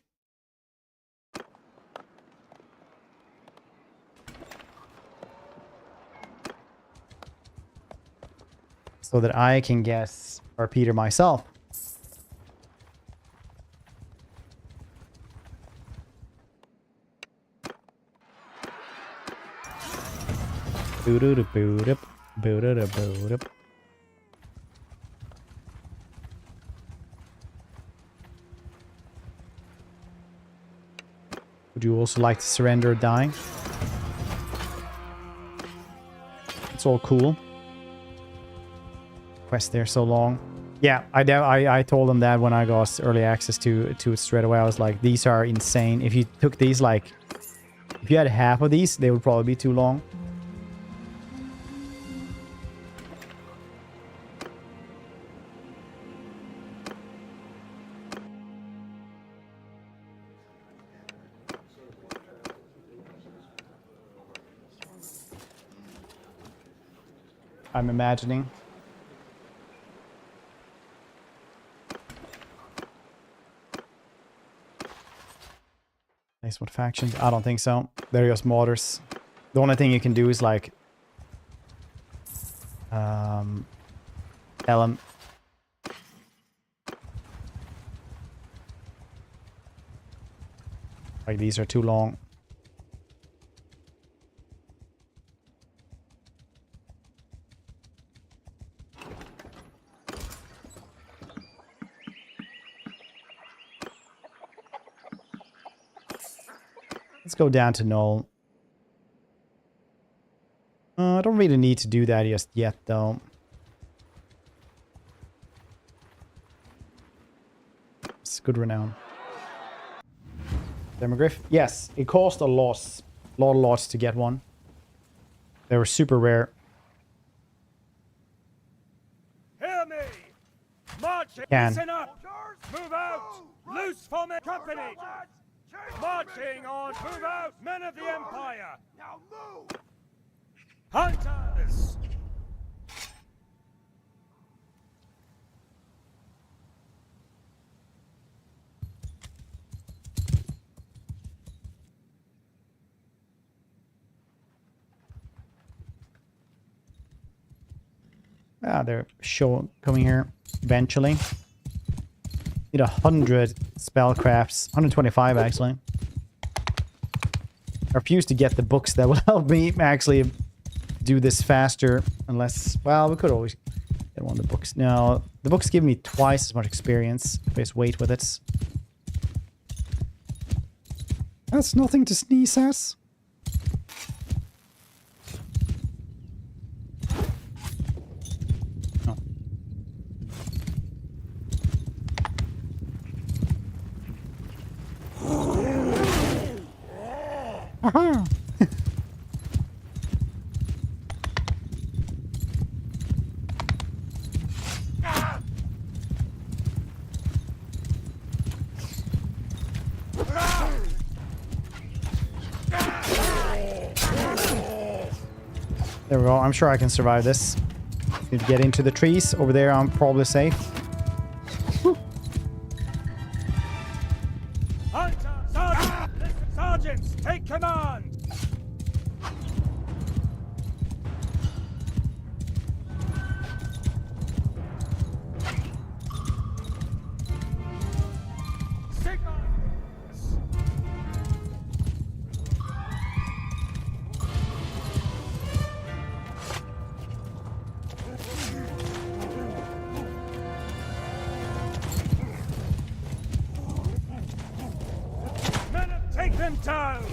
S1: So that I can guess Peter myself. Boot-a-boot-up, boot-a-boot-up. Would you also like to surrender or die? It's all cool. Quest there so long. Yeah, I told them that when I got early access to it straight away. I was like, these are insane. If you took these, like, if you had half of these, they would probably be too long. I'm imagining. Nice, what factions? I don't think so. They're just modders. The only thing you can do is like tell them. Like these are too long. Let's go down to null. I don't really need to do that just yet, though. It's good renown. Demogryph? Yes, it cost a lot of lots to get one. They were super rare.
S6: Hear me! March!
S1: Can.
S6: Listen up! Move out! Loose for me! Company! Marching on! Move out! Men of the Empire! Now move! Hunters!
S1: Ah, they're coming here eventually. Need 100 spellcrafts, 125 actually. I refuse to get the books that will help me actually do this faster, unless, well, we could always get one of the books. No, the books give me twice as much experience if I just wait with it. That's nothing to sneeze at. Aha! There we go. I'm sure I can survive this. Need to get into the trees. Over there, I'm probably safe.
S6: Sergeants, take command! Signal! Men, take them down!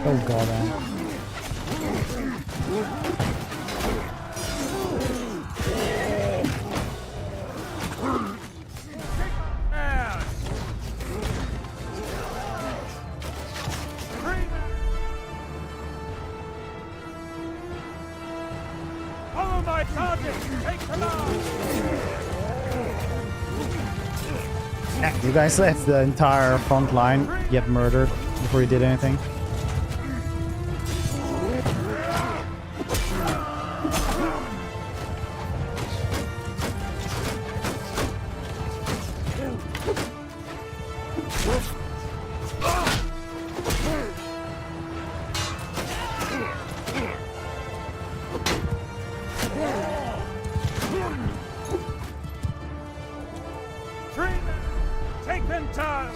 S1: Oh god, man.
S6: Follow my sergeants, take command!
S1: You guys let the entire front line get murdered before you did anything.
S6: Take them down!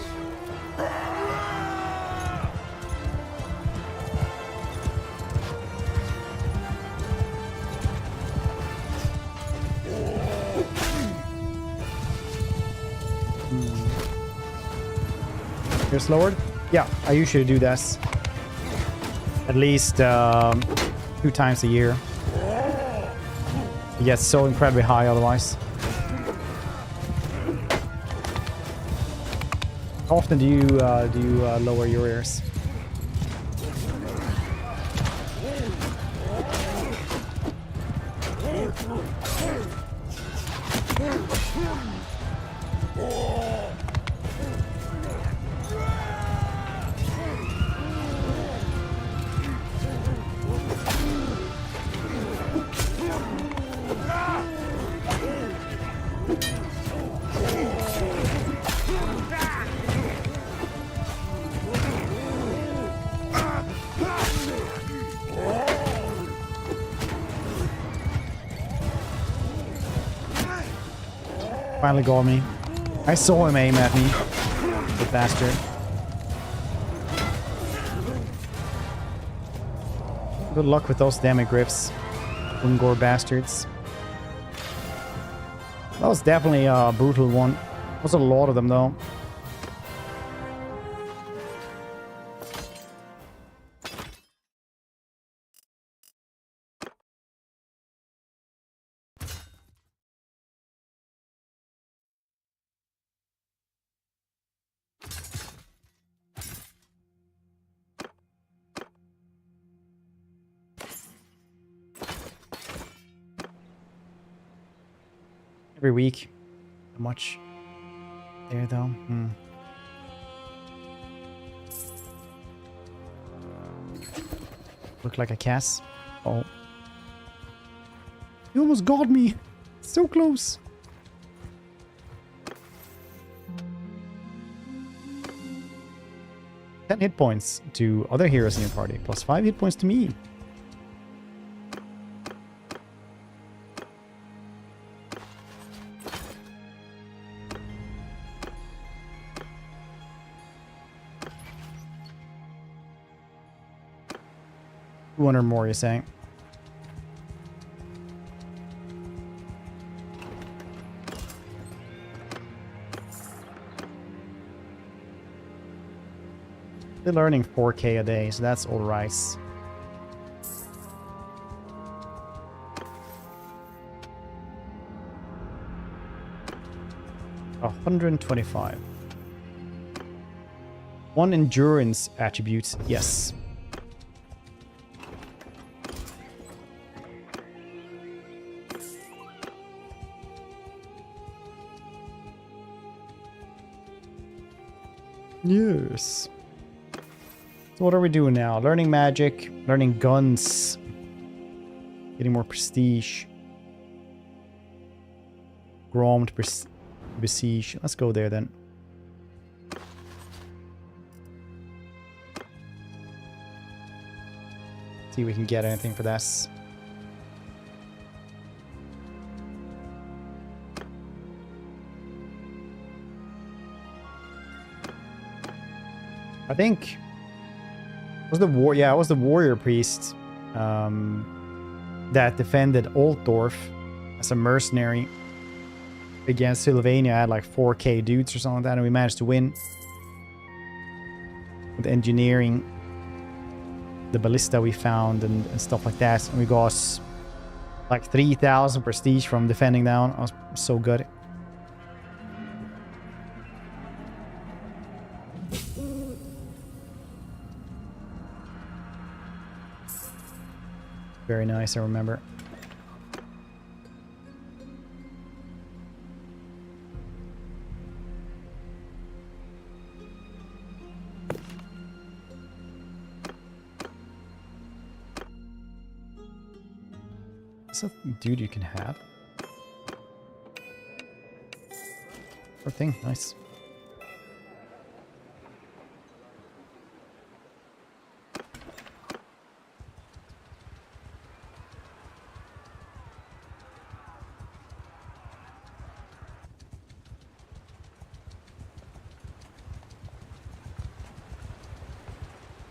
S1: You're slowered? Yeah, I usually do this. At least 2 times a year. It gets so incredibly high otherwise. How often do you lower your ears? Finally got me. I saw him aim at me. The bastard. Good luck with those demigriffs. Ungor bastards. That was definitely a brutal one. There was a lot of them though. every week. How much there though? Look like a Cass. Oh. You almost got me. So close. Ten hit points to other heroes in your party, plus 5 hit points to me. One or more, you're saying? They're learning 4K a day, so that's all right. $125. 1 endurance attribute, yes. Yes. So what are we doing now? Learning magic, learning guns, getting more prestige. Grom to besiege. Let's go there then. See if we can get anything for this. I think it was the warrior priest that defended Altdorf as a mercenary against Sylvania. I had like 4K dudes or something like that, and we managed to win with engineering the ballista we found and stuff like that. And we got like 3,000 prestige from defending down. I was so good. Very nice, I remember. Is that a dude you can have? Poor thing, nice.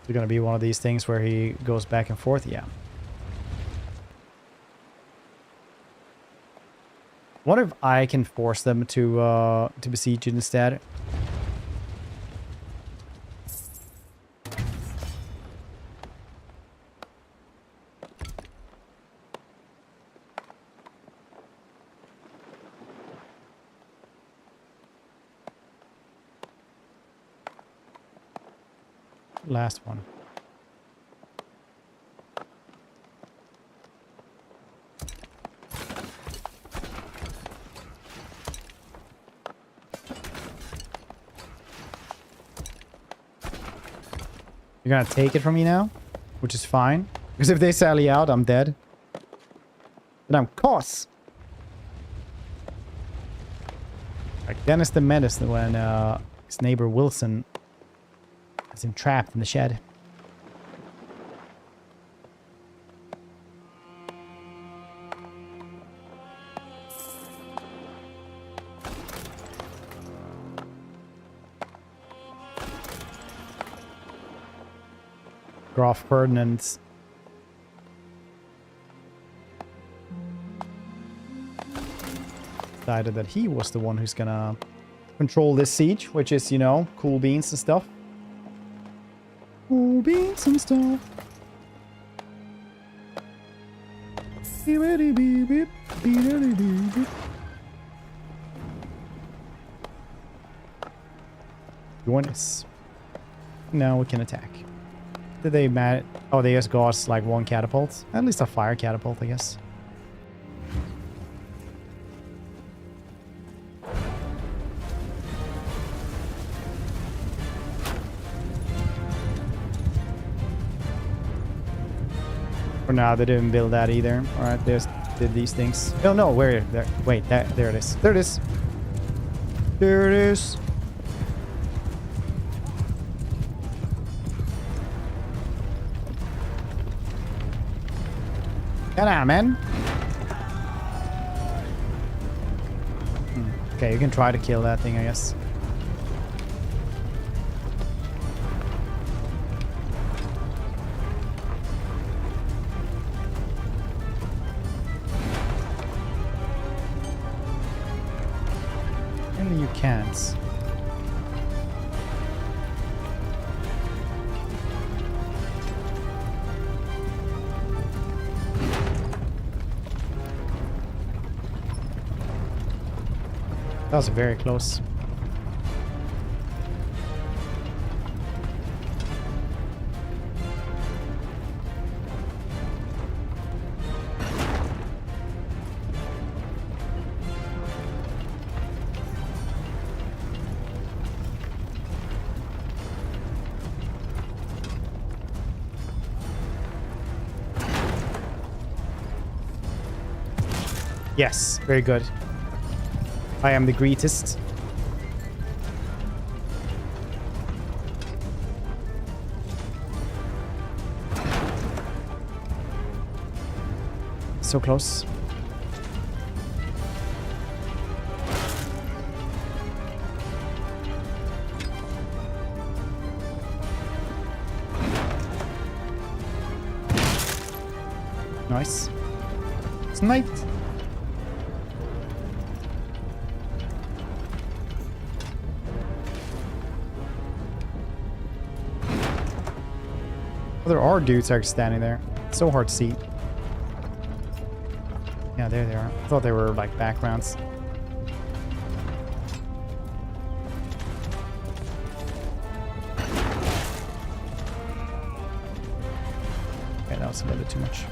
S1: Is it gonna be one of these things where he goes back and forth? Yeah. What if I can force them to besiege it instead? Last one. You're gonna take it from me now? Which is fine. Because if they sally out, I'm dead. Then I'm caught. Like Dennis the Menace when his neighbor Wilson has him trapped in the shed. Graf Ferdinand decided that he was the one who's gonna control this siege, which is, you know, cool beans and stuff. Cool beans and stuff. Join us. Now we can attack. Did they oh, they just got like one catapult. At least a fire catapult, I guess. now, they didn't build that either. Alright, they just did these things. Oh no, where? There. Wait, there it is. There it is. There it is. Get out, man. Okay, you can try to kill that thing, I guess. Apparently you can't. That was very close. Yes, very good. I am the greatest. So close. Nice. Sniped. Oh, there are dudes actually standing there. It's so hard to see. Yeah, there they are. I thought they were like backgrounds. Okay, that was a little bit too much.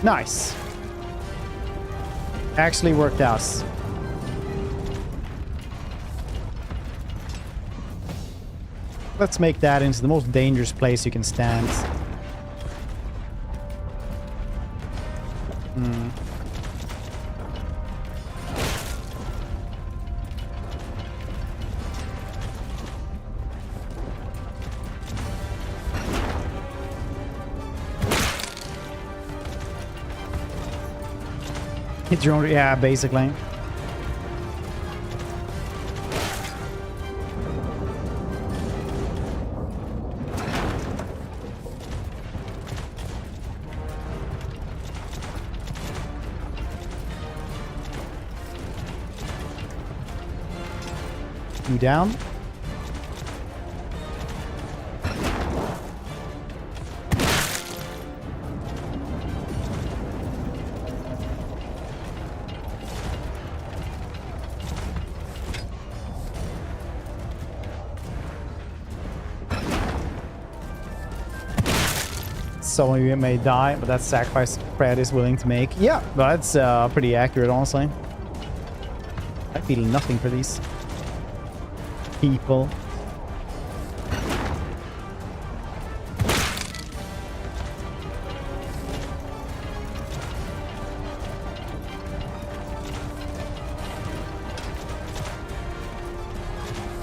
S1: Nice. Actually worked out. Let's make that into the most dangerous place you can stand. Hit your own, yeah, basically. You down? Some of you may die, but that's sacrifice Fred is willing to make. Yeah, that's pretty accurate, honestly. I feel nothing for these people.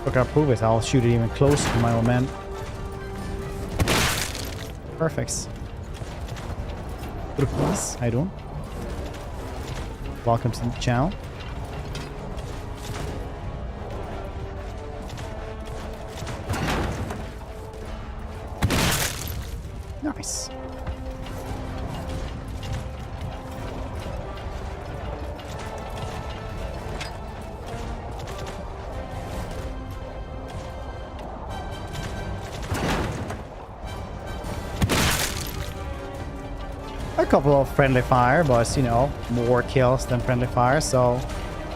S1: Look, I'll prove it. I'll shoot it even closer to my old man. Perfect. Please, how you doing? Welcome to the channel. Nice. A couple of friendly fire, but you know, more kills than friendly fire. So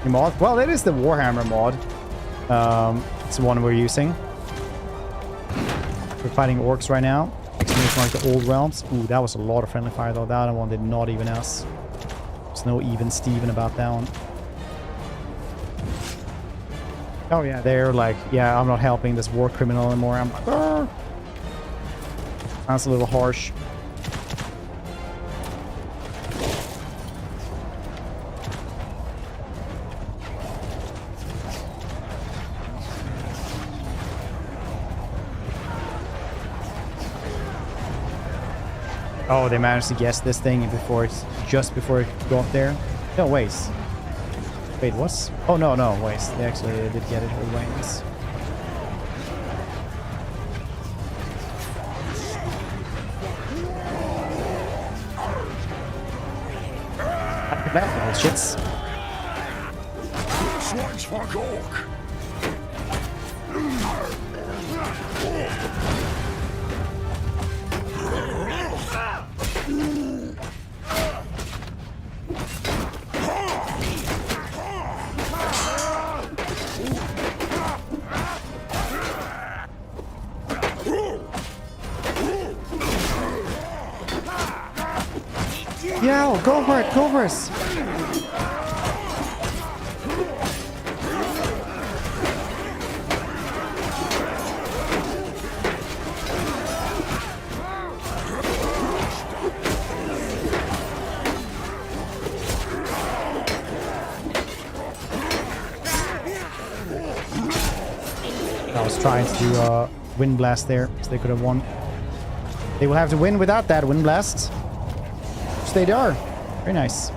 S1: the mod, well, it is the Warhammer mod. It's the one we're using. We're fighting orcs right now. Exclamation mark the old realms. Ooh, that was a lot of friendly fire though. That one did not even us. There's no even Steven about that one. Oh yeah, they're like, yeah, I'm not helping this war criminal anymore. I'm like, "Arr!" Sounds a little harsh. Oh, they managed to guess this thing before it's just before it got there. No, wait. Wait, what's? Oh no, no, wait. They actually did get it all the way. Nice. That shits. Yeah, go for it, go for it. I was trying to do a wind blast there, so they could have won. They will have to win without that wind blast. They are. Very nice.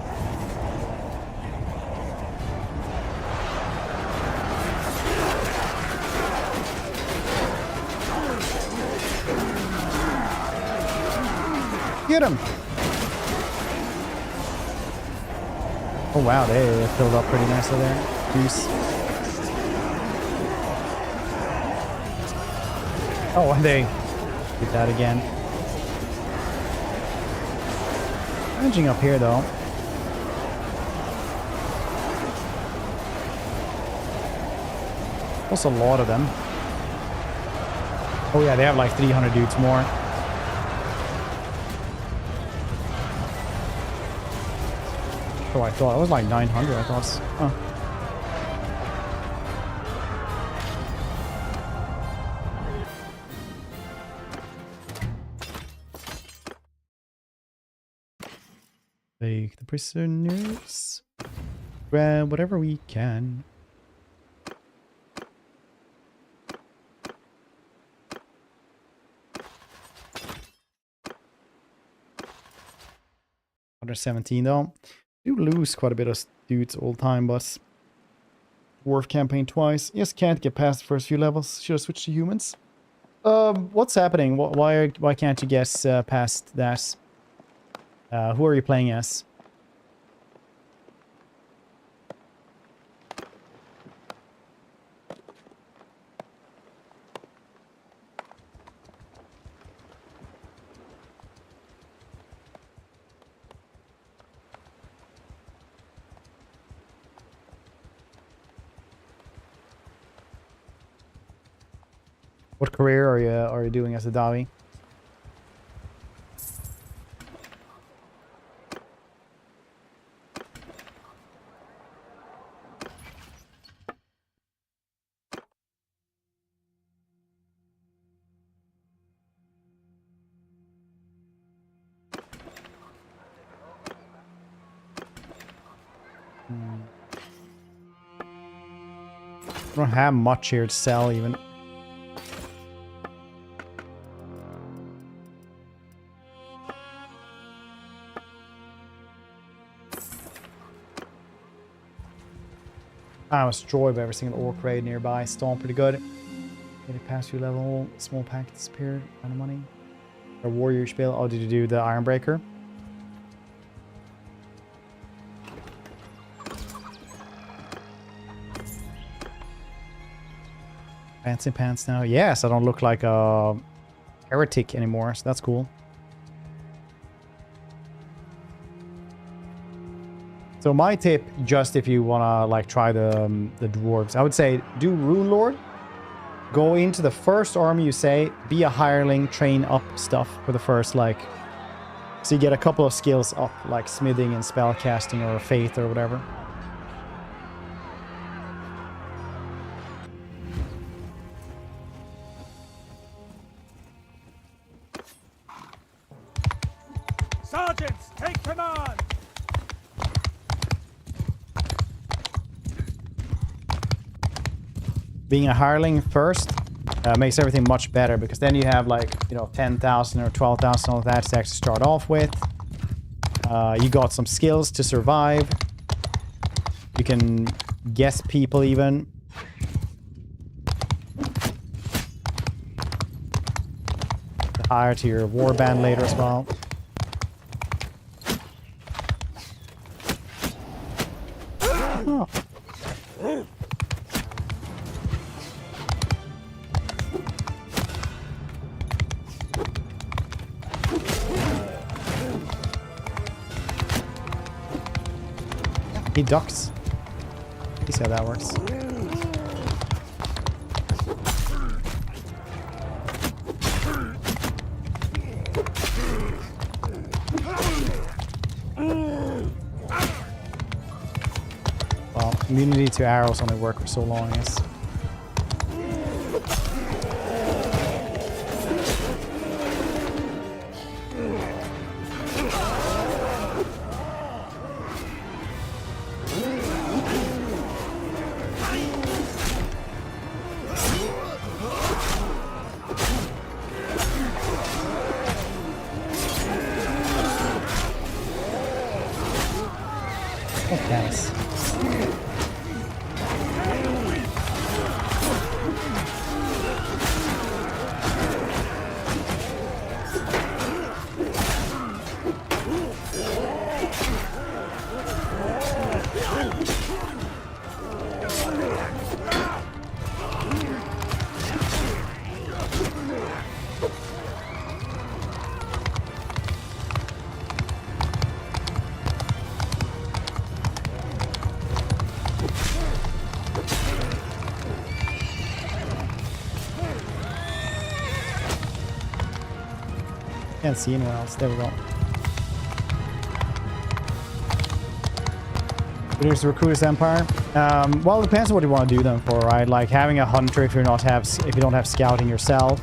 S1: Get him. Oh wow, they filled up pretty nicely there. Peace. Oh, and they did that again. Ranging up here though. Also a lot of them. Oh yeah, they have like 300 dudes more. Oh, I thought it was like 900. I thought. Oh. Take the prisoners. Grab whatever we can. Under 17 though. Do lose quite a bit of dudes all the time, but Dwarf campaign twice. Yes, can't get past the first few levels. Should have switched to humans. What's happening? Why can't you guess past that? Who are you playing as? What career are you doing as a Davi? I don't have much here to sell even. I was destroyed by every single orc raid nearby. Storm pretty good. Get it past your level. Small pack disappeared. Kind of money. A warrior spiel. Oh, did you do the Ironbreaker? Fancy pants now. Yes, I don't look like a heretic anymore, so that's cool. So my tip, just if you wanna like try the dwarves, I would say do Rune Lord. Go into the first army you say, be a hireling, train up stuff for the first like So you get a couple of skills up, like smithing and spellcasting or faith or whatever.
S6: Sergeants, take command!
S1: Being a hireling first makes everything much better, because then you have like, you know, 10,000 or 12,000 of that to actually start off with. You got some skills to survive. You can guess people even. To hire to your warband later as well. Oh. He ducks. You see how that works. Well, immunity to arrows only work for so long, I guess. Nice. Can't see anywhere else. There we go. Reduce the Recruiters Empire. Well, it depends on what you want to do them for, right? Like having a hunter if you don't have scouting yourself.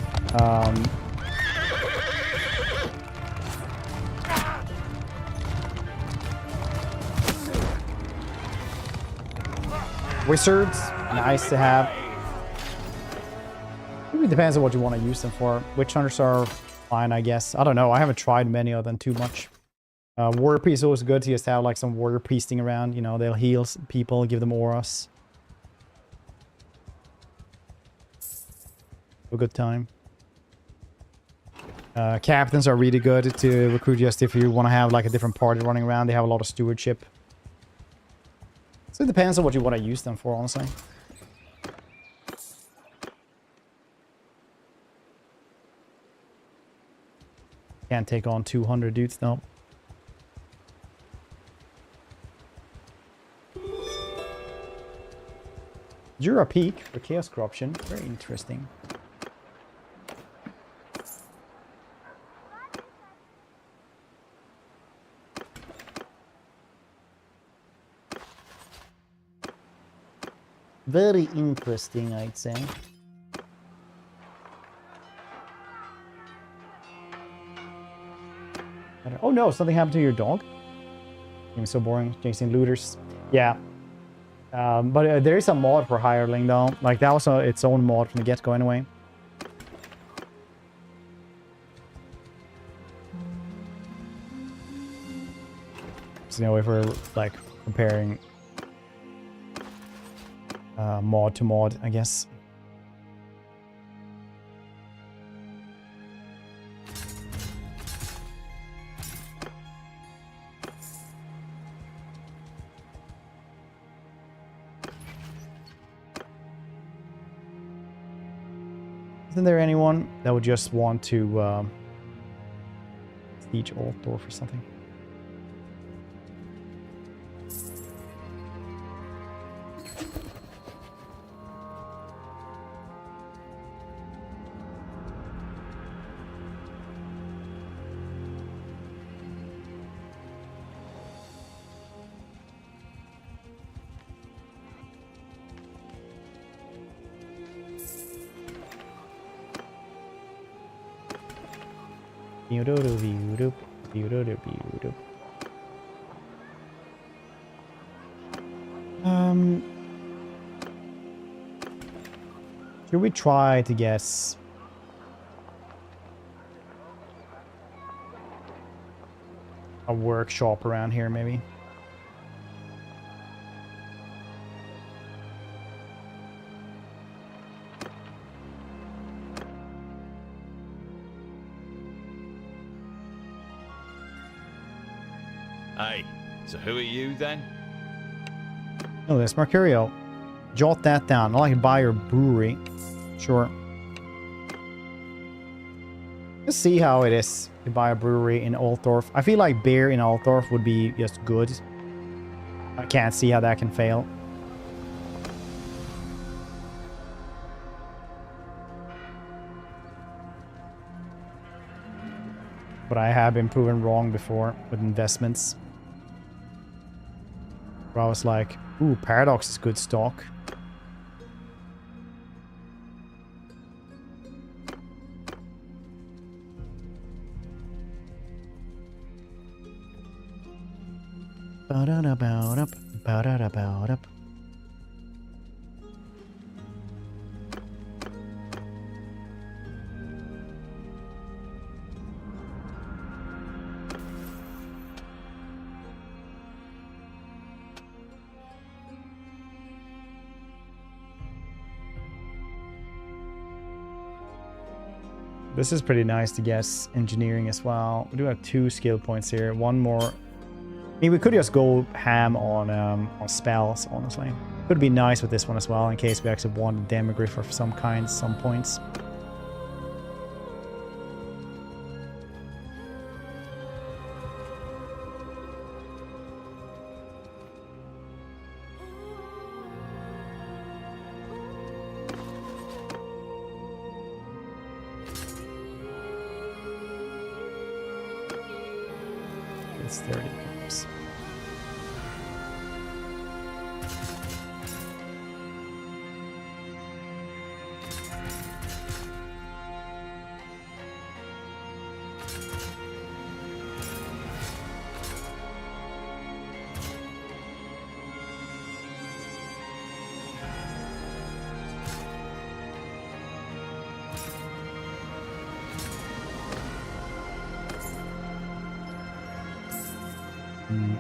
S1: Wizards, nice to have. It depends on what you want to use them for. Witch hunters are fine, I guess. I don't know. I haven't tried many of them too much. Warrior priest is always good to just have like some warrior priesting around. You know, they'll heal people, give them auras. A good time. Captains are really good to recruit just if you want to have like a different party running around. They have a lot of stewardship. So it depends on what you want to use them for, honestly. Can't take on 200 dudes, though. Jura Peak for Chaos Corruption. Very interesting. Very interesting, I'd say. Oh no, something happened to your dog? Game's so boring. Chasing looters. Yeah. But there is a mod for hireling though. Like that was its own mod from the get-go anyway. So, you know, if we're like comparing mod to mod, I guess. Isn't there anyone that would just want to siege Altdorf or something? Should we try to guess? A workshop around here, maybe?
S7: Hey, so who are you then?
S1: Oh, there's Mercurio. Jot that down. I'd like to buy your brewery. Sure. Let's see how it is to buy a brewery in Altdorf. I feel like beer in Altdorf would be just good. I can't see how that can fail. But I have been proven wrong before with investments. Where I was like, ooh, Paradox is good stock. Ba-da-da-ba-da-ba-da-da-ba-da. This is pretty nice to guess engineering as well. We do have 2 skill points here. One more. I mean, we could just go ham on spells, honestly. Could be nice with this one as well, in case we actually want a demigriff of some kind, some points. It's 30 games.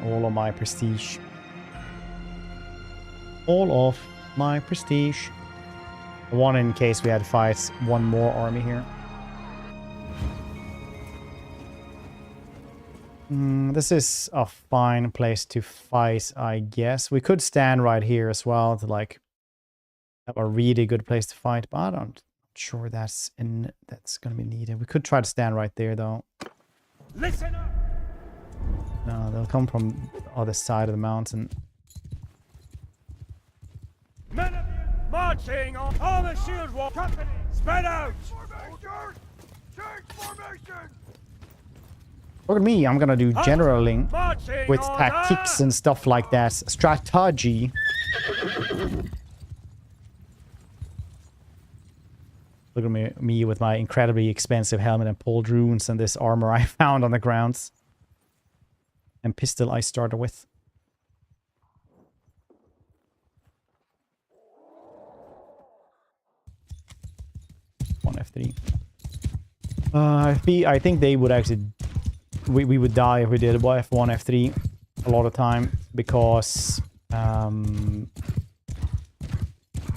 S1: All of my prestige. All of my prestige. One in case we had to fight one more army here. This is a fine place to fight, I guess. We could stand right here as well to like have a really good place to fight, but I'm not sure that's gonna be needed. We could try to stand right there though.
S6: Listen up!
S1: No, they'll come from the other side of the mountain.
S6: Men of you marching on armor shield wall company, spread out! Formation! Change formation!
S1: Look at me, I'm gonna do generaling
S6: Marching
S1: with
S6: order!
S1: tactics and stuff like that. Strategy. Look at me with my incredibly expensive helmet and pulled runes and this armor I found on the ground. And pistol I started with. One F3. I think they would actually... We would die if we did F1, F3 a lot of time. Because... we're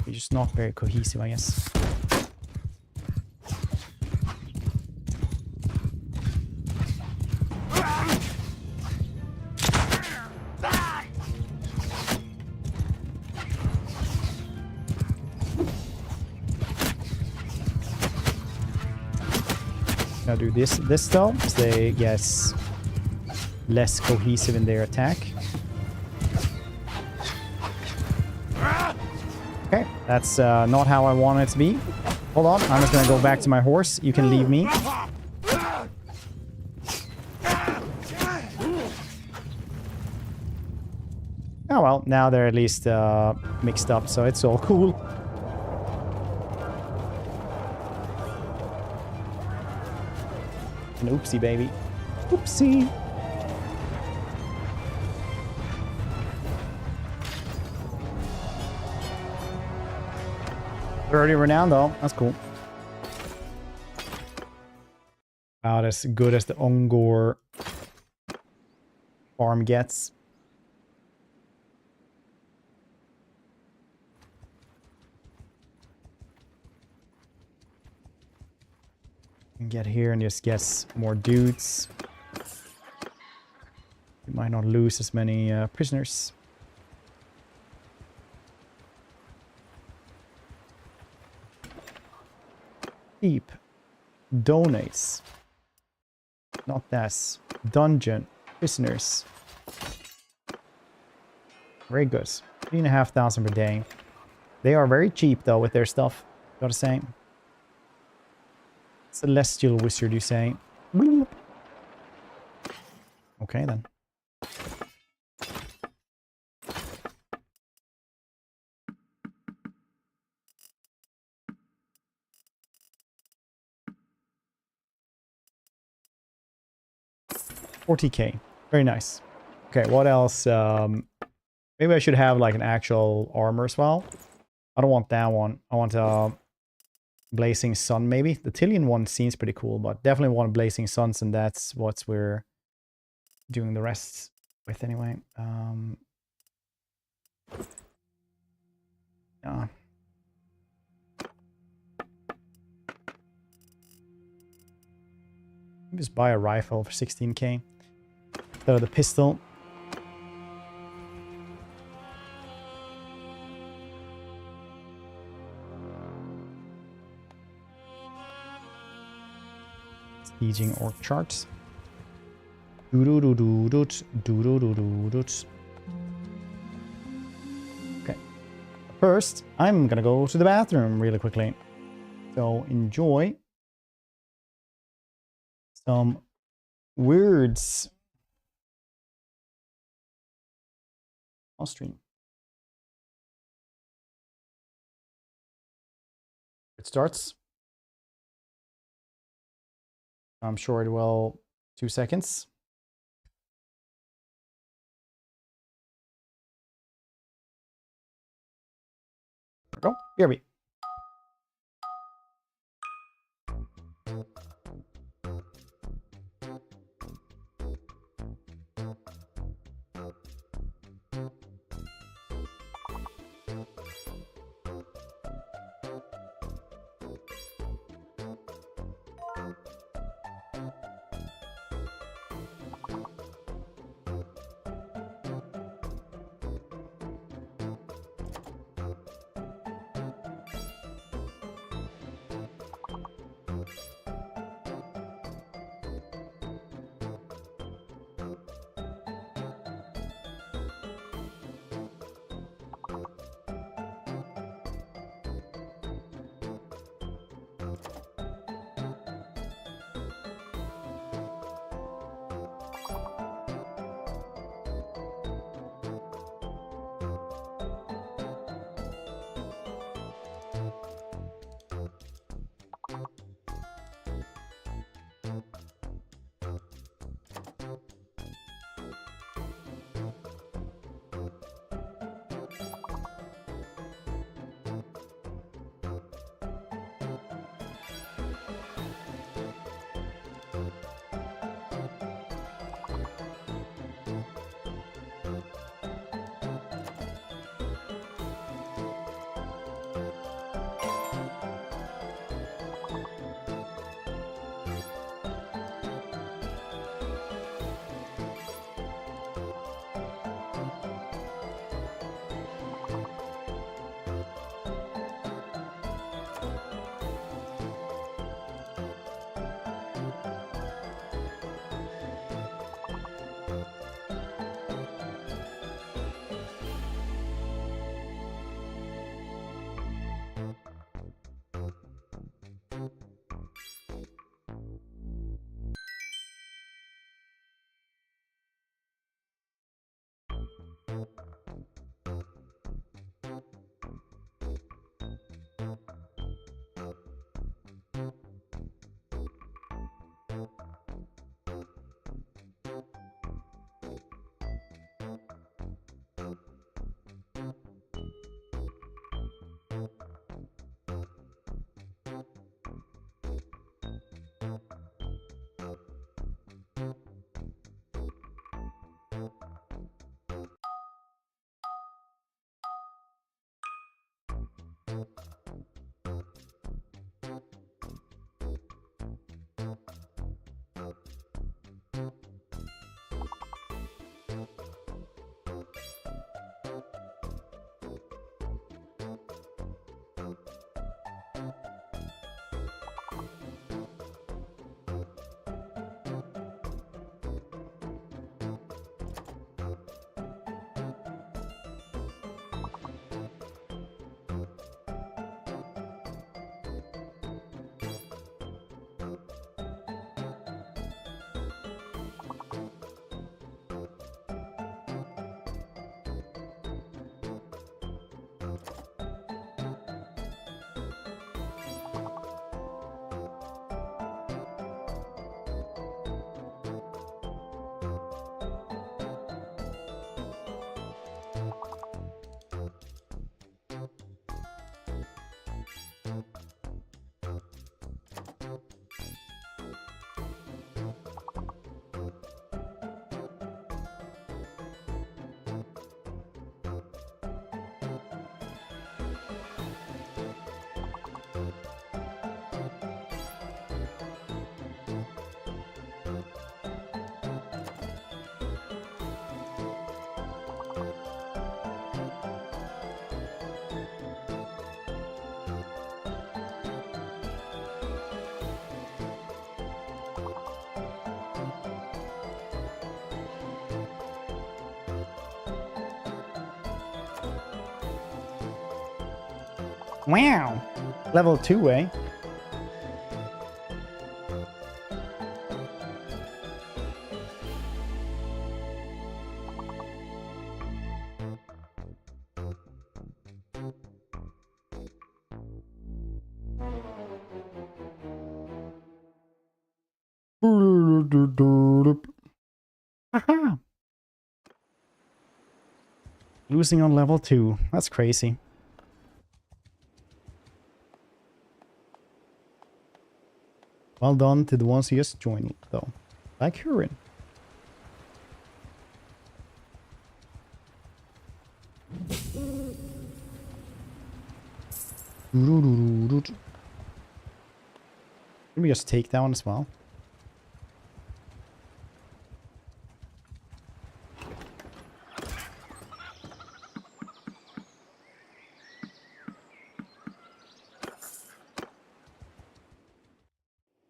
S1: just not very cohesive, I guess. Now do this though, because they get less cohesive in their attack. Okay, that's not how I want it to be. Hold on, I'm just gonna go back to my horse. You can leave me. Oh well, now they're at least mixed up, so it's all cool. An oopsie, baby. Oopsie. Already renowned though. That's cool. About as good as the Ongor farm gets. And get here and just get more dudes. We might not lose as many prisoners. Keep. Donates. Not this. Dungeon. Prisoners. Very good. 3,500 per day. They are very cheap though with their stuff. Gotta say. Celestial Wizard, you say? Okay then. $40K. Very nice. Okay, what else? Maybe I should have like an actual armor as well. I don't want that one. I want Blazing Sun maybe. The Tillian one seems pretty cool, but definitely want Blazing Suns, and that's what we're doing the rest with anyway. Yeah. Just buy a rifle for 16K. So the pistol. Sieging orc charts. Okay. First, I'm gonna go to the bathroom really quickly. So enjoy some words. I'll stream. It starts. I'm sure it will. 2 seconds. There we go. Here we. Wow. Level 2, eh? Aha. Losing on level 2. That's crazy. Well done to the ones who just joined, though. Like Hurin. Let me just take down as well.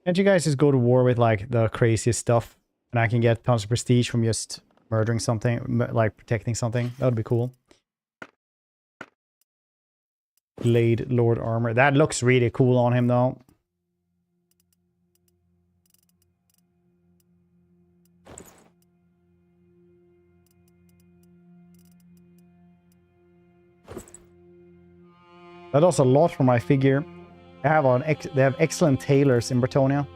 S1: Can't you guys just go to war with like the craziest stuff and I can get tons of prestige from just murdering something, like protecting something? That would be cool. Blade Lord armor. That looks really cool on him though. That does a lot for my figure. They have excellent tailors in Bretonnia.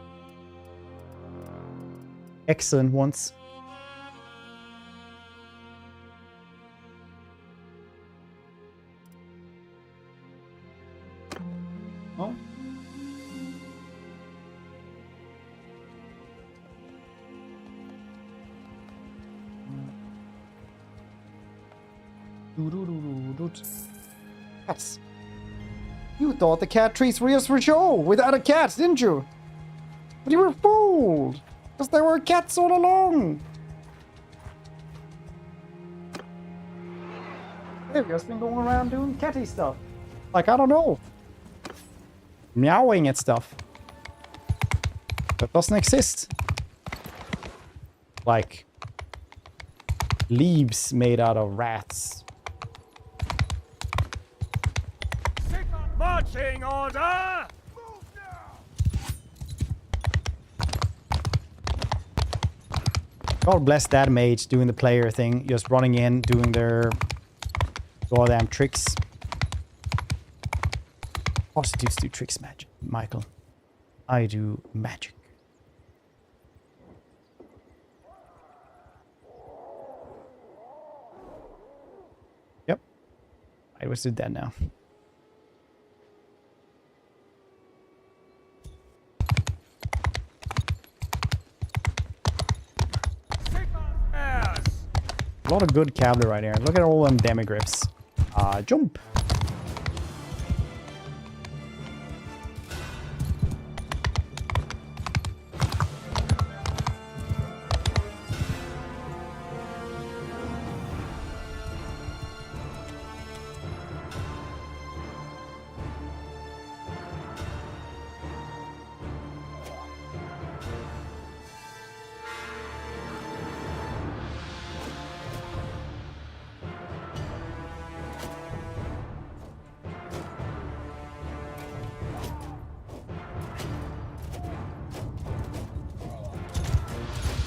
S1: Excellent ones. Oh. Cats. You thought the cat trees were just for show without a cat, didn't you? But you were fooled, because there were cats all along. They've just been going around doing catty stuff. Like, I don't know. Meowing at stuff. That doesn't exist. Like, leaves made out of rats.
S6: Marching order! Move now!
S1: God bless that mage doing the player thing, just running in, doing their goddamn tricks. Prostitutes do tricks, magic, Michael. I do magic. Yep. I was dead now. A lot of good cavalry right here. Look at all them demigriffs. Jump.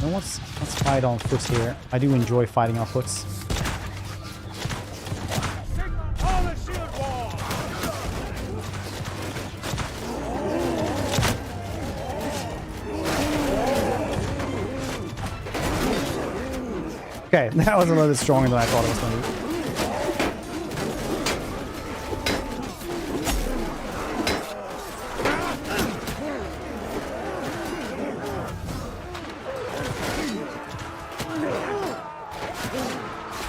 S1: Let's fight on foot here. I do enjoy fighting on foot. Okay, that was a little bit stronger than I thought it was going to be.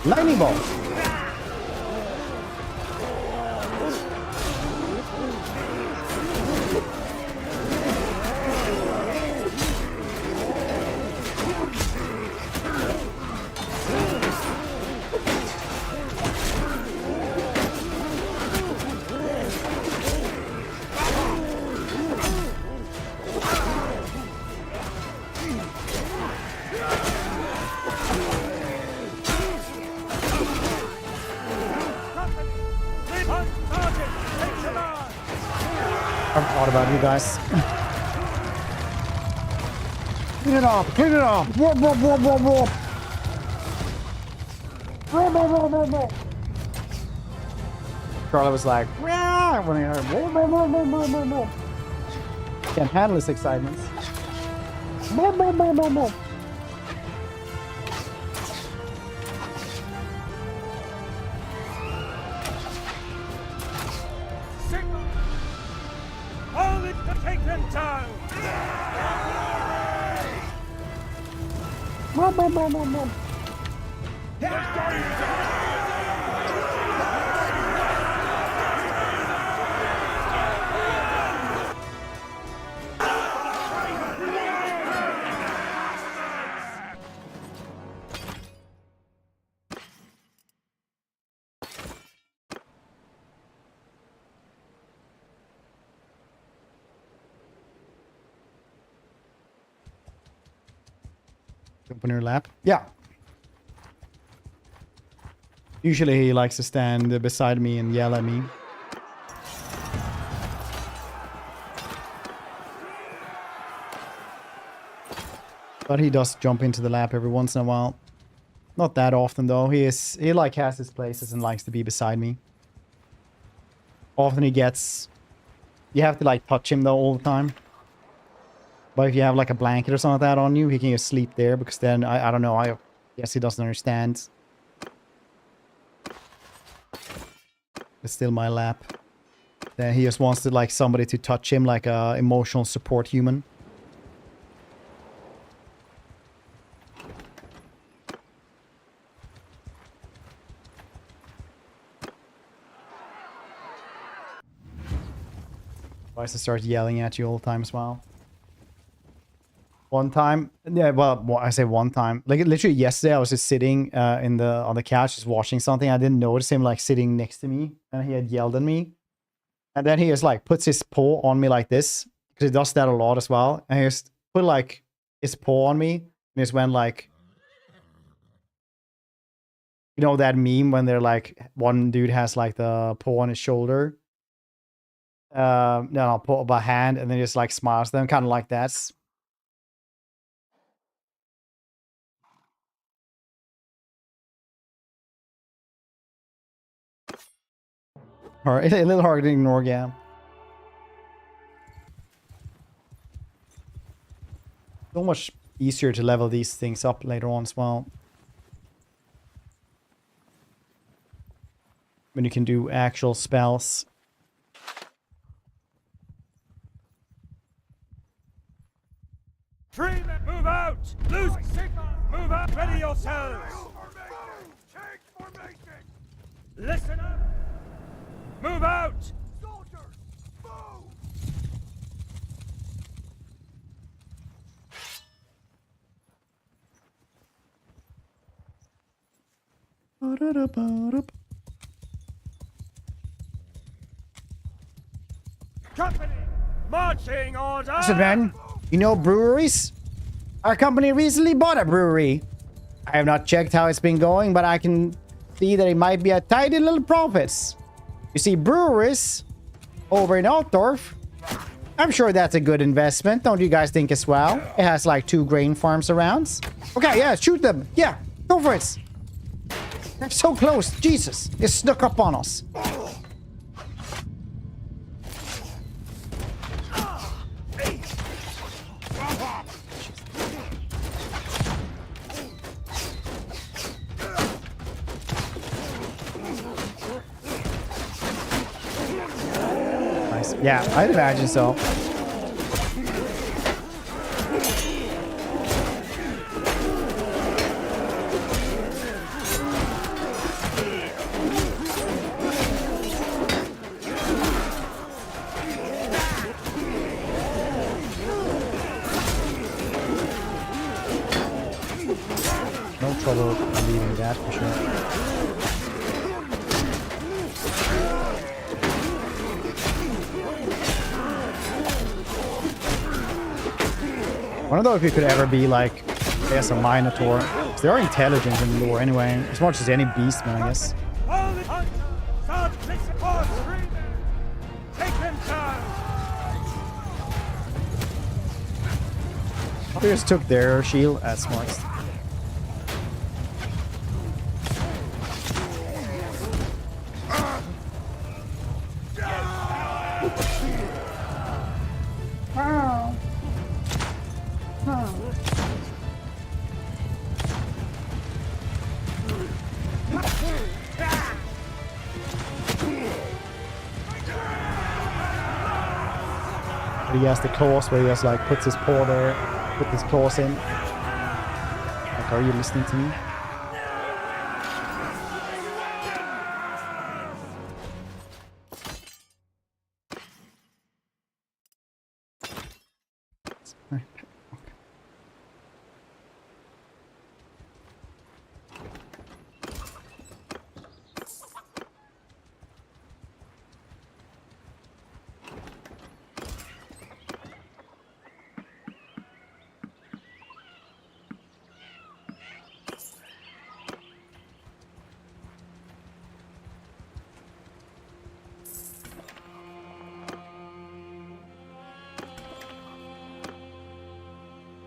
S1: Lightning bolt. I forgot about you guys. Clean it up! Clean it up! Whoop, whoop, whoop, whoop, whoop. Whoop, whoop, whoop, whoop, whoop. Charlie was like, "Wah," when he heard, whoop, whoop, whoop, whoop, whoop, whoop, whoop. Can't handle his excitement. Whoop, whoop, whoop, whoop, whoop.
S6: Only to take them down!
S1: Whoop, whoop, whoop, whoop, whoop. Open your lap. Yeah. Usually he likes to stand beside me and yell at me. But he does jump into the lap every once in a while. Not that often though. He like has his places and likes to be beside me. Often he gets... You have to like touch him though all the time. But if you have like a blanket or something like that on you, he can just sleep there because then, I don't know, I guess he doesn't understand. It's still my lap. Then he just wants to like somebody to touch him like a emotional support human. Tries to start yelling at you all the time as well. One time, yeah, well, I say one time. Like literally yesterday, I was just sitting on the couch, just watching something. I didn't notice him like sitting next to me, and he had yelled at me. And then he just like puts his paw on me like this, because he does that a lot as well. And he just put like his paw on me, and just went like, you know that meme when they're like one dude has like the paw on his shoulder, no, paw by hand, and then just like smiles at them, kind of like that. Or a little hard to ignore, yeah. So much easier to level these things up later on as well. When you can do actual spells.
S6: Freemen, move out! Lose signal! Move out! Ready yourselves! Take formation! Listen up! Move out! Soldiers, move! Company, marching order!
S1: Listen, man, you know breweries? Our company recently bought a brewery. I have not checked how it's been going, but I can see that it might be a tidy little profits. You see, breweries over in Altdorf, I'm sure that's a good investment. Don't you guys think as well? It has like 2 grain farms around. Okay, yeah, shoot them. Yeah, go for it. They're so close. Jesus, they snuck up on us. Yeah, I'd imagine so. No trouble leaving that for sure. I don't know if you could ever be like, I guess, a Minotaur. They are intelligent in lore anyway, as much as any beastman, I guess.
S6: Take them down!
S1: They just took their shield as smarts. He has the claws where he just like puts his paw there, put his claws in. Like, are you listening to me?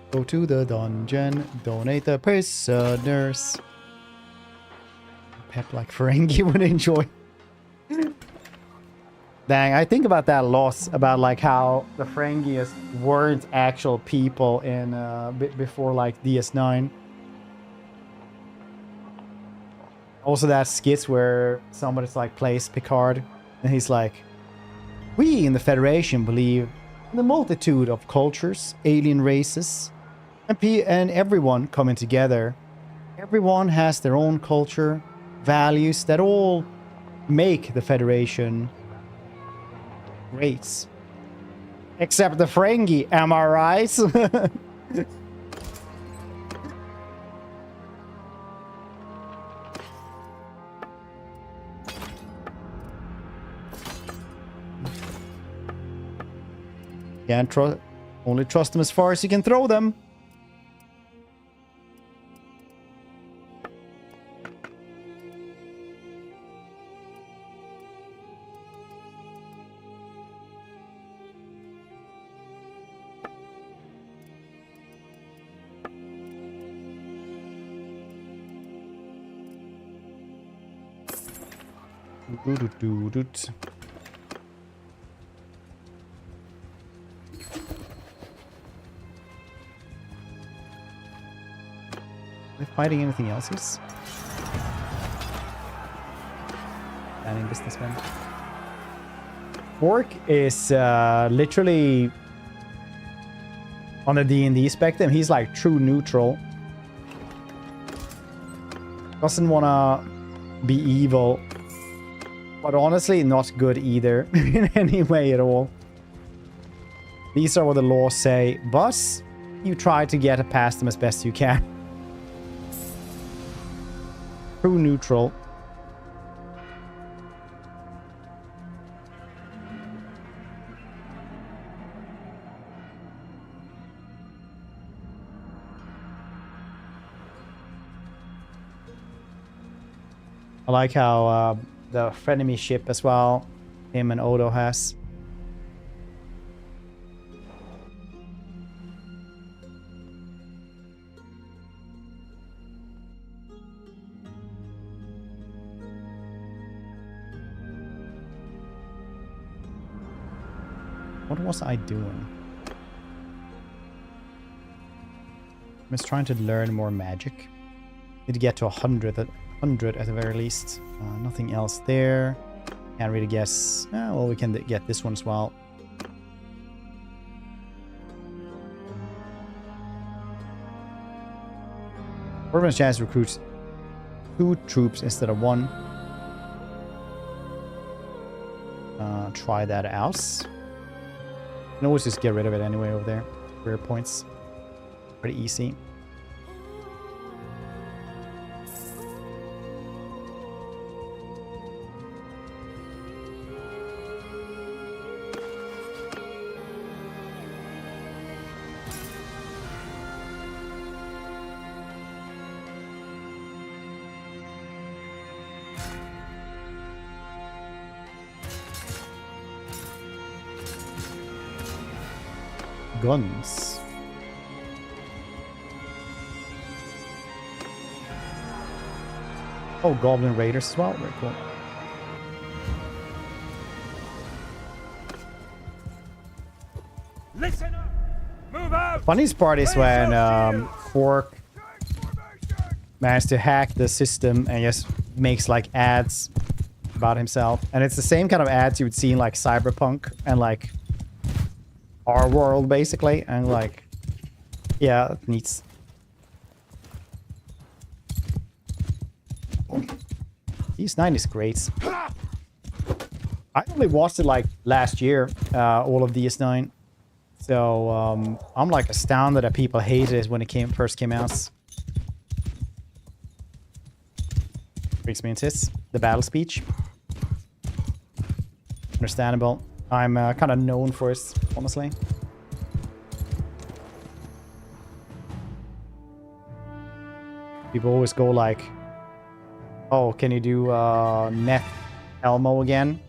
S1: Go to the dungeon, donate the prisoners. Pep like Ferengi would enjoy. Dang, I think about that loss, about like how the Ferengi weren't actual people in before like DS9. Also that skit where somebody's like plays Picard and he's like, we in the Federation believe in the multitude of cultures, alien races, and everyone coming together. Everyone has their own culture, values that all make the Federation great. Except the Ferengi, am I right? Can't only trust them as far as you can throw them. Are they fighting anything else? Banning businessmen. Orc is literally on the D&D spectrum. He's like true neutral. Doesn't wanna be evil, but honestly not good either in any way at all. These are what the laws say, but you try to get past them as best you can. True neutral. I like how the frenemy ship as well, him and Odo has. What was I doing? I was trying to learn more magic. Need to get to 100 at the very least. Nothing else there. Can't really guess. Well, we can get this one as well. Performance chance recruits 2 troops instead of 1. Try that out. You can always just get rid of it anyway over there. Career points. Pretty easy. Guns. Oh, Goblin Raiders as well. Very cool.
S6: Listen up! Move out!
S1: Funniest part is when Quark
S6: Take formation!
S1: managed to hack the system and just makes like ads about himself. And it's the same kind of ads you would see in like Cyberpunk and like our world basically. And like, yeah, it needs. DS9 is great. I only watched it like last year, all of DS9. So I'm like astounded that people hated it when it first came out. Brings me into the battle speech. Understandable. I'm kind of known for it, honestly. People always go like, oh, can you do Neth Elmo again?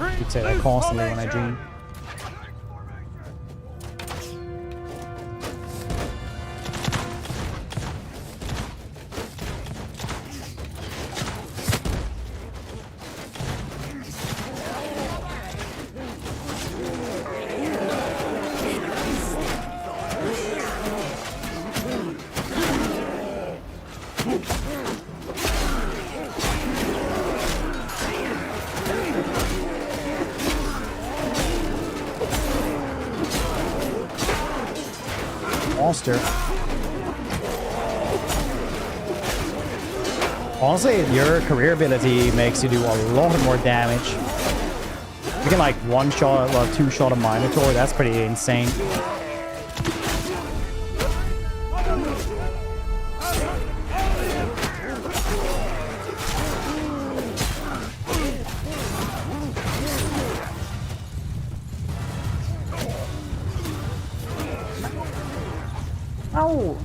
S1: I'd say that constantly when I dream. Monster. Honestly, your career ability makes you do a lot more damage. You can like one shot, well, two shot a Minotaur. That's pretty insane. Ow!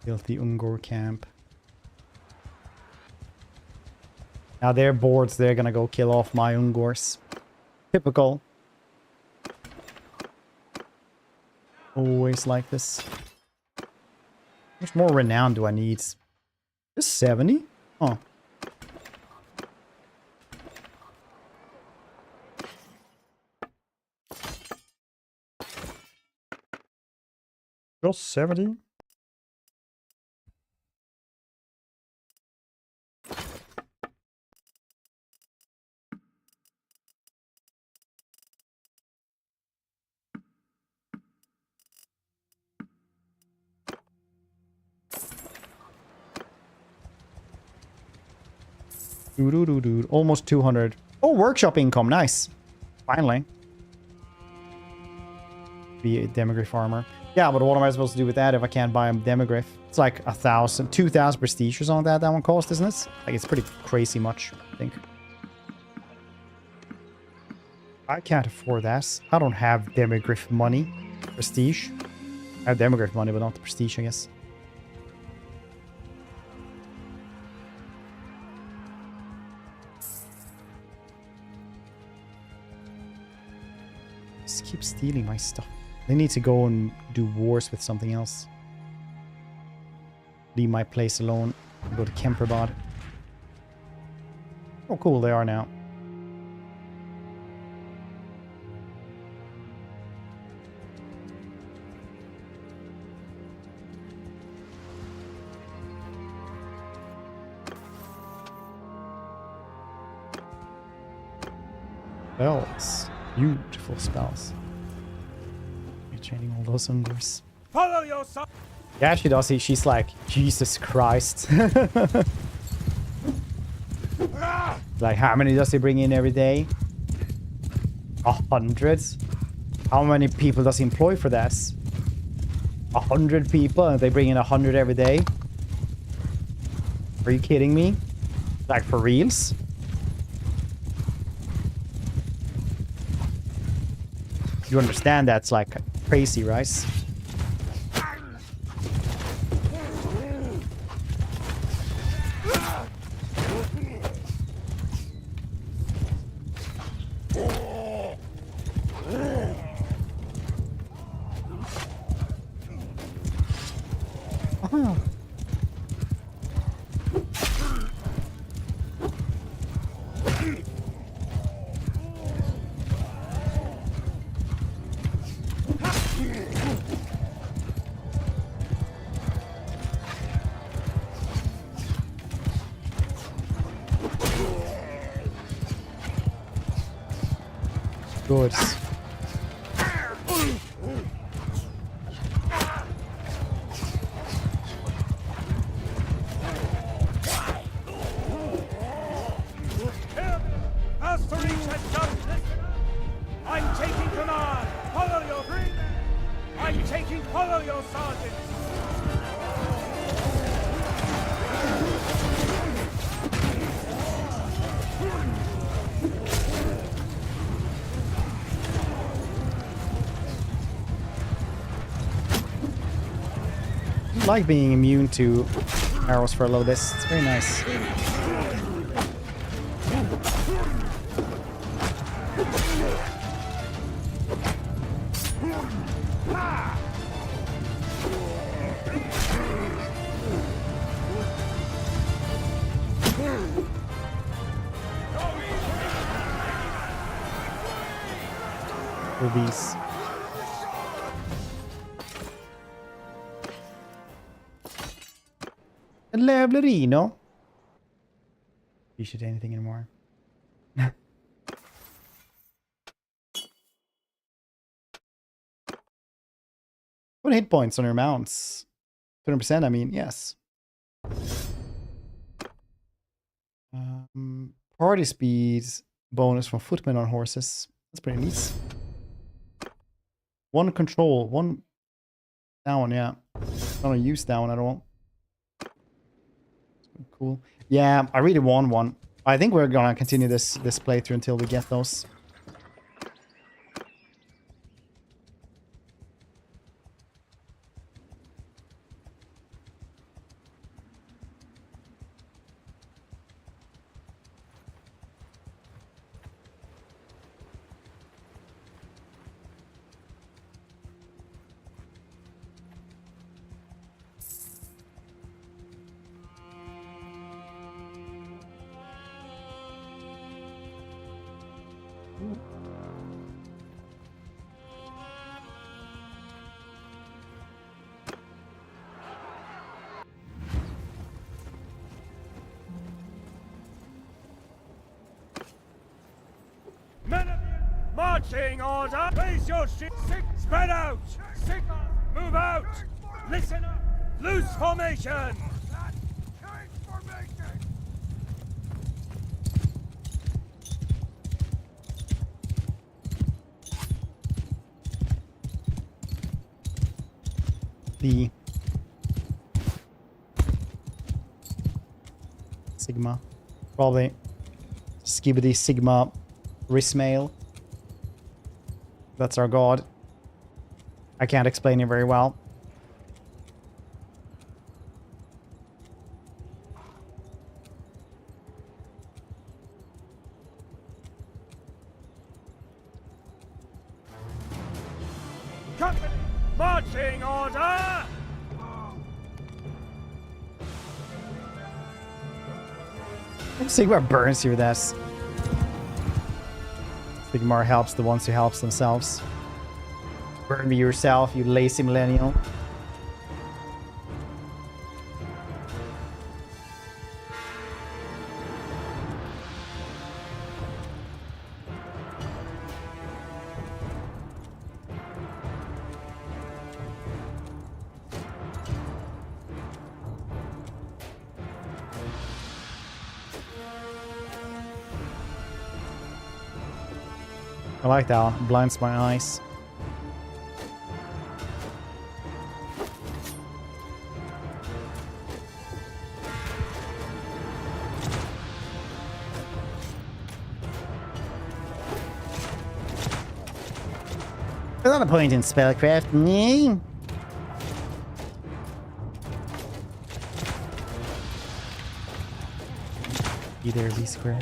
S1: Filthy Ungor camp. Now they're bored, so they're gonna go kill off my Ungors. Typical. Always like this. How much more renown do I need? Just 70? Oh. Just 70? Almost 200. Oh, workshop income. Nice. Finally. Be a demogryph armor. Yeah, but what am I supposed to do with that if I can't buy a demogryph? It's like 1,000, 2,000 prestige or something like that one cost, isn't it? Like, it's pretty crazy much, I think. I can't afford that. I don't have demogryph money. Prestige. I have demogryph money, but not the prestige, I guess. Just keep stealing my stuff. They need to go and do wars with something else. Leave my place alone. Go to Kemperbad. Oh, cool, they are now. Spells. Beautiful spells. You're training all those hungers.
S6: Follow your son.
S1: Yeah, she does. She's like, Jesus Christ. Like, how many does he bring in every day? 100? How many people does he employ for this? 100 people, and they bring in 100 every day? Are you kidding me? Like, for reals? You understand that's like crazy, right? Oh. Good.
S6: As to reach and jump, listen up. I'm taking command. Follow your freemen. I'm taking follow your sergeants.
S1: I like being immune to arrows for a little bit. It's very nice. Rubies. A Levelerino. You should do anything anymore. What hit points on your mounts? 20%, I mean, yes. Party speed bonus from footmen on horses. That's pretty neat. One control, one down, yeah. Not use down at all. Cool. Yeah, I really want one. I think we're gonna continue this playthrough until we get those.
S6: Men of you, marching order. Raise your ship. Spread out. Signal. Move out. Listen up. Loose formation.
S2: Change formation.
S1: The Sigma. Probably Skibidi Sigma Rismail. That's our god. I can't explain it very well.
S6: Company. Marching order.
S1: Sigmar burns you with this. Sigmar helps the ones who helps themselves. Burn me yourself, you lazy millennial. I like that one. Blinds my eyes. There's not a point in spellcraft. Be there, be square.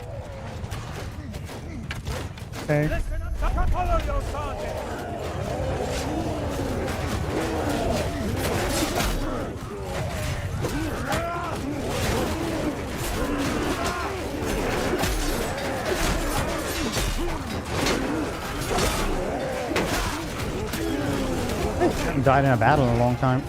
S1: Okay.
S6: Listen up, follow your sergeant.
S1: I haven't died in a battle in a long time.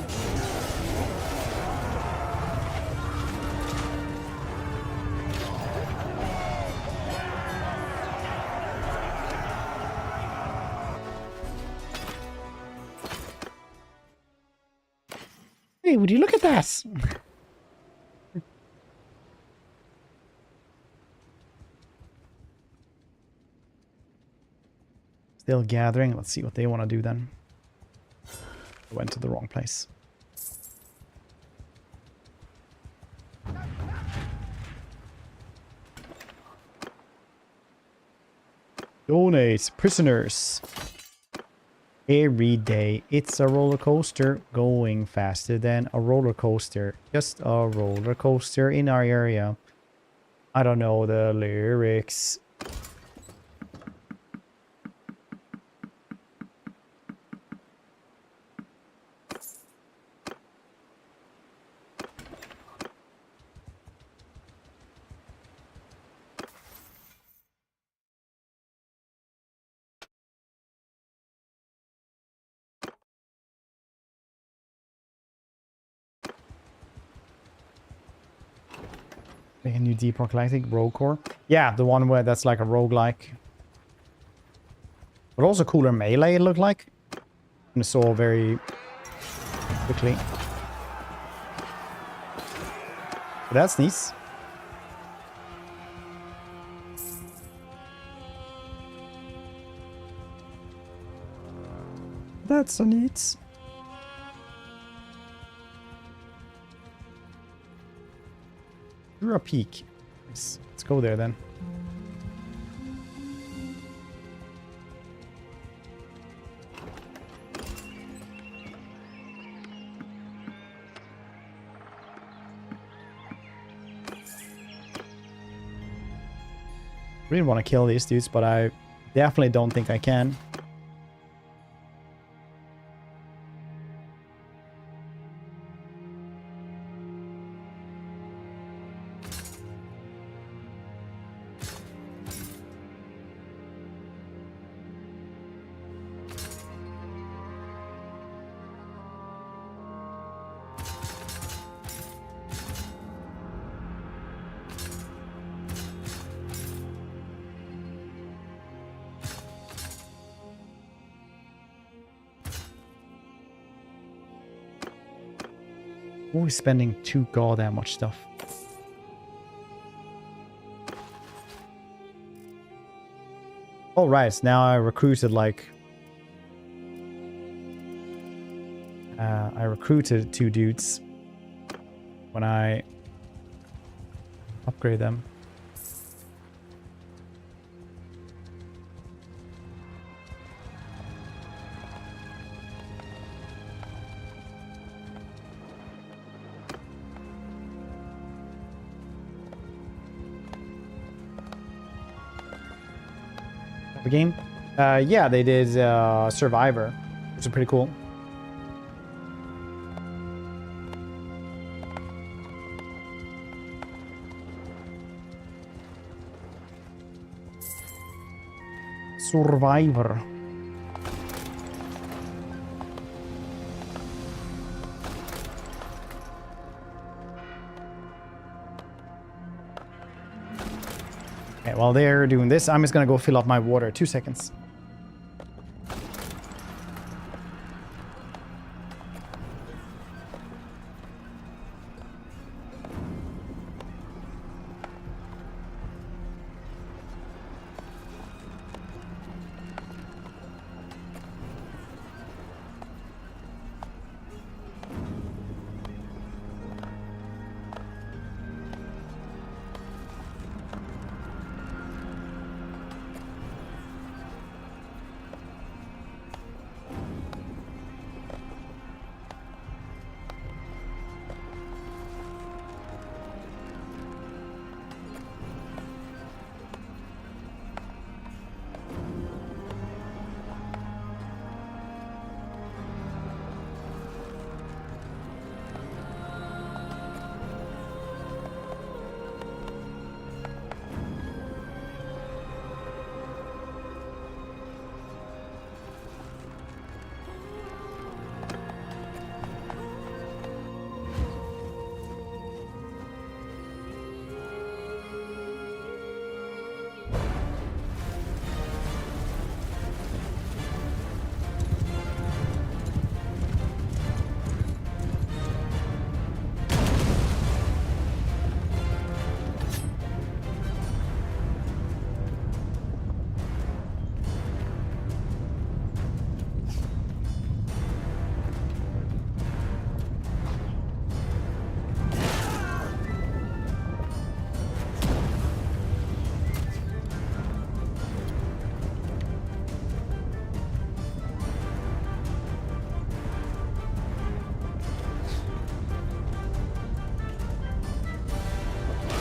S1: Hey, would you look at that? Still gathering. Let's see what they want to do then. I went to the wrong place. Donate prisoners. Every day it's a roller coaster going faster than a roller coaster. Just a roller coaster in our area. I don't know the lyrics. Like a new deprocycling rogue core. Yeah, the one where that's like a roguelike. But also cooler melee it looked like. And it saw very quickly. But that's nice. That's so neat. Through a peak. Let's go there then. Really want to kill these dudes, but I definitely don't think I can. Always spending too goddamn much stuff. All right, now I recruited like I recruited 2 dudes when I upgrade them. The game? Yeah, they did Survivor, which is pretty cool. Survivor. Okay, while they're doing this, I'm just gonna go fill up my water. 2 seconds.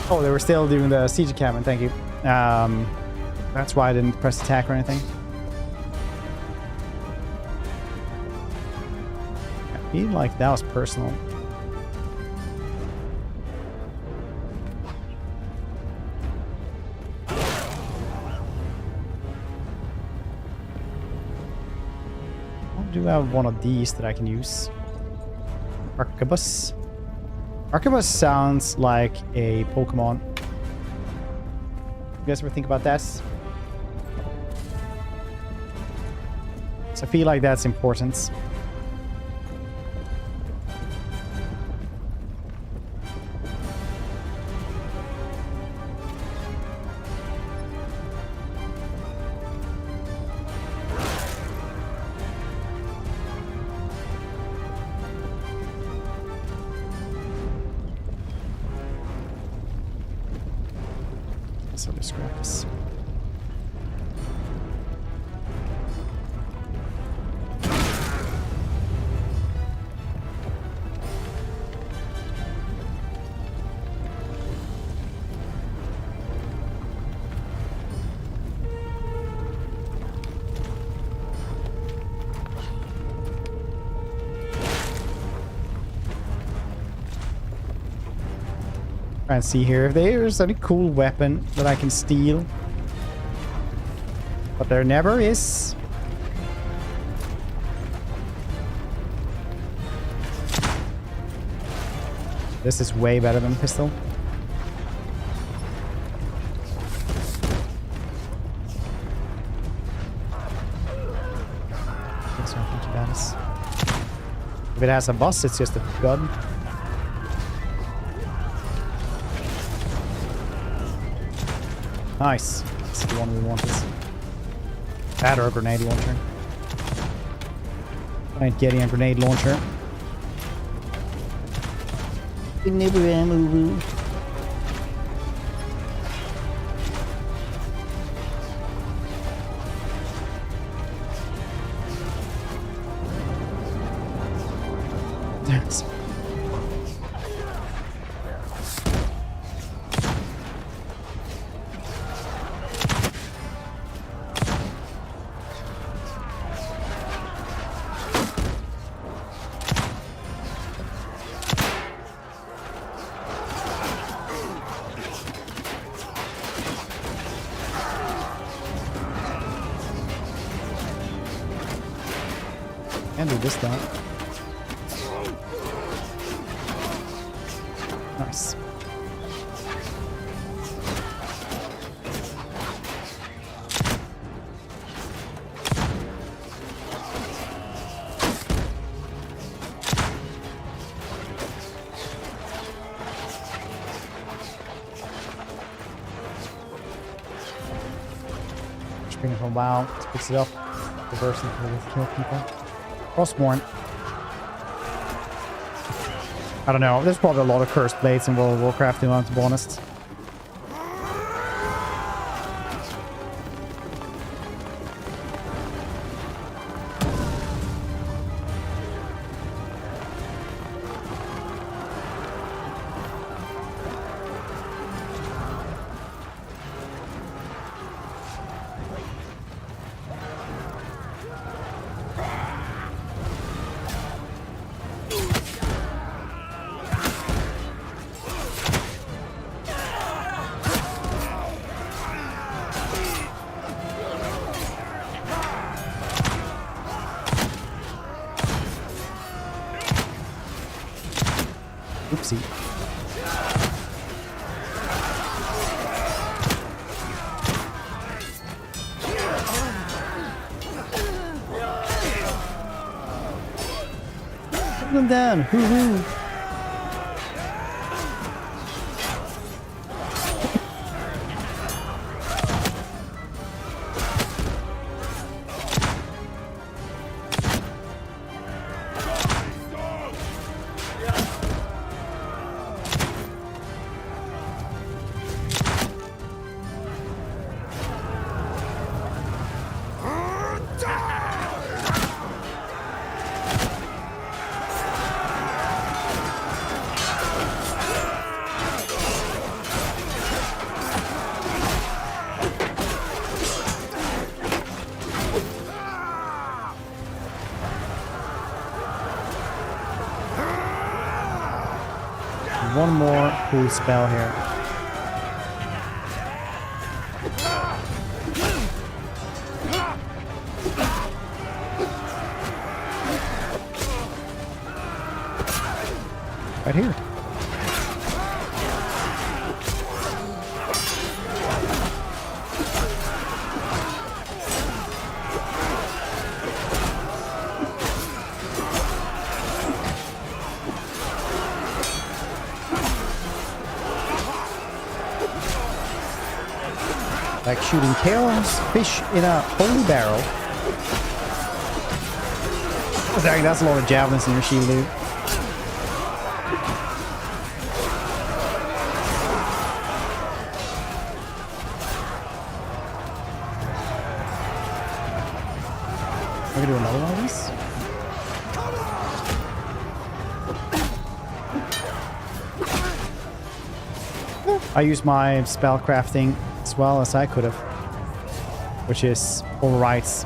S1: Oh, they were still doing the siege cabin. Thank you. That's why I didn't press attack or anything. I feel like that was personal. I do have one of these that I can use. Arquebus. Arquebus sounds like a Pokemon. You guys ever think about that? So I feel like that's important. So let's grab this. Try and see here if there's any cool weapon that I can steal. But there never is. This is way better than pistol. That's not too bad. If it has a boss, it's just a gun. Nice. That's the one we wanted. That or a grenade launcher. Right, getting a grenade launcher. Never ammo. There's. Can do this time. Nice. Just bring it from WoW. Let's fix it up. Reverse it to kill people. Crossborn. I don't know. There's probably a lot of cursed blades in World of Warcraft, to be honest. Oopsie. Put them down. Hoo-hoo. one more cool spell here. Right here. Like shooting chaos fish in a holy barrel. Dang, that's a lot of javelins in your shield, dude. I can do another one of these. I use my spell crafting as well as I could have, which is overrides.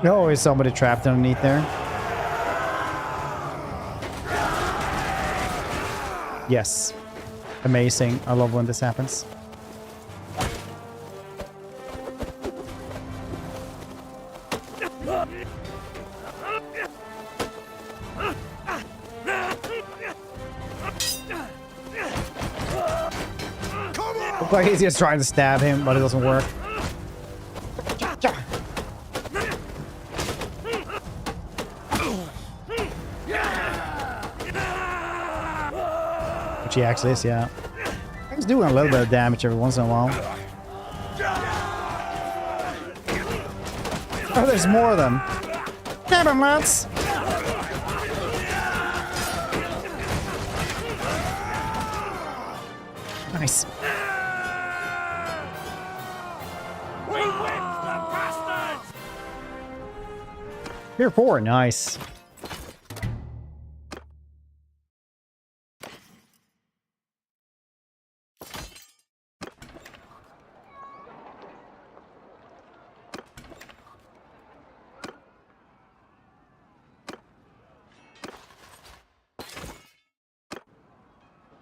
S1: No, is somebody trapped underneath there? Yes. Amazing. I love when this happens. Looks like he's just trying to stab him, but it doesn't work. Which he actually is, yeah. He's doing a little bit of damage every once in a while. Oh, there's more of them. Grab him, lads! Nice.
S6: We whipped the bastards!
S1: Here 4, nice.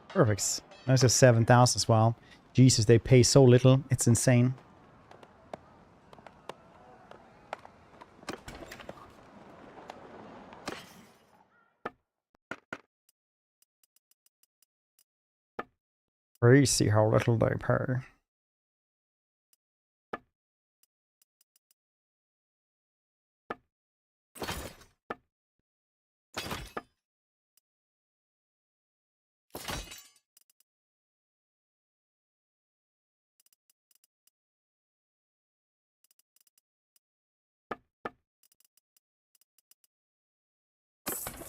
S1: Perfect. Nice as 7,000 as well. Jesus, they pay so little. It's insane. Crazy how little they pay.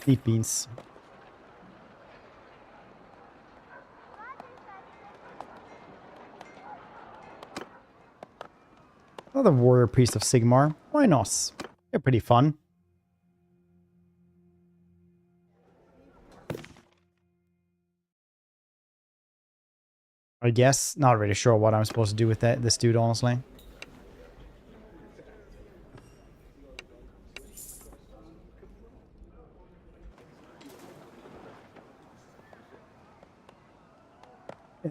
S1: Deep beans. Another warrior priest of Sigmar. Why not? They're pretty fun. I guess. Not really sure what I'm supposed to do with this dude, honestly.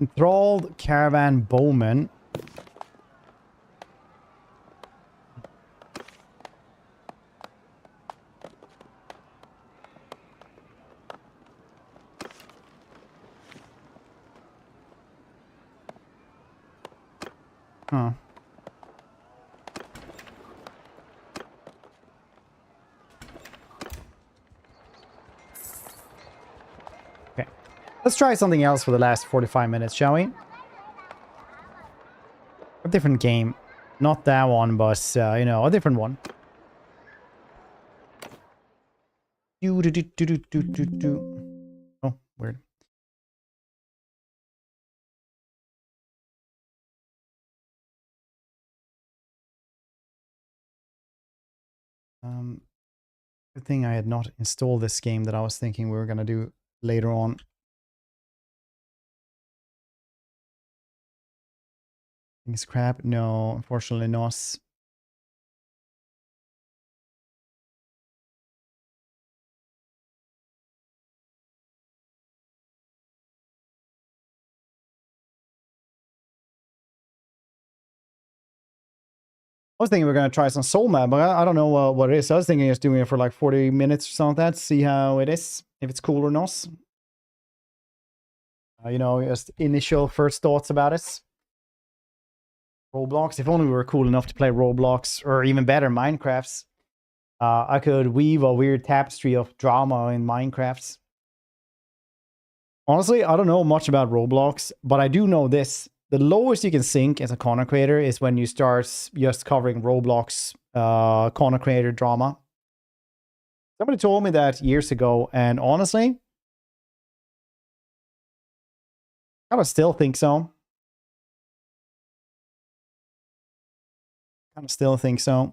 S1: Enthralled caravan bowman. Huh. Okay. Let's try something else for the last 45 minutes, shall we? A different game. Not that one, but, you know, a different one. Oh, weird. Good thing I had not installed this game that I was thinking we were gonna do later on. Things crap? No, unfortunately not. I was thinking we are going to try some Soul Map, but I don't know what it is. I was thinking just doing it for like 40 minutes or something like that, see how it is, if it's cool or not. You know, just initial first thoughts about it. Roblox, if only we were cool enough to play Roblox, or even better, Minecraft's. I could weave a weird tapestry of drama in Minecraft. Honestly, I don't know much about Roblox, but I do know this. The lowest you can sink as a content creator is when you start just covering Roblox content creator drama. Somebody told me that years ago, and honestly, I still think so. I still think so.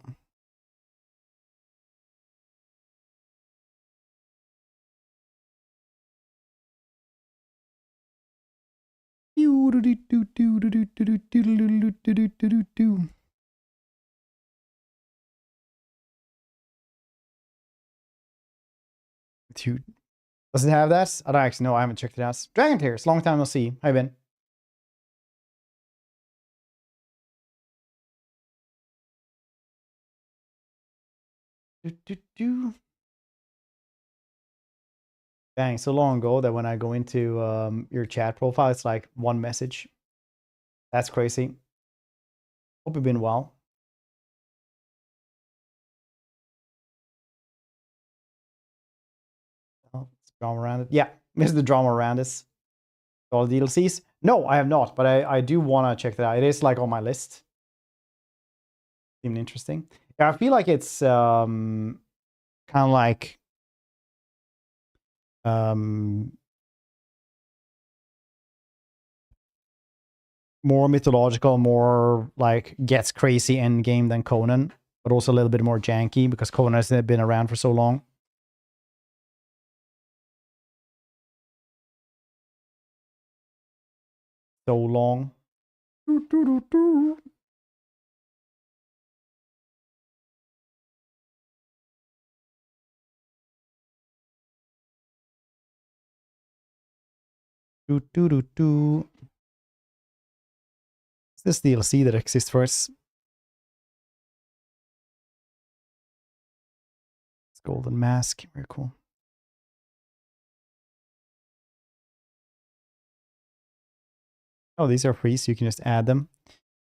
S1: Dude, does it have that? I don't actually know. I haven't checked it out. Dragon Tears, long time no see. Hi, Ben. Dang, so long ago that when I go into your chat profile, it's like one message. That's crazy. Hope you've been well. Oh, it's drama around it. Yeah, missed the drama around this. All the DLCs? No, I have not, but I do want to check that out. It is like on my list. Seemed interesting. Yeah, I feel like it's kind of like more mythological, more like gets crazy end game than Conan, but also a little bit more janky because Conan has been around for so long. So long. It's this DLC that exists for us. It's Golden Mask. Very cool. Oh, these are free, so you can just add them.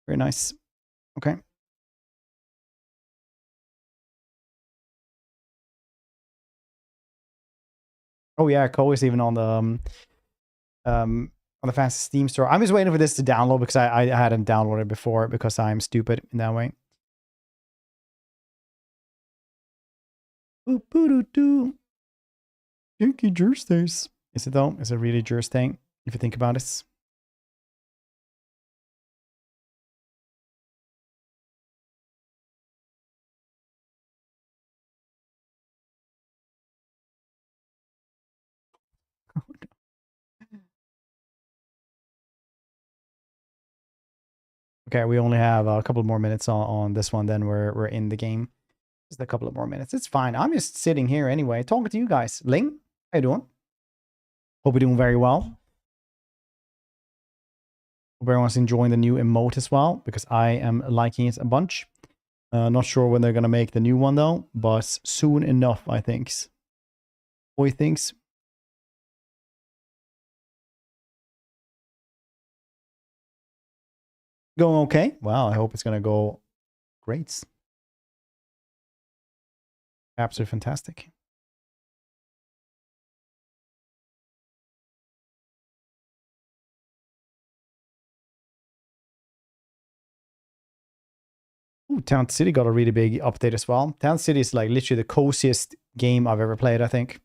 S1: Very nice. Okay. Oh yeah, Ko is even on the Fantasy Steam store. I'm just waiting for this to download because I hadn't downloaded before because I'm stupid in that way. Kinky Jerstays. Is it though? Is it really Jerstay? If you think about it. Okay, we only have a couple more minutes on this one, then we're in the game. Just a couple of more minutes. It's fine. I'm just sitting here anyway, talking to you guys. Ling, how you doing? Hope you're doing very well. Hope everyone's enjoying the new emote as well, because I am liking it a bunch. Not sure when they're gonna make the new one though, but soon enough, I think. Boy thinks. Going okay? Wow, I hope it's gonna go great. Absolutely fantastic. Ooh, Town City got a really big update as well. Town City is like literally the coziest game I've ever played, I think.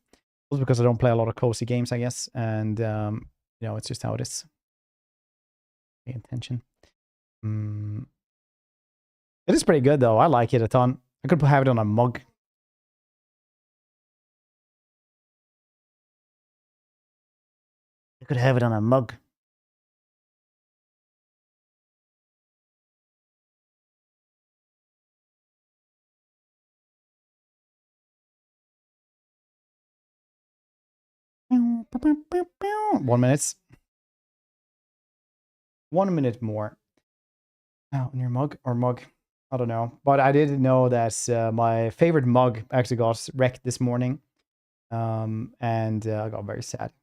S1: Also because I don't play a lot of cozy games, I guess. And, you know, it's just how it is. Pay attention. It is pretty good, though. I like it a ton. I could have it on a mug. You could have it on a mug. One minute. 1 minute more. Oh, in your mug or mug? I don't know. But I didn't know that my favorite mug actually got wrecked this morning. And I got very sad.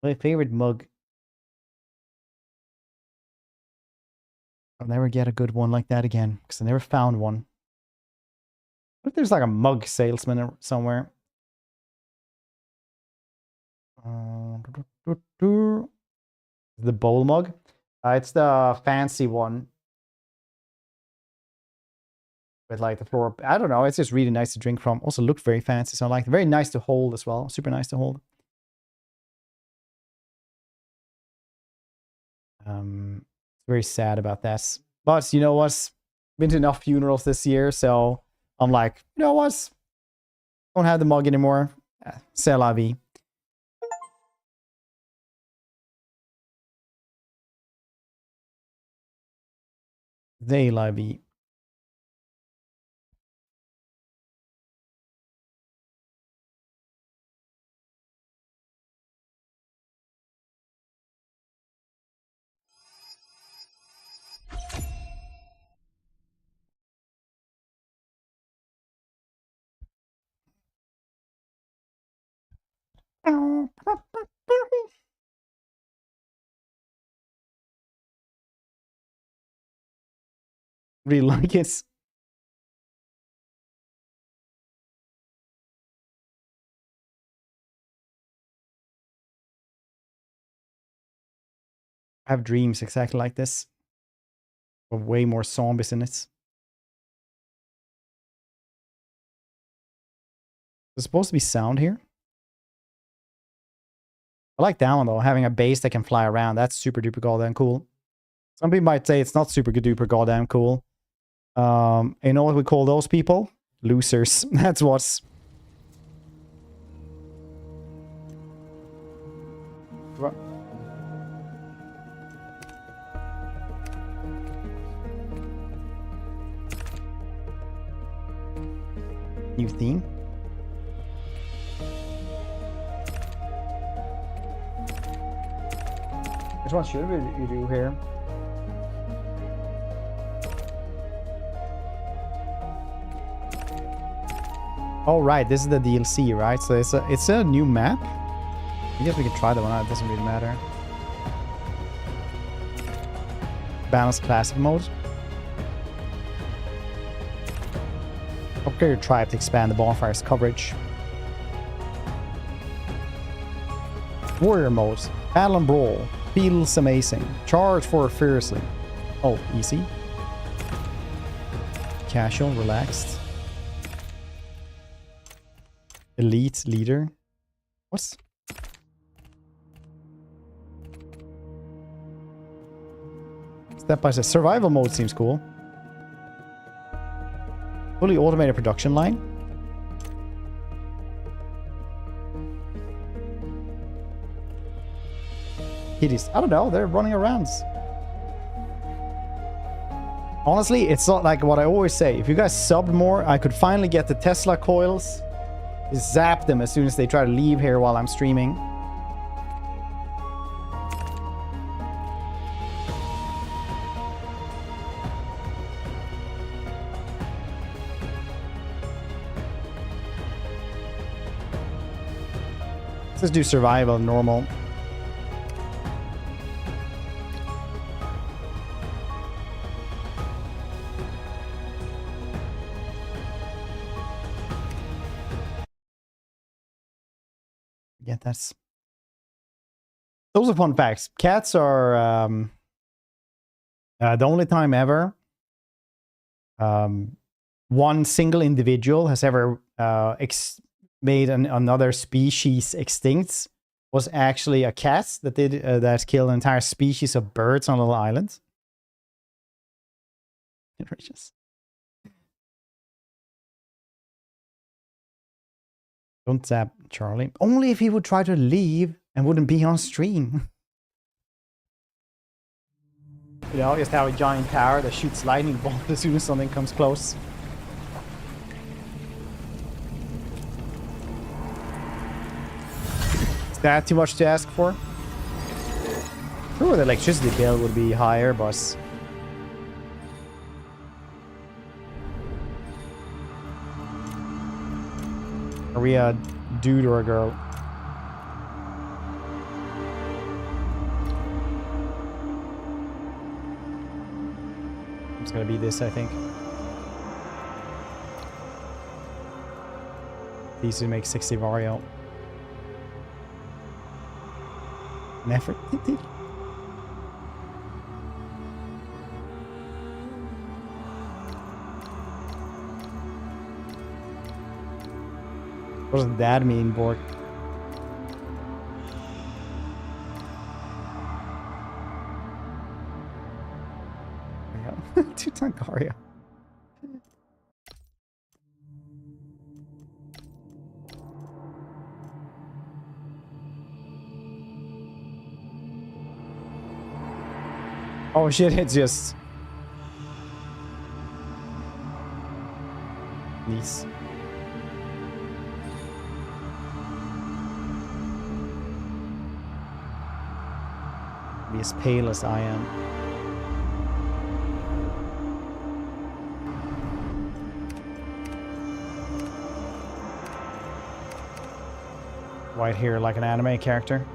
S1: My favorite mug. I'll never get a good one like that again because I never found one. What if there's like a mug salesman somewhere? The bowl mug. It's the fancy one. With like the floor. I don't know. It's just really nice to drink from. Also look very fancy. So I like it. Very nice to hold as well. Super nice to hold. Very sad about that. But you know what? Been to enough funerals this year. So I'm like, you know what? Don't have the mug anymore. C'est la vie. They la vie. Really like it. I have dreams exactly like this. With way more zombies in it. There's supposed to be sound here. I like that one though, having a base that can fly around. That's super duper goddamn cool. Some people might say it's not super duper goddamn cool. You know what we call those people? Losers. That's what's... New theme. Which one should we do here? Oh right, this is the DLC, right? So it's a new map. I guess we can try that one out. It doesn't really matter. Balanced classic mode. Upgrade your tribe to expand the bonfire's coverage. Warrior mode. Battle and brawl. Feels amazing. Charge forward fiercely. Oh, easy. Casual, relaxed. Elite leader. What? Step by step. Survival mode seems cool. Fully automated production line. Kitties. I don't know. They're running around. Honestly, it's not like what I always say. If you guys subbed more, I could finally get the Tesla coils. Just zap them as soon as they try to leave here while I'm streaming. Let's just do survival normal. Yeah, that's... Those are fun facts. Cats are the only time ever one single individual has ever made another species extinct was actually a cat that did that killed an entire species of birds on a little island. Outrageous. Don't zap. Charlie. Only if he would try to leave and wouldn't be on stream. You know, just have a giant tower that shoots lightning bolts as soon as something comes close. Is that too much to ask for? Sure, the electricity bill would be higher, but... Are we a dude or a girl? It's gonna be this, I think. These would make 60 Vario. Never. What does that mean, Borg? 2-ton Gario. Oh shit, it's just... Nice. Be as pale as I am. White hair like an anime character.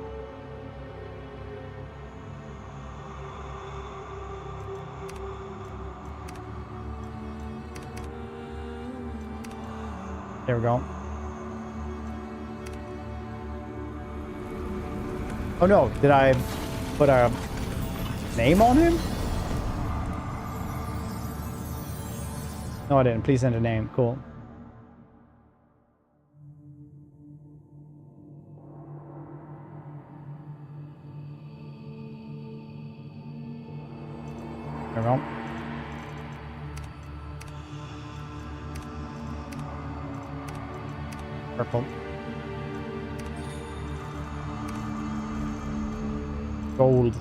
S1: There we go. Oh no, did I put a name on him? No, I didn't. Please enter name. Cool. There we go. Purple. Gold.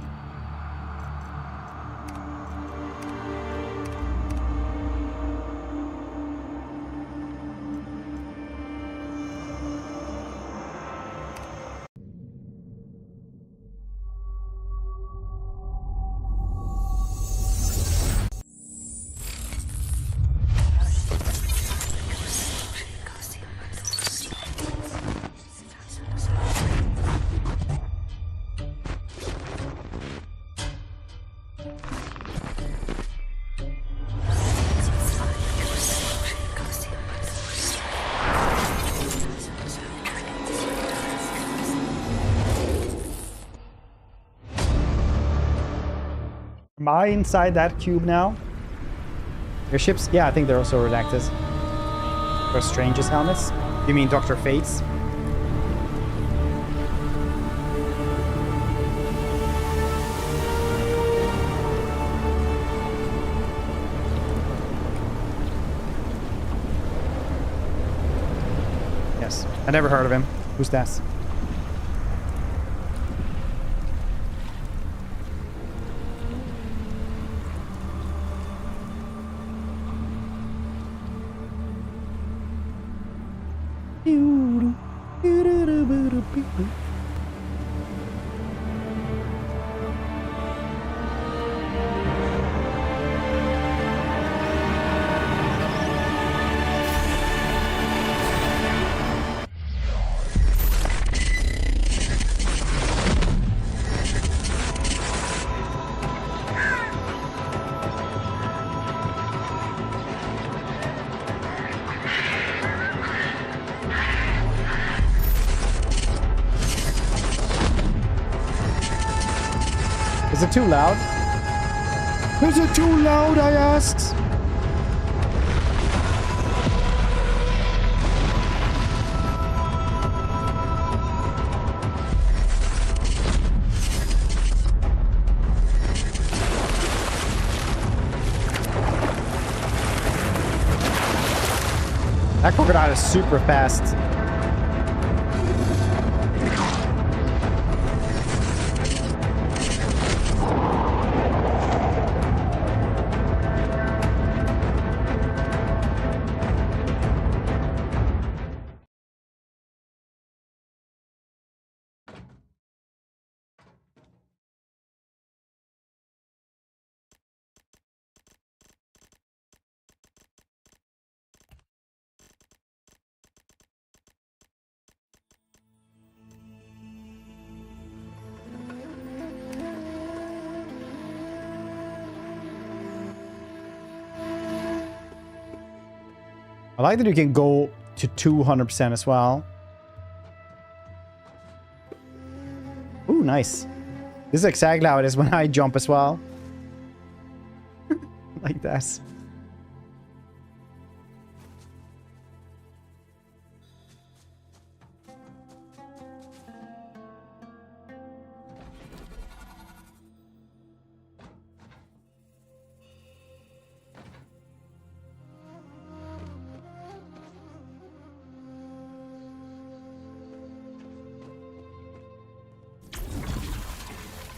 S1: Am I inside that cube now? Your ships? Yeah, I think they're also redacted. Or Strange's helmets? You mean Dr. Fate's? Yes. I never heard of him. Who's that? Is it too loud? Is it too loud, I asked? That crocodile is super fast. I like that you can go to 200% as well. Ooh, nice. This is exactly how it is when I jump as well. Like that.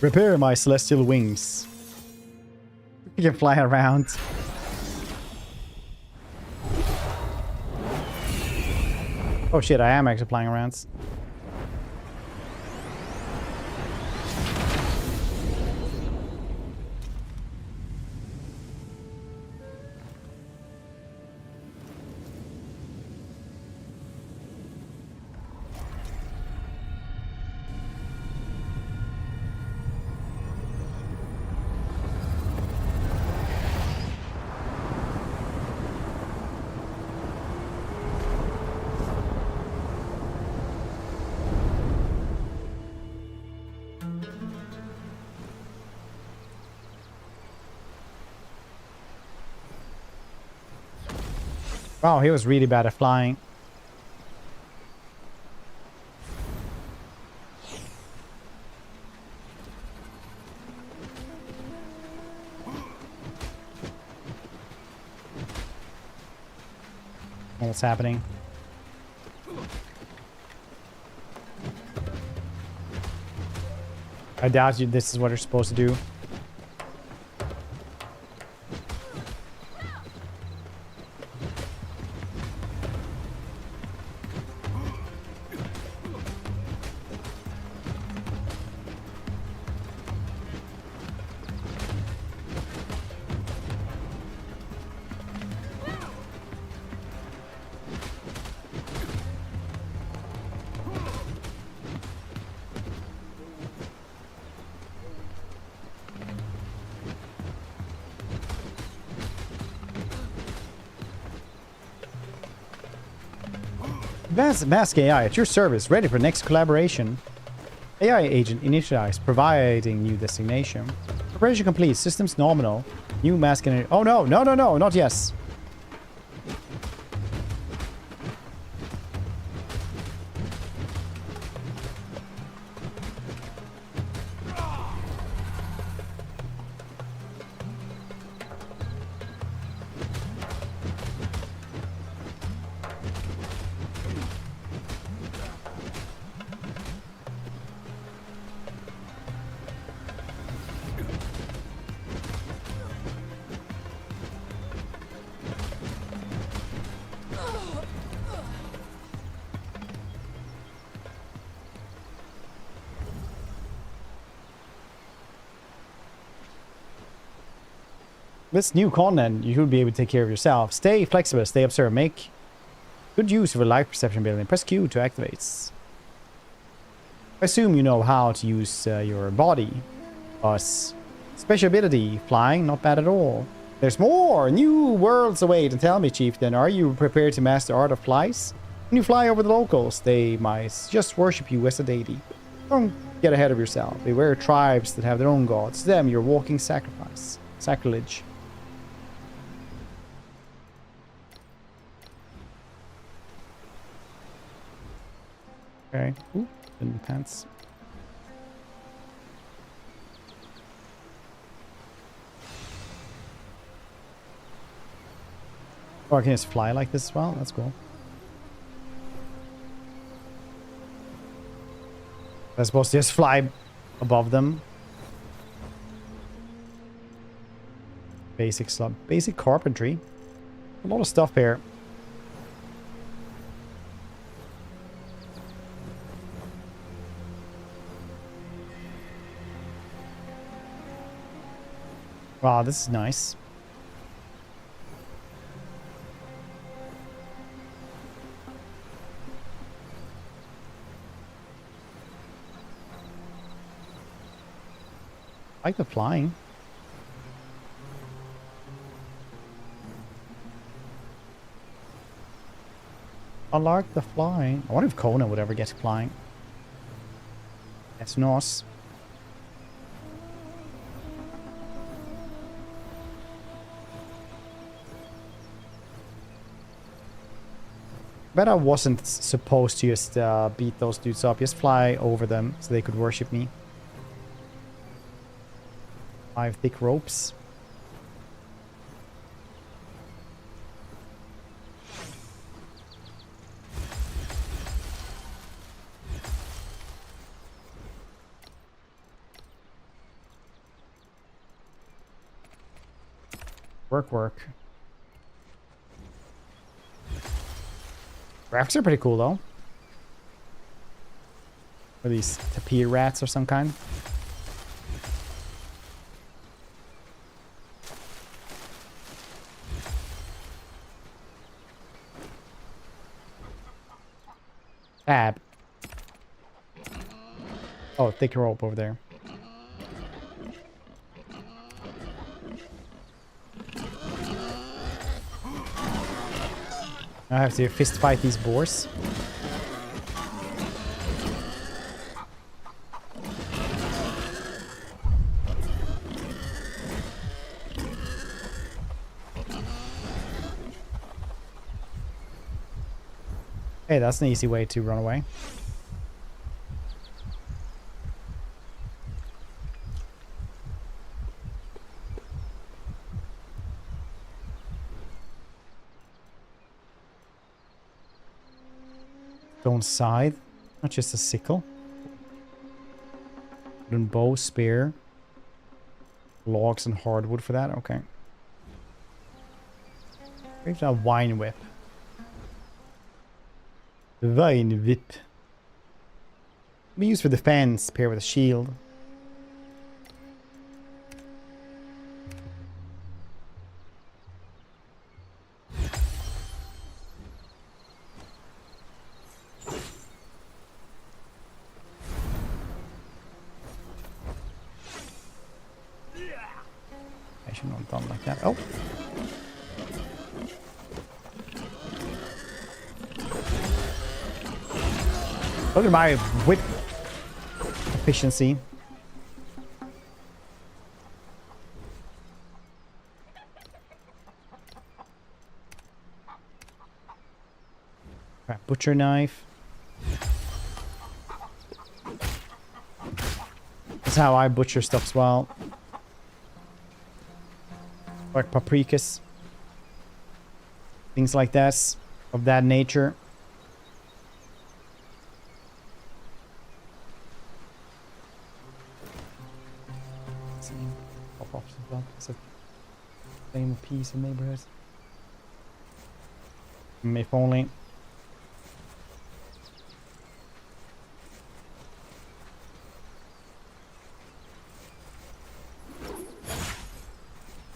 S1: Repair my celestial wings. You can fly around. Oh shit, I am actually flying around. Wow, he was really bad at flying. What's happening? I doubt you this is what you're supposed to do. Mask AI at your service, ready for next collaboration. AI agent initialized, providing new destination. Preparation complete, systems nominal. New mask and... Oh no, no, no, no, not yes. This new content, you should be able to take care of yourself. Stay flexible, stay observant, make good use of a life perception building. Press Q to activate. I assume you know how to use your body. Special ability, flying, not bad at all. There's more new worlds await. And tell me, Chieftain, are you prepared to master the art of flies? When you fly over the locals, they might just worship you as a deity. Don't get ahead of yourself. Beware tribes that have their own gods. To them, you're walking sacrifice. Sacrilege. Okay. Ooh, in the pants. Oh, I can just fly like this as well? That's cool. I'm supposed to just fly above them. Basic slot. Basic carpentry. A lot of stuff here. Wow, this is nice. I like the flying. I like the flying. I wonder if Kona would ever get flying. That's nice. Bet I wasn't supposed to just beat those dudes up. Just fly over them so they could worship me. 5 thick ropes. Work. Graphics are pretty cool though. Are these tapir rats or some kind? Tab. Oh, thick rope over there. I have to fist fight these boars. Hey, that's an easy way to run away. Stone scythe, not just a sickle. Wooden bow, spear. Logs and hardwood for that, okay. Maybe a wine whip. Wine whip. Be used for defense, pair with a shield. I should not have done like that. Oh. Look at my whip efficiency. Right, butcher knife. That's how I butcher stuff as well. Like paprikas. Things like that. Of that nature. It's a flame of peace in neighborhoods. If only.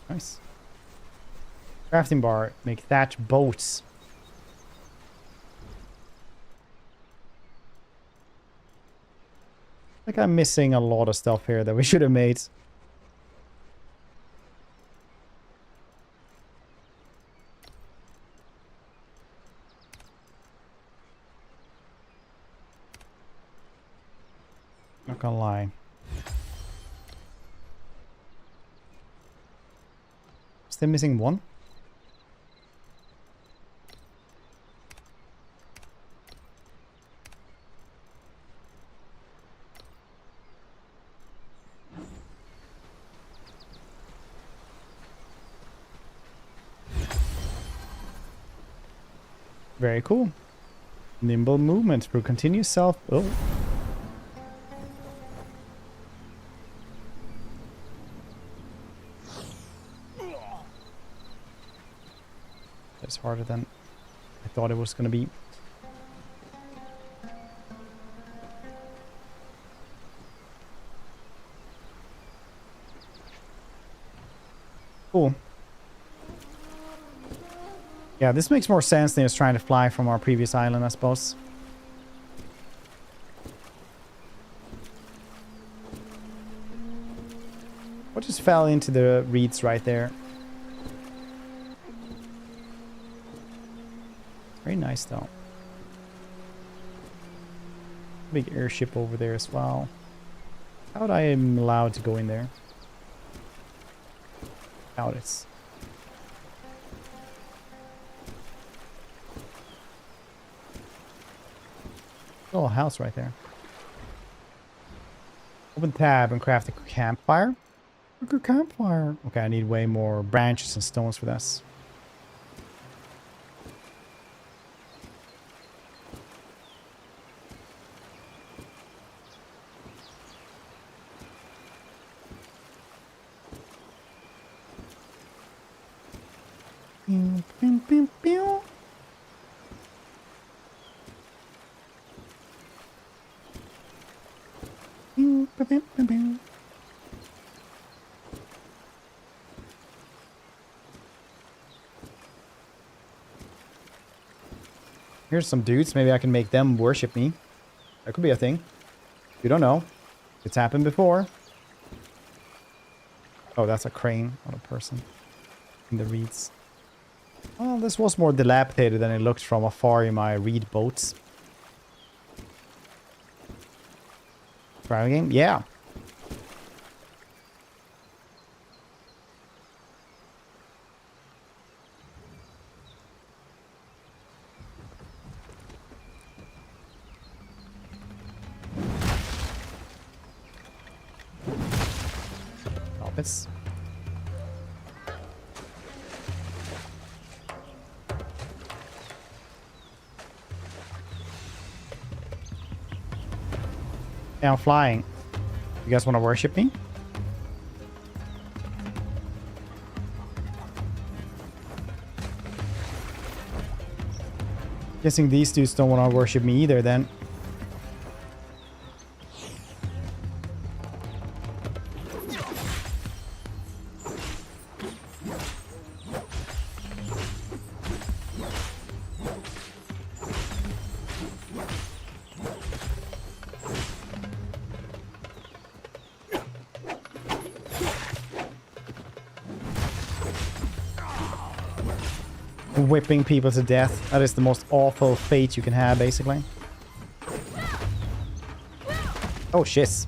S1: Nice. Crafting bar. Make thatch boats. Like I'm missing a lot of stuff here that we should have made. Not gonna lie. Still missing one? Very cool. Nimble movement through continuous self. Oh. That's harder than I thought it was going to be. Cool. Yeah, this makes more sense than just trying to fly from our previous island, I suppose. What just fell into the reeds right there? Very nice, though. Big airship over there as well. How would I am allowed to go in there? Doubt it. Oh, a house right there. Open tab and craft a campfire. Look at campfire. Okay, I need way more branches and stones for this. Pew, pew, pew, pew. Pew, pew, pew, pew, pew. Here's some dudes. Maybe I can make them worship me. That could be a thing. You don't know. It's happened before. Oh, that's a crane, not a person. In the reeds. Well, this was more dilapidated than it looked from afar in my reed boats. Try again? Yeah. Office. Now flying. You guys want to worship me? Guessing these dudes don't want to worship me either then. Whipping people to death. That is the most awful fate you can have, basically. Oh, shit.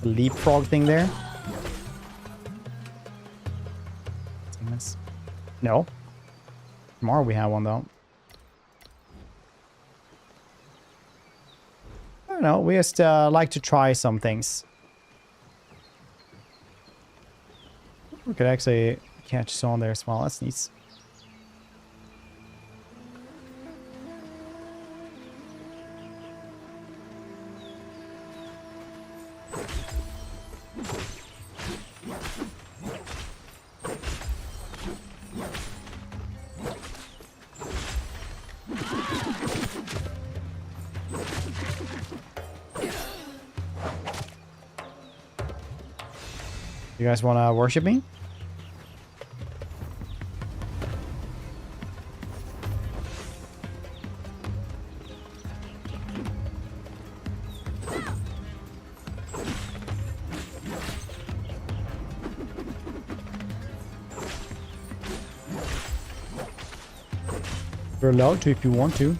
S1: The leapfrog thing there. No. Tomorrow we have one, though. I don't know. We just like to try some things. We could actually catch someone there as well. That's neat. You guys want to worship me? You're allowed to if you want to.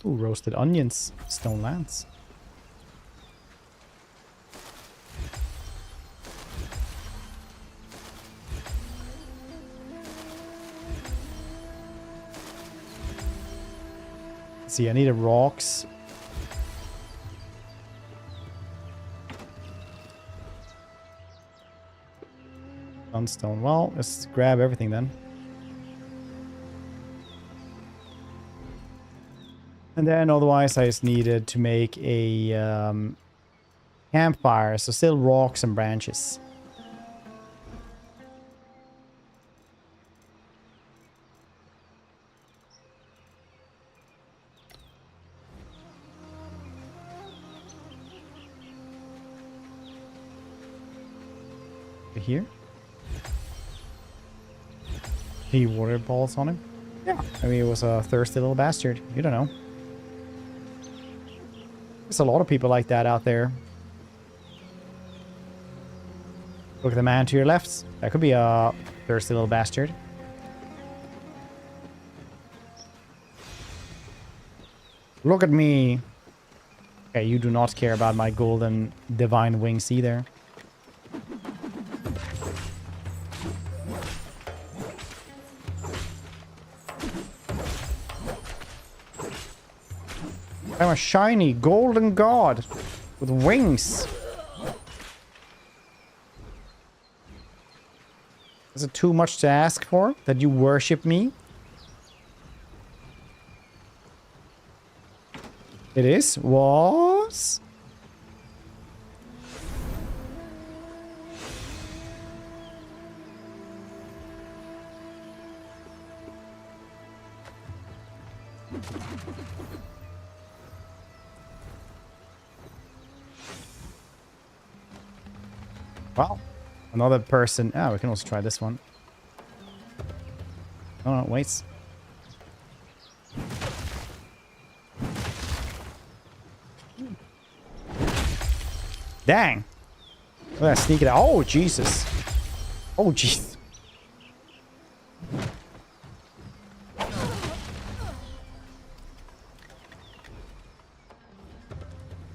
S1: Ooh, roasted onions, stone lance. Let's see, I need a rocks. Sunstone. Well, let's grab everything then. And then otherwise I just needed to make a campfire, so still rocks and branches. Here. He water balls on him. Yeah, I mean, it was a thirsty little bastard. You don't know. There's a lot of people like that out there. Look at the man to your left. That could be a Thirsty little bastard. Look at me. Okay, you do not care about my golden divine wings either. I'm a shiny golden god with wings. Is it too much to ask for that you worship me? It is? Was? Well, another person. Ah, we can also try this one. Oh, no, wait. Dang. Look at that sneak it out. Oh, Jesus. Oh, jeez.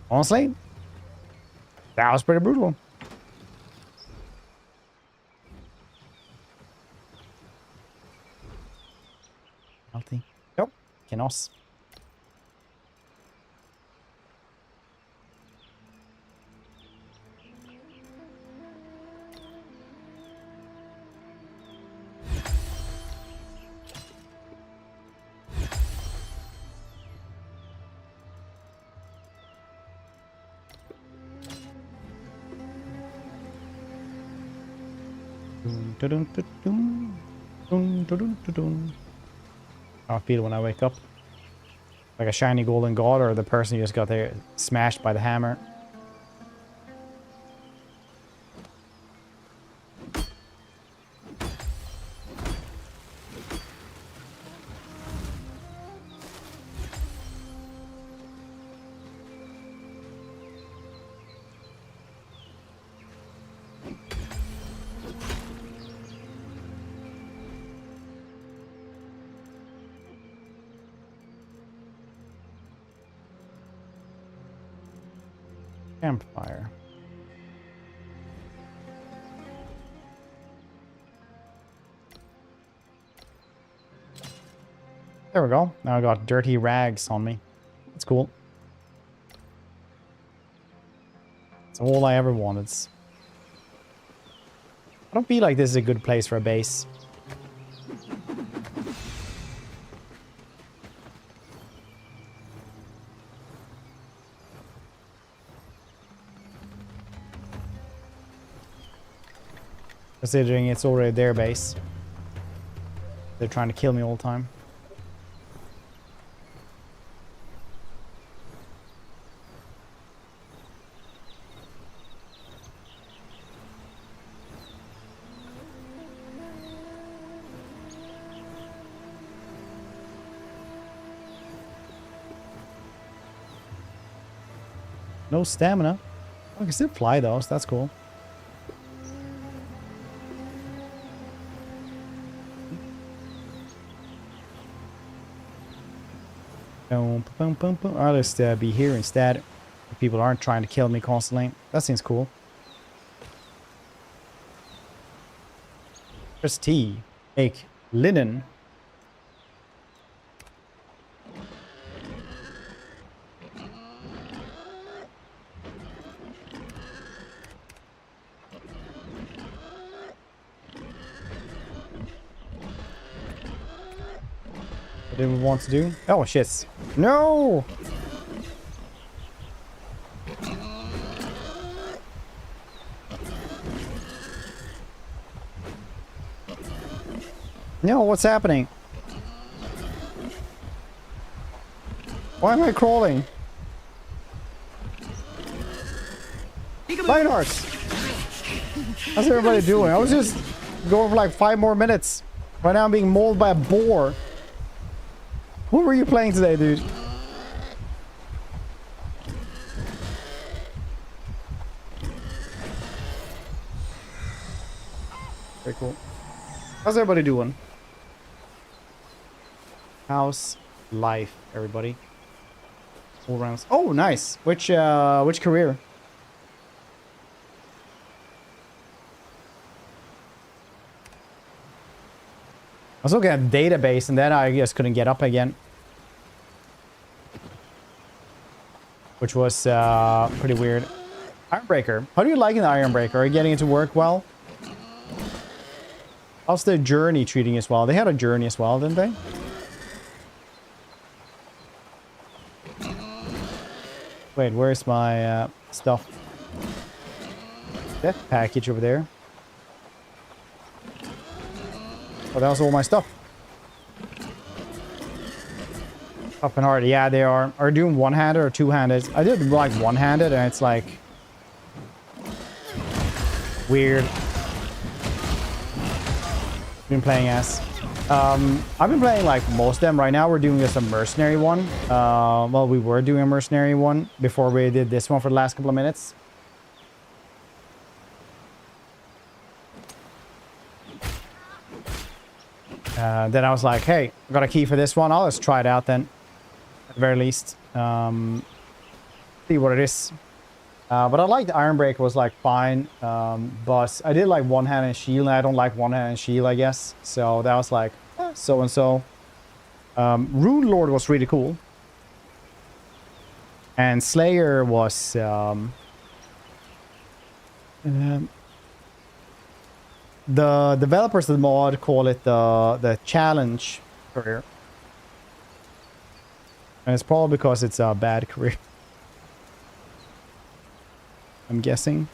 S1: Honestly, that was pretty brutal. Healthy. Nope. Cannot. How I feel when I wake up. Like a shiny golden god, or the person who just got there smashed by the hammer. Campfire. There we go. Now I got dirty rags on me. That's cool. That's all I ever wanted. I don't feel like this is a good place for a base. Considering it's already their base. They're trying to kill me all the time. No stamina. I can still fly though, so that's cool. I'll just be here instead. If people aren't trying to kill me constantly. That seems cool. There's tea. Egg. Linen. What do we want to do? Oh, shit. No! No, what's happening? Why am I crawling? Lionhearts! How's everybody doing? I was just going for like 5 more minutes. Right now I'm being mauled by a boar. What were you playing today, dude? Very cool. How's everybody doing? How's life, everybody? All rounds. Oh, nice. Which career? I was looking at database and then I just couldn't get up again. Which was pretty weird. Ironbreaker. How do you like an Ironbreaker? Are you getting it to work well? How's the journey treating you as well? They had a journey as well, didn't they? Wait, where's my stuff? That package over there. Oh, that was all my stuff. Up and hard. Yeah, they are. Are you doing one-handed or two-handed? I did like one-handed and it's like weird. Been playing as. I've been playing like most of them. Right now we're doing just a mercenary one. Well, we were doing a mercenary one before we did this one for the last couple of minutes. Then I was like, hey, I got a key for this one. I'll just try it out then. At the very least. See what it is. But I like the Ironbreaker was like fine. But I did like one hand and shield. And I don't like one hand and shield, I guess. So that was like, so and so. Rune Lord was really cool. And Slayer was... the developers of the mod call it the challenge career. And it's probably because it's a bad career. I'm guessing.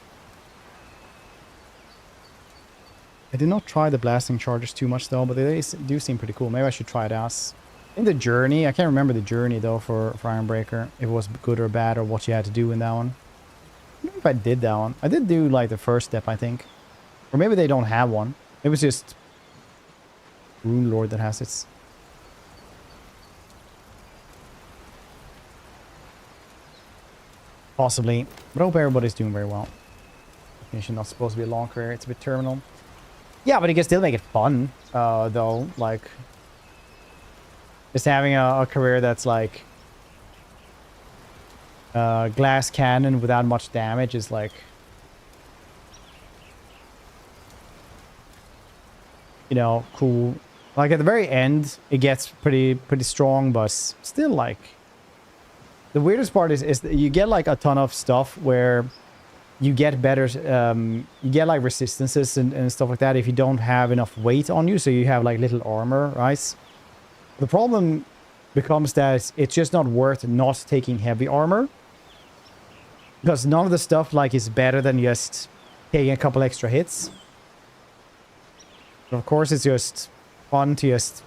S1: I did not try the blasting charges too much though, but they do seem pretty cool. Maybe I should try it out. In the journey, I can't remember the journey though for Ironbreaker. If it was good or bad or what you had to do in that one. I don't know if I did that one. I did do like the first step, I think. Or maybe they don't have one. It was just Rune Lord that has it. Possibly. But I hope everybody's doing very well. It's not supposed to be a long career. It's a bit terminal. Yeah, but you can still make it fun, though. Like, just having a career that's like glass cannon without much damage is like, you know, cool. Like at the very end, it gets pretty strong, but still like. The weirdest part is that you get like a ton of stuff where you get better, you get like resistances and stuff like that if you don't have enough weight on you, so you have like little armor, right? The problem becomes that it's just not worth not taking heavy armor. Because none of the stuff like is better than just taking a couple extra hits. But of course it's just fun to just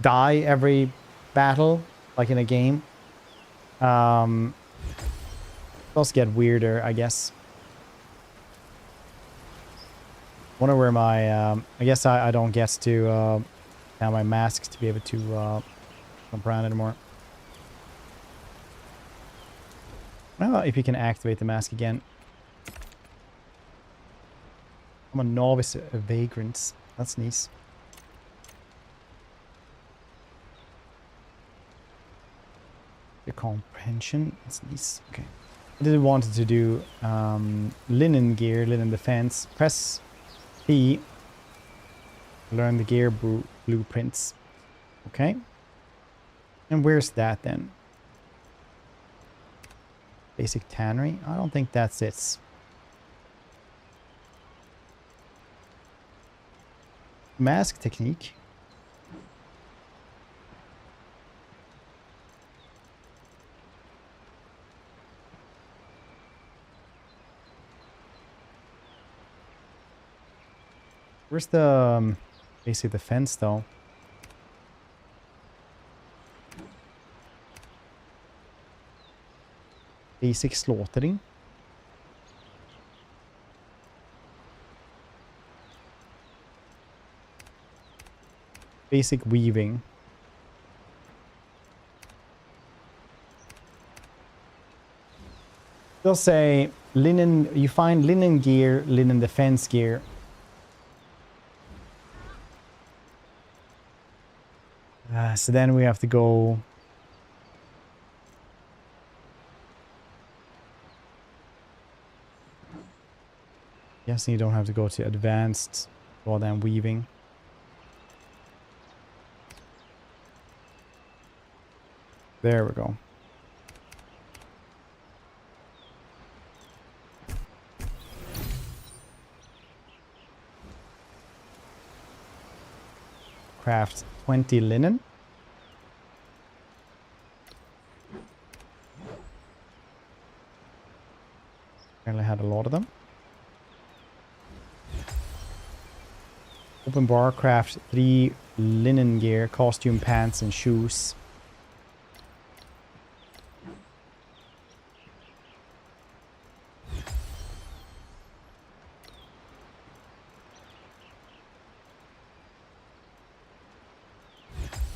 S1: die every battle, like in a game. Those get weirder, I guess. Wonder where my, I guess I don't get to, have my masks to be able to, jump around anymore. Well, if you can activate the mask again. I'm a novice vagrant. That's nice. The comprehension. That's nice. Okay. I did want to do linen gear, linen defense. Press P. Learn the gear blueprints. Okay. And where's that then? Basic tannery? I don't think that's it. Mask technique. Where's the basic defense though? Basic slaughtering. Basic weaving. They'll say linen, you find linen gear, linen defense gear. So then we have to go... Guessing you don't have to go to advanced while then weaving. There we go. Craft 20 linen. Apparently had a lot of them. Open bar, craft 3 linen gear, costume, pants, and shoes.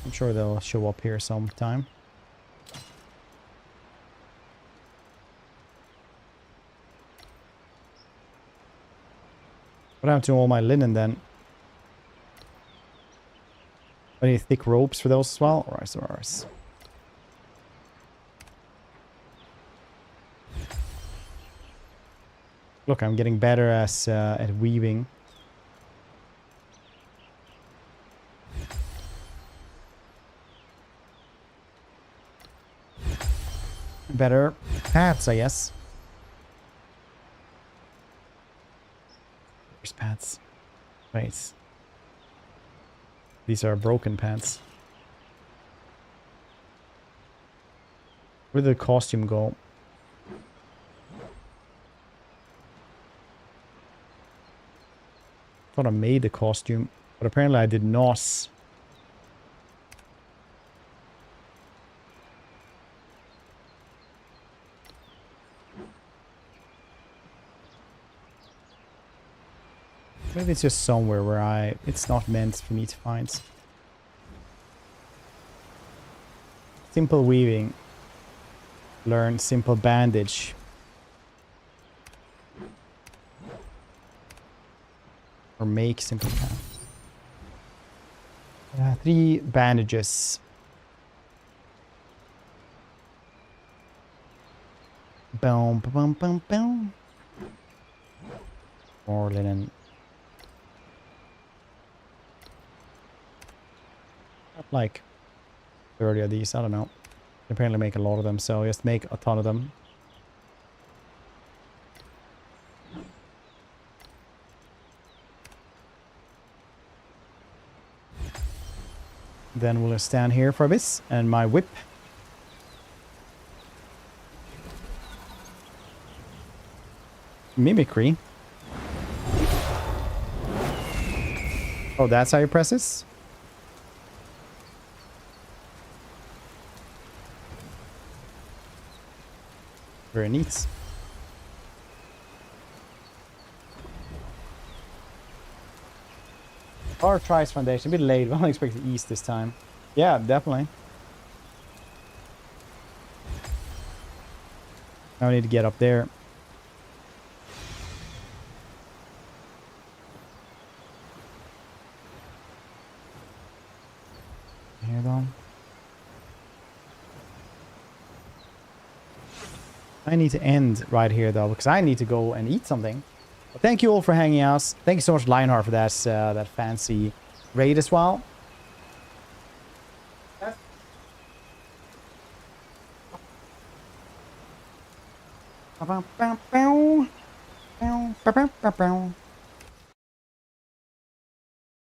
S1: I'm sure they'll show up here sometime. What happened to all my linen then? I need thick ropes for those as well? Alright. Look, I'm getting better as at weaving. Better paths, I guess. There's paths. Right. These are broken pants. Where did the costume go? Thought I made the costume, but apparently I did not. Maybe it's just somewhere where it's not meant for me to find. Simple weaving. Learn simple bandage. Or make simple bandage. 3 bandages. Boom, boom, boom, boom. More linen. Like 30 of these, I don't know. Apparently make a lot of them, so just make a ton of them. Then we'll stand here for a bit, and my whip. Mimicry. Oh, that's how you press this? Very neat. Or tries foundation. A bit late. I don't expect the east this time. Yeah, definitely. Now I need to get up there. Here though. I need to end right here though, because I need to go and eat something. But thank you all for hanging out. Thank you so much, Lionheart, for that fancy raid as well.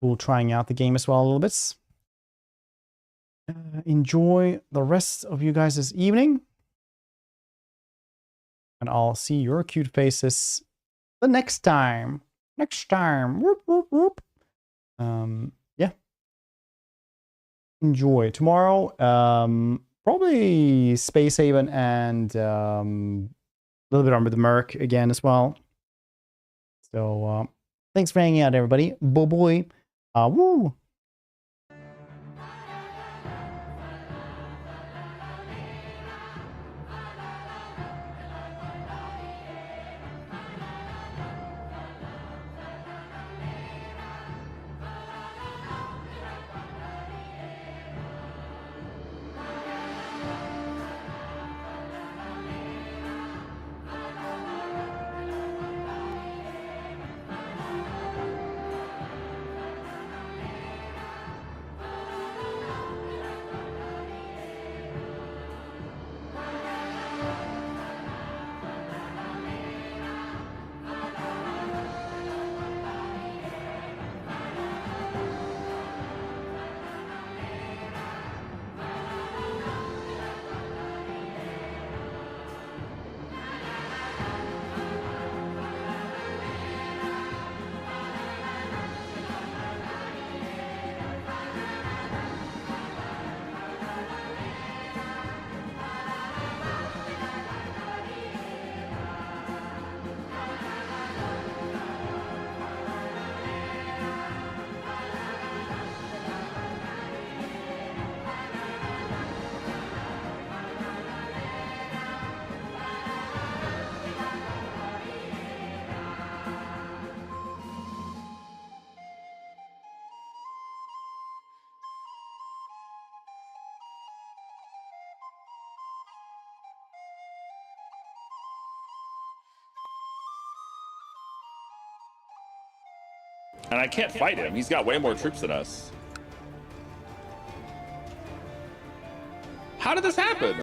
S1: Cool, trying out the game as well a little bit. Enjoy the rest of you guys this evening. And I'll see your cute faces the next time. Next time. Whoop, whoop, whoop. Yeah. Enjoy. Tomorrow, probably Space Haven and a little bit on with the Merc again as well. So, thanks for hanging out, everybody. Boy. Woo.
S8: And I can't fight him. He's got way more troops than us. How did this happen?